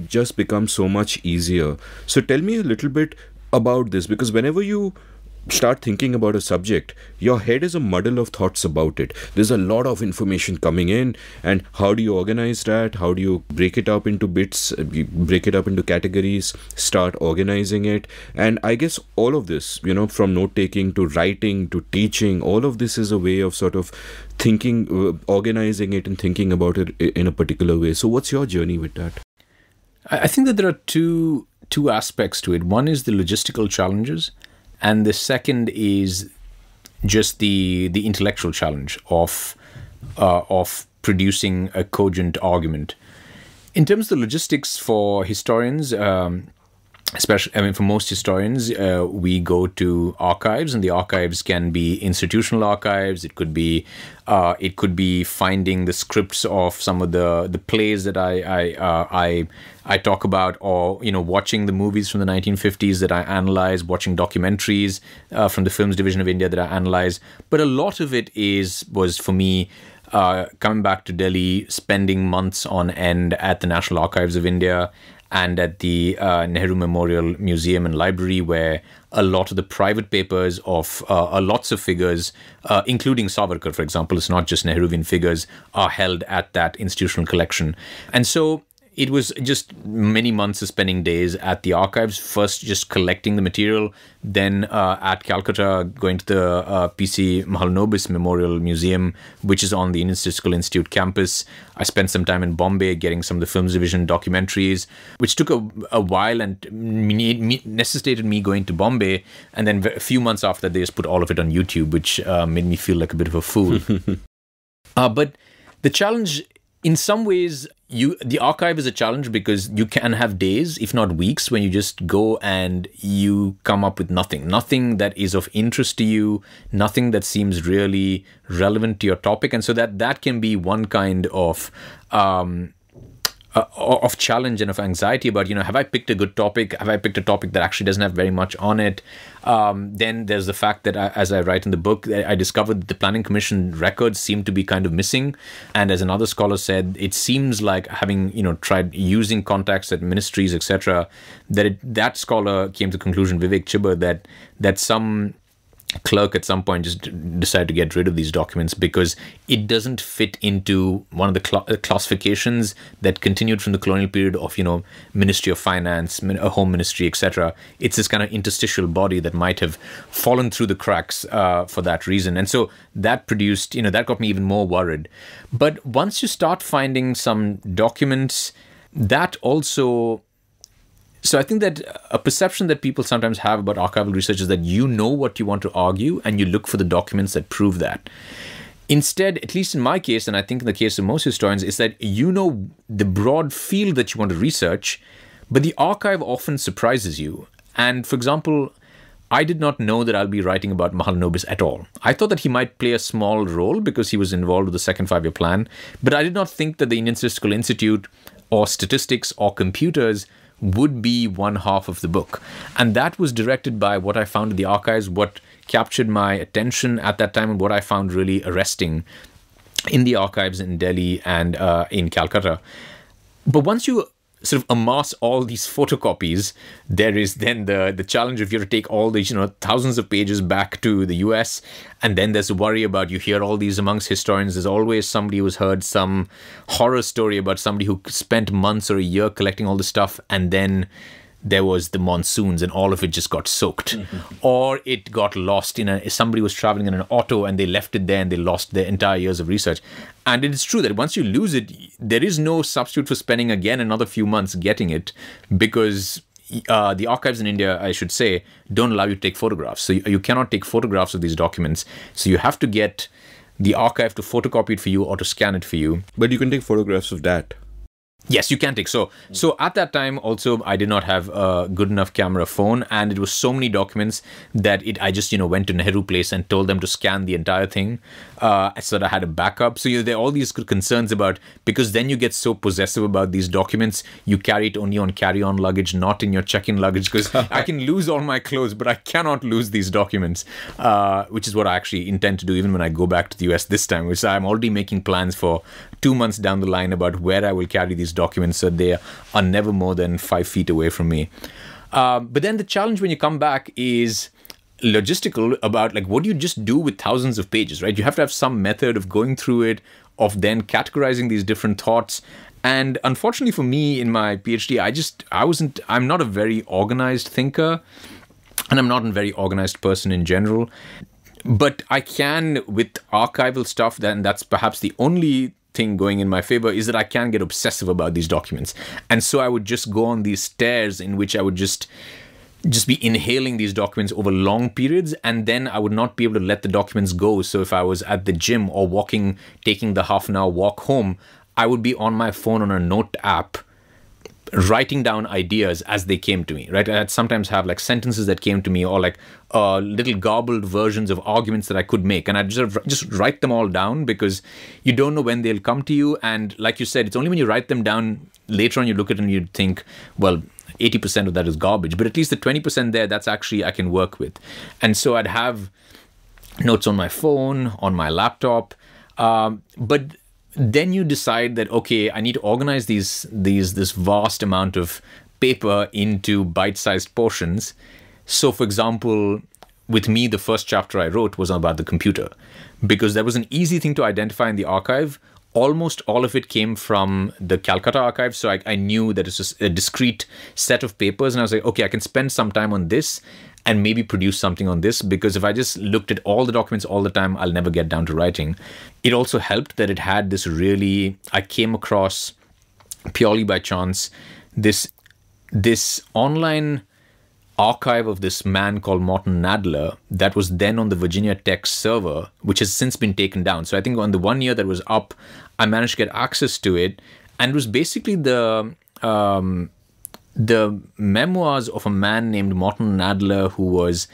just becomes so much easier. So tell me a little bit about this, because whenever you start thinking about a subject, your head is a muddle of thoughts about it. There's a lot of information coming in, and how do you organize that? How do you break it up into bits, break it up into categories, start organizing it? And I guess all of this, from note-taking to writing to teaching, all of this is a way of sort of thinking, organizing it and thinking about it in a particular way. So what's your journey with that? I think that there are two aspects to it. One is the logistical challenges, and the second is just the intellectual challenge of producing a cogent argument. In terms of the logistics for historians, especially, I mean, for most historians, we go to archives, and the archives can be institutional archives. It could be finding the scripts of some of the plays that I talk about, or watching the movies from the 1950s that I analyze, watching documentaries from the Films Division of India that I analyze. But a lot of it was for me. Coming back to Delhi, spending months on end at the National Archives of India and at the Nehru Memorial Museum and Library, where a lot of the private papers of lots of figures, including Savarkar, for example, it's not just Nehruvian figures, are held at that institutional collection. And so it was just many months of spending days at the archives, first just collecting the material, then at Calcutta, going to the P.C. Mahalanobis Memorial Museum, which is on the Indian Statistical Institute campus. I spent some time in Bombay getting some of the Films Division documentaries, which took a while and necessitated me going to Bombay. And then a few months after that, they just put all of it on YouTube, which made me feel like a bit of a fool. But the challenge, in some ways, the archive is a challenge because you can have days, if not weeks, when you just go and you come up with nothing that is of interest to you, nothing that seems really relevant to your topic. And so that can be one kind of challenge and of anxiety about, have I picked a good topic? Have I picked a topic that actually doesn't have very much on it? Then there's the fact that, as I write in the book, I discovered that the Planning Commission records seem to be kind of missing. And as another scholar said, it seems like having, tried using contacts at ministries, etc., that scholar came to the conclusion, Vivek Chibber, that some clerk at some point just decided to get rid of these documents because it doesn't fit into one of the classifications that continued from the colonial period of, Ministry of Finance, Home Ministry, etc. It's this kind of interstitial body that might have fallen through the cracks for that reason. And so that produced, that got me even more worried. But once you start finding some documents, that also... So I think that a perception that people sometimes have about archival research is that you know what you want to argue and you look for the documents that prove that. Instead, at least in my case, and I think in the case of most historians, is that you know the broad field that you want to research, but the archive often surprises you. And for example, I did not know that I'll be writing about Mahalanobis at all. I thought that he might play a small role because he was involved with the second five-year plan, but I did not think that the Indian Statistical Institute or statistics or computers would be one half of the book. And that was directed by what I found in the archives, what captured my attention at that time, and what I found really arresting in the archives in Delhi and in Calcutta. But once you sort of amass all these photocopies, there is then the challenge of you have to take all these, thousands of pages back to the US. And then there's a worry about, you hear all these amongst historians, there's always somebody who's heard some horror story about somebody who spent months or a year collecting all the stuff, and then there was the monsoons and all of it just got soaked. Mm-hmm. Or it got lost somebody was traveling in an auto and they left it there and they lost their entire years of research. And it is true that once you lose it, there is no substitute for spending again another few months getting it, because the archives in India, I should say, don't allow you to take photographs. So you cannot take photographs of these documents. So you have to get the archive to photocopy it for you or to scan it for you. But you can take photographs of that. Yes, you can take. So at that time, also, I did not have a good enough camera phone, and it was so many documents that I just, went to Nehru Place and told them to scan the entire thing, so that I had a backup. So there are all these concerns about, because then you get so possessive about these documents, you carry it only on carry-on luggage, not in your check-in luggage, because I can lose all my clothes, but I cannot lose these documents, which is what I actually intend to do even when I go back to the US this time, which I'm already making plans for 2 months down the line about where I will carry these documents so they are never more than 5 feet away from me. But then the challenge when you come back is logistical about, like, what do you just do with thousands of pages, right? You have to have some method of going through it, of then categorizing these different thoughts. And unfortunately for me in my PhD, I'm not a very organized thinker, and I'm not a very organized person in general. But I can, with archival stuff, then that's perhaps the only thing going in my favor, is that I can get obsessive about these documents. And so I would just go on these stairs in which I would just be inhaling these documents over long periods, and then I would not be able to let the documents go. So if I was at the gym or walking, taking the half an hour walk home, I would be on my phone on a note app, writing down ideas as they came to me, right? I'd sometimes have like sentences that came to me, or like little garbled versions of arguments that I could make. And I'd just write them all down, because you don't know when they'll come to you. And like you said, it's only when you write them down, later on you look at it and you think, well, 80% of that is garbage. But at least the 20% there, that's actually I can work with. And so I'd have notes on my phone, on my laptop. But then you decide that, okay, I need to organize this vast amount of paper into bite-sized portions. So, for example, with me, the first chapter I wrote was about the computer, because there was an easy thing to identify in the archive. Almost all of it came from the Calcutta archive. So I knew that it's just a discrete set of papers. And I was like, okay, I can spend some time on this and maybe produce something on this, because if I just looked at all the documents all the time, I'll never get down to writing. It also helped that it had this I came across purely by chance, this online archive of this man called Morton Nadler that was then on the Virginia Tech server, which has since been taken down. So I think on the 1 year that was up, I managed to get access to it. And it was basically the memoirs of a man named Morton Nadler, who was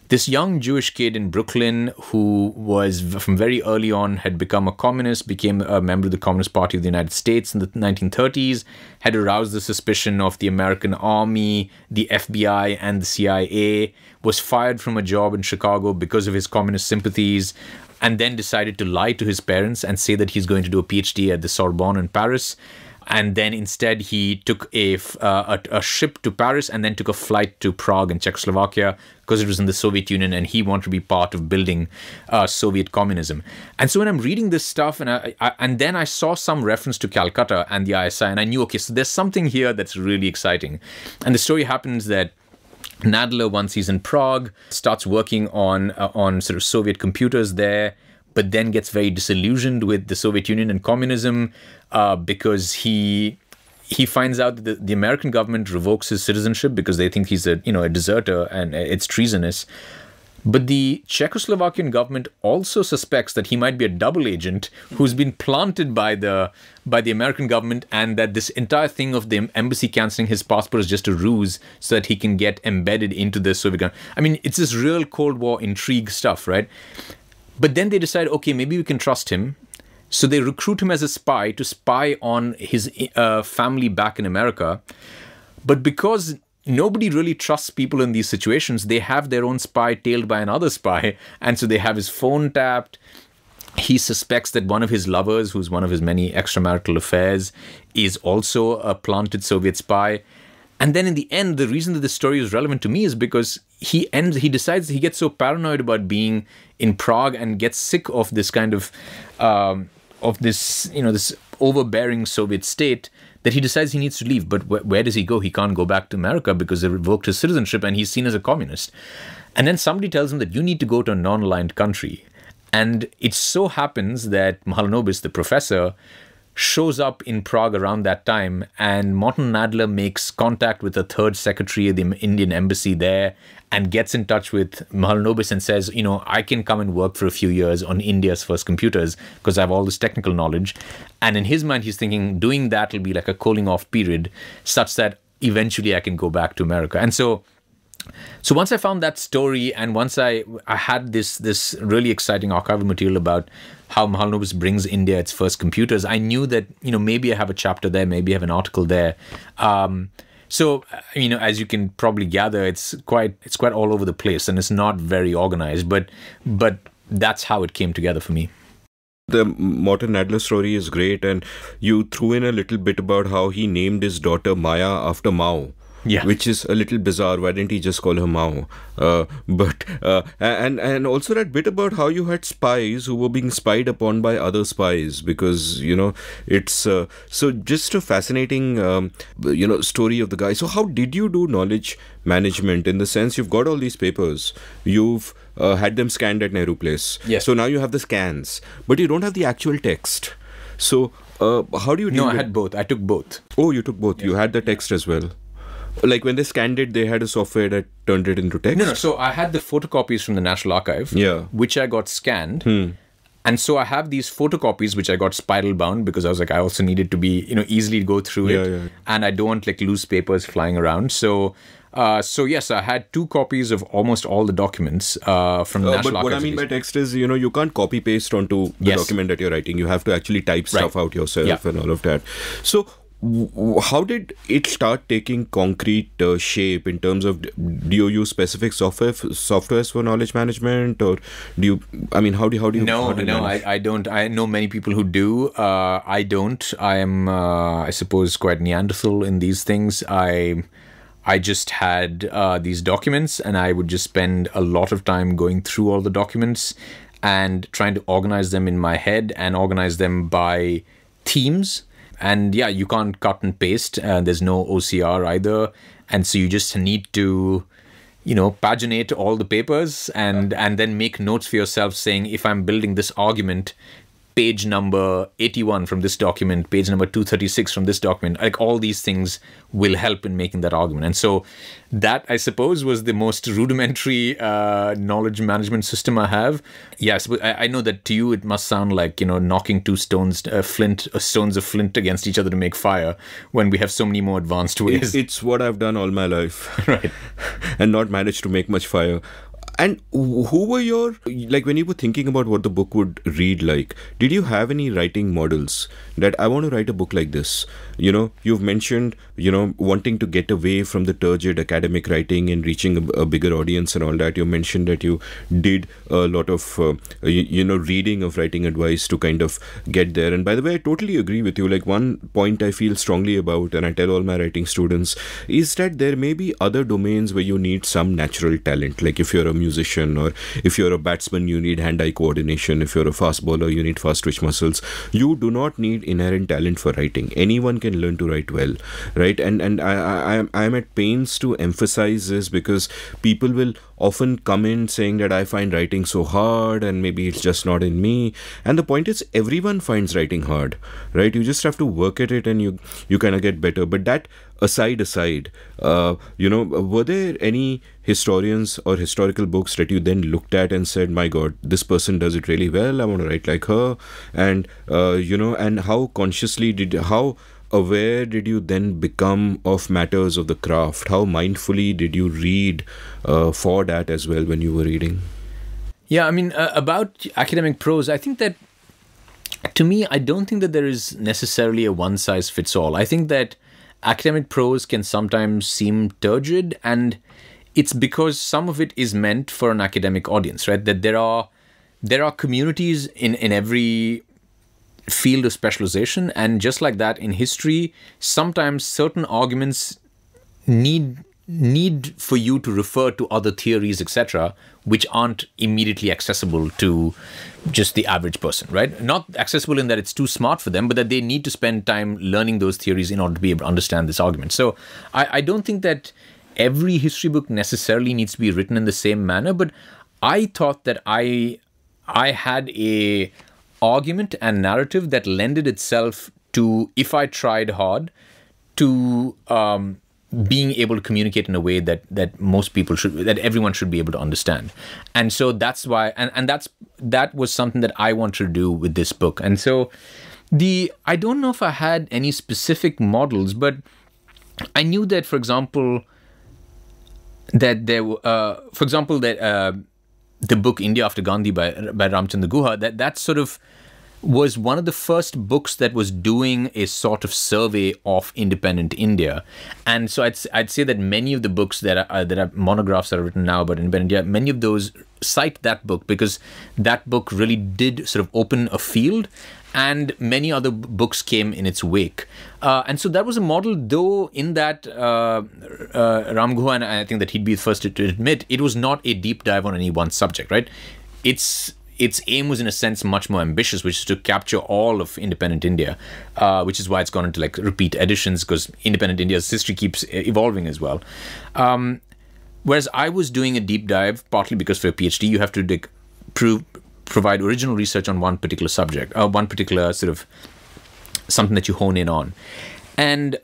this young Jewish kid in Brooklyn who was from very early on had become a communist, became a member of the Communist Party of the United States in the 1930s, had aroused the suspicion of the American Army, the FBI, and the CIA, was fired from a job in Chicago because of his communist sympathies, and then decided to lie to his parents and say that he's going to do a PhD at the Sorbonne in Paris. And then instead he took a ship to Paris and then took a flight to Prague in Czechoslovakia, because it was in the Soviet Union and he wanted to be part of building Soviet communism. And so when I'm reading this stuff, and then I saw some reference to Calcutta and the ISI, and I knew, okay, so there's something here that's really exciting. And the story happens that Nadler, once he's in Prague, starts working on sort of Soviet computers there, but then gets very disillusioned with the Soviet Union and communism, because he finds out that the American government revokes his citizenship because they think he's a deserter and it's treasonous. But the Czechoslovakian government also suspects that he might be a double agent who's been planted by the American government, and that this entire thing of the embassy cancelling his passport is just a ruse so that he can get embedded into the Soviet government. I mean, it's this real Cold War intrigue stuff, right? But then they decide, okay, maybe we can trust him. So they recruit him as a spy to spy on his family back in America. But because nobody really trusts people in these situations, they have their own spy tailed by another spy. And so they have his phone tapped. He suspects that one of his lovers, who's one of his many extramarital affairs, is also a planted Soviet spy. And then in the end, the reason that this story is relevant to me is because he decides he gets so paranoid about being in Prague and gets sick of this kind of this overbearing Soviet state, that he decides he needs to leave. But where does he go? He can't go back to America because they revoked his citizenship and he's seen as a communist. And then somebody tells him that you need to go to a non-aligned country. And it so happens that Mahalanobis, the professor, shows up in Prague around that time, and Morton Nadler makes contact with the third secretary of the Indian embassy there and gets in touch with Mahalanobis and says, I can come and work for a few years on India's first computers because I have all this technical knowledge. And in his mind, he's thinking doing that will be like a cooling off period such that eventually I can go back to America. And so once I found that story, and once I had this really exciting archival material about how Mahalanobis brings India its first computers, I knew that, maybe I have a chapter there, maybe I have an article there. So, as you can probably gather, it's quite all over the place and it's not very organized, but that's how it came together for me. The Morton Nadler story is great, and you threw in a little bit about how he named his daughter Maya after Mao. Yeah, which is a little bizarre. Why didn't he just call her Mao? And also that bit about how you had spies who were being spied upon by other spies, because it's so just a fascinating story of the guy. So how did you do knowledge management, in the sense you've got all these papers, you've had them scanned at Nehru Place. Yes. So now you have the scans, but you don't have the actual text. So how do you? No, I had both. I took both. Oh, you took both. Yes. You had the text as well. Like when they scanned it, they had a software that turned it into text? No. So I had the photocopies from the National Archive, which I got scanned. And so I have these photocopies, which I got spiral bound because I was like, I also needed to be, easily go through it. Yeah. And I don't want like loose papers flying around. So yes, I had 2 copies of almost all the documents from the National But what I Archives. mean by text is, you can't copy paste onto the Yes. document that you're writing. You have to actually type stuff out yourself Yeah. and all of that. So how did it start taking concrete shape in terms of, do you use specific softwares for knowledge management, or how do you No, manage? I don't. I know many people who do. I don't. I am, I suppose, quite Neanderthal in these things. I just had these documents, and I would just spend a lot of time going through all the documents and trying to organize them in my head and organize them by themes. And yeah, you can't cut and paste. There's no OCR either. And so you just need to, paginate all the papers and then make notes for yourself saying, if I'm building this argument, page number 81 from this document, page number 236 from this document, like all these things will help in making that argument. And so that, I suppose, was the most rudimentary knowledge management system I have. Yes, but I know that to you it must sound like, knocking 2 stones of flint against each other to make fire, when we have so many more advanced ways. It's what I've done all my life. Right. And not managed to make much fire. And who were your, like, when you were thinking about what the book would read like, did you have any writing models that I want to write a book like this? You've mentioned, wanting to get away from the turgid academic writing and reaching a bigger audience and all that. You mentioned that you did a lot of, reading of writing advice to kind of get there. And by the way, I totally agree with you. Like, one point I feel strongly about, and I tell all my writing students, is that there may be other domains where you need some natural talent. Like, if you're a musician, or if you're a batsman, you need hand-eye coordination. If you're a fast bowler, you need fast twitch muscles. You do not need inherent talent for writing. Anyone can learn to write well, right? And I'm at pains to emphasize this, because people will often come in saying that I find writing so hard and maybe it's just not in me. And the point is, everyone finds writing hard, right? You just have to work at it and you kind of get better. But that aside, were there any historians or historical books that you then looked at and said, my God, this person does it really well, I want to write like her? And, and how how aware did you then become of matters of the craft? How mindfully did you read for that as well when you were reading? Yeah, I mean, about academic prose, I think that, to me, I don't think that there is necessarily a one-size-fits-all. I think that academic prose can sometimes seem turgid, and it's because some of it is meant for an academic audience, right? That there are communities in every field of specialization, and just like that in history, sometimes certain arguments need for you to refer to other theories, etc., which aren't immediately accessible to just the average person, right? Not accessible in that it's too smart for them, but that they need to spend time learning those theories in order to be able to understand this argument. So I don't think that every history book necessarily needs to be written in the same manner, but I thought that I had a argument and narrative that lended itself to, if I tried hard, to being able to communicate in a way that most people that everyone should be able to understand. And so that's why, and that was something that I wanted to do with this book. And so I don't know if I had any specific models, but I knew that, for example, that the book India After Gandhi by Ramchandra Guha, that sort of was one of the first books that was doing a sort of survey of independent India. And so I'd say that many of the books that are monographs that are written now about independent India, many of those cite that book, because that book really did sort of open a field, and many other books came in its wake. And so that was a model, though, in that Ram Guha, and I think that he'd be the first to admit, it was not a deep dive on any one subject, right? Its aim was, in a sense, much more ambitious, which is to capture all of independent India, which is why it's gone into like repeat editions, because independent India's history keeps evolving as well. Whereas I was doing a deep dive, partly because for a PhD, you have to provide original research on one particular subject, one particular sort of something that you hone in on. And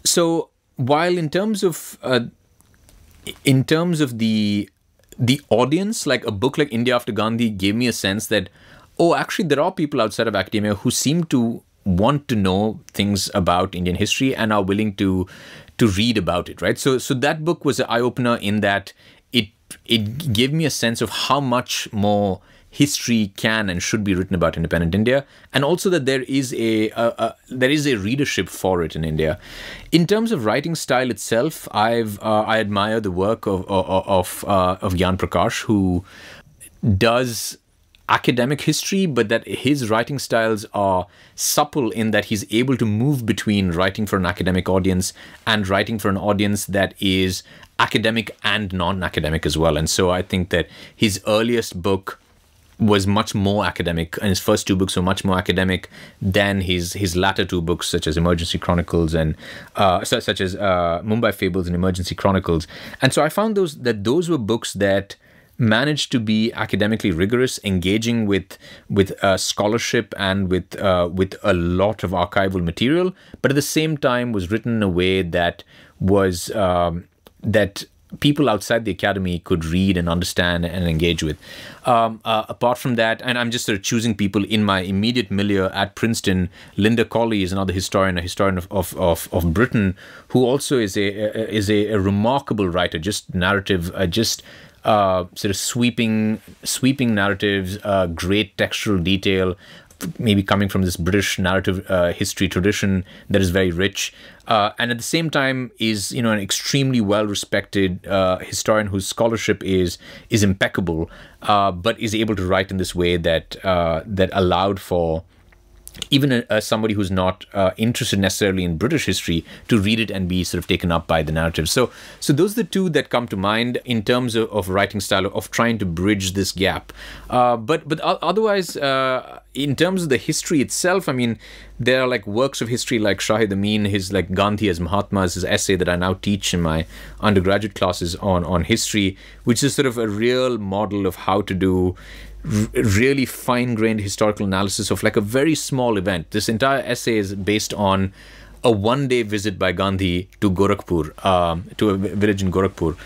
so while in terms of the the audience, like a book like India After Gandhi gave me a sense that, oh, actually there are people outside of academia who seem to want to know things about Indian history and are willing to read about it, right? So that book was an eye-opener in that it gave me a sense of how much more history can and should be written about independent India, and also that there is a readership for it in India. In terms of writing style itself, I admire the work of Gyan Prakash, who does academic history, but that his writing styles are supple in that he's able to move between writing for an academic audience and writing for an audience that is academic and non-academic as well. And so I think that his earliest book was much more academic, and his first two books were much more academic than his latter two books, such as Emergency Chronicles and such as Mumbai Fables and Emergency Chronicles. And so I found those were books that managed to be academically rigorous, engaging with scholarship and with a lot of archival material, but at the same time was written in a way that was that people outside the academy could read and understand and engage with. Apart from that, and I'm just sort of choosing people in my immediate milieu at Princeton, Linda Colley is another historian, a historian of Britain, who also is a remarkable writer, just narrative, sort of sweeping narratives, great textual detail, maybe coming from this British narrative history tradition that is very rich, and at the same time is an extremely well-respected historian whose scholarship is impeccable, but is able to write in this way that allowed for even somebody who's not interested necessarily in British history to read it and be sort of taken up by the narrative. So those are the two that come to mind in terms of writing style, of trying to bridge this gap. But otherwise, in terms of the history itself, I mean, there are like works of history like Shahid Amin, his like Gandhi as Mahatma, his essay that I now teach in my undergraduate classes on history, which is sort of a real model of how to do really fine-grained historical analysis of like a very small event. This entire essay is based on a one-day visit by Gandhi to Gorakhpur, to a village in Gorakhpur.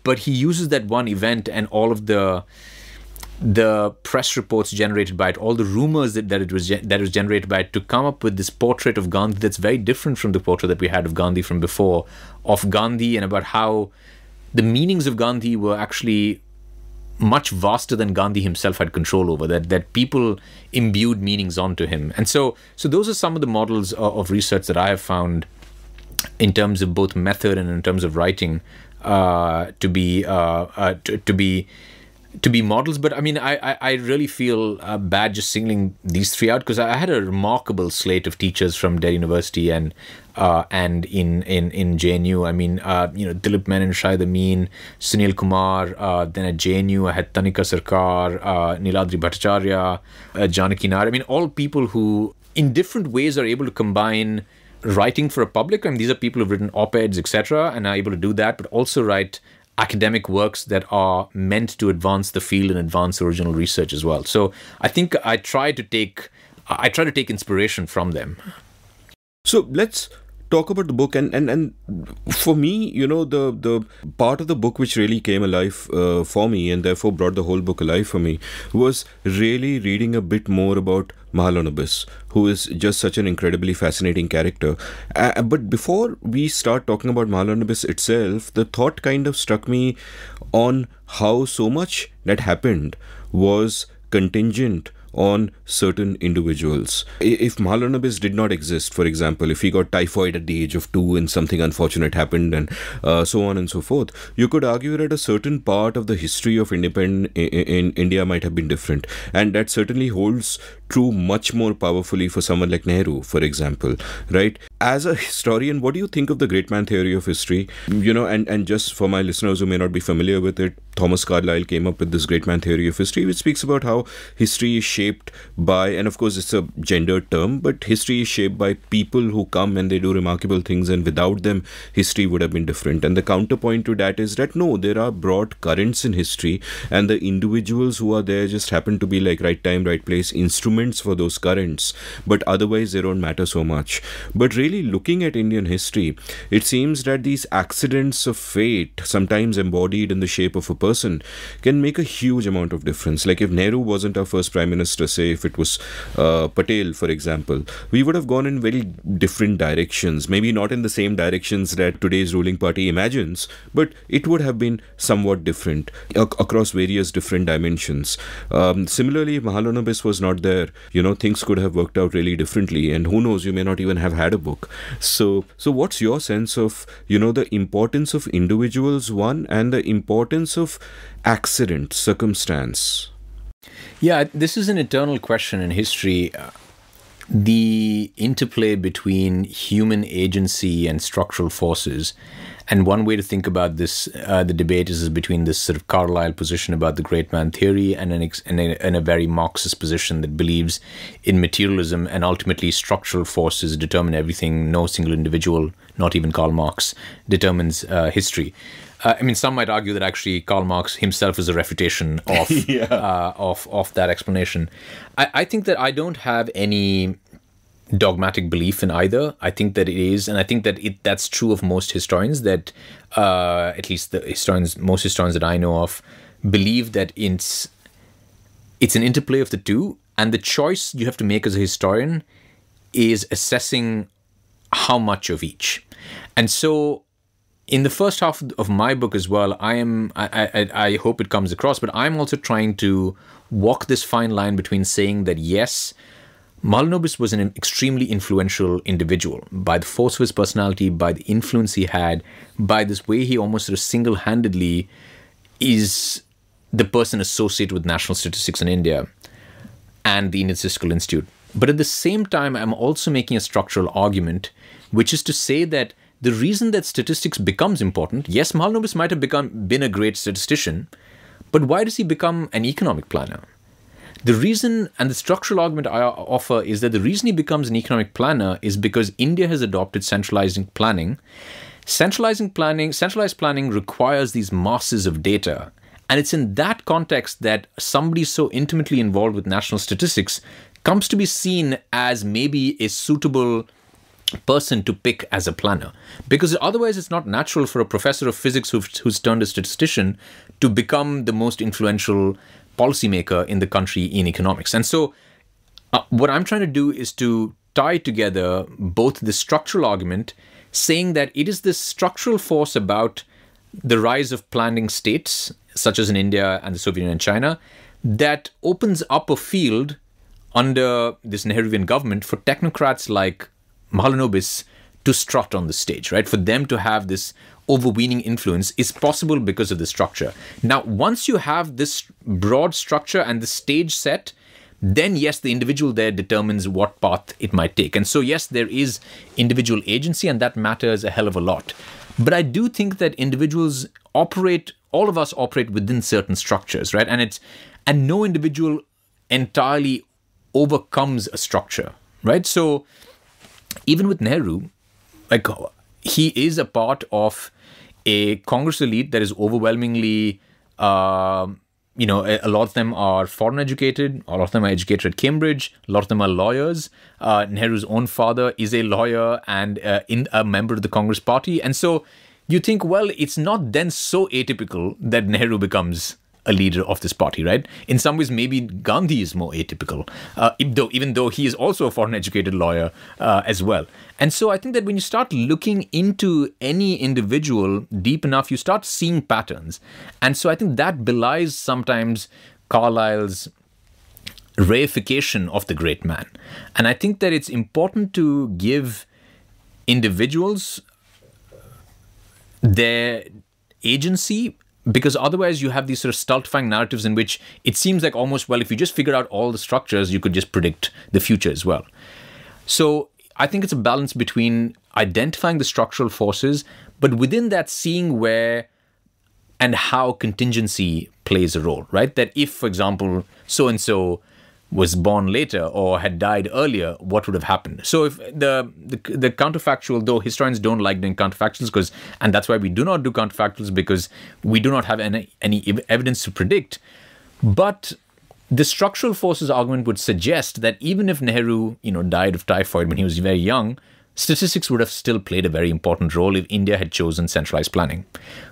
But he uses that one event and all of the press reports generated by it, all the rumors that was generated by it, to come up with this portrait of Gandhi that's very different from the portrait that we had of Gandhi from before, of Gandhi, and about how the meanings of Gandhi were actually much vaster than Gandhi himself had control over, that people imbued meanings onto him. And so those are some of the models of research that I have found in terms of both method and in terms of writing to be models. But I mean, I really feel bad just singling these three out, because I had a remarkable slate of teachers from Delhi University and in JNU. I mean, Dilip Menon, Shahid Amin, Sunil Kumar. Then at JNU, I had Tanika Sarkar, Niladri Bhattacharya, Janaki Nair. I mean, all people who, in different ways, are able to combine writing for a public. I mean, these are people who've written op-eds, etc., and are able to do that, but also write academic works that are meant to advance the field and advance original research as well. So I think I try to take inspiration from them. So let's talk about the book, and for me, the part of the book which really came alive for me, and therefore brought the whole book alive for me, was really reading a bit more about Mahalanobis, who is just such an incredibly fascinating character. But before we start talking about Mahalanobis itself, the thought kind of struck me on how so much that happened was contingent on certain individuals. If Mahalanobis did not exist, for example, if he got typhoid at the age of 2 and something unfortunate happened, and so on and so forth, you could argue that a certain part of the history of independent in India might have been different, and that certainly holds true much more powerfully for someone like Nehru, for example, right? As a historian, what do you think of the great man theory of history? And just for my listeners who may not be familiar with it, Thomas Carlyle came up with this great man theory of history, which speaks about how history is shaped by, and of course it's a gendered term, but history is shaped by people who come and they do remarkable things, and without them history would have been different. And the counterpoint to that is that no, there are broad currents in history, and the individuals who are there just happen to be like right time, right place instruments for those currents, but otherwise they don't matter so much. But really really looking at Indian history, it seems that these accidents of fate, sometimes embodied in the shape of a person, can make a huge amount of difference. Like if Nehru wasn't our first prime minister, say if it was Patel, for example, we would have gone in very different directions. Maybe not in the same directions that today's ruling party imagines, but it would have been somewhat different across various different dimensions. Similarly, if Mahalanobis was not there, things could have worked out really differently, and who knows, you may not even have had a book. So what's your sense of the importance of individuals, one, and the importance of accident, circumstance? Yeah, this is an eternal question in history. The interplay between human agency and structural forces. And one way to think about this, the debate is between this sort of Carlyle position about the great man theory and a very Marxist position that believes in materialism and ultimately structural forces determine everything. No single individual, not even Karl Marx, determines history. Some might argue that actually Karl Marx himself is a refutation of of that explanation. I think that I don't have any dogmatic belief in either. I think that it is, and I think that that's true of most historians, that at least most historians that I know of, believe that it's an interplay of the two, and the choice you have to make as a historian is assessing how much of each. And so in the first half of my book as well, I hope it comes across, but I'm also trying to walk this fine line between saying that yes, Mahalanobis was an extremely influential individual by the force of his personality, by the influence he had, by this way he almost sort of single-handedly is the person associated with national statistics in India and the Indian Statistical Institute. But at the same time, I'm also making a structural argument, which is to say that the reason that statistics becomes important, yes, Mahalanobis might have been a great statistician, but why does he become an economic planner? The reason, and the structural argument I offer, is that the reason he becomes an economic planner is because India has adopted centralized planning. Centralized planning requires these masses of data. And it's in that context that somebody so intimately involved with national statistics comes to be seen as maybe a suitable person to pick as a planner. Because otherwise it's not natural for a professor of physics who's turned a statistician to become the most influential policymaker in the country in economics. And so what I'm trying to do is to tie together both the structural argument, saying that it is this structural force about the rise of planning states, such as in India and the Soviet Union and China, that opens up a field under this Nehruvian government for technocrats like Mahalanobis to strut on the stage, right? For them to have this overweening influence is possible because of the structure. Now, once you have this broad structure and the stage set, then yes, the individual there determines what path it might take. And so yes, there is individual agency, and that matters a hell of a lot. But I do think that individuals all of us operate within certain structures, right? And no individual entirely overcomes a structure, right? So even with Nehru, like, he is a part of a Congress elite that is overwhelmingly, a lot of them are foreign educated, a lot of them are educated at Cambridge, a lot of them are lawyers. Nehru's own father is a lawyer and a member of the Congress party. And so you think, well, it's not then so atypical that Nehru becomes a leader of this party, right? In some ways, maybe Gandhi is more atypical, even though he is also a foreign educated lawyer as well. And so I think that when you start looking into any individual deep enough, you start seeing patterns. And so I think that belies sometimes Carlyle's reification of the great man. And I think that it's important to give individuals their agency, because otherwise you have these sort of stultifying narratives in which it seems like almost, well, if you just figured out all the structures, you could just predict the future as well. So I think it's a balance between identifying the structural forces, but within that seeing where and how contingency plays a role, right? That if, for example, so-and-so was born later or had died earlier, what would have happened? So if the counterfactual, though historians don't like doing counterfactuals, and that's why we do not do counterfactuals, because we do not have any evidence to predict. But the structural forces argument would suggest that even if Nehru, died of typhoid when he was very young, statistics would have still played a very important role if India had chosen centralized planning.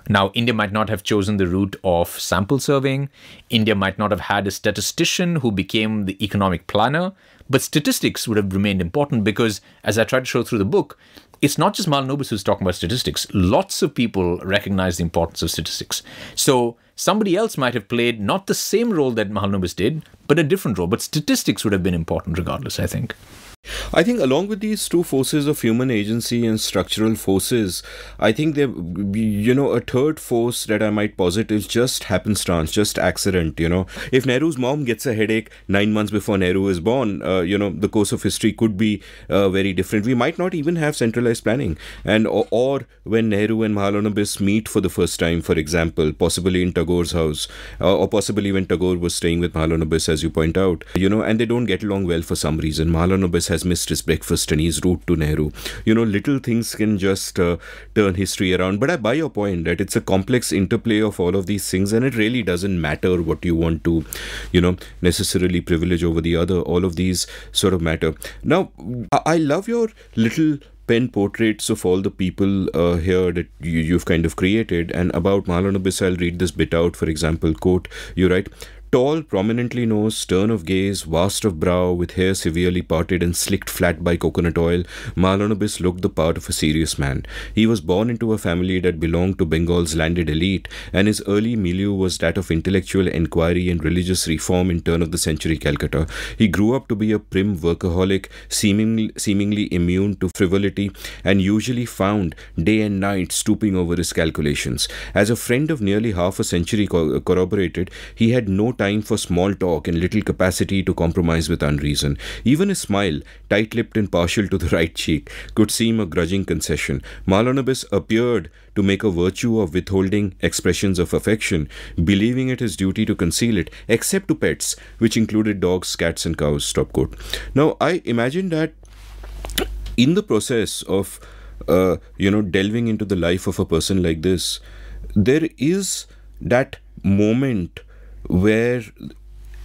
Now, India might not have chosen the route of sample surveying. India might not have had a statistician who became the economic planner, but statistics would have remained important because, as I try to show through the book, it's not just Mahalanobis who's talking about statistics. Lots of people recognize the importance of statistics. So somebody else might have played not the same role that Mahalanobis did, but a different role. But statistics would have been important regardless, I think. I think along with these two forces of human agency and structural forces, I think there, a third force that I might posit is just happenstance, just accident, If Nehru's mom gets a headache 9 months before Nehru is born, the course of history could be very different. We might not even have centralized planning. And or when Nehru and Mahalanobis meet for the first time, for example, possibly in Tagore's house, or possibly when Tagore was staying with Mahalanobis, as you point out, and they don't get along well for some reason. Mahalanobis has missed his breakfast and he's rude to Nehru. Little things can just turn history around. But I buy your point that it's a complex interplay of all of these things, and it really doesn't matter what you want to, necessarily privilege over the other. All of these sort of matter. Now, I love your little pen portraits of all the people here that you've kind of created. And about Mahalanobis, I'll read this bit out. For example, quote, you write, "Tall, prominently nosed, stern of gaze, vast of brow, with hair severely parted and slicked flat by coconut oil, Mahalanobis looked the part of a serious man. He was born into a family that belonged to Bengal's landed elite, and his early milieu was that of intellectual enquiry and religious reform in turn-of-the-century Calcutta. He grew up to be a prim workaholic, seemingly immune to frivolity, and usually found day and night stooping over his calculations. As a friend of nearly half a century corroborated, he had no time for small talk and little capacity to compromise with unreason. Even his smile, tight-lipped and partial to the right cheek, could seem a grudging concession. Mahalanobis appeared to make a virtue of withholding expressions of affection, believing it his duty to conceal it, except to pets, which included dogs, cats and cows." Stop quote. Now, I imagine that in the process of, delving into the life of a person like this, there is that moment where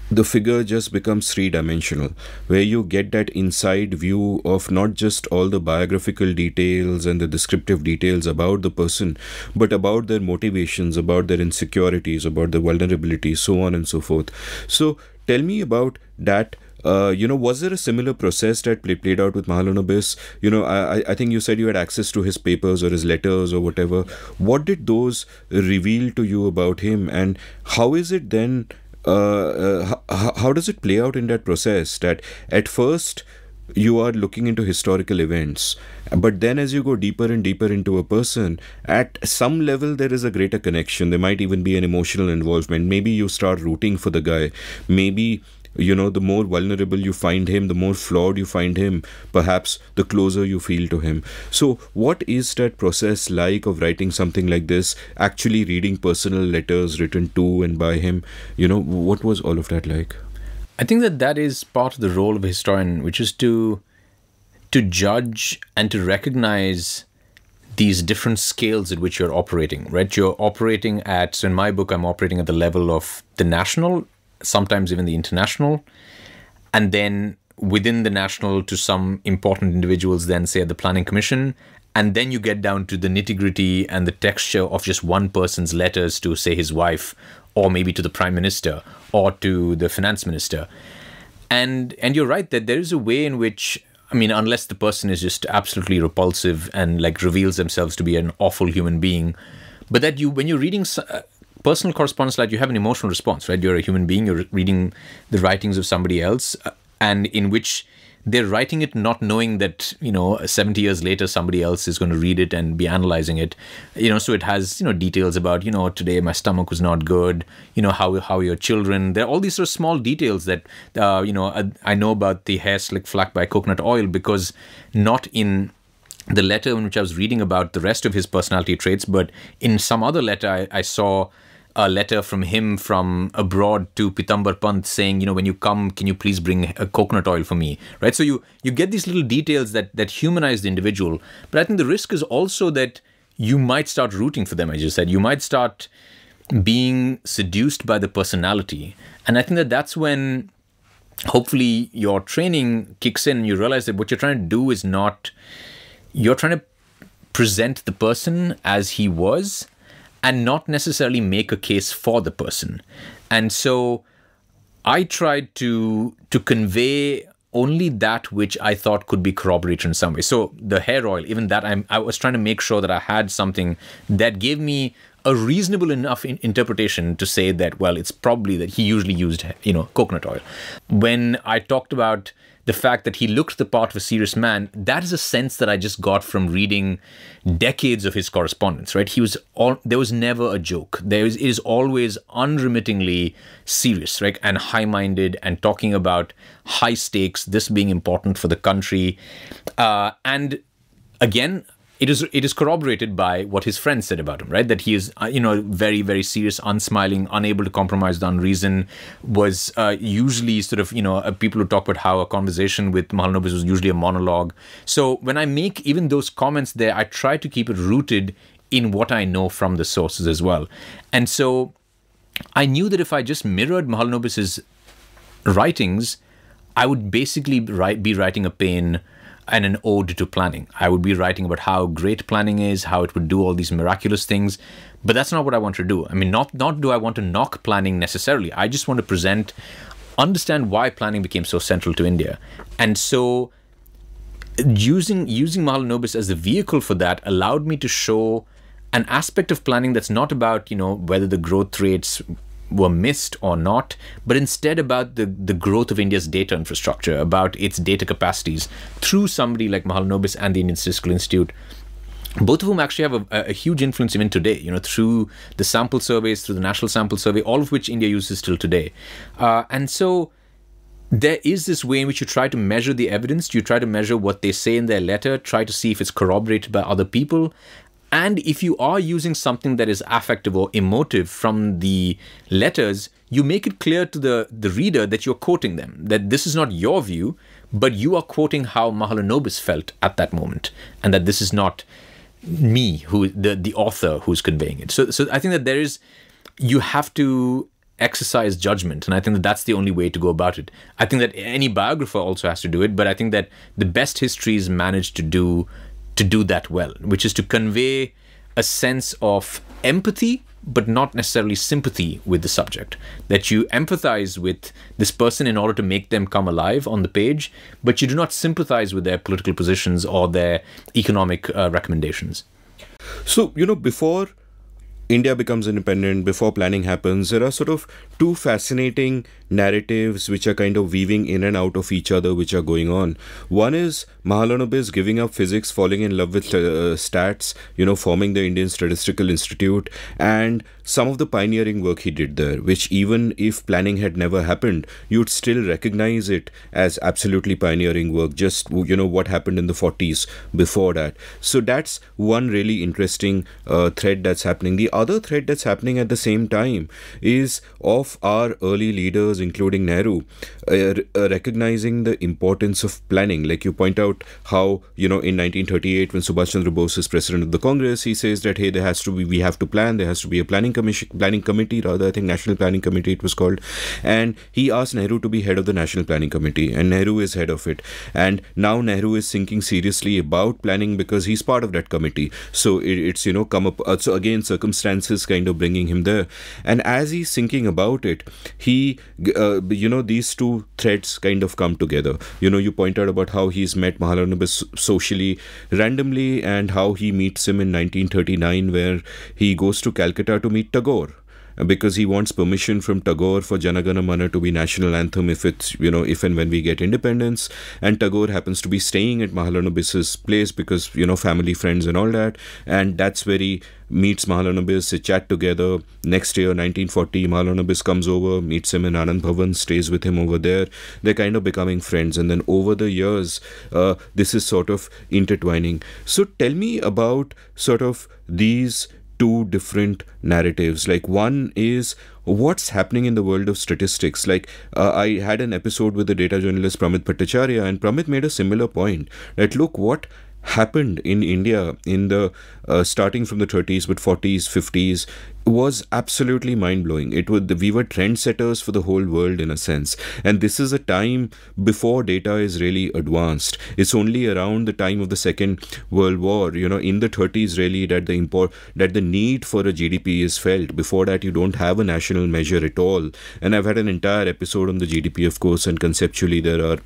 the figure just becomes three-dimensional, where you get that inside view of not just all the biographical details and the descriptive details about the person, but about their motivations, about their insecurities, about their vulnerabilities, so on and so forth. So tell me about that. Was there a similar process that played out with Mahalanobis? I think you said you had access to his papers or his letters or whatever. What did those reveal to you about him, and how is it then, how does it play out in that process that at first you are looking into historical events, but then as you go deeper and deeper into a person, at some level there is a greater connection. There might even be an emotional involvement. Maybe you start rooting for the guy. Maybe the more vulnerable you find him, the more flawed you find him, perhaps the closer you feel to him. So what is that process like of writing something like this, actually reading personal letters written to and by him? What was all of that like? I think that is part of the role of a historian, which is to judge and to recognize these different scales at which you're operating, right? You're operating at, so in my book, I'm operating at the level of the national, sometimes even the international, and then within the national to some important individuals, then say at the Planning Commission, and then you get down to the nitty-gritty and the texture of just one person's letters to, say, his wife, or maybe to the Prime Minister, or to the Finance Minister. And you're right that there is a way in which, unless the person is just absolutely repulsive and reveals themselves to be an awful human being, but that when you're reading personal correspondence, you have an emotional response, right? You're a human being, you're reading the writings of somebody else, and in which they're writing it not knowing that, 70 years later, somebody else is going to read it and be analyzing it. So it has, details about, today my stomach was not good, how your children, there are all these sort of small details that, I know about the hair slicked flat by coconut oil, because not in the letter in which I was reading about the rest of his personality traits, but in some other letter, I saw a letter from him from abroad to Pitambar Pant saying, when you come, can you please bring a coconut oil for me, right? So you get these little details that humanize the individual. But I think the risk is also that you might start rooting for them, as you said. You might start being seduced by the personality. And I think that's when hopefully your training kicks in and you realize that what you're trying to do is not you're trying to present the person as he was and not necessarily make a case for the person. And so I tried to convey only that which I thought could be corroborated in some way. So the hair oil, even that, I was trying to make sure that I had something that gave me a reasonable enough interpretation to say that, well, it's probably that he usually used, coconut oil. When I talked about the fact that he looked the part of a serious man, that is a sense that I just got from reading decades of his correspondence, right? There was never a joke. It is always unremittingly serious, right? And high-minded and talking about high stakes, this being important for the country. And again, it is corroborated by what his friends said about him, right? That he is, very, very serious, unsmiling, unable to compromise on reason, was usually sort of, people who talk about how a conversation with Mahalanobis was usually a monologue. So when I make even those comments there, I try to keep it rooted in what I know from the sources as well. And so I knew that if I just mirrored Mahalanobis's writings, I would basically be writing a paean and an ode to planning. I would be writing about how great planning is, how it would do all these miraculous things. But that's not what I want to do. I mean, not do I want to knock planning necessarily. I just want to understand why planning became so central to India. And so using Mahalanobis as the vehicle for that allowed me to show an aspect of planning that's not about, whether the growth rates were missed or not, but instead about the growth of India's data infrastructure, about its data capacities through somebody like Mahalanobis and the Indian Statistical Institute, both of whom actually have a huge influence even today, through the sample surveys, through the National Sample Survey, all of which India uses still today. And so there is this way in which you try to measure the evidence, you try to measure what they say in their letter, try to see if it's corroborated by other people. And if you are using something that is affective or emotive from the letters, you make it clear to the reader that you're quoting them, that this is not your view, but you are quoting how Mahalanobis felt at that moment, and that this is not me, who the author, who's conveying it. So I think that you have to exercise judgment, and I think that that's the only way to go about it. I think that any biographer also has to do it, but I think that the best histories manage to do that well, which is to convey a sense of empathy, but not necessarily sympathy with the subject. That you empathize with this person in order to make them come alive on the page, but you do not sympathize with their political positions or their economic recommendations. So, before India becomes independent, before planning happens, there are sort of two fascinating narratives which are kind of weaving in and out of each other, which are going on. One is Mahalanobis giving up physics, falling in love with stats, forming the Indian Statistical Institute, and some of the pioneering work he did there, which even if planning had never happened, you'd still recognize it as absolutely pioneering work, just, what happened in the 40s before that. So that's one really interesting thread that's happening. The other thread that's happening at the same time is of our early leaders, including Nehru, recognizing the importance of planning. Like you point out how, in 1938, when Subhash Chandra Bose is president of the Congress, he says that, hey, we have to plan, there has to be a planning committee, I think National Planning Committee it was called. And he asked Nehru to be head of the National Planning Committee, and Nehru is head of it. And now Nehru is thinking seriously about planning because he's part of that committee. So it's, come up, so again, circumstances kind of bringing him there. And as he's thinking about it, he, these two threads kind of come together. You point out about how he's met Mahalanobis socially randomly, and how he meets him in 1939, where he goes to Calcutta to meet Tagore, because he wants permission from Tagore for Jana Gana Mana to be national anthem if and when we get independence. And Tagore happens to be staying at Mahalanobis's place because, family, friends and all that. And that's where he meets Mahalanobis, they chat together. Next year, 1940, Mahalanobis comes over, meets him in Anand Bhavan, stays with him over there. They're kind of becoming friends. And then over the years, this is sort of intertwining. So tell me about sort of these two different narratives. Like, one is what's happening in the world of statistics. Like, I had an episode with the data journalist Pramit Bhattacharya, and Pramit made a similar point that, look, what happened in India in the starting from the 30s but 40s 50s was absolutely mind-blowing. We were trendsetters for the whole world in a sense, and this is a time before data is really advanced. It's only around the time of the Second World War, in the 30s really, that the need for a GDP is felt. Before that, you don't have a national measure at all. And I've had an entire episode on the GDP, of course, and conceptually there are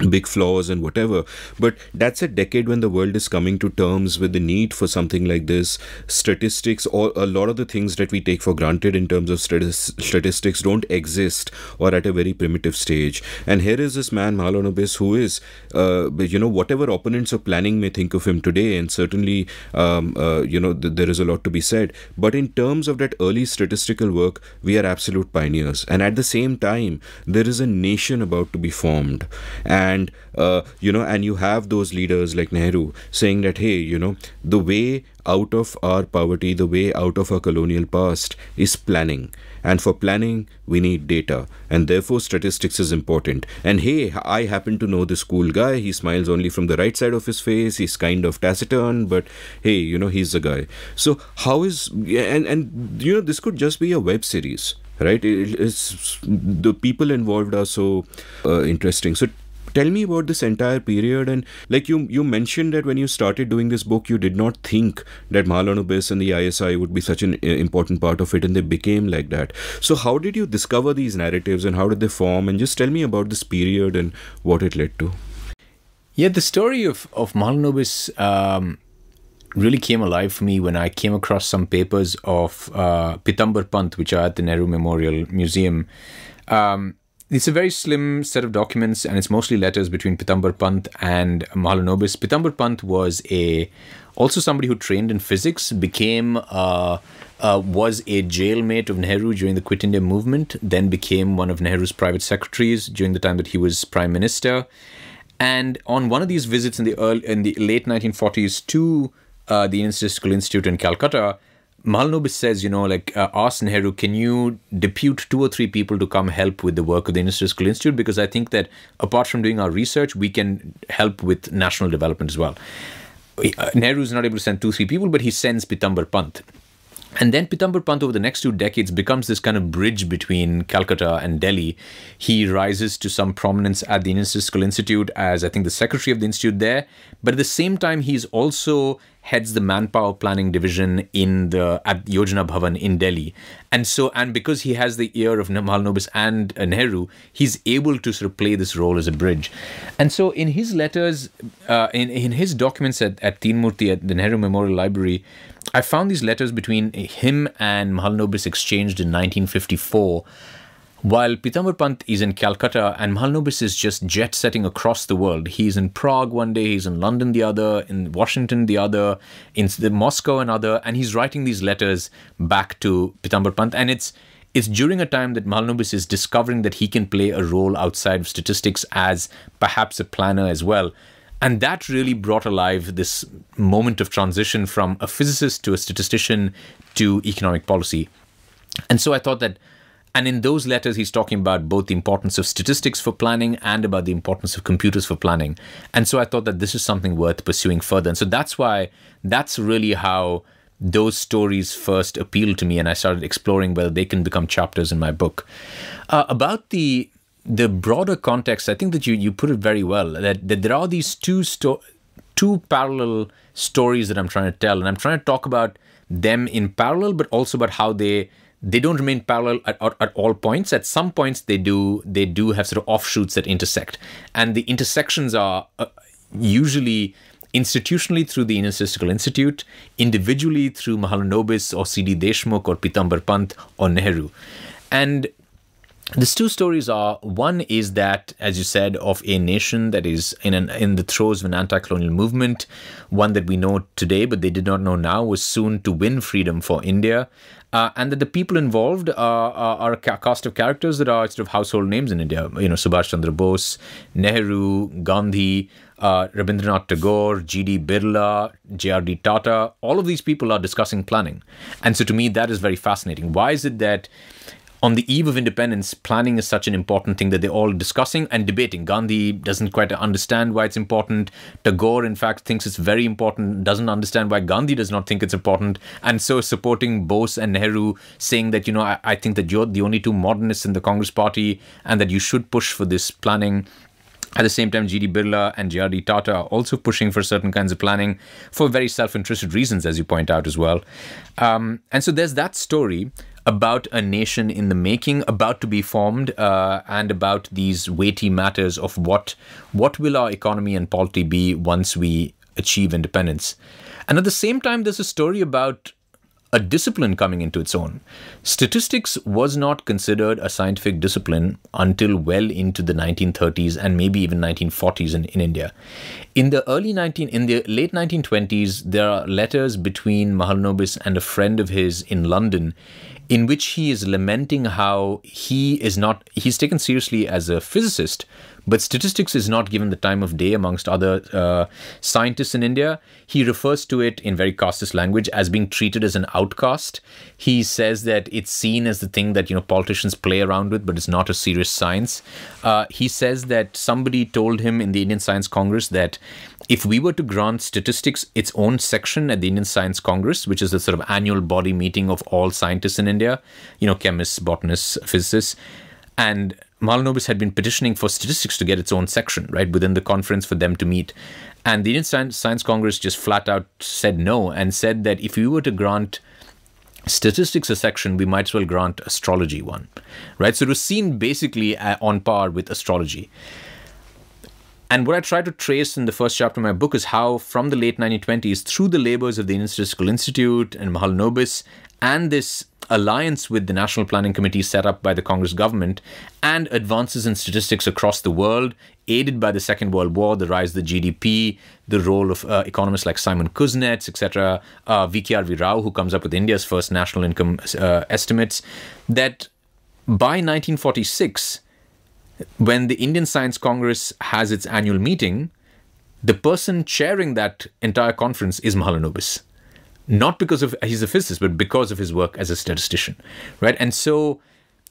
big flaws and whatever, but that's a decade when the world is coming to terms with the need for something like this. Statistics, or a lot of the things that we take for granted in terms of statistics, don't exist or at a very primitive stage. And here is this man Mahalanobis, who is whatever opponents of planning may think of him today, and certainly there is a lot to be said, but in terms of that early statistical work, we are absolute pioneers. And at the same time, there is a nation about to be formed. And you have those leaders like Nehru saying that, hey, the way out of our poverty, the way out of our colonial past is planning. And for planning, we need data. And therefore, statistics is important. And hey, I happen to know this cool guy. He smiles only from the right side of his face. He's kind of taciturn, but hey, he's the guy. So how is, and this could just be a web series, right? It's the people involved are so interesting. So tell me about this entire period. And like you mentioned that when you started doing this book, you did not think that Mahalanobis and the ISI would be such an important part of it, and they became like that. So how did you discover these narratives, and how did they form? And just tell me about this period and what it led to. Yeah, the story of Mahalanobis really came alive for me when I came across some papers of Pitambar Pant, which are at the Nehru Memorial Museum. It's a very slim set of documents, and it's mostly letters between Pitambar Pant and Mahalanobis. Pitambar Pant was also somebody who trained in physics, was a jailmate of Nehru during the Quit India movement, then became one of Nehru's private secretaries during the time that he was prime minister. And on one of these visits in the late 1940s to the Indian Statistical Institute in Calcutta, Mahalanobis says, ask Nehru, can you depute 2 or 3 people to come help with the work of the Indian Statistical Institute? Because I think that apart from doing our research, we can help with national development as well. Nehru is not able to send 2 or 3 people, but he sends Pitambar Pant. And then Pitambar Pant over the next 2 decades becomes this kind of bridge between Calcutta and Delhi. He rises to some prominence at the Indian Statistical Institute as, I think, the secretary of the institute there. But at the same time, he's also heads the manpower planning division at Yojana Bhavan in Delhi. And because he has the ear of Mahalanobis and Nehru, he's able to sort of play this role as a bridge. And so in his letters, in his documents at Teen Murti at the Nehru Memorial Library, I found these letters between him and Mahalanobis exchanged in 1954, while Pitambar Pant is in Calcutta and Mahalanobis is just jet-setting across the world. He's in Prague one day, he's in London the other, in Washington the other, in Moscow another, and he's writing these letters back to Pitambar Pant. And it's during a time that Mahalanobis is discovering that he can play a role outside of statistics as perhaps a planner as well. And that really brought alive this moment of transition from a physicist to a statistician to economic policy. And so I thought that, and in those letters, he's talking about both the importance of statistics for planning and about the importance of computers for planning. And so I thought that this is something worth pursuing further. And so that's really how those stories first appealed to me. And I started exploring whether they can become chapters in my book. About the broader context, I think that you put it very well, that there are these two parallel stories that I'm trying to tell. And I'm trying to talk about them in parallel, but also about how they don't remain parallel at all points. At some points, they do have sort of offshoots that intersect. And the intersections are usually institutionally through the Indian Statistical Institute, individually through Mahalanobis or C.D. Deshmukh or Pitambar Pant or Nehru. And these 2 stories are, one is that, as you said, of a nation that is in the throes of an anti-colonial movement, one that we know today, but they did not know now, was soon to win freedom for India, and that the people involved are a cast of characters that are sort of household names in India. Subhash Chandra Bose, Nehru, Gandhi, Rabindranath Tagore, G.D. Birla, J.R.D. Tata. All of these people are discussing planning. And so to me, that is very fascinating. Why is it that on the eve of independence, planning is such an important thing that they're all discussing and debating. Gandhi doesn't quite understand why it's important. Tagore, in fact, thinks it's very important, doesn't understand why Gandhi does not think it's important. And so supporting Bose and Nehru, saying that, I think that you're the only two modernists in the Congress party and that you should push for this planning. At the same time, G.D. Birla and J.R.D. Tata are also pushing for certain kinds of planning for very self-interested reasons, as you point out as well. And so there's that story about a nation in the making, about to be formed, and about these weighty matters of what will our economy and polity be once we achieve independence. And at the same time, there's a story about a discipline coming into its own. Statistics was not considered a scientific discipline until well into the 1930s and maybe even 1940s in India. In the late 1920s, there are letters between Mahalanobis and a friend of his in London in which he is lamenting how he's taken seriously as a physicist, but statistics is not given the time of day amongst other scientists in India. He refers to it in very casteist language as being treated as an outcast. He says that it's seen as the thing that politicians play around with, but it's not a serious science. He says that somebody told him in the Indian Science Congress that if we were to grant statistics its own section at the Indian Science Congress, which is the sort of annual body meeting of all scientists in India, chemists, botanists, physicists, and Mahalanobis had been petitioning for statistics to get its own section, right, within the conference for them to meet. And the Indian Science Congress just flat out said no and said that if we were to grant statistics a section, we might as well grant astrology one, right? So it was seen basically on par with astrology. And what I try to trace in the first chapter of my book is how from the late 1920s, through the labors of the Indian Statistical Institute and Mahalanobis and this alliance with the National Planning Committee set up by the Congress government and advances in statistics across the world, aided by the Second World War, the rise of the GDP, the role of economists like Simon Kuznets, etc., V.K.R.V. Rao, who comes up with India's first national income estimates, that by 1946, when the Indian Science Congress has its annual meeting, the person chairing that entire conference is Mahalanobis. Not because he's a physicist, but because of his work as a statistician, right? And so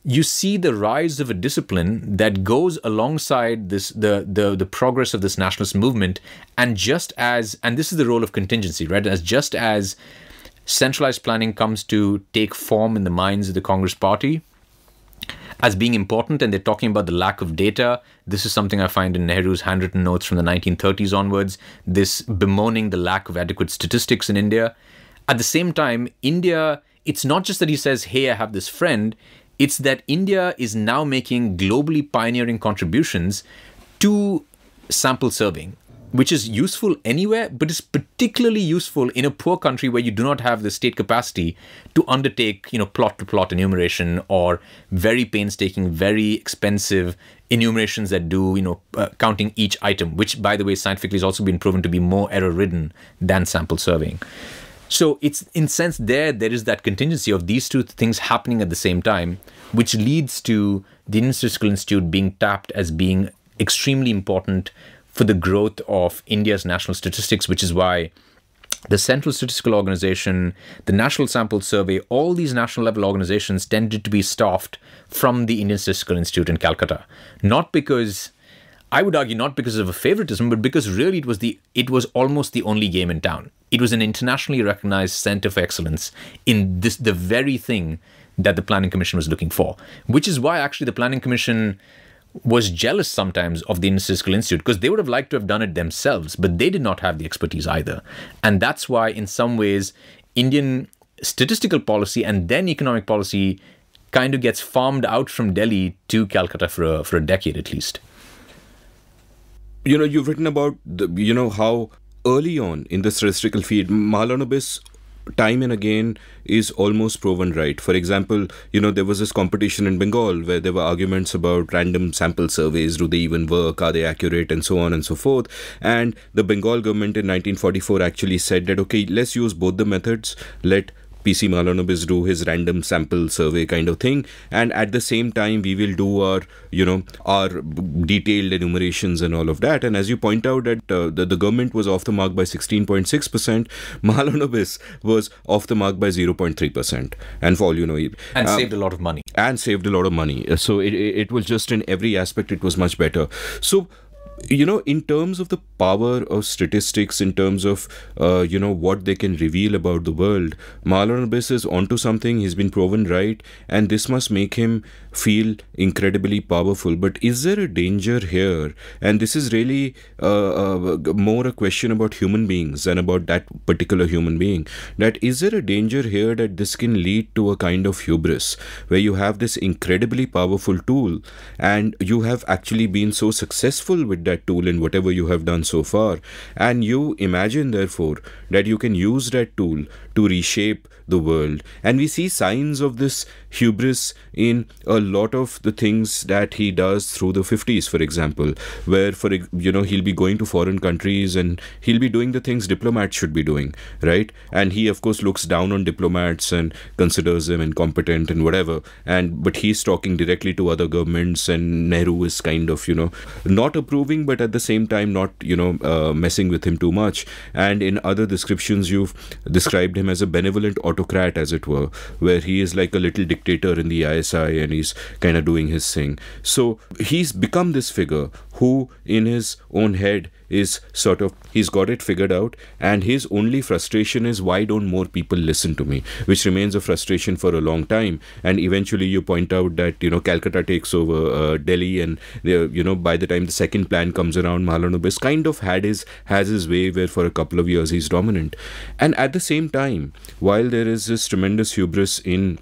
you see the rise of a discipline that goes alongside this, the progress of this nationalist movement, and this is the role of contingency, right? Just as centralized planning comes to take form in the minds of the Congress Party as being important, and they're talking about the lack of data. This is something I find in Nehru's handwritten notes from the 1930s onwards, this bemoaning the lack of adequate statistics in India. At the same time, India, it's not just that he says, hey, I have this friend, it's that India is now making globally pioneering contributions to sample surveying, which is useful anywhere, but is particularly useful in a poor country where you do not have the state capacity to undertake, plot-to-plot enumeration or very painstaking, very expensive enumerations that do, counting each item, which, by the way, scientifically has also been proven to be more error-ridden than sample surveying. So it's, in sense, there is that contingency of these two things happening at the same time, which leads to the Indian Statistical Institute being tapped as being extremely important for the growth of India's national statistics, which is why the Central Statistical Organization, the National Sample Survey, all these national level organizations tended to be staffed from the Indian Statistical Institute in Calcutta. I would argue not because of a favoritism, but because really it was almost the only game in town. It was an internationally recognized center of excellence in the very thing that the Planning Commission was looking for, which is why actually the Planning Commission was jealous sometimes of the Indian Statistical Institute, because they would have liked to have done it themselves, but they did not have the expertise either. And that's why, in some ways, Indian statistical policy and then economic policy kind of gets farmed out from Delhi to Calcutta for a decade at least. You've written about how early on in the statistical field, Mahalanobis time and again is almost proven right. For example, there was this competition in Bengal where there were arguments about random sample surveys. Do they even work? Are they accurate? And so on and so forth. And the Bengal government in 1944 actually said that, okay, let's use both the methods. Let PC Mahalanobis do his random sample survey kind of thing, and at the same time we will do our our detailed enumerations and all of that. And as you point out that the government was off the mark by 16.6%, Mahalanobis was off the mark by 0.3%, and for all you know, and saved a lot of money. So it was just in every aspect it was much better. So in terms of the power of statistics, in terms of what they can reveal about the world, Mahalanobis is onto something. He's been proven right, and this must make him feel incredibly powerful. But is there a danger here? And this is really more a question about human beings than about that particular human being. That is there a danger here that this can lead to a kind of hubris, where you have this incredibly powerful tool, and you have actually been so successful with that tool in whatever you have done so far, and you imagine therefore that you can use that tool to reshape the world. And we see signs of this hubris in a lot of the things that he does through the 50s, for example, where he'll be going to foreign countries and he'll be doing the things diplomats should be doing, right? And he of course looks down on diplomats and considers them incompetent and whatever, but he's talking directly to other governments, and Nehru is kind of not approving, but at the same time not messing with him too much. And in other descriptions you've described him as a benevolent autocrat, as it were, where he is like a little dictator in the ISI and he's kind of doing his thing. So he's become this figure who in his own head is he's got it figured out, and his only frustration is, why don't more people listen to me, which remains a frustration for a long time. And eventually you point out that Calcutta takes over Delhi, and by the time the second plan comes around, Mahalanobis kind of has his way, where for a couple of years he's dominant. And at the same time, while there is this tremendous hubris in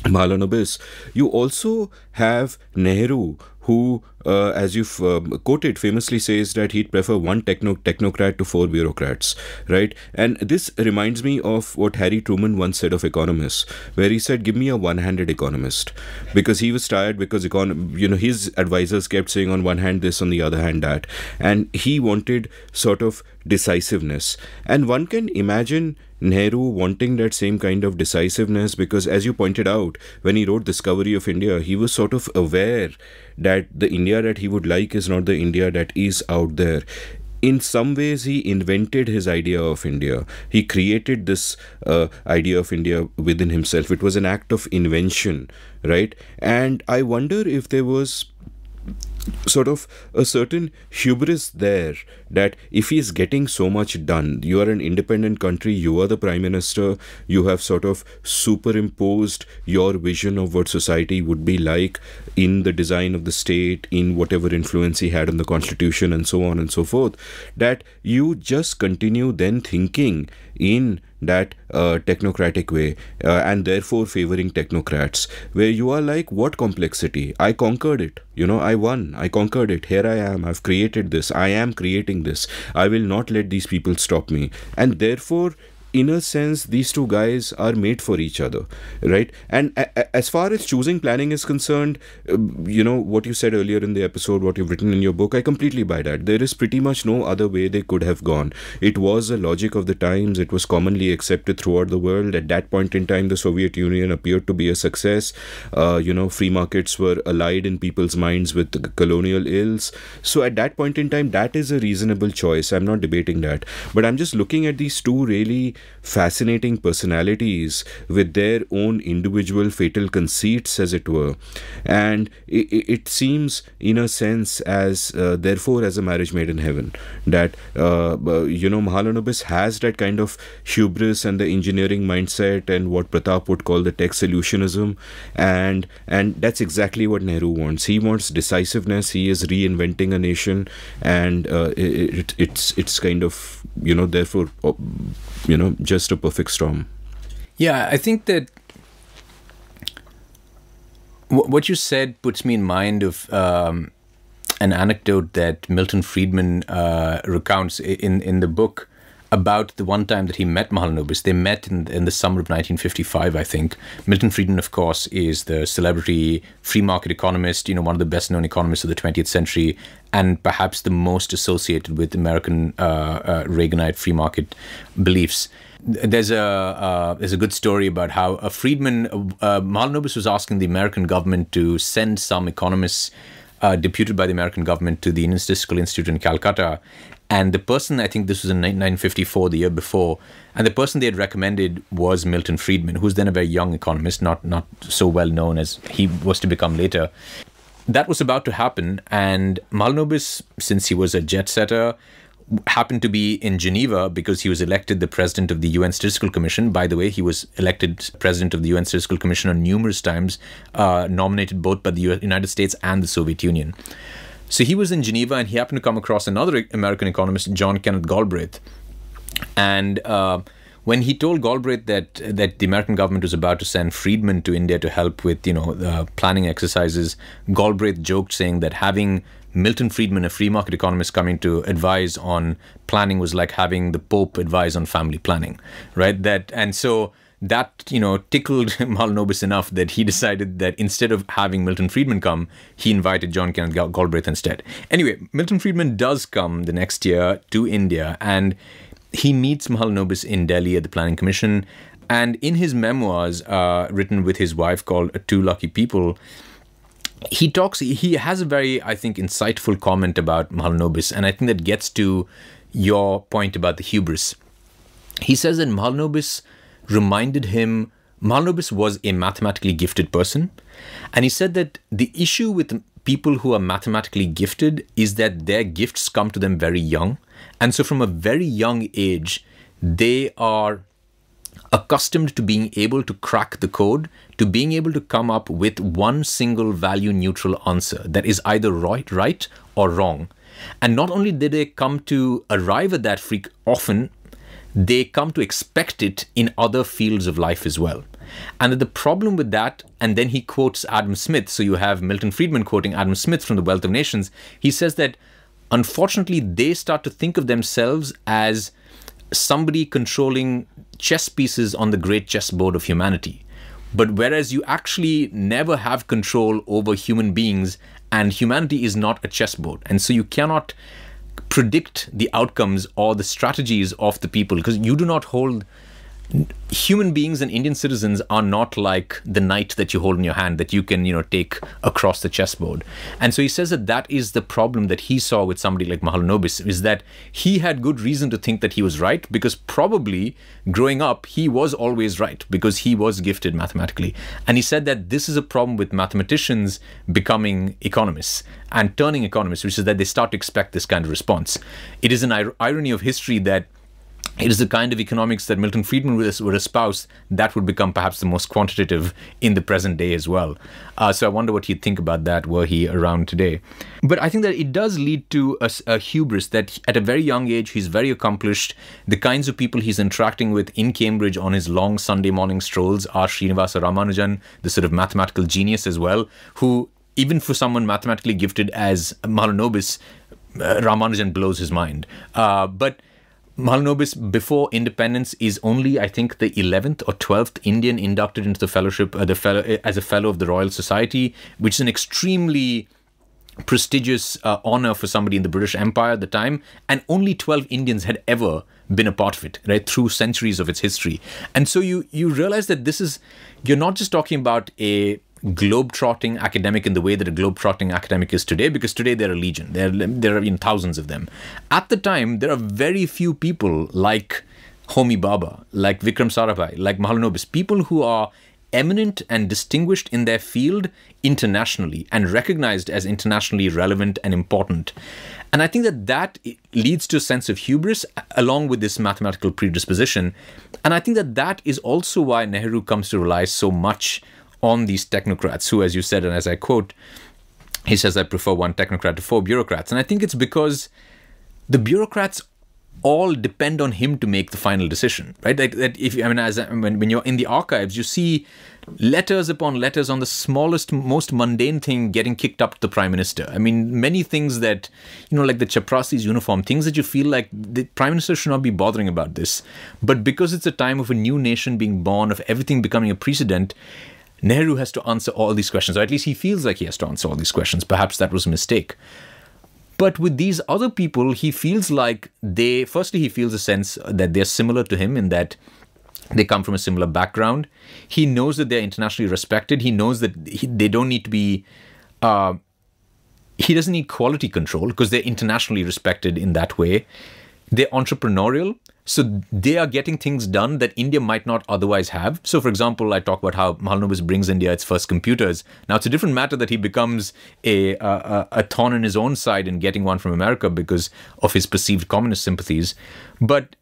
Mahalanobis, you also have Nehru, who, as you've quoted, famously says that he'd prefer one technocrat to 4 bureaucrats, right? And this reminds me of what Harry Truman once said of economists, where he said, give me a one-handed economist, because he was tired because his advisors kept saying on one hand this, on the other hand that, and he wanted sort of decisiveness. And one can imagine Nehru wanting that same kind of decisiveness, because as you pointed out, when he wrote Discovery of India, he was sort of aware that the India that he would like is not the India that is out there. In some ways, he invented his idea of India. He created this idea of India within himself. It was an act of invention, right? And I wonder if there was sort of a certain hubris there, that if he is getting so much done, you are an independent country, you are the prime minister, you have sort of superimposed your vision of what society would be like in the design of the state, in whatever influence he had on the constitution, and so on and so forth, that you just continue then thinking in that technocratic way, and therefore favoring technocrats, where you are like, what complexity? I conquered it. I won. I conquered it. Here I am. I've created this. I am creating this. I will not let these people stop me. And therefore, in a sense, these two guys are made for each other, right? And as far as choosing planning is concerned, what you said earlier in the episode, what you've written in your book, I completely buy that. There is pretty much no other way they could have gone. It was the logic of the times. It was commonly accepted throughout the world. At that point in time, the Soviet Union appeared to be a success. Free markets were allied in people's minds with the colonial ills. So at that point in time, that is a reasonable choice. I'm not debating that. But I'm just looking at these two really fascinating personalities with their own individual fatal conceits, as it were. And it seems, in a sense, as therefore as a marriage made in heaven, that Mahalanobis has that kind of hubris and the engineering mindset and what Pratap would call the tech solutionism, and that's exactly what Nehru wants. He wants decisiveness. He is reinventing a nation, and it's kind of therefore just a perfect storm. Yeah, I think that what you said puts me in mind of an anecdote that Milton Friedman recounts in the book about the one time that he met Mahalanobis. They met in the summer of 1955, I think. Milton Friedman, of course, is the celebrity free market economist, one of the best known economists of the 20th century, and perhaps the most associated with American Reaganite free market beliefs. There's a good story about how Mahalanobis was asking the American government to send some economists deputed by the American government to the Indian Statistical Institute in Calcutta. And the person, I think this was in 1954, the year before, and the person they had recommended was Milton Friedman, who's then a very young economist, not so well known as he was to become later. That was about to happen, and Mahalanobis, since he was a jet setter, happened to be in Geneva because he was elected the president of the UN Statistical Commission. By the way, he was elected president of the UN Statistical Commission on numerous times, nominated both by the United States and the Soviet Union. So he was in Geneva, and he happened to come across another American economist, John Kenneth Galbraith. And when he told Galbraith that the American government was about to send Friedman to India to help with, planning exercises, Galbraith joked, saying that having Milton Friedman, a free market economist, coming to advise on planning was like having the Pope advise on family planning, right? That tickled Mahalanobis enough that he decided that instead of having Milton Friedman come, he invited John Kenneth Galbraith instead. Anyway, Milton Friedman does come the next year to India, and he meets Mahalanobis in Delhi at the Planning Commission. And in his memoirs, written with his wife called Two Lucky People, he has a very, I think, insightful comment about Mahalanobis, and I think that gets to your point about the hubris. He says that Mahalanobis was a mathematically gifted person. And he said that the issue with people who are mathematically gifted is that their gifts come to them very young. And so from a very young age, they are accustomed to being able to crack the code, to being able to come up with one single value neutral answer that is either right or wrong. And not only did they come to arrive at that often, they come to expect it in other fields of life as well. And the problem with that, and then he quotes Adam Smith, so you have Milton Friedman quoting Adam Smith from The Wealth of Nations. He says that, unfortunately, they start to think of themselves as somebody controlling chess pieces on the great chessboard of humanity. But whereas you actually never have control over human beings, and humanity is not a chessboard. And so you cannot predict the outcomes or the strategies of the people, because you do not hold... Human beings and Indian citizens are not like the knight that you hold in your hand that you can, take across the chessboard. And so he says that is the problem that he saw with somebody like Mahalanobis, is that he had good reason to think that he was right, because probably growing up, he was always right because he was gifted mathematically. And he said that this is a problem with mathematicians becoming economists and turning economists, which is that they start to expect this kind of response. It is an irony of history that it is the kind of economics that Milton Friedman would espouse that would become perhaps the most quantitative in the present day as well. So I wonder what he'd think about that were he around today. But I think that it does lead to a hubris that at a very young age, he's very accomplished. The kinds of people he's interacting with in Cambridge on his long Sunday morning strolls are Srinivasa Ramanujan, the sort of mathematical genius as well, who, even for someone mathematically gifted as Mahalanobis, Ramanujan blows his mind. But Mahalanobis, before independence, is only, I think, the 11th or 12th Indian inducted into the fellowship as a fellow of the Royal Society, which is an extremely prestigious honor for somebody in the British Empire at the time. And only 12 Indians had ever been a part of it, right, through centuries of its history. And so you realize that you're not just talking about a globe-trotting academic in the way that a globe-trotting academic is today, because today there are legion. There are thousands of them. At the time, there are very few people like Homi Bhabha, like Vikram Sarabhai, like Mahalanobis, people who are eminent and distinguished in their field internationally and recognized as internationally relevant and important. And I think that leads to a sense of hubris along with this mathematical predisposition. And I think that is also why Nehru comes to rely so much on these technocrats who, as you said, and as I quote, he says, I prefer one technocrat to 4 bureaucrats. And I think it's because the bureaucrats all depend on him to make the final decision, right? Like that when you're in the archives, you see letters upon letters on the smallest, most mundane thing getting kicked up to the Prime Minister. I mean, many things that, like the Chaprasi's uniform, things that you feel like the Prime Minister should not be bothering about this. But because it's a time of a new nation being born, of everything becoming a precedent, Nehru has to answer all these questions, or at least he feels like he has to answer all these questions. Perhaps that was a mistake. But with these other people, he feels like firstly, he feels a sense that they're similar to him in that they come from a similar background. He knows that they're internationally respected. He knows that they don't need to be, he doesn't need quality control because they're internationally respected in that way. They're entrepreneurial. So they are getting things done that India might not otherwise have. So, for example, I talk about how Mahalanobis brings India its first computers. Now, it's a different matter that he becomes a thorn in his own side in getting one from America because of his perceived communist sympathies. But,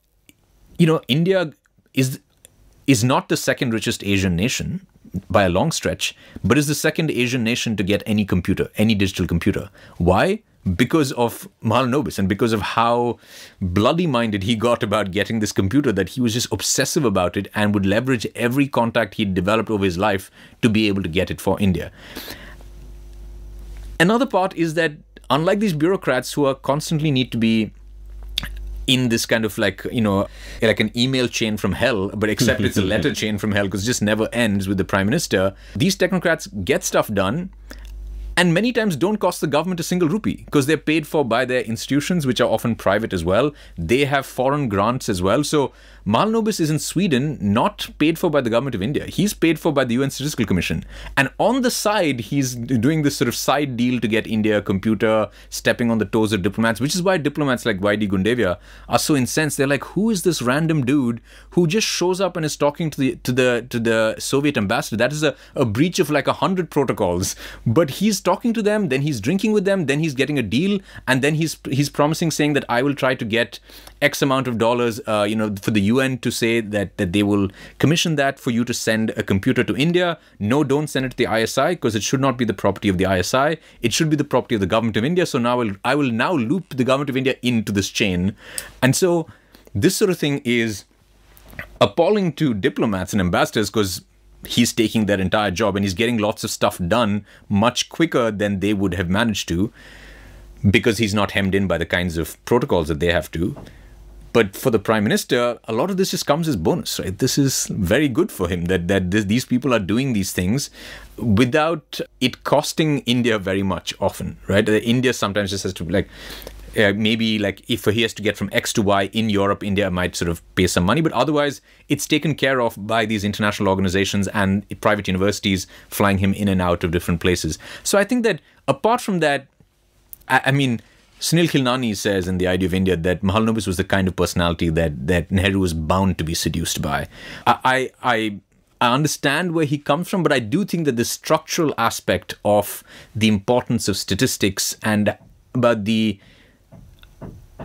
India is not the second richest Asian nation by a long stretch, but is the second Asian nation to get any computer, any digital computer. Why? Because of Mahalanobis and because of how bloody-minded he got about getting this computer, that he was just obsessive about it and would leverage every contact he'd developed over his life to be able to get it for India. Another part is that unlike these bureaucrats who are constantly need to be in this kind of like an email chain from hell, but except it's a letter chain from hell because it just never ends with the Prime Minister, these technocrats get stuff done and many times don't cost the government a single rupee because they're paid for by their institutions, which are often private as well. They have foreign grants as well. So Mahalanobis is in Sweden, not paid for by the government of India. He's paid for by the UN Statistical Commission. And on the side, he's doing this sort of side deal to get India a computer, stepping on the toes of diplomats, which is why diplomats like Y.D. Gundevia are so incensed. They're like, who is this random dude who just shows up and is talking to the Soviet ambassador? That is a breach of like 100 protocols. But he's talking to them, then he's drinking with them, then he's getting a deal, and then he's promising, saying that I will try to get X amount of dollars, for the UN to say that they will commission that for you to send a computer to India. No, don't send it to the ISI because it should not be the property of the ISI. It should be the property of the government of India. So now I will now loop the government of India into this chain. And so this sort of thing is appalling to diplomats and ambassadors because he's taking their entire job and he's getting lots of stuff done much quicker than they would have managed to because he's not hemmed in by the kinds of protocols that they have to. But for the Prime Minister, a lot of this just comes as bonus, right? This is very good for him that these people are doing these things without it costing India very much often, right? India sometimes just has to maybe like if he has to get from X to Y in Europe, India might sort of pay some money, but otherwise it's taken care of by these international organizations and private universities flying him in and out of different places. So I think that apart from that, I mean, Sunil Khilnani says in The Idea of India that Mahalanobis was the kind of personality that Nehru was bound to be seduced by. I understand where he comes from, but I do think that the structural aspect of the importance of statistics and about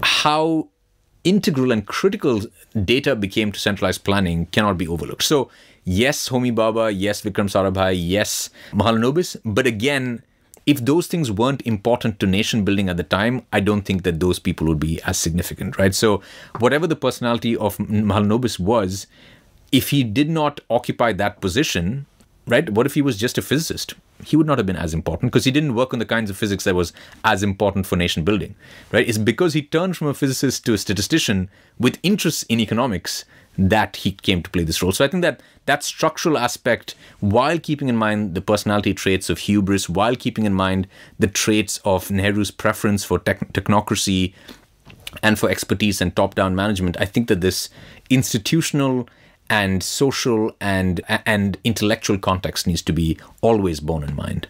how integral and critical data became to centralized planning cannot be overlooked. So yes, Homi Bhabha, yes, Vikram Sarabhai, yes, Mahalanobis, but again, if those things weren't important to nation building at the time, I don't think that those people would be as significant, right? So whatever the personality of Mahalanobis was, if he did not occupy that position, right? What if he was just a physicist? He would not have been as important because he didn't work on the kinds of physics that was as important for nation building, right? It's because he turned from a physicist to a statistician with interests in economics that he came to play this role. So I think that structural aspect, while keeping in mind the personality traits of hubris, while keeping in mind the traits of Nehru's preference for technocracy and for expertise and top-down management, I think that this institutional and social and intellectual context needs to be always borne in mind.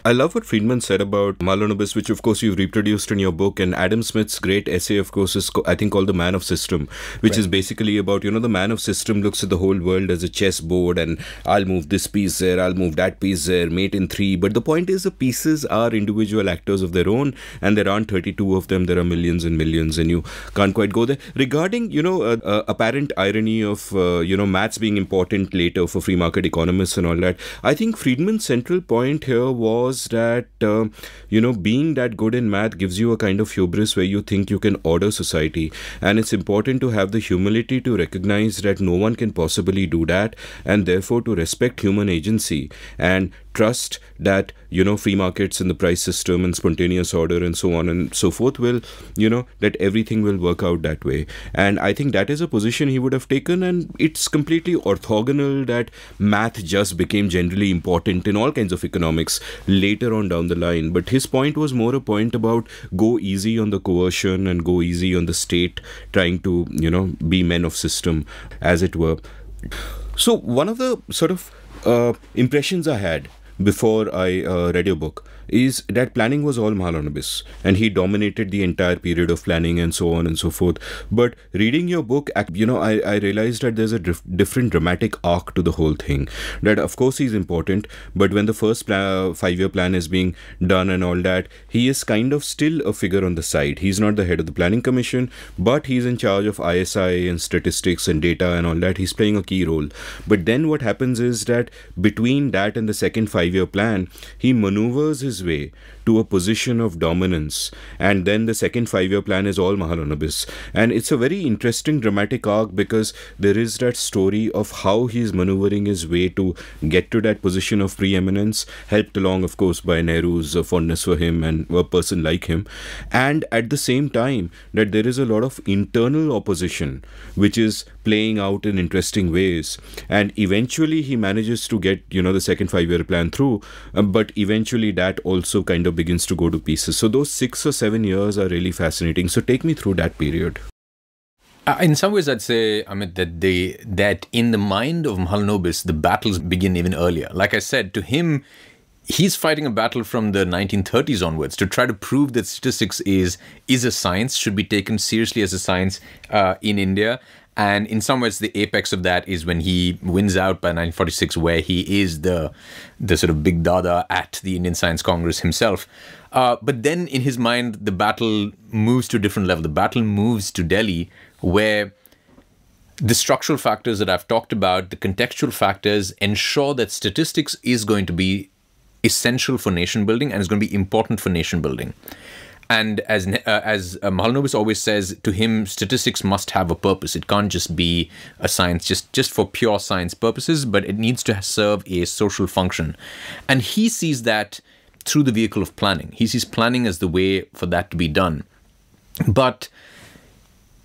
I love what Friedman said about Mahalanobis, which of course you've reproduced in your book, and Adam Smith's great essay, of course, is I think called The Man of System, which is basically about, the man of system looks at the whole world as a chessboard, and I'll move this piece there, I'll move that piece there, mate in three. But the point is the pieces are individual actors of their own, and there aren't 32 of them, there are millions and millions, and you can't quite go there. Regarding, apparent irony of, maths being important later for free market economists and all that, I think Friedman's central point here was was that, being that good in math gives you a kind of hubris where you think you can order society. And it's important to have the humility to recognize that no one can possibly do that, and therefore to respect human agency and trust that, free markets and the price system and spontaneous order and so on and so forth will, that everything will work out that way. And I think that is a position he would have taken, and it's completely orthogonal that math just became generally important in all kinds of economics later on down the line. But his point was more a point about go easy on the coercion and go easy on the state trying to, be men of system, as it were. So one of the sort of impressions I had before I read your book is that planning was all Mahalanobis, and he dominated the entire period of planning and so on and so forth. But reading your book, I realized that there's a different dramatic arc to the whole thing. That of course he's important, but when the first 5-year plan is being done and all that, he is kind of still a figure on the side. He's not the head of the planning commission, but he's in charge of ISI and statistics and data and all that. He's playing a key role. But then what happens is that between that and the second 5-year plan, he maneuvers his way to a position of dominance, and then the second 5-year plan is all Mahalanobis. And it's a very interesting dramatic arc, because there is that story of how he's maneuvering his way to get to that position of preeminence, helped along of course by Nehru's fondness for him and a person like him, and at the same time that there is a lot of internal opposition which is playing out in interesting ways, and eventually he manages to get the second 5-year plan through, but eventually that also kind of begins to go to pieces. So those 6 or 7 years are really fascinating. So take me through that period. In some ways, I'd say, Amit, that in the mind of Mahalanobis, the battles begin even earlier. Like I said, to him, he's fighting a battle from the 1930s onwards to try to prove that statistics is a science, should be taken seriously as a science in India. And in some ways, the apex of that is when he wins out by 1946, where he is the sort of big dada at the Indian Science Congress himself. But then in his mind, the battle moves to a different level. The battle moves to Delhi, where the structural factors that I've talked about, the contextual factors, ensure that statistics is going to be essential for nation building and is going to be important for nation building. And as Mahalanobis always says, to him, statistics must have a purpose. It can't just be a science just for pure science purposes, but it needs to serve a social function. And he sees that through the vehicle of planning. He sees planning as the way for that to be done. But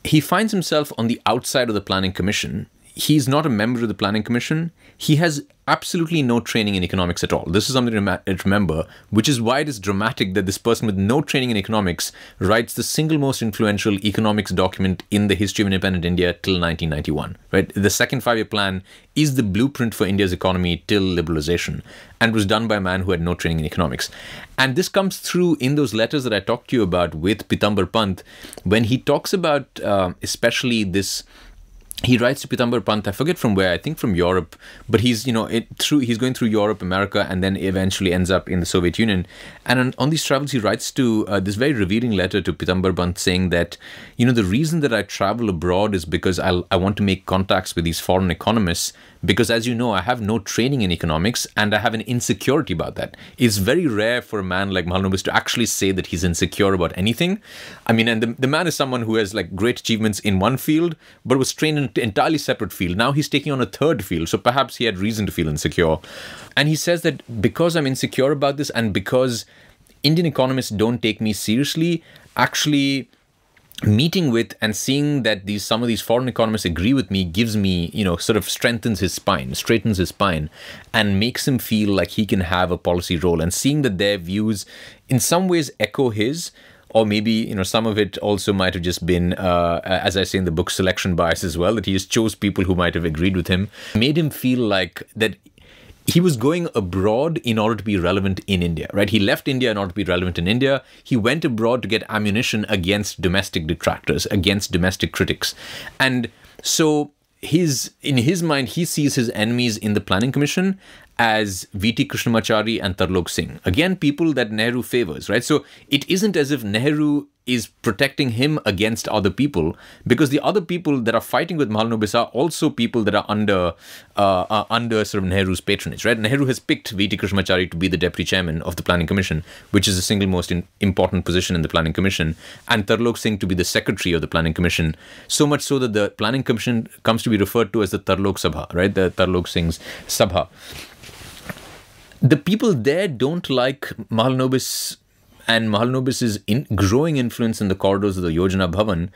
he finds himself on the outside of the Planning Commission. He's not a member of the Planning Commission. He has absolutely no training in economics at all. This is something to remember, which is why it is dramatic that this person with no training in economics writes the single most influential economics document in the history of independent India till 1991. Right? The second 5-year plan is the blueprint for India's economy till liberalization, and was done by a man who had no training in economics. And this comes through in those letters that I talked to you about with Pitambar Pant, when he talks about especially this. He writes to Pitambar Pant, I forget from where, I think from Europe, but he's going through Europe, America, and then eventually ends up in the Soviet Union. And on these travels, he writes to this very revealing letter to Pitambar Pant saying that, the reason that I travel abroad is because I want to make contacts with these foreign economists, because as you know, I have no training in economics and I have an insecurity about that. It's very rare for a man like Mahalanobis to actually say that he's insecure about anything. I mean, and the man is someone who has like great achievements in one field, but was trained in an entirely separate field. Now he's taking on a third field, so perhaps he had reason to feel insecure. And he says that because I'm insecure about this and because Indian economists don't take me seriously, actually meeting with and seeing that some of these foreign economists agree with me gives me, sort of strengthens his spine, straightens his spine, and makes him feel like he can have a policy role. And seeing that their views in some ways echo his, or maybe, some of it also might have just been, as I say in the book, selection bias as well, that he just chose people who might have agreed with him, made him feel like that he was going abroad in order to be relevant in India, right? He left India in order to be relevant in India. He went abroad to get ammunition against domestic detractors, against domestic critics. And so in his mind, he sees his enemies in the Planning Commission as V.T. Krishnamachari and Tarlok Singh. Again, people that Nehru favors, right? So it isn't as if Nehru is protecting him against other people, because the other people that are fighting with Mahalanobis are also people that are under sort of Nehru's patronage, right? Nehru has picked V.T. Krishnamachari to be the deputy chairman of the Planning Commission, which is the single most important position in the Planning Commission, and Tarlok Singh to be the secretary of the Planning Commission, so much so that the Planning Commission comes to be referred to as the Tarlok Sabha, right? The Tarlok Singh's Sabha. The people there don't like Mahalanobis and Mahalanobis' growing influence in the corridors of the Yojana Bhavan,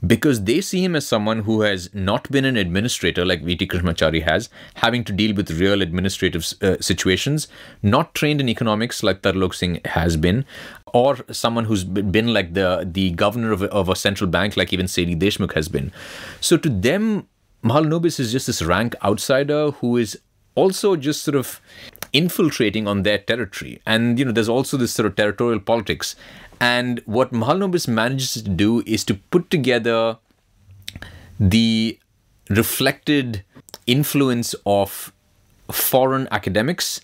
because they see him as someone who has not been an administrator like V.T. Krishnamachari has, having to deal with real administrative situations, not trained in economics like Tarlok Singh has been, or someone who's been like the governor of a central bank like even C.D. Deshmukh has been. So to them, Mahalanobis is just this rank outsider who is also just sort of infiltrating on their territory. And, there's also this sort of territorial politics. And what Mahalanobis manages to do is to put together the reflected influence of foreign academics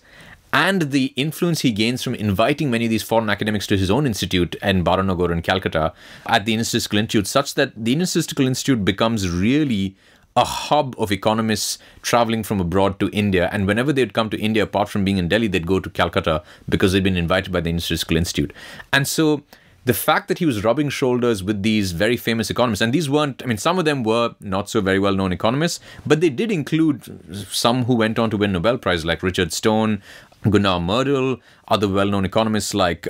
and the influence he gains from inviting many of these foreign academics to his own institute in Baranagar in Calcutta at the Indian Statistical Institute, such that the Indian Statistical Institute becomes really a hub of economists traveling from abroad to India. And whenever they'd come to India, apart from being in Delhi, they'd go to Calcutta because they'd been invited by the Indian Statistical Institute. And so the fact that he was rubbing shoulders with these very famous economists, and these weren't, some of them were not so very well-known economists, but they did include some who went on to win Nobel Prize, like Richard Stone, Gunnar Myrdal, other well-known economists like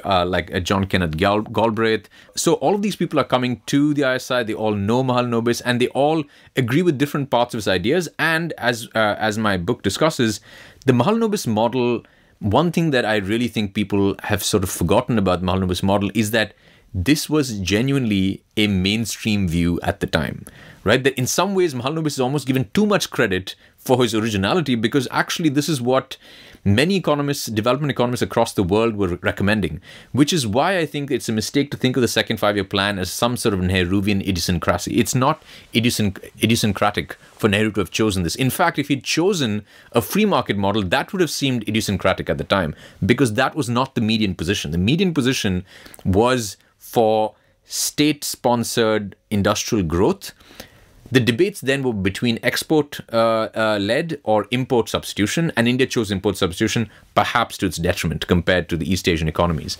John Kenneth Galbraith. So all of these people are coming to the ISI. They all know Mahalanobis, and they all agree with different parts of his ideas. And as my book discusses, the Mahalanobis model, one thing that I really think people have sort of forgotten about the Mahalanobis model is that this was genuinely a mainstream view at the time, right? That in some ways, Mahalanobis is almost given too much credit for his originality, because actually this is what many economists, development economists across the world were recommending, which is why I think it's a mistake to think of the second five-year plan as some sort of Nehruvian idiosyncrasy. It's not idiosyncratic for Nehru to have chosen this. In fact, if he'd chosen a free market model, that would have seemed idiosyncratic at the time, because that was not the median position. The median position was for state-sponsored industrial growth. The debates then were between export-led or import substitution, and India chose import substitution, perhaps to its detriment compared to the East Asian economies.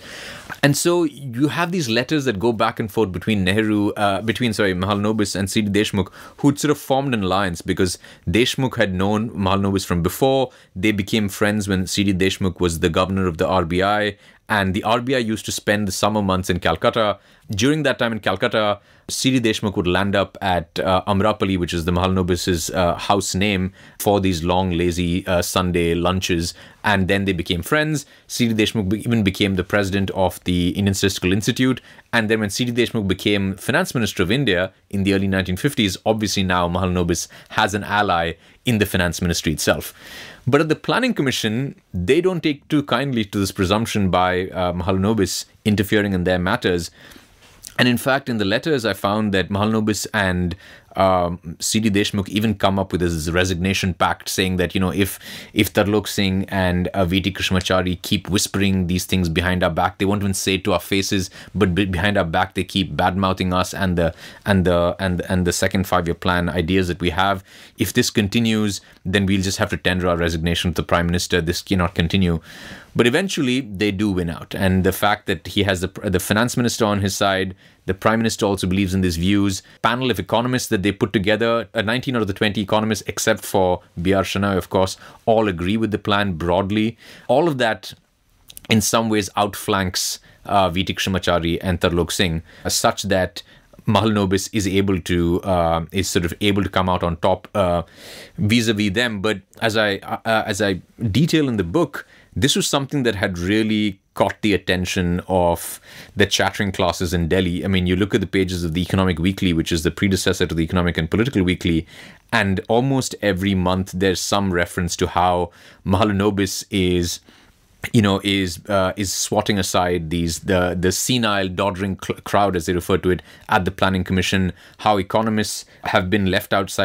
And so you have these letters that go back and forth between Mahalanobis and C.D. Deshmukh, who'd sort of formed an alliance because Deshmukh had known Mahalanobis from before. They became friends when C.D. Deshmukh was the governor of the RBI, and the RBI used to spend the summer months in Calcutta. During that time in Calcutta, C.D. Deshmukh would land up at Amrapali, which is the Mahalanobis' house name, for these long, lazy Sunday lunches. And then they became friends. C.D. Deshmukh even became the president of the Indian Statistical Institute. And then when C.D. Deshmukh became finance minister of India in the early 1950s, obviously now Mahalanobis has an ally in the finance ministry itself. But at the Planning Commission, they don't take too kindly to this presumption by Mahalanobis interfering in their matters. And in fact, in the letters, I found that Mahalanobis and C.D. Deshmukh even come up with this resignation pact saying that, if Tarlok Singh and V.T. Krishnamachari keep whispering these things behind our back, they won't even say it to our faces, but behind our back, they keep bad-mouthing us and the second five-year plan ideas that we have. If this continues, then we'll just have to tender our resignation to the Prime Minister. This cannot continue. But eventually, they do win out. And the fact that he has the finance minister on his side, the Prime Minister also believes in these views. Panel of economists that they put together, 19 out of the 20 economists, except for B.R. Shenoy, of course, all agree with the plan broadly. All of that, in some ways, outflanks V.T. Krishnamachari and Tarlok Singh, such that Mahalanobis is able to come out on top vis-a-vis them. But as I detail in the book, this was something that had really caught the attention of the chattering classes in Delhi. I mean, you look at the pages of the Economic Weekly, which is the predecessor to the Economic and Political Weekly, and almost every month there's some reference to how Mahalanobis is is swatting aside the senile, doddering crowd, as they refer to it, at the Planning Commission. How economists have been left out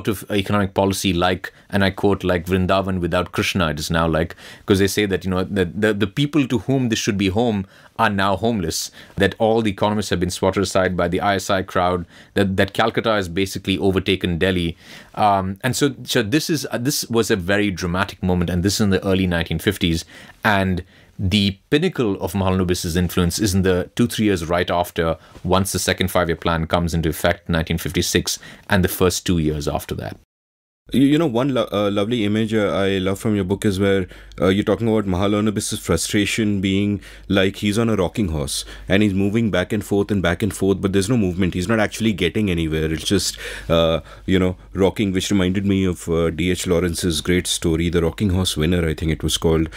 of economic policy, like, and I quote, like Vrindavan without Krishna. It is now like, because they say that the people to whom this should be home are now homeless. That all the economists have been swatted aside by the ISI crowd. That Calcutta has basically overtaken Delhi, and so this was a very dramatic moment, and this is in the early 1950s. And the pinnacle of Mahalanobis's influence is in the 2-3 years right after, once the second 5-year plan comes into effect, 1956, and the first 2 years after that. One lovely image I love from your book is where you're talking about Mahalanobis's frustration being like he's on a rocking horse and he's moving back and forth, but there's no movement. He's not actually getting anywhere. It's just, rocking, which reminded me of D.H. Lawrence's great story, The Rocking Horse Winner, I think it was called.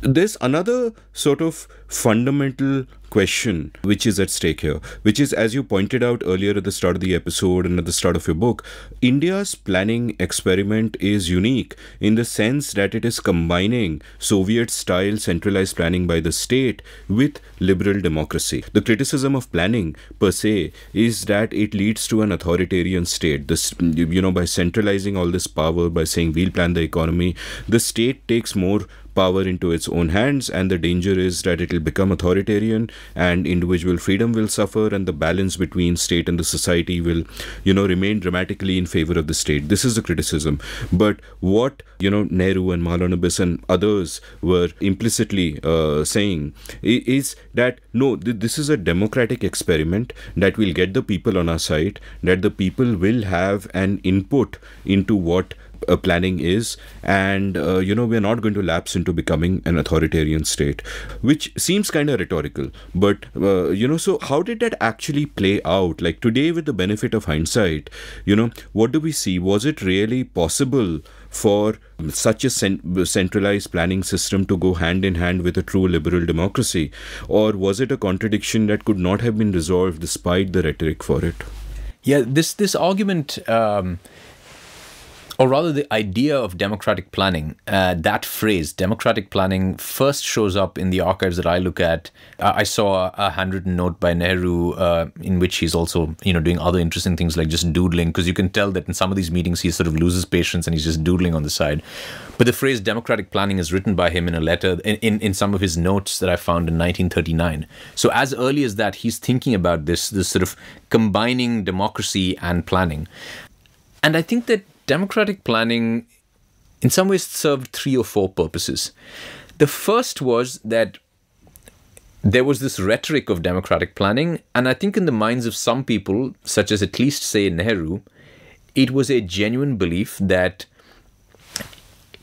There's another sort of fundamental question which is at stake here, which is, as you pointed out earlier at the start of the episode and at the start of your book, India's planning experiment is unique in the sense that it is combining Soviet-style centralized planning by the state with liberal democracy. The criticism of planning per se is that it leads to an authoritarian state. By centralizing all this power, by saying we'll plan the economy, the state takes more power into its own hands, and the danger is that it will become authoritarian and individual freedom will suffer, and the balance between state and the society will remain dramatically in favor of the state. This is the criticism. But what Nehru and Mahalanobis and others were implicitly saying is that no, this is a democratic experiment, that will get the people on our side, that the people will have an input into what planning is, and we're not going to lapse into becoming an authoritarian state, which seems kind of rhetorical. But so how did that actually play out? Like today, with the benefit of hindsight, what do we see? Was it really possible for such a centralized planning system to go hand in hand with a true liberal democracy, or was it a contradiction that could not have been resolved despite the rhetoric for it? Yeah, this argument, or rather the idea of democratic planning, that phrase, democratic planning, first shows up in the archives that I look at. I saw a handwritten note by Nehru in which he's also, doing other interesting things like just doodling, because you can tell that in some of these meetings he sort of loses patience and he's just doodling on the side. But the phrase democratic planning is written by him in a letter, in some of his notes that I found in 1939. So as early as that, he's thinking about this sort of combining democracy and planning. And I think that democratic planning in some ways served 3 or 4 purposes. The first was that there was this rhetoric of democratic planning, and I think in the minds of some people, such as at least say Nehru, it was a genuine belief that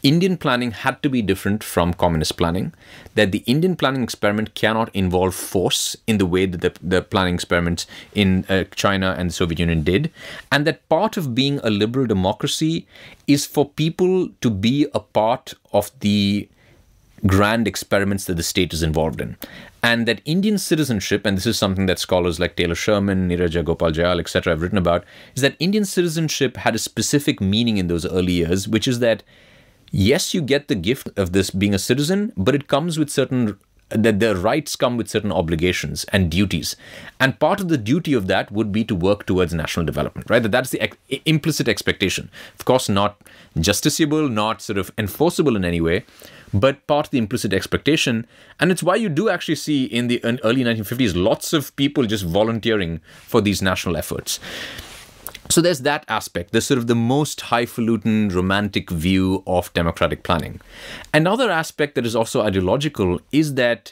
Indian planning had to be different from communist planning, that the Indian planning experiment cannot involve force in the way that the planning experiments in China and the Soviet Union did, and that part of being a liberal democracy is for people to be a part of the grand experiments that the state is involved in. And that Indian citizenship, and this is something that scholars like Taylor Sherman, Neeraj Gopal Jayal, etc. have written about, is that Indian citizenship had a specific meaning in those early years, which is that yes, you get the gift of this being a citizen, but it comes with that the rights come with certain obligations and duties. And part of the duty of that would be to work towards national development, right? That's the implicit expectation. Of course, not justiciable, not sort of enforceable in any way, but part of the implicit expectation. And it's why you do actually see in the early 1950s, lots of people just volunteering for these national efforts. So there's that aspect, there's sort of the most highfalutin romantic view of democratic planning. Another aspect that is also ideological is that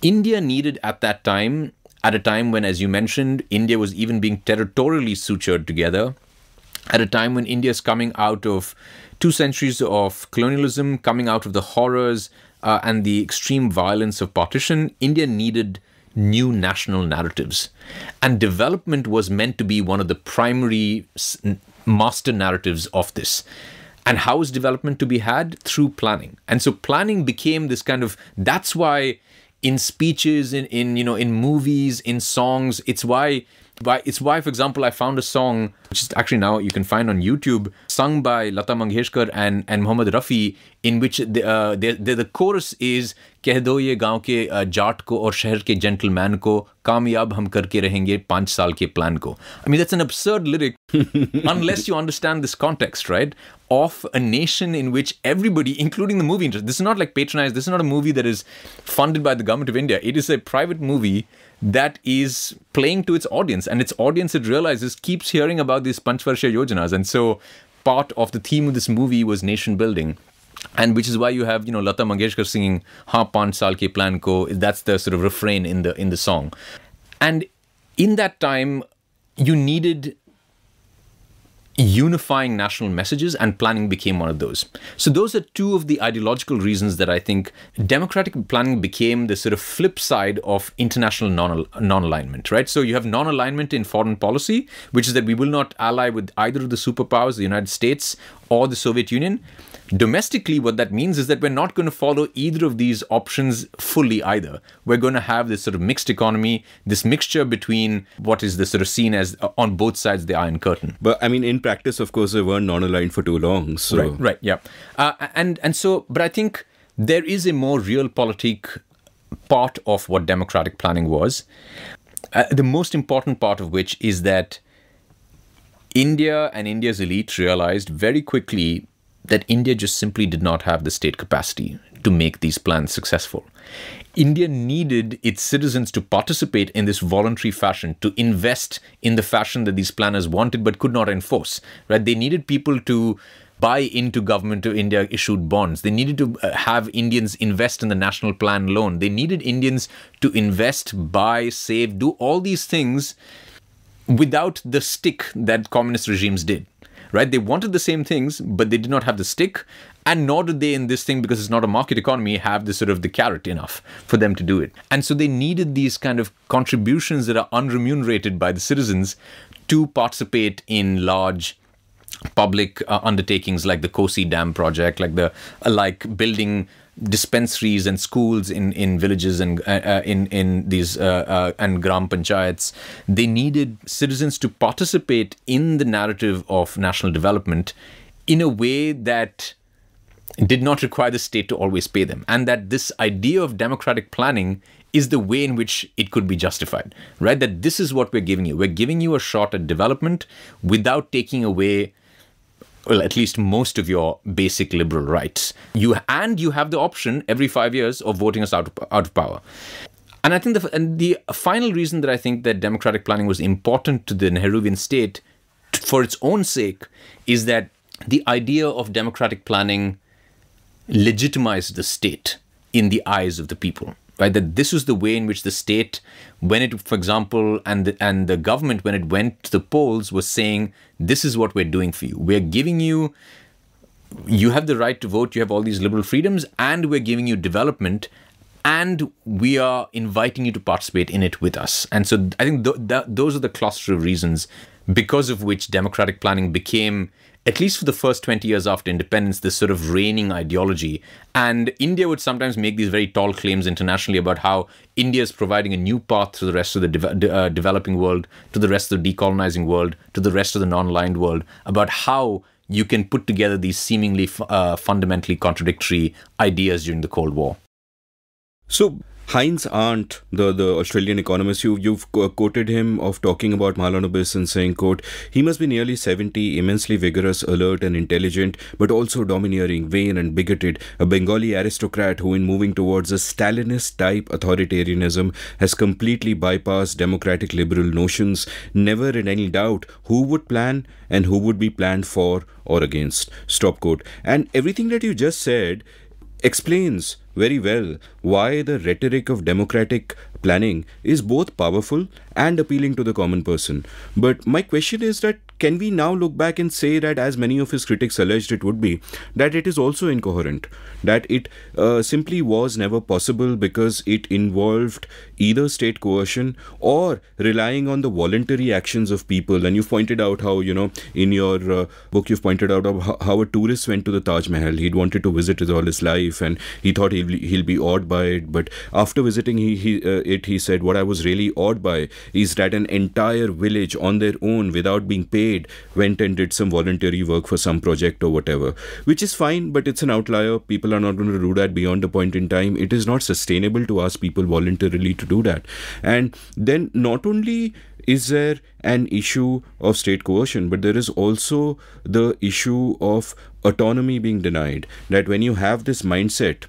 India needed at that time, at a time when, as you mentioned, India was even being territorially sutured together, at a time when India is coming out of 2 centuries of colonialism, coming out of the horrors and the extreme violence of partition, India needed new national narratives. And development was meant to be one of the primary master narratives of this. And how is development to be had? Through planning. And so planning became this kind of, that's why in speeches, in movies, in songs, it's why It's why, for example, I found a song, which is actually now you can find on YouTube, sung by Lata Mangeshkar and Mohammed Rafi, in which the chorus is कह दो ये गांव के जाट को और शहर के gentleman को कामयाब हम करके रहेंगे 5 साल के प्लान को. I mean, that's an absurd lyric unless you understand this context, right? Of a nation in which everybody, including the movie industry, this is not like patronized, this is not a movie that is funded by the government of India. It is a private movie that is playing to its audience, and its audience, it realizes, keeps hearing about these Panchvarsha Yojanas. And so part of the theme of this movie was nation building. And which is why you have, Lata Mangeshkar singing "Ha 5 saal ke plan ko." That's the sort of refrain in the song. And in that time, you needed unifying national messages, and planning became one of those. So those are two of the ideological reasons that I think democratic planning became the sort of flip side of international non-alignment, right? So you have non-alignment in foreign policy, which is that we will not ally with either of the superpowers, the United States or the Soviet Union. Domestically, what that means is that we're not going to follow either of these options fully either. We're going to have this sort of mixed economy, this mixture between what is the sort of seen as on both sides the Iron Curtain. But I mean, in practice, of course, they weren't non-aligned for too long. So. Right, yeah. But I think there is a more realpolitik part of what democratic planning was. The most important part of which is that India and India's elite realized very quickly that India just simply did not have the state capacity to make these plans successful. India needed its citizens to participate in this voluntary fashion, to invest in the fashion that these planners wanted but could not enforce. Right? They needed people to buy into Government of India issued bonds. They needed to have Indians invest in the National Plan loan. They needed Indians to invest, buy, save, do all these things without the stick that communist regimes did. Right? They wanted the same things, but they did not have the stick, and nor did they in this thing, because it's not a market economy, have the sort of the carrot enough for them to do it. And so they needed these kind of contributions that are unremunerated by the citizens to participate in large public undertakings like the Kosi Dam project, like building dispensaries and schools in villages and in these and gram panchayats. They needed citizens to participate in the narrative of national development in a way that did not require the state to always pay them, and that this idea of democratic planning is the way in which it could be justified, right? That this is what we're giving you. We're giving you a shot at development without taking away, well, at least most of your basic liberal rights. You have the option every 5 years of voting us out of power. And I think the final reason that I think that democratic planning was important to the Nehruvian state for its own sake is that the idea of democratic planning legitimized the state in the eyes of the people. Right, that this was the way in which the state, when it, for example, and the government, when it went to the polls, was saying, this is what we're doing for you. We're giving you have the right to vote, you have all these liberal freedoms, and we're giving you development, and we are inviting you to participate in it with us. And so I think those are the cluster of reasons because of which democratic planning became, at least for the first 20 years after independence, this sort of reigning ideology. And India would sometimes make these very tall claims internationally about how India is providing a new path to the rest of the developing world, to the rest of the decolonizing world, to the rest of the non-aligned world, about how you can put together these seemingly fundamentally contradictory ideas during the Cold War. So Heinz Arndt, the Australian economist, you've quoted him of talking about Mahalanobis and saying, quote, he must be nearly 70, immensely vigorous, alert and intelligent, but also domineering, vain and bigoted, a Bengali aristocrat who, in moving towards a Stalinist-type authoritarianism, has completely bypassed democratic liberal notions, never in any doubt who would plan and who would be planned for or against. Stop quote. And everything that you just said explains very well why the rhetoric of democratic planning is both powerful and appealing to the common person. But my question is that can we now look back and say that, as many of his critics alleged it would be, that it is also incoherent, that it simply was never possible because it involved either state coercion or relying on the voluntary actions of people? And you've pointed out how, in your book, you've pointed out how a tourist went to the Taj Mahal. He'd wanted to visit it all his life, and he thought he'll be awed by it. But after visiting he said, what I was really awed by is that an entire village on their own, without being paid, went and did some voluntary work for some project or whatever, which is fine, but it's an outlier. People are not going to do that beyond a point in time. It is not sustainable to ask people voluntarily to do that. And then not only is there an issue of state coercion, but there is also the issue of autonomy being denied. That when you have this mindset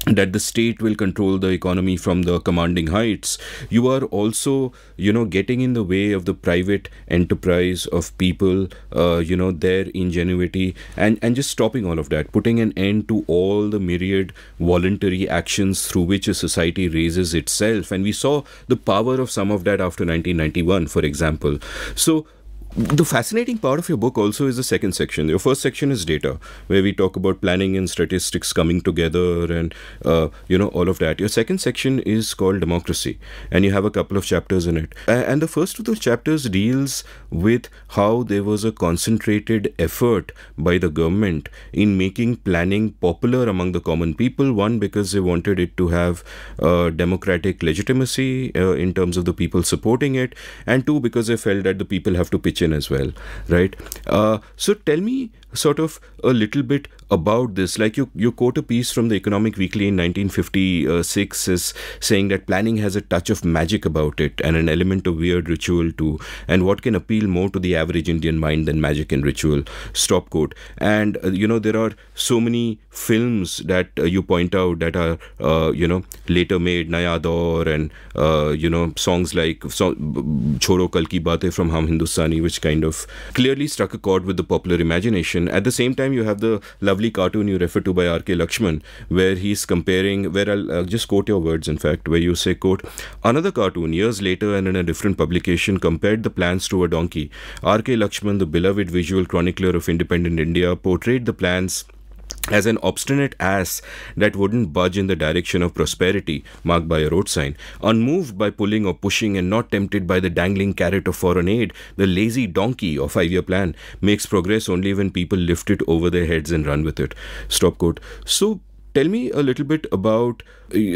that the state will control the economy from the commanding heights, you are also, getting in the way of the private enterprise of people, their ingenuity, and just stopping all of that, putting an end to all the myriad voluntary actions through which a society raises itself. And we saw the power of some of that after 1991, for example. So the fascinating part of your book also is the second section. Your first section is data, where we talk about planning and statistics coming together and, all of that. Your second section is called democracy, and you have a couple of chapters in it. And the first of those chapters deals with how there was a concentrated effort by the government in making planning popular among the common people. One, because they wanted it to have democratic legitimacy in terms of the people supporting it, and two, because they felt that the people have to pitch in as well, right? So tell me sort of a little bit about this. Like you quote a piece from the Economic Weekly in 1956 as saying that planning has a touch of magic about it and an element of weird ritual too, and what can appeal more to the average Indian mind than magic and ritual, stop quote. And there are so many films that you point out that are later made, Naya Daur, and songs like Chhoro Kal Ki Baatein from Hum Hindustani, which kind of clearly struck a chord with the popular imagination. At the same time, you have the lovely cartoon you refer to by R.K. Lakshman, where he's comparing, where I'll just quote your words, in fact, where you say, quote, another cartoon years later and in a different publication compared the plans to a donkey. R.K. Lakshman, the beloved visual chronicler of independent India, portrayed the plans as an obstinate ass that wouldn't budge in the direction of prosperity, marked by a road sign. Unmoved by pulling or pushing and not tempted by the dangling carrot of foreign aid, the lazy donkey or 5-year plan makes progress only when people lift it over their heads and run with it. Stop quote. So tell me a little bit about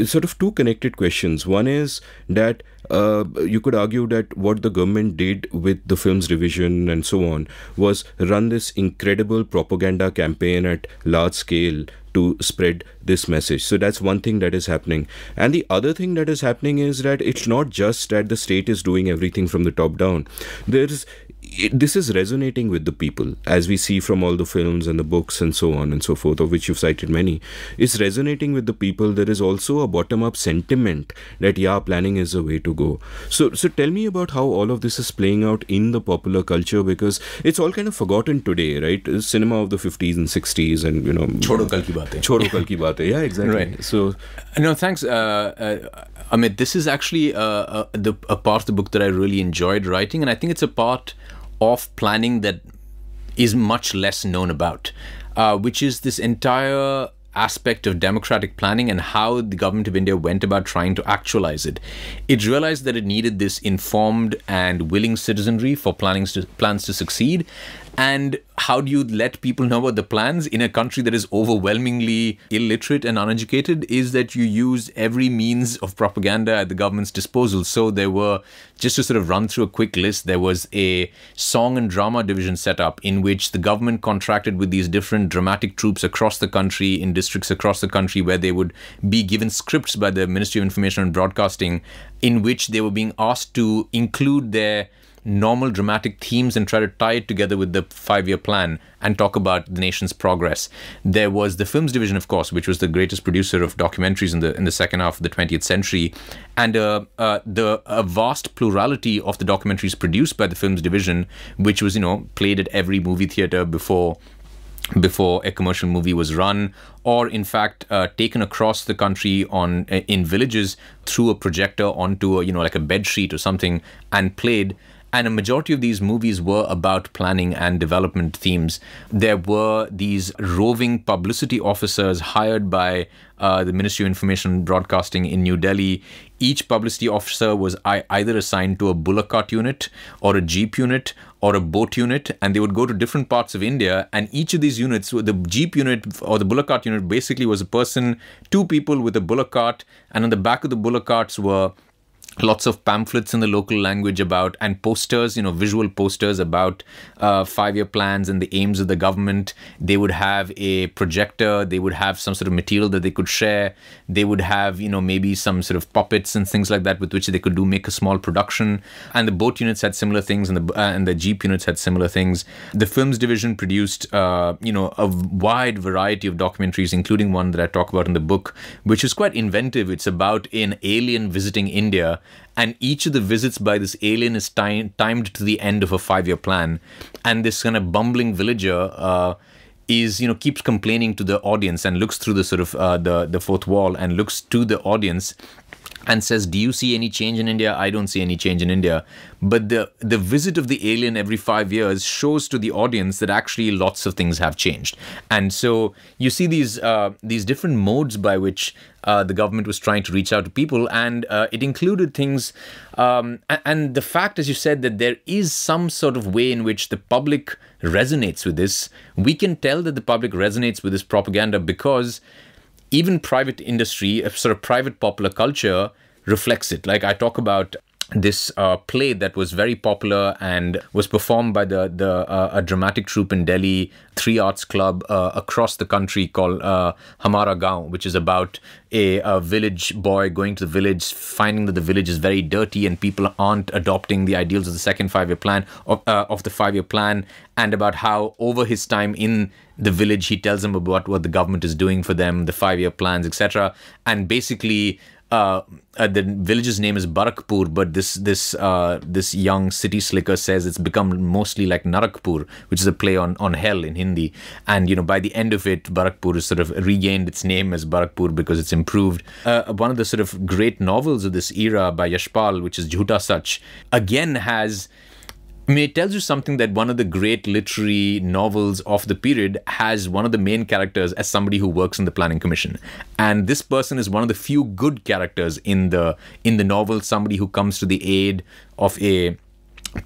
sort of two connected questions. One is that you could argue that what the government did with the films division and so on was run this incredible propaganda campaign at large scale to spread this message. So that's one thing that is happening. And the other thing that is happening is that it's not just that the state is doing everything from the top down. This is resonating with the people, as we see from all the films and the books and so on and so forth, of which you've cited many. It's resonating with the people. There is also a bottom-up sentiment that, planning is the way to go. So tell me about how all of this is playing out in the popular culture, because it's all kind of forgotten today, right? Cinema of the 50s and 60s and, Chhoro Kal Ki Baatein. Chhoro Kal Ki Baatein. Yeah, exactly. Right. So, no, thanks. Amit, this is actually a part of the book that I really enjoyed writing, and I think it's a part of planning that is much less known about, which is this entire aspect of democratic planning and how the government of India went about trying to actualize it. It realized that it needed this informed and willing citizenry for plans to succeed. And how do you let people know about the plans in a country that is overwhelmingly illiterate and uneducated? Is that you use every means of propaganda at the government's disposal. So there were, just to sort of run through a quick list, there was a song and drama division set up in which the government contracted with these different dramatic troupes across the country, in districts across the country, where they would be given scripts by the Ministry of Information and Broadcasting in which they were being asked to include their normal dramatic themes and try to tie it together with the 5-year plan and talk about the nation's progress. There was the films division, of course, which was the greatest producer of documentaries in the second half of the 20th century, and a vast plurality of the documentaries produced by the films division, which was played at every movie theater before a commercial movie was run, or in fact taken across the country in villages through a projector onto like a bed sheet or something and played. And a majority of these movies were about planning and development themes. There were these roving publicity officers hired by the Ministry of Information and Broadcasting in New Delhi. Each publicity officer was either assigned to a bullock cart unit or a jeep unit or a boat unit, and they would go to different parts of India. And each of these units, the jeep unit or the bullock cart unit, basically was a person, two people with a bullock cart, and on the back of the bullock carts were lots of pamphlets in the local language about, and posters, visual posters about 5-year plans and the aims of the government. They would have a projector. They would have some sort of material that they could share. They would have, maybe some sort of puppets and things like that with which they could make a small production. And the boat units had similar things, and the jeep units had similar things. The films division produced, a wide variety of documentaries, including one that I talk about in the book, which is quite inventive. It's about an alien visiting India, and each of the visits by this alien is timed to the end of a 5-year plan. And this kind of bumbling villager keeps complaining to the audience and looks through the sort of the fourth wall and looks to the audience and says, "Do you see any change in India? I don't see any change in India." But the visit of the alien every 5 years shows to the audience that actually lots of things have changed. And so you see these different modes by which the government was trying to reach out to people, and it included things. And the fact, as you said, that there is some sort of way in which the public resonates with this. We can tell that the public resonates with this propaganda because even private industry, sort of private popular culture, reflects it. Like I talk about this play that was very popular and was performed by a dramatic troupe in Delhi, 3 Arts Club across the country called Hamara Gaon, which is about a village boy going to the village, finding that the village is very dirty and people aren't adopting the ideals of the second 5-year plan, of the 5-year plan, and about how over his time in the village, he tells them about what the government is doing for them, the 5-year plans, etc. And basically, the village's name is Barakpur, but this young city slicker says it's become mostly like Narakpur, which is a play on hell in Hindi. And by the end of it, Barakpur has sort of regained its name as Barakpur because it's improved. One of the sort of great novels of this era by Yashpal, which is Jhuta Sach, again has, it tells you something that one of the great literary novels of the period has one of the main characters as somebody who works in the planning commission. And this person is one of the few good characters in the novel, somebody who comes to the aid of a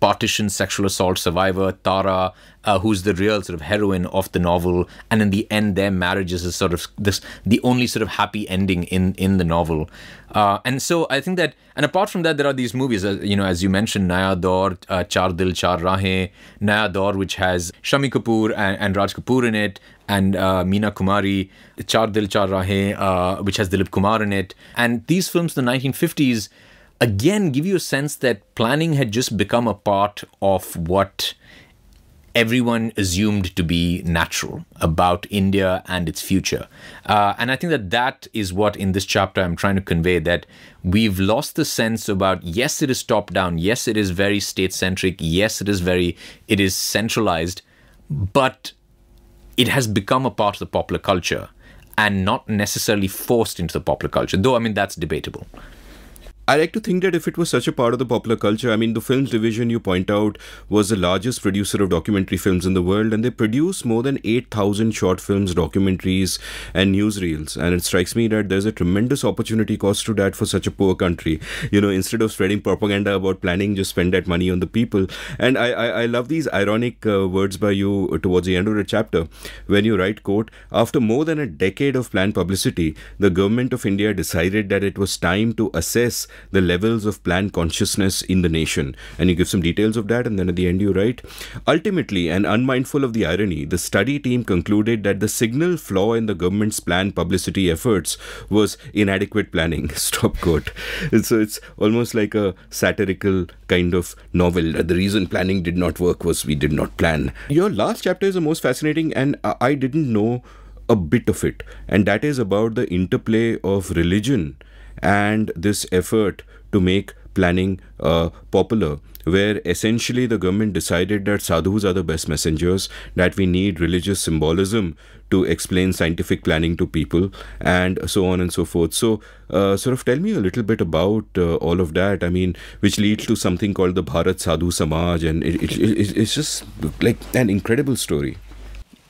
partition sexual assault survivor, Tara, who's the real sort of heroine of the novel. And in the end, their marriage is the only sort of happy ending in the novel. And so I think that, and apart from that, there are these movies, as you mentioned, Naya Daur, Char Dil Char Rahein, Naya Daur, which has Shami Kapoor and Raj Kapoor in it, and Meena Kumari, Char Dil Char Rahein, which has Dilip Kumar in it. And these films in the 1950s, again, give you a sense that planning had just become a part of what everyone assumed to be natural about India and its future. And I think that is what in this chapter I'm trying to convey, that we've lost the sense about, yes, it is top down. Yes, it is very state-centric. Yes, it is centralized, but it has become a part of the popular culture and not necessarily forced into the popular culture. Though, that's debatable. I like to think that if it was such a part of the popular culture, the films division you point out was the largest producer of documentary films in the world, and they produce more than 8,000 short films, documentaries, and newsreels. And it strikes me that there's a tremendous opportunity cost to that for such a poor country. Instead of spreading propaganda about planning, just spend that money on the people. And I love these ironic words by you towards the end of the chapter when you write, quote, "After more than a decade of planned publicity, the government of India decided that it was time to assess the levels of planned consciousness in the nation." And you give some details of that, and then at the end you write, "Ultimately, and unmindful of the irony, the study team concluded that the signal flaw in the government's planned publicity efforts was inadequate planning." Stop quote. So it's almost like a satirical kind of novel. The reason planning did not work was we did not plan. Your last chapter is the most fascinating, and I didn't know a bit of it, and that is about the interplay of religion and this effort to make planning popular, where essentially the government decided that sadhus are the best messengers, that we need religious symbolism to explain scientific planning to people, and so on and so forth. So, sort of tell me a little bit about all of that. I mean, which leads to something called the Bharat Sadhu Samaj, and it's just like an incredible story.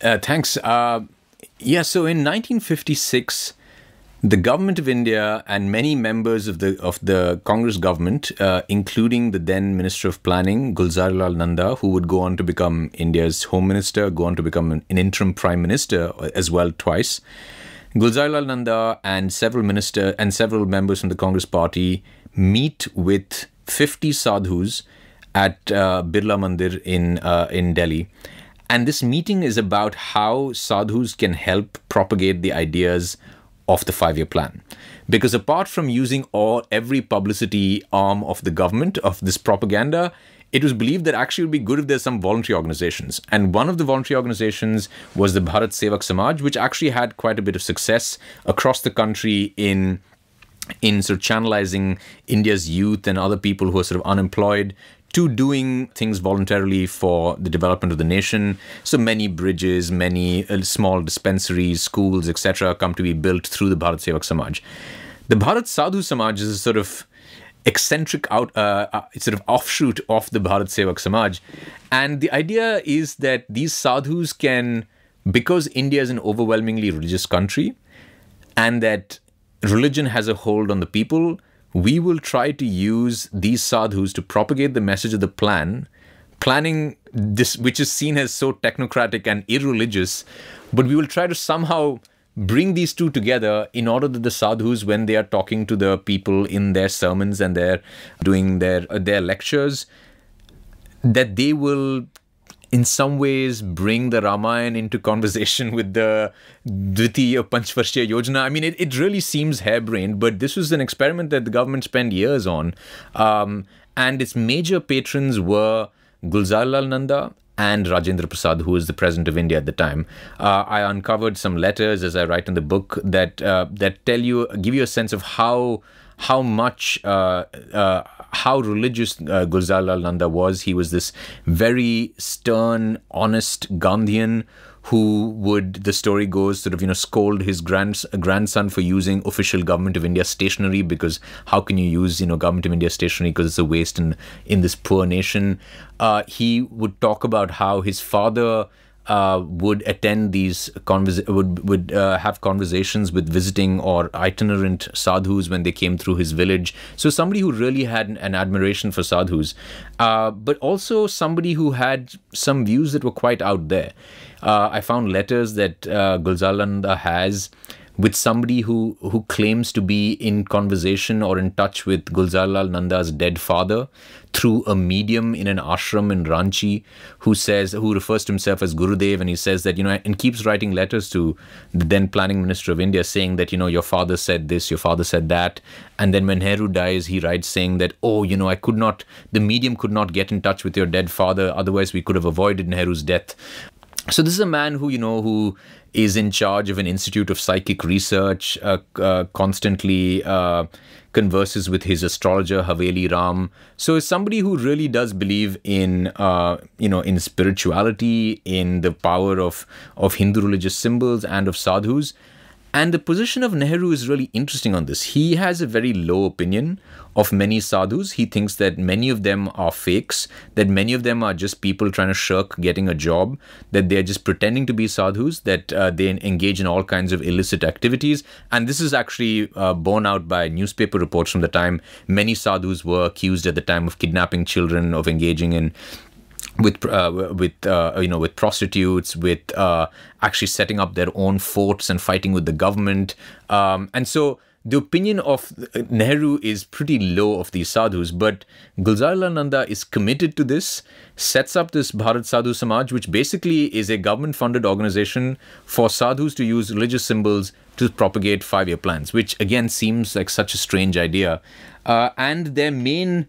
Thanks. Yeah, so in 1956, the government of India and many members of the Congress government, including the then Minister of Planning, Gulzar Lal Nanda, who would go on to become India's Home Minister, go on to become an interim Prime Minister as well twice. Gulzar Lal Nanda and several members from the Congress party meet with 50 sadhus at Birla Mandir in Delhi. And this meeting is about how sadhus can help propagate the ideas of the 5-year plan. Because apart from using every publicity arm of the government, of this propaganda, it was believed that actually it would be good if there's some voluntary organizations. And one of the voluntary organizations was the Bharat Sevak Samaj, which actually had quite a bit of success across the country in sort of channelizing India's youth and other people who are sort of unemployed to doing things voluntarily for the development of the nation. So many bridges, many small dispensaries, schools, etc. come to be built through the Bharat Sevak Samaj. The Bharat Sadhu Samaj is a sort of eccentric sort of offshoot of the Bharat Sevak Samaj. And the idea is that these sadhus can, because India is an overwhelmingly religious country, and that religion has a hold on the people, we will try to use these sadhus to propagate the message of the planning this, which is seen as so technocratic and irreligious, but we will try to somehow bring these two together in order that the sadhus, when they are talking to the people in their sermons and they're doing their lectures, that they will in some ways bring the Ramayana into conversation with the Dvitiya Panchvarshya Yojana. I mean, it really seems harebrained, but this was an experiment that the government spent years on. And its major patrons were Gulzar Lal Nanda and Rajendra Prasad, who was the president of India at the time. I uncovered some letters, as I write in the book, that give you a sense of how religious Gulzar Lal Nanda was. He was this very stern, honest Gandhian who would, the story goes, sort of, scold his grandson for using official Government of India stationery, because how can you use, Government of India stationery, because it's a waste in this poor nation. He would talk about how his father would attend these would have conversations with visiting or itinerant sadhus when they came through his village. So somebody who really had an admiration for sadhus, but also somebody who had some views that were quite out there. I found letters that Gulzar Lal Nanda has with somebody who claims to be in conversation or in touch with Gulzar Lal Nanda's dead father through a medium in an ashram in Ranchi, who refers to himself as Gurudev, and he says that, and keeps writing letters to the then planning minister of India saying that, your father said this, your father said that. And then when Nehru dies, he writes saying that, the medium could not get in touch with your dead father, otherwise we could have avoided Nehru's death. So this is a man who is in charge of an institute of psychic research, constantly converses with his astrologer Haveli Ram. So is somebody who really does believe in in spirituality, in the power of Hindu religious symbols and of sadhus. And the position of Nehru is really interesting on this. He has a very low opinion of many sadhus. He thinks that many of them are fakes, that many of them are just people trying to shirk getting a job, that they're just pretending to be sadhus, that they engage in all kinds of illicit activities. And this is actually borne out by newspaper reports from the time. Many sadhus were accused at the time of kidnapping children, of engaging in with prostitutes, with actually setting up their own forts and fighting with the government. And so the opinion of Nehru is pretty low of these sadhus, but Gulzar Lal Nanda is committed to this, sets up this Bharat Sadhu Samaj, which basically is a government-funded organization for sadhus to use religious symbols to propagate 5-year plans, which again seems like such a strange idea. And their main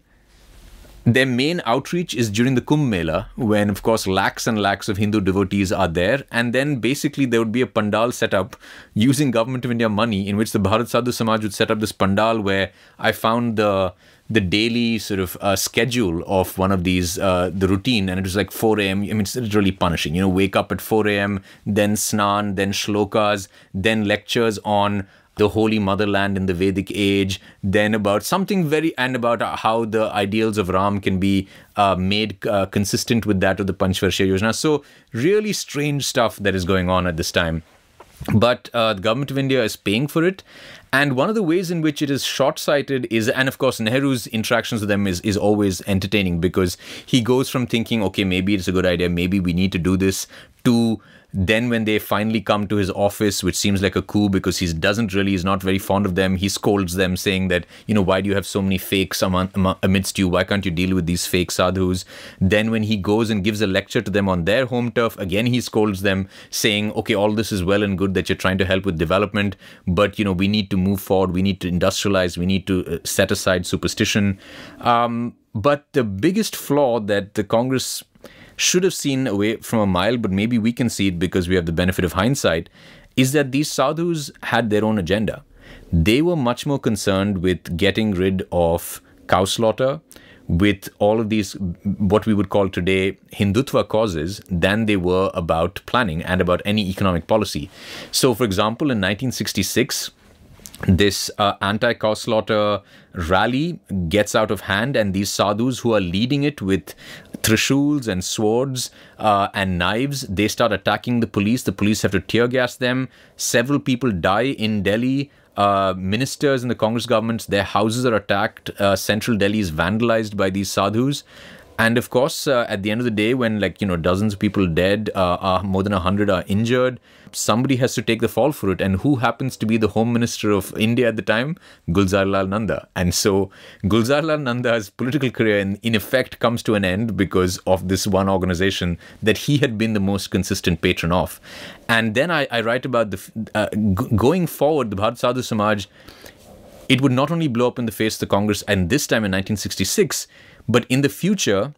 outreach is during the Kumbh Mela, when, of course, lakhs and lakhs of Hindu devotees are there. And then basically there would be a pandal set up using Government of India money, in which the Bharat Sadhu Samaj would set up this pandal, where I found the the daily sort of schedule of one of these, the routine, and it was like 4 a.m. I mean, it's really punishing. Wake up at 4 a.m., then snan, then shlokas, then lectures on the holy motherland in the Vedic age, then about something and about how the ideals of Ram can be made consistent with that of the Panchvarsha Yojana. So really strange stuff that is going on at this time. But the government of India is paying for it. And one of the ways in which it is short-sighted is, and of course, Nehru's interactions with them is always entertaining, because he goes from thinking, okay, maybe it's a good idea, maybe we need to do this, to then when they finally come to his office, which seems like a coup because he's not very fond of them, he scolds them saying that, why do you have so many fakes amidst you? Why can't you deal with these fake sadhus? Then when he goes and gives a lecture to them on their home turf, again, he scolds them saying, okay, all this is well and good that you're trying to help with development, but, we need to move forward. We need to industrialize. We need to set aside superstition. But the biggest flaw that the Congress should have seen away from a mile, but maybe we can see it because we have the benefit of hindsight, is that these sadhus had their own agenda. They were much more concerned with getting rid of cow slaughter, with all of these, what we would call today, Hindutva causes, than they were about planning and about any economic policy. So, for example, in 1966, this anti-cow slaughter rally gets out of hand, and these sadhus who are leading it with trishuls and swords and knives, they start attacking the police. The police have to tear gas them. Several people die in Delhi. Ministers in the Congress government, their houses are attacked. Central Delhi is vandalized by these sadhus. And of course, at the end of the day, when dozens of people dead, more than 100 are injured, somebody has to take the fall for it. And who happens to be the Home Minister of India at the time? Gulzar Lal Nanda. And so Gulzar Lal Nanda's political career in effect comes to an end because of this one organization that he had been the most consistent patron of. And then I write about going forward, the Bharat Sadhu Samaj, it would not only blow up in the face of the Congress, and this time in 1966, but in the future,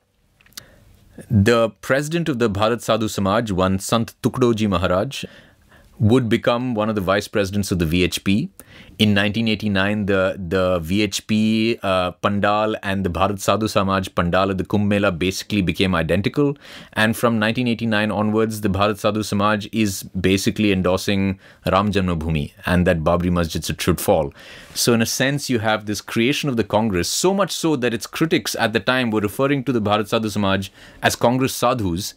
the president of the Bharat Sadhu Samaj, one Sant Tukdoji Maharaj, would become one of the vice presidents of the VHP. In 1989, the VHP Pandal and the Bharat Sadhu Samaj Pandal at the Kumbh Mela basically became identical. And from 1989 onwards, the Bharat Sadhu Samaj is basically endorsing Ram Janmabhoomi and that Babri Masjid should fall. So in a sense, you have this creation of the Congress, so much so that its critics at the time were referring to the Bharat Sadhu Samaj as Congress sadhus,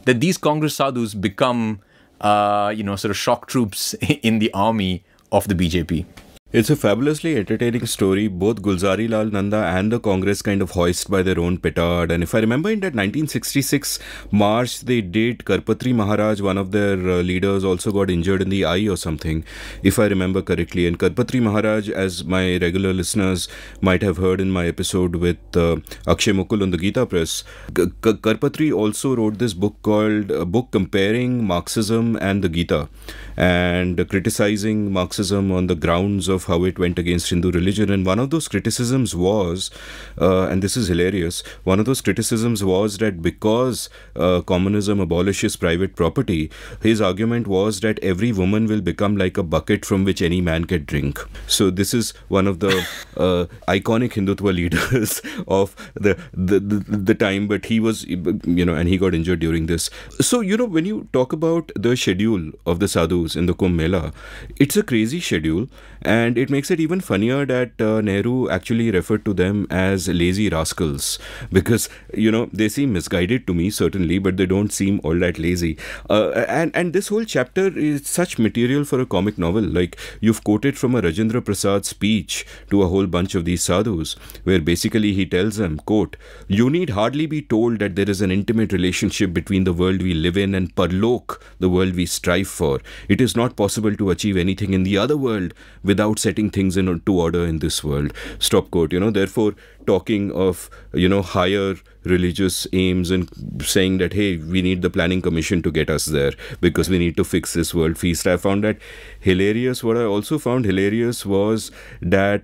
that these Congress sadhus become sort of shock troops in the army of the BJP. It's a fabulously entertaining story. Both Gulzari Lal Nanda and the Congress kind of hoist by their own petard. And if I remember, in that 1966 march, they did Karpatri Maharaj, one of their leaders, also got injured in the eye or something, if I remember correctly. And Karpatri Maharaj, as my regular listeners might have heard in my episode with Akshay Mukul on the Gita Press, Karpatri also wrote this book called book comparing Marxism and the Gita, and criticizing Marxism on the grounds of how it went against Hindu religion. And one of those criticisms was, and this is hilarious, one of those criticisms was that because communism abolishes private property, his argument was that every woman will become like a bucket from which any man can drink. So this is one of the iconic Hindutva leaders of the time, but he was, and he got injured during this. So, when you talk about the schedule of the sadhus in the Kumbh Mela, it's a crazy schedule. And it makes it even funnier that Nehru actually referred to them as lazy rascals, because, they seem misguided to me, certainly, but they don't seem all that lazy. And this whole chapter is such material for a comic novel. Like, you've quoted from a Rajendra Prasad speech to a whole bunch of these sadhus, where basically he tells them, quote, "You need hardly be told that there is an intimate relationship between the world we live in and Parlok, the world we strive for. It is not possible to achieve anything in the other world without setting things into order in this world." Stop quote. Therefore, talking of, higher religious aims and saying that, hey, we need the planning commission to get us there because we need to fix this world feast. I found that hilarious. What I also found hilarious was that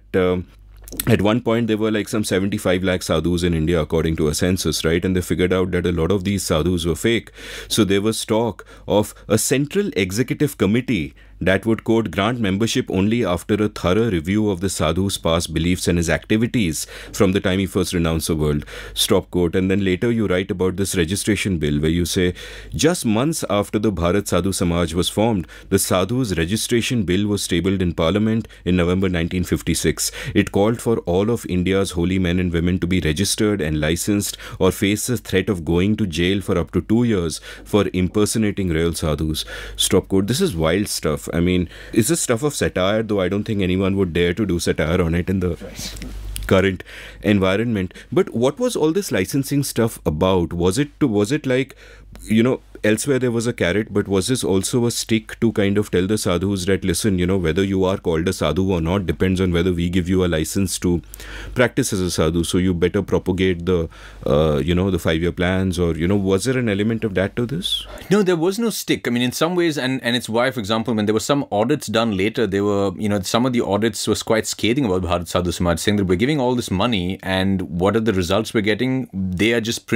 at one point, there were like some 75 lakh sadhus in India, according to a census, right? And they figured out that a lot of these sadhus were fake. So there was talk of a central executive committee that would, quote, grant membership only after a thorough review of the sadhu's past beliefs and his activities from the time he first renounced the world, stop quote. And then later you write about this registration bill where you say, just months after the Bharat Sadhu Samaj was formed, the sadhu's registration bill was tabled in Parliament in November 1956. It called for all of India's holy men and women to be registered and licensed or face the threat of going to jail for up to 2 years for impersonating real sadhus. Stop quote. This is wild stuff. I mean, is this stuff of satire, though I don't think anyone would dare to do satire on it in the current environment. But what was all this licensing stuff about? Was it like, elsewhere there was a carrot, but was this also a stick to kind of tell the sadhus that, listen, whether you are called a sadhu or not depends on whether we give you a license to practice as a sadhu, so you better propagate the 5-year plans, or, was there an element of that to this? No, there was no stick. I mean, in some ways, and it's why, for example, when there were some audits done later, they were, some of the audits was quite scathing about Bharat Sadhu Samaj, saying that we're giving all this money, and what are the results we're getting? They are just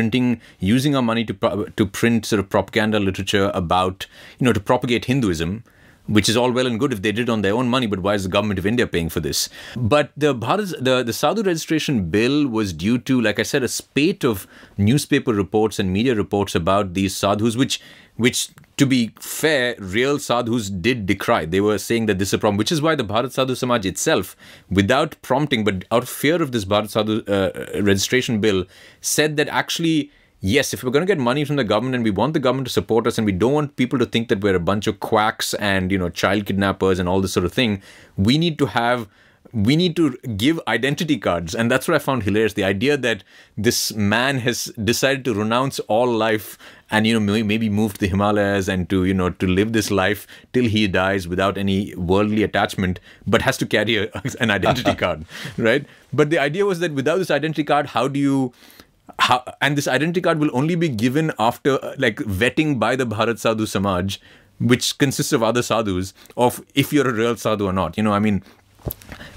using our money to print sort of propaganda literature about, to propagate Hinduism, which is all well and good if they did it on their own money, but why is the government of India paying for this? But the Sadhu registration bill was due to, like I said, a spate of newspaper reports and media reports about these sadhus, which to be fair, real sadhus did decry. They were saying that this is a problem, which is why the Bharat Sadhu Samaj itself, without prompting, but out of fear of this Bharat Sadhu registration bill, said that actually, yes, if we're going to get money from the government and we want the government to support us and we don't want people to think that we're a bunch of quacks and, child kidnappers and all this sort of thing, we need to give identity cards. And that's what I found hilarious. The idea that this man has decided to renounce all life and, maybe move to the Himalayas and to live this life till he dies without any worldly attachment, but has to carry an identity card, right? But the idea was that without this identity card, and this identity card will only be given after vetting by the Bharat Sadhu Samaj, which consists of other sadhus, of if you're a real sadhu or not.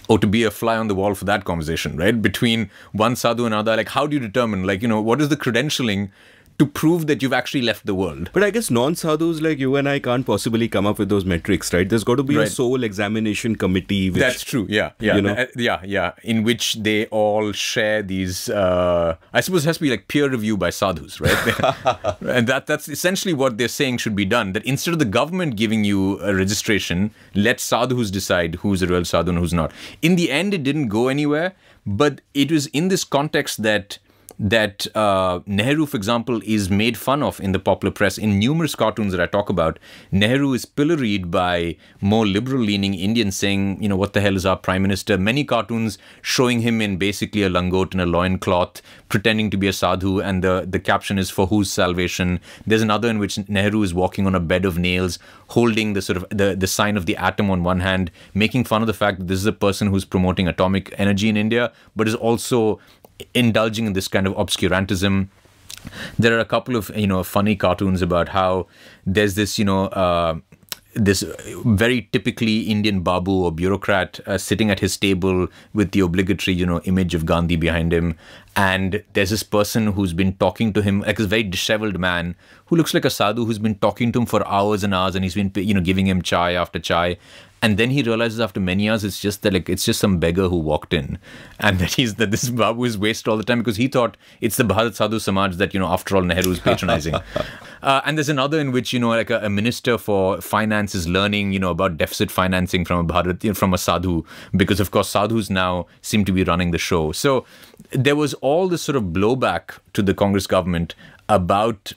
Or to be a fly on the wall for that conversation, right? Between one sadhu and another, how do you determine, what is the credentialing to prove that you've actually left the world? But I guess non-sadhus like you and I can't possibly come up with those metrics, right? There's got to be a soul examination committee. That's true. Yeah. In which they all share these. I suppose it has to be peer review by sadhus, right? And that's essentially what they're saying should be done. That instead of the government giving you a registration, let sadhus decide who's a real sadhu and who's not. In the end, it didn't go anywhere, but it was in this context that Nehru, for example, is made fun of in the popular press. In numerous cartoons that I talk about, Nehru is pilloried by more liberal-leaning Indians saying, what the hell is our prime minister? Many cartoons showing him in basically a langot and a loincloth, pretending to be a sadhu, and the caption is, for whose salvation? There's another in which Nehru is walking on a bed of nails, holding the sort of the sign of the atom on one hand, making fun of the fact that this is a person who's promoting atomic energy in India, but is also indulging in this kind of obscurantism. There are a couple of funny cartoons about how there's this this very typically Indian babu or bureaucrat sitting at his table with the obligatory image of Gandhi behind him, and there's this person who's been talking to him, like a very disheveled man who looks like a sadhu, who's been talking to him for hours and hours, and he's been giving him chai after chai. And then he realizes after many years, it's just some beggar who walked in, and that this babu is wasted all the time because he thought it's the Bharat Sadhu Samaj that after all Nehru is patronizing. And there's another in which a minister for finance is learning about deficit financing from a sadhu, because of course sadhus now seem to be running the show. So there was all this sort of blowback to the Congress government about.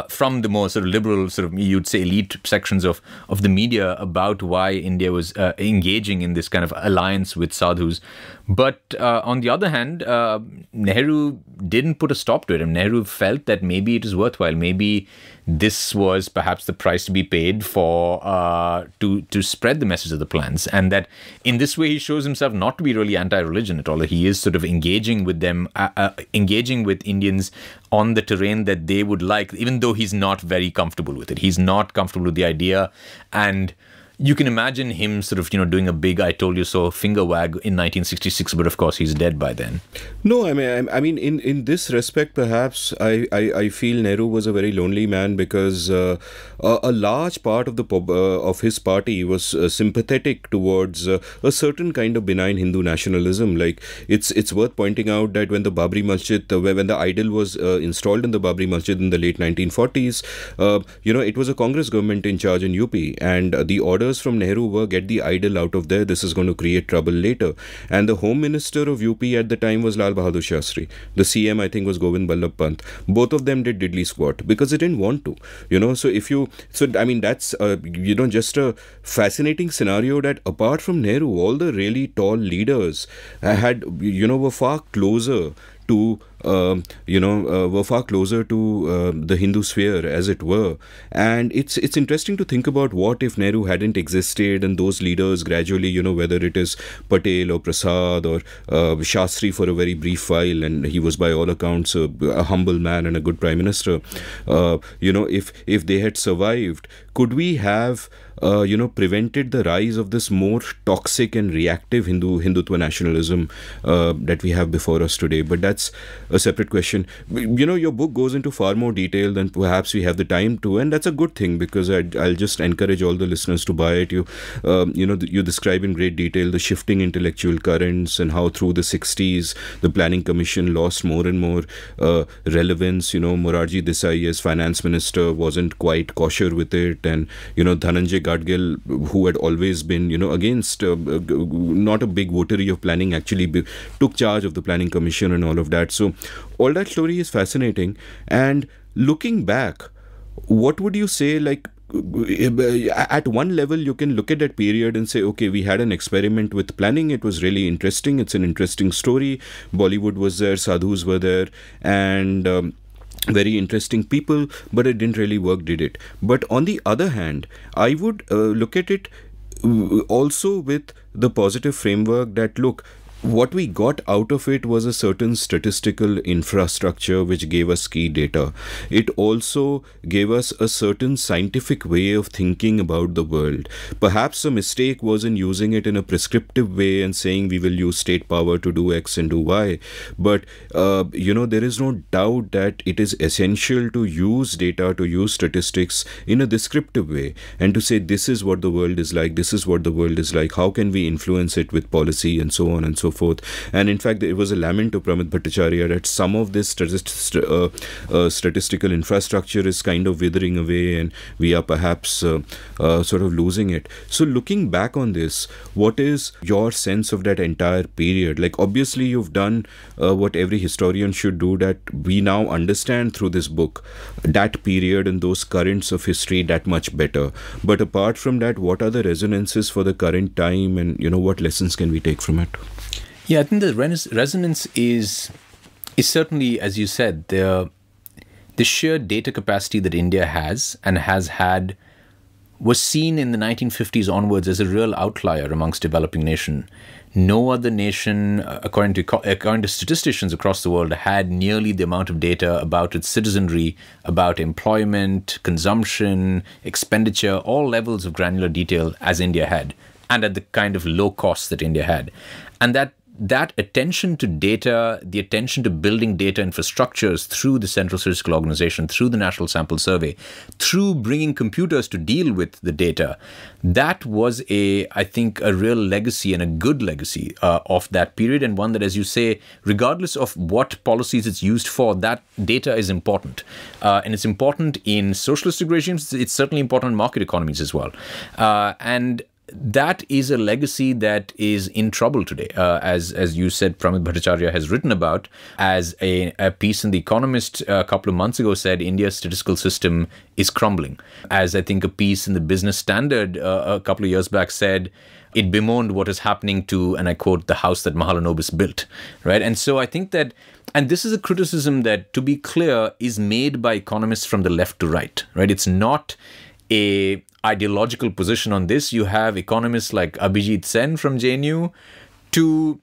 From the more sort of liberal, you'd say elite sections of the media about why India was engaging in this kind of alliance with sadhus. But on the other hand, Nehru didn't put a stop to it. And Nehru felt that maybe it is worthwhile. Maybe this was perhaps the price to be paid for to spread the message of the plans. And that in this way, he shows himself not to be really anti-religion at all. He is sort of engaging with them, engaging with Indians on the terrain that they would like, even though he's not very comfortable with it. He's not comfortable with the idea. And you can imagine him sort of, doing a big "I told you so" finger wag in 1966, but of course he's dead by then. No, I mean, in this respect, perhaps I feel Nehru was a very lonely man, because a large part of of his party was sympathetic towards a certain kind of benign Hindu nationalism. Like, it's worth pointing out that when the Babri Masjid, when the idol was installed in the Babri Masjid in the late 1940s, it was a Congress government in charge in UP, and the orders from Nehru were, get the idol out of there, this is going to create trouble later. And the Home Minister of UP at the time was Lal Bahadur Shastri. The CM, I think, was Govind Ballabh Pant. Both of them did diddly squat because they didn't want to. That's just a fascinating scenario, that apart from Nehru, all the really tall leaders were far closer to the Hindu sphere, as it were. And it's interesting to think about, what if Nehru hadn't existed, and those leaders gradually, whether it is Patel or Prasad or Shastri for a very brief while, and he was by all accounts a humble man and a good prime minister, if they had survived, could we have prevented the rise of this more toxic and reactive Hindutva nationalism that we have before us today? But that's a separate question. Your book goes into far more detail than perhaps we have the time to, and that's a good thing, because I'll just encourage all the listeners to buy it. You describe in great detail the shifting intellectual currents, and how through the 60s the Planning Commission lost more and more relevance. Morarji Desai as finance minister wasn't quite kosher with it, and Dhananjay Gadgil, who had always been against, not a big votary of planning, actually took charge of the Planning Commission and all of that. So all that story is fascinating. And looking back, what would you say, like, at one level you can look at that period and say, okay, we had an experiment with planning, it was really interesting, it's an interesting story, Bollywood was there, sadhus were there, and very interesting people, but it didn't really work, did it? But on the other hand, I would look at it also with the positive framework that, look, what we got out of it was a certain statistical infrastructure which gave us key data. It also gave us a certain scientific way of thinking about the world. Perhaps a mistake was in using it in a prescriptive way and saying we will use state power to do X and do Y. But, there is no doubt that it is essential to use data, to use statistics in a descriptive way, and to say this is what the world is like, this is what the world is like, how can we influence it with policy, and so on and so forth. And in fact, it was a lament to Pramit Bhattacharya that some of this statistical infrastructure is kind of withering away, and we are perhaps sort of losing it. So looking back on this, what is your sense of that entire period? Like, obviously you've done what every historian should do, that we now understand through this book that period and those currents of history that much better. But apart from that, what are the resonances for the current time, and what lessons can we take from it? Yeah, I think the resonance is certainly, as you said, the sheer data capacity that India has and has had was seen in the 1950s onwards as a real outlier amongst developing nations. No other nation, according to statisticians across the world, had nearly the amount of data about its citizenry, about employment, consumption, expenditure, all levels of granular detail as India had, and at the kind of low cost that India had. And that attention to data, the attention to building data infrastructures through the Central Statistical Organization, through the National Sample Survey, through bringing computers to deal with the data, that was I think, a real legacy and a good legacy of that period, and one that, as you say, regardless of what policies it's used for, that data is important. And it's important in socialistic regimes. It's certainly important in market economies as well. And that is a legacy that is in trouble today. As you said, Pramit Bhattacharya has written about, as a piece in The Economist a couple of months ago said, India's statistical system is crumbling. As I think a piece in the Business Standard a couple of years back said, it bemoaned what is happening to, and I quote, the house that Mahalanobis built, right? And so I think that, and this is a criticism that, to be clear, is made by economists from the left to right, right? It's not a ideological position on this. You have economists like Abhijit Sen from JNU, to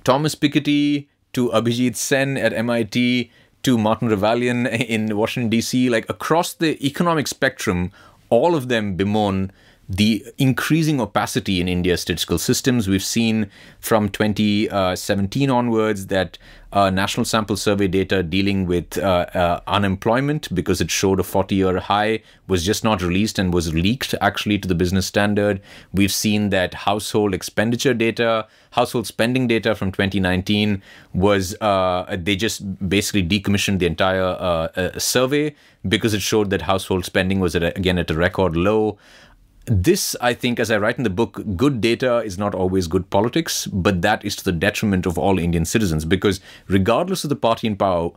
Thomas Piketty, to Abhijit Sen at MIT, to Martin Revalian in Washington, D.C. Like, across the economic spectrum, all of them bemoan the increasing opacity in India's statistical systems. We've seen from 2017 onwards that national sample survey data dealing with unemployment, because it showed a 40-year high, was just not released and was leaked actually to the Business Standard. We've seen that household expenditure data, household spending data from 2019 was, they just basically decommissioned the entire survey because it showed that household spending was again at a record low. This, I think, as I write in the book, good data is not always good politics, but that is to the detriment of all Indian citizens, because regardless of the party in power,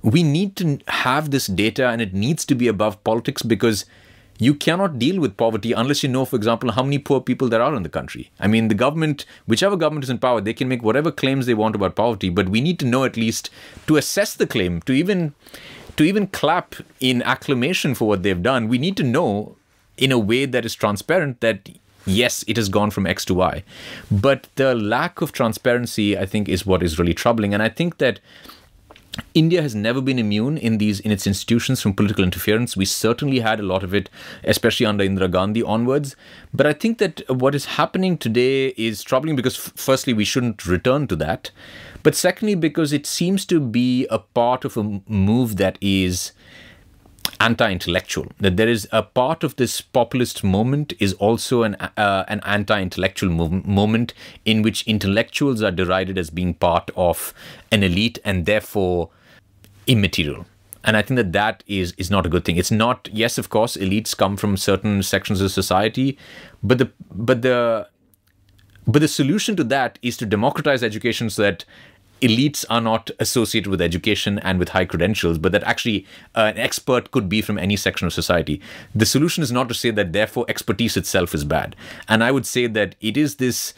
we need to have this data and it needs to be above politics, because you cannot deal with poverty unless you know, for example, how many poor people there are in the country. I mean, the government, whichever government is in power, they can make whatever claims they want about poverty, but we need to know at least to assess the claim, to even clap in acclamation for what they've done. We need to know in a way that is transparent that, yes, it has gone from X to Y. But the lack of transparency, I think, is what is really troubling. And I think that India has never been immune in its institutions from political interference. We certainly had a lot of it, especially under Indira Gandhi onwards. But I think that what is happening today is troubling because, firstly, we shouldn't return to that. But secondly, because it seems to be a part of a move that is anti-intellectual, that there is a part of this populist moment is also an anti-intellectual moment in which intellectuals are derided as being part of an elite and therefore immaterial. And I think that is not a good thing. It's not, yes, of course, elites come from certain sections of society, but the solution to that is to democratize education so that elites are not associated with education and with high credentials, but that actually an expert could be from any section of society. The solution is not to say that therefore expertise itself is bad. And I would say that it is this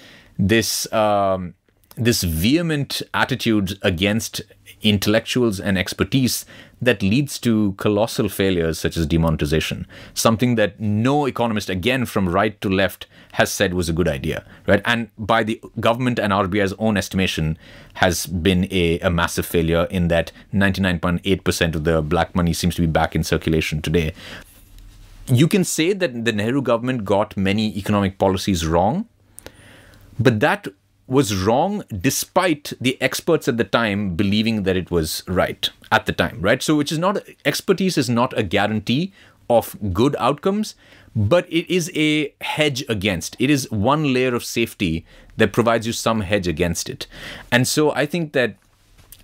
vehement attitude against intellectuals and expertise that leads to colossal failures such as demonetization, something that no economist, again, from right to left, has said was a good idea, right? And by the government and RBI's own estimation, has been a massive failure in that 99.8% of the black money seems to be back in circulation today. You can say that the Nehru government got many economic policies wrong, but that was wrong despite the experts at the time believing that it was right at the time, right? So expertise is not a guarantee of good outcomes, but it is a hedge against. It is one layer of safety that provides you some hedge against it. And so I think that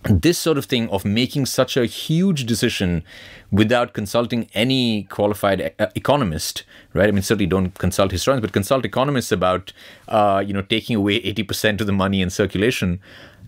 this sort of thing of making such a huge decision without consulting any qualified economist, right? I mean, certainly don't consult historians, but consult economists about, taking away 80% of the money in circulation.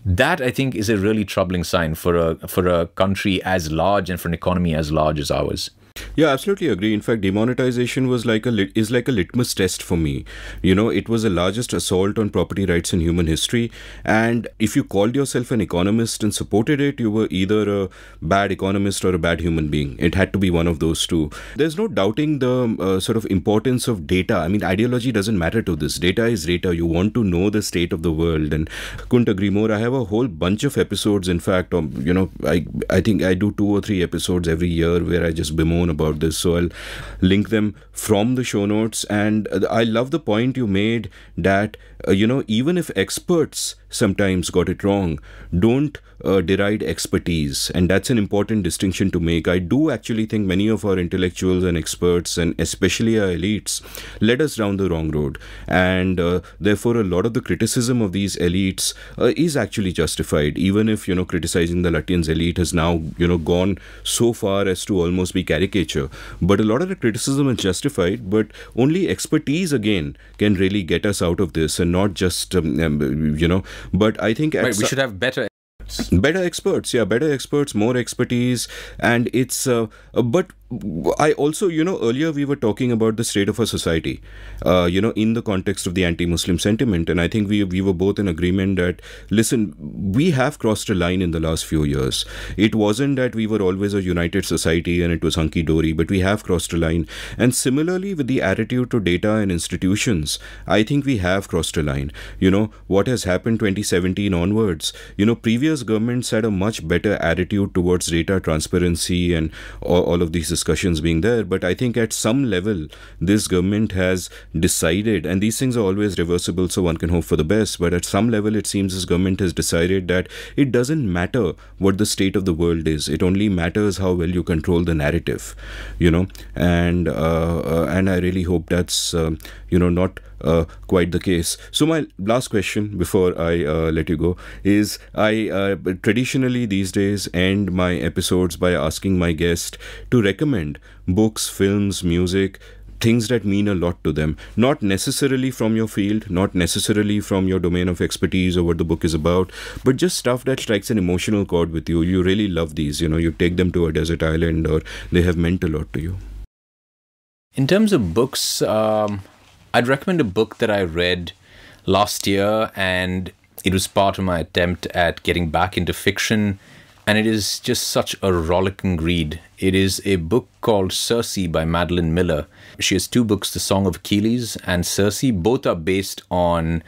That, I think, is a really troubling sign for a country as large and for an economy as large as ours. Yeah, absolutely agree. In fact, demonetization was like a litmus test for me. It was the largest assault on property rights in human history. And if you called yourself an economist and supported it, you were either a bad economist or a bad human being. It had to be one of those two. There's no doubting the sort of importance of data. I mean, ideology doesn't matter to this. Data is data. You want to know the state of the world. And couldn't agree more. I have a whole bunch of episodes. In fact, I think I do 2 or 3 episodes every year where I just bemoan about this, so I'll link them from the show notes. And I love the point you made that even if experts sometimes got it wrong, don't deride expertise, and that's an important distinction to make. I do actually think many of our intellectuals and experts, and especially our elites, led us down the wrong road, and therefore a lot of the criticism of these elites is actually justified, even if criticizing the Lutyens elite has now gone so far as to almost be caricature. But a lot of the criticism is justified, but only expertise again can really get us out of this, and not just but I think we should have better experts, more expertise. And it's but I also, earlier we were talking about the state of our society, in the context of the anti-Muslim sentiment. And I think we were both in agreement that, listen, we have crossed a line in the last few years. It wasn't that we were always a united society and it was hunky-dory, but we have crossed a line. And similarly with the attitude to data and institutions, I think we have crossed a line. What has happened 2017 onwards, previous governments had a much better attitude towards data transparency and all of these discussions being there. But I think at some level, this government has decided, and these things are always reversible, so one can hope for the best. But at some level, it seems this government has decided that it doesn't matter what the state of the world is. It only matters how well you control the narrative, and I really hope that's not quite the case. So my last question before I let you go is, I traditionally these days end my episodes by asking my guest to recommend books, films, music, things that mean a lot to them, not necessarily from your field, not necessarily from your domain of expertise or what the book is about, but just stuff that strikes an emotional chord with you. You really love these, you take them to a desert island, or they have meant a lot to you. In terms of books, I'd recommend a book that I read last year, and it was part of my attempt at getting back into fiction, and it is just such a rollicking read. It is a book called Circe by Madeline Miller. She has two books, The Song of Achilles and Circe. Both are based on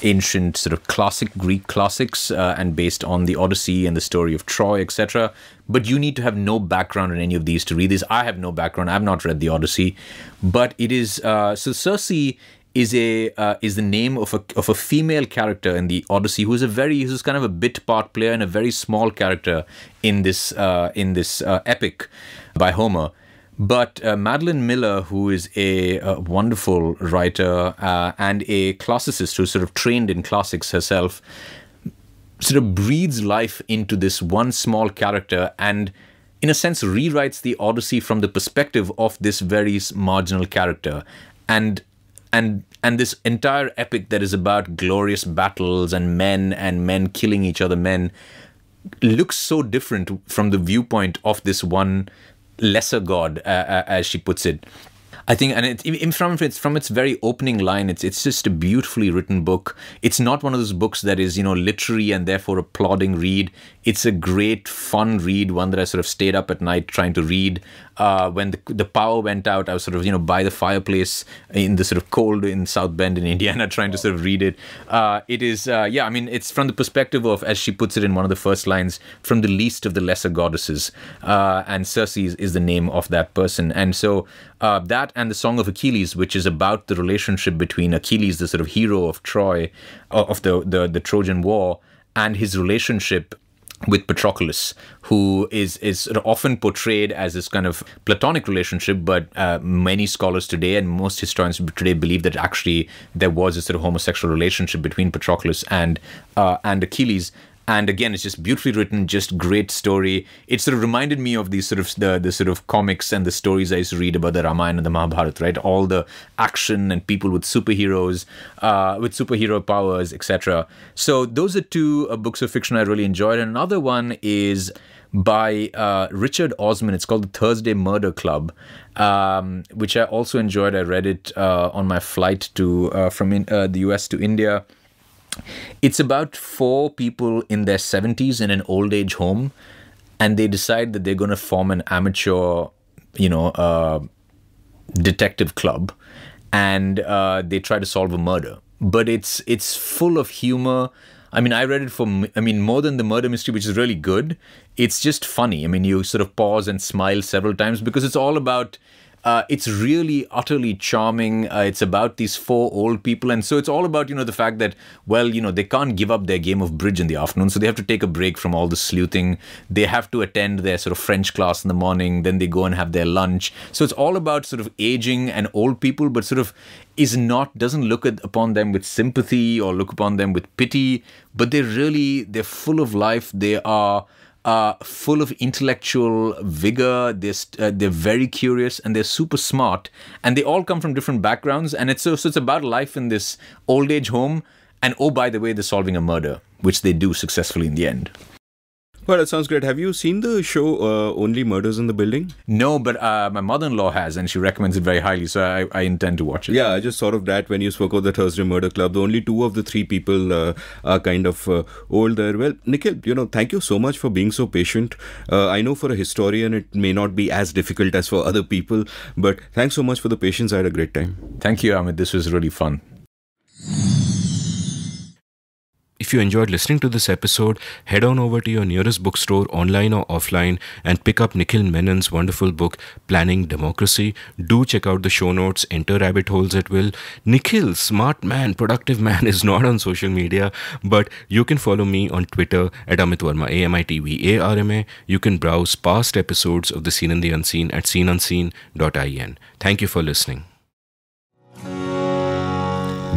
ancient sort of classic Greek classics and based on the Odyssey and the story of Troy, etc. But you need to have no background in any of these to read this. I have no background. I've not read the Odyssey. But it is... so Circe is the name of a female character in the Odyssey who's kind of a bit part player and a very small character in this epic by Homer. But Madeline Miller, who is a wonderful writer and a classicist who's sort of trained in classics herself, sort of breathes life into this one small character and, in a sense, rewrites the Odyssey from the perspective of this very marginal character. And this entire epic that is about glorious battles and men killing each other, looks so different from the viewpoint of this one lesser god, as she puts it. I think, and from its very opening line, it's just a beautifully written book. It's not one of those books that is, literary and therefore a plodding read. It's a great, fun read, one that I sort of stayed up at night trying to read. When the power went out, I was sort of, by the fireplace in the sort of cold in South Bend in Indiana trying to sort of read it. It is, it's from the perspective of, as she puts it in one of the first lines, from the least of the lesser goddesses. And Circe is the name of that person. And so that and the Song of Achilles, which is about the relationship between Achilles, the sort of hero of Troy, of the Trojan War, and his relationship with Patroclus, who is sort of often portrayed as this kind of platonic relationship, but many scholars today and most historians today believe that actually there was a sort of homosexual relationship between Patroclus and Achilles. And again, it's just beautifully written, just great story. It sort of reminded me of these sort of the sort of comics and the stories I used to read about the Ramayana and the Mahabharata, right? All the action and people with superheroes, with superhero powers, etc. So those are two books of fiction I really enjoyed. And another one is by Richard Osman. It's called The Thursday Murder Club, which I also enjoyed. I read it on my flight from the US to India. It's about 4 people in their 70s in an old age home, and they decide that they're going to form an amateur, detective club, and they try to solve a murder. But it's full of humor. I mean, I read it more than the murder mystery, which is really good. It's just funny. I mean, you sort of pause and smile several times because it's all about... it's really utterly charming. It's about these 4 old people. And so it's all about, the fact that, they can't give up their game of bridge in the afternoon. So they have to take a break from all the sleuthing. They have to attend their sort of French class in the morning. Then they go and have their lunch. So it's all about sort of aging and old people, but sort of doesn't look upon them with sympathy or look upon them with pity. But they're full of life. They are... full of intellectual vigor. They're very curious and they're super smart, and they all come from different backgrounds. And it's about life in this old age home. And oh, by the way, they're solving a murder, which they do successfully in the end. Well, that sounds great. Have you seen the show Only Murders in the Building? No, but my mother-in-law has, and she recommends it very highly, so I intend to watch it. Yeah, I just thought of that when you spoke of the Thursday Murder Club. The only 2 of the 3 people are kind of old there. Well, Nikhil, thank you so much for being so patient. I know for a historian it may not be as difficult as for other people, but thanks so much for the patience. I had a great time. Thank you, Amit. This was really fun. If you enjoyed listening to this episode, head on over to your nearest bookstore, online or offline, and pick up Nikhil Menon's wonderful book, Planning Democracy. Do check out the show notes, enter rabbit holes at will. Nikhil, smart man, productive man, is not on social media, but you can follow me on Twitter at Amit Varma, AmitVarma. You can browse past episodes of The Seen and the Unseen at seenunseen.in. Thank you for listening.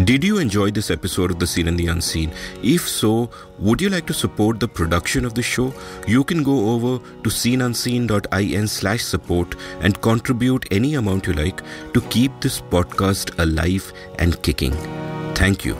Did you enjoy this episode of The Seen and the Unseen? If so, would you like to support the production of the show? You can go over to seenunseen.in/support and contribute any amount you like to keep this podcast alive and kicking. Thank you.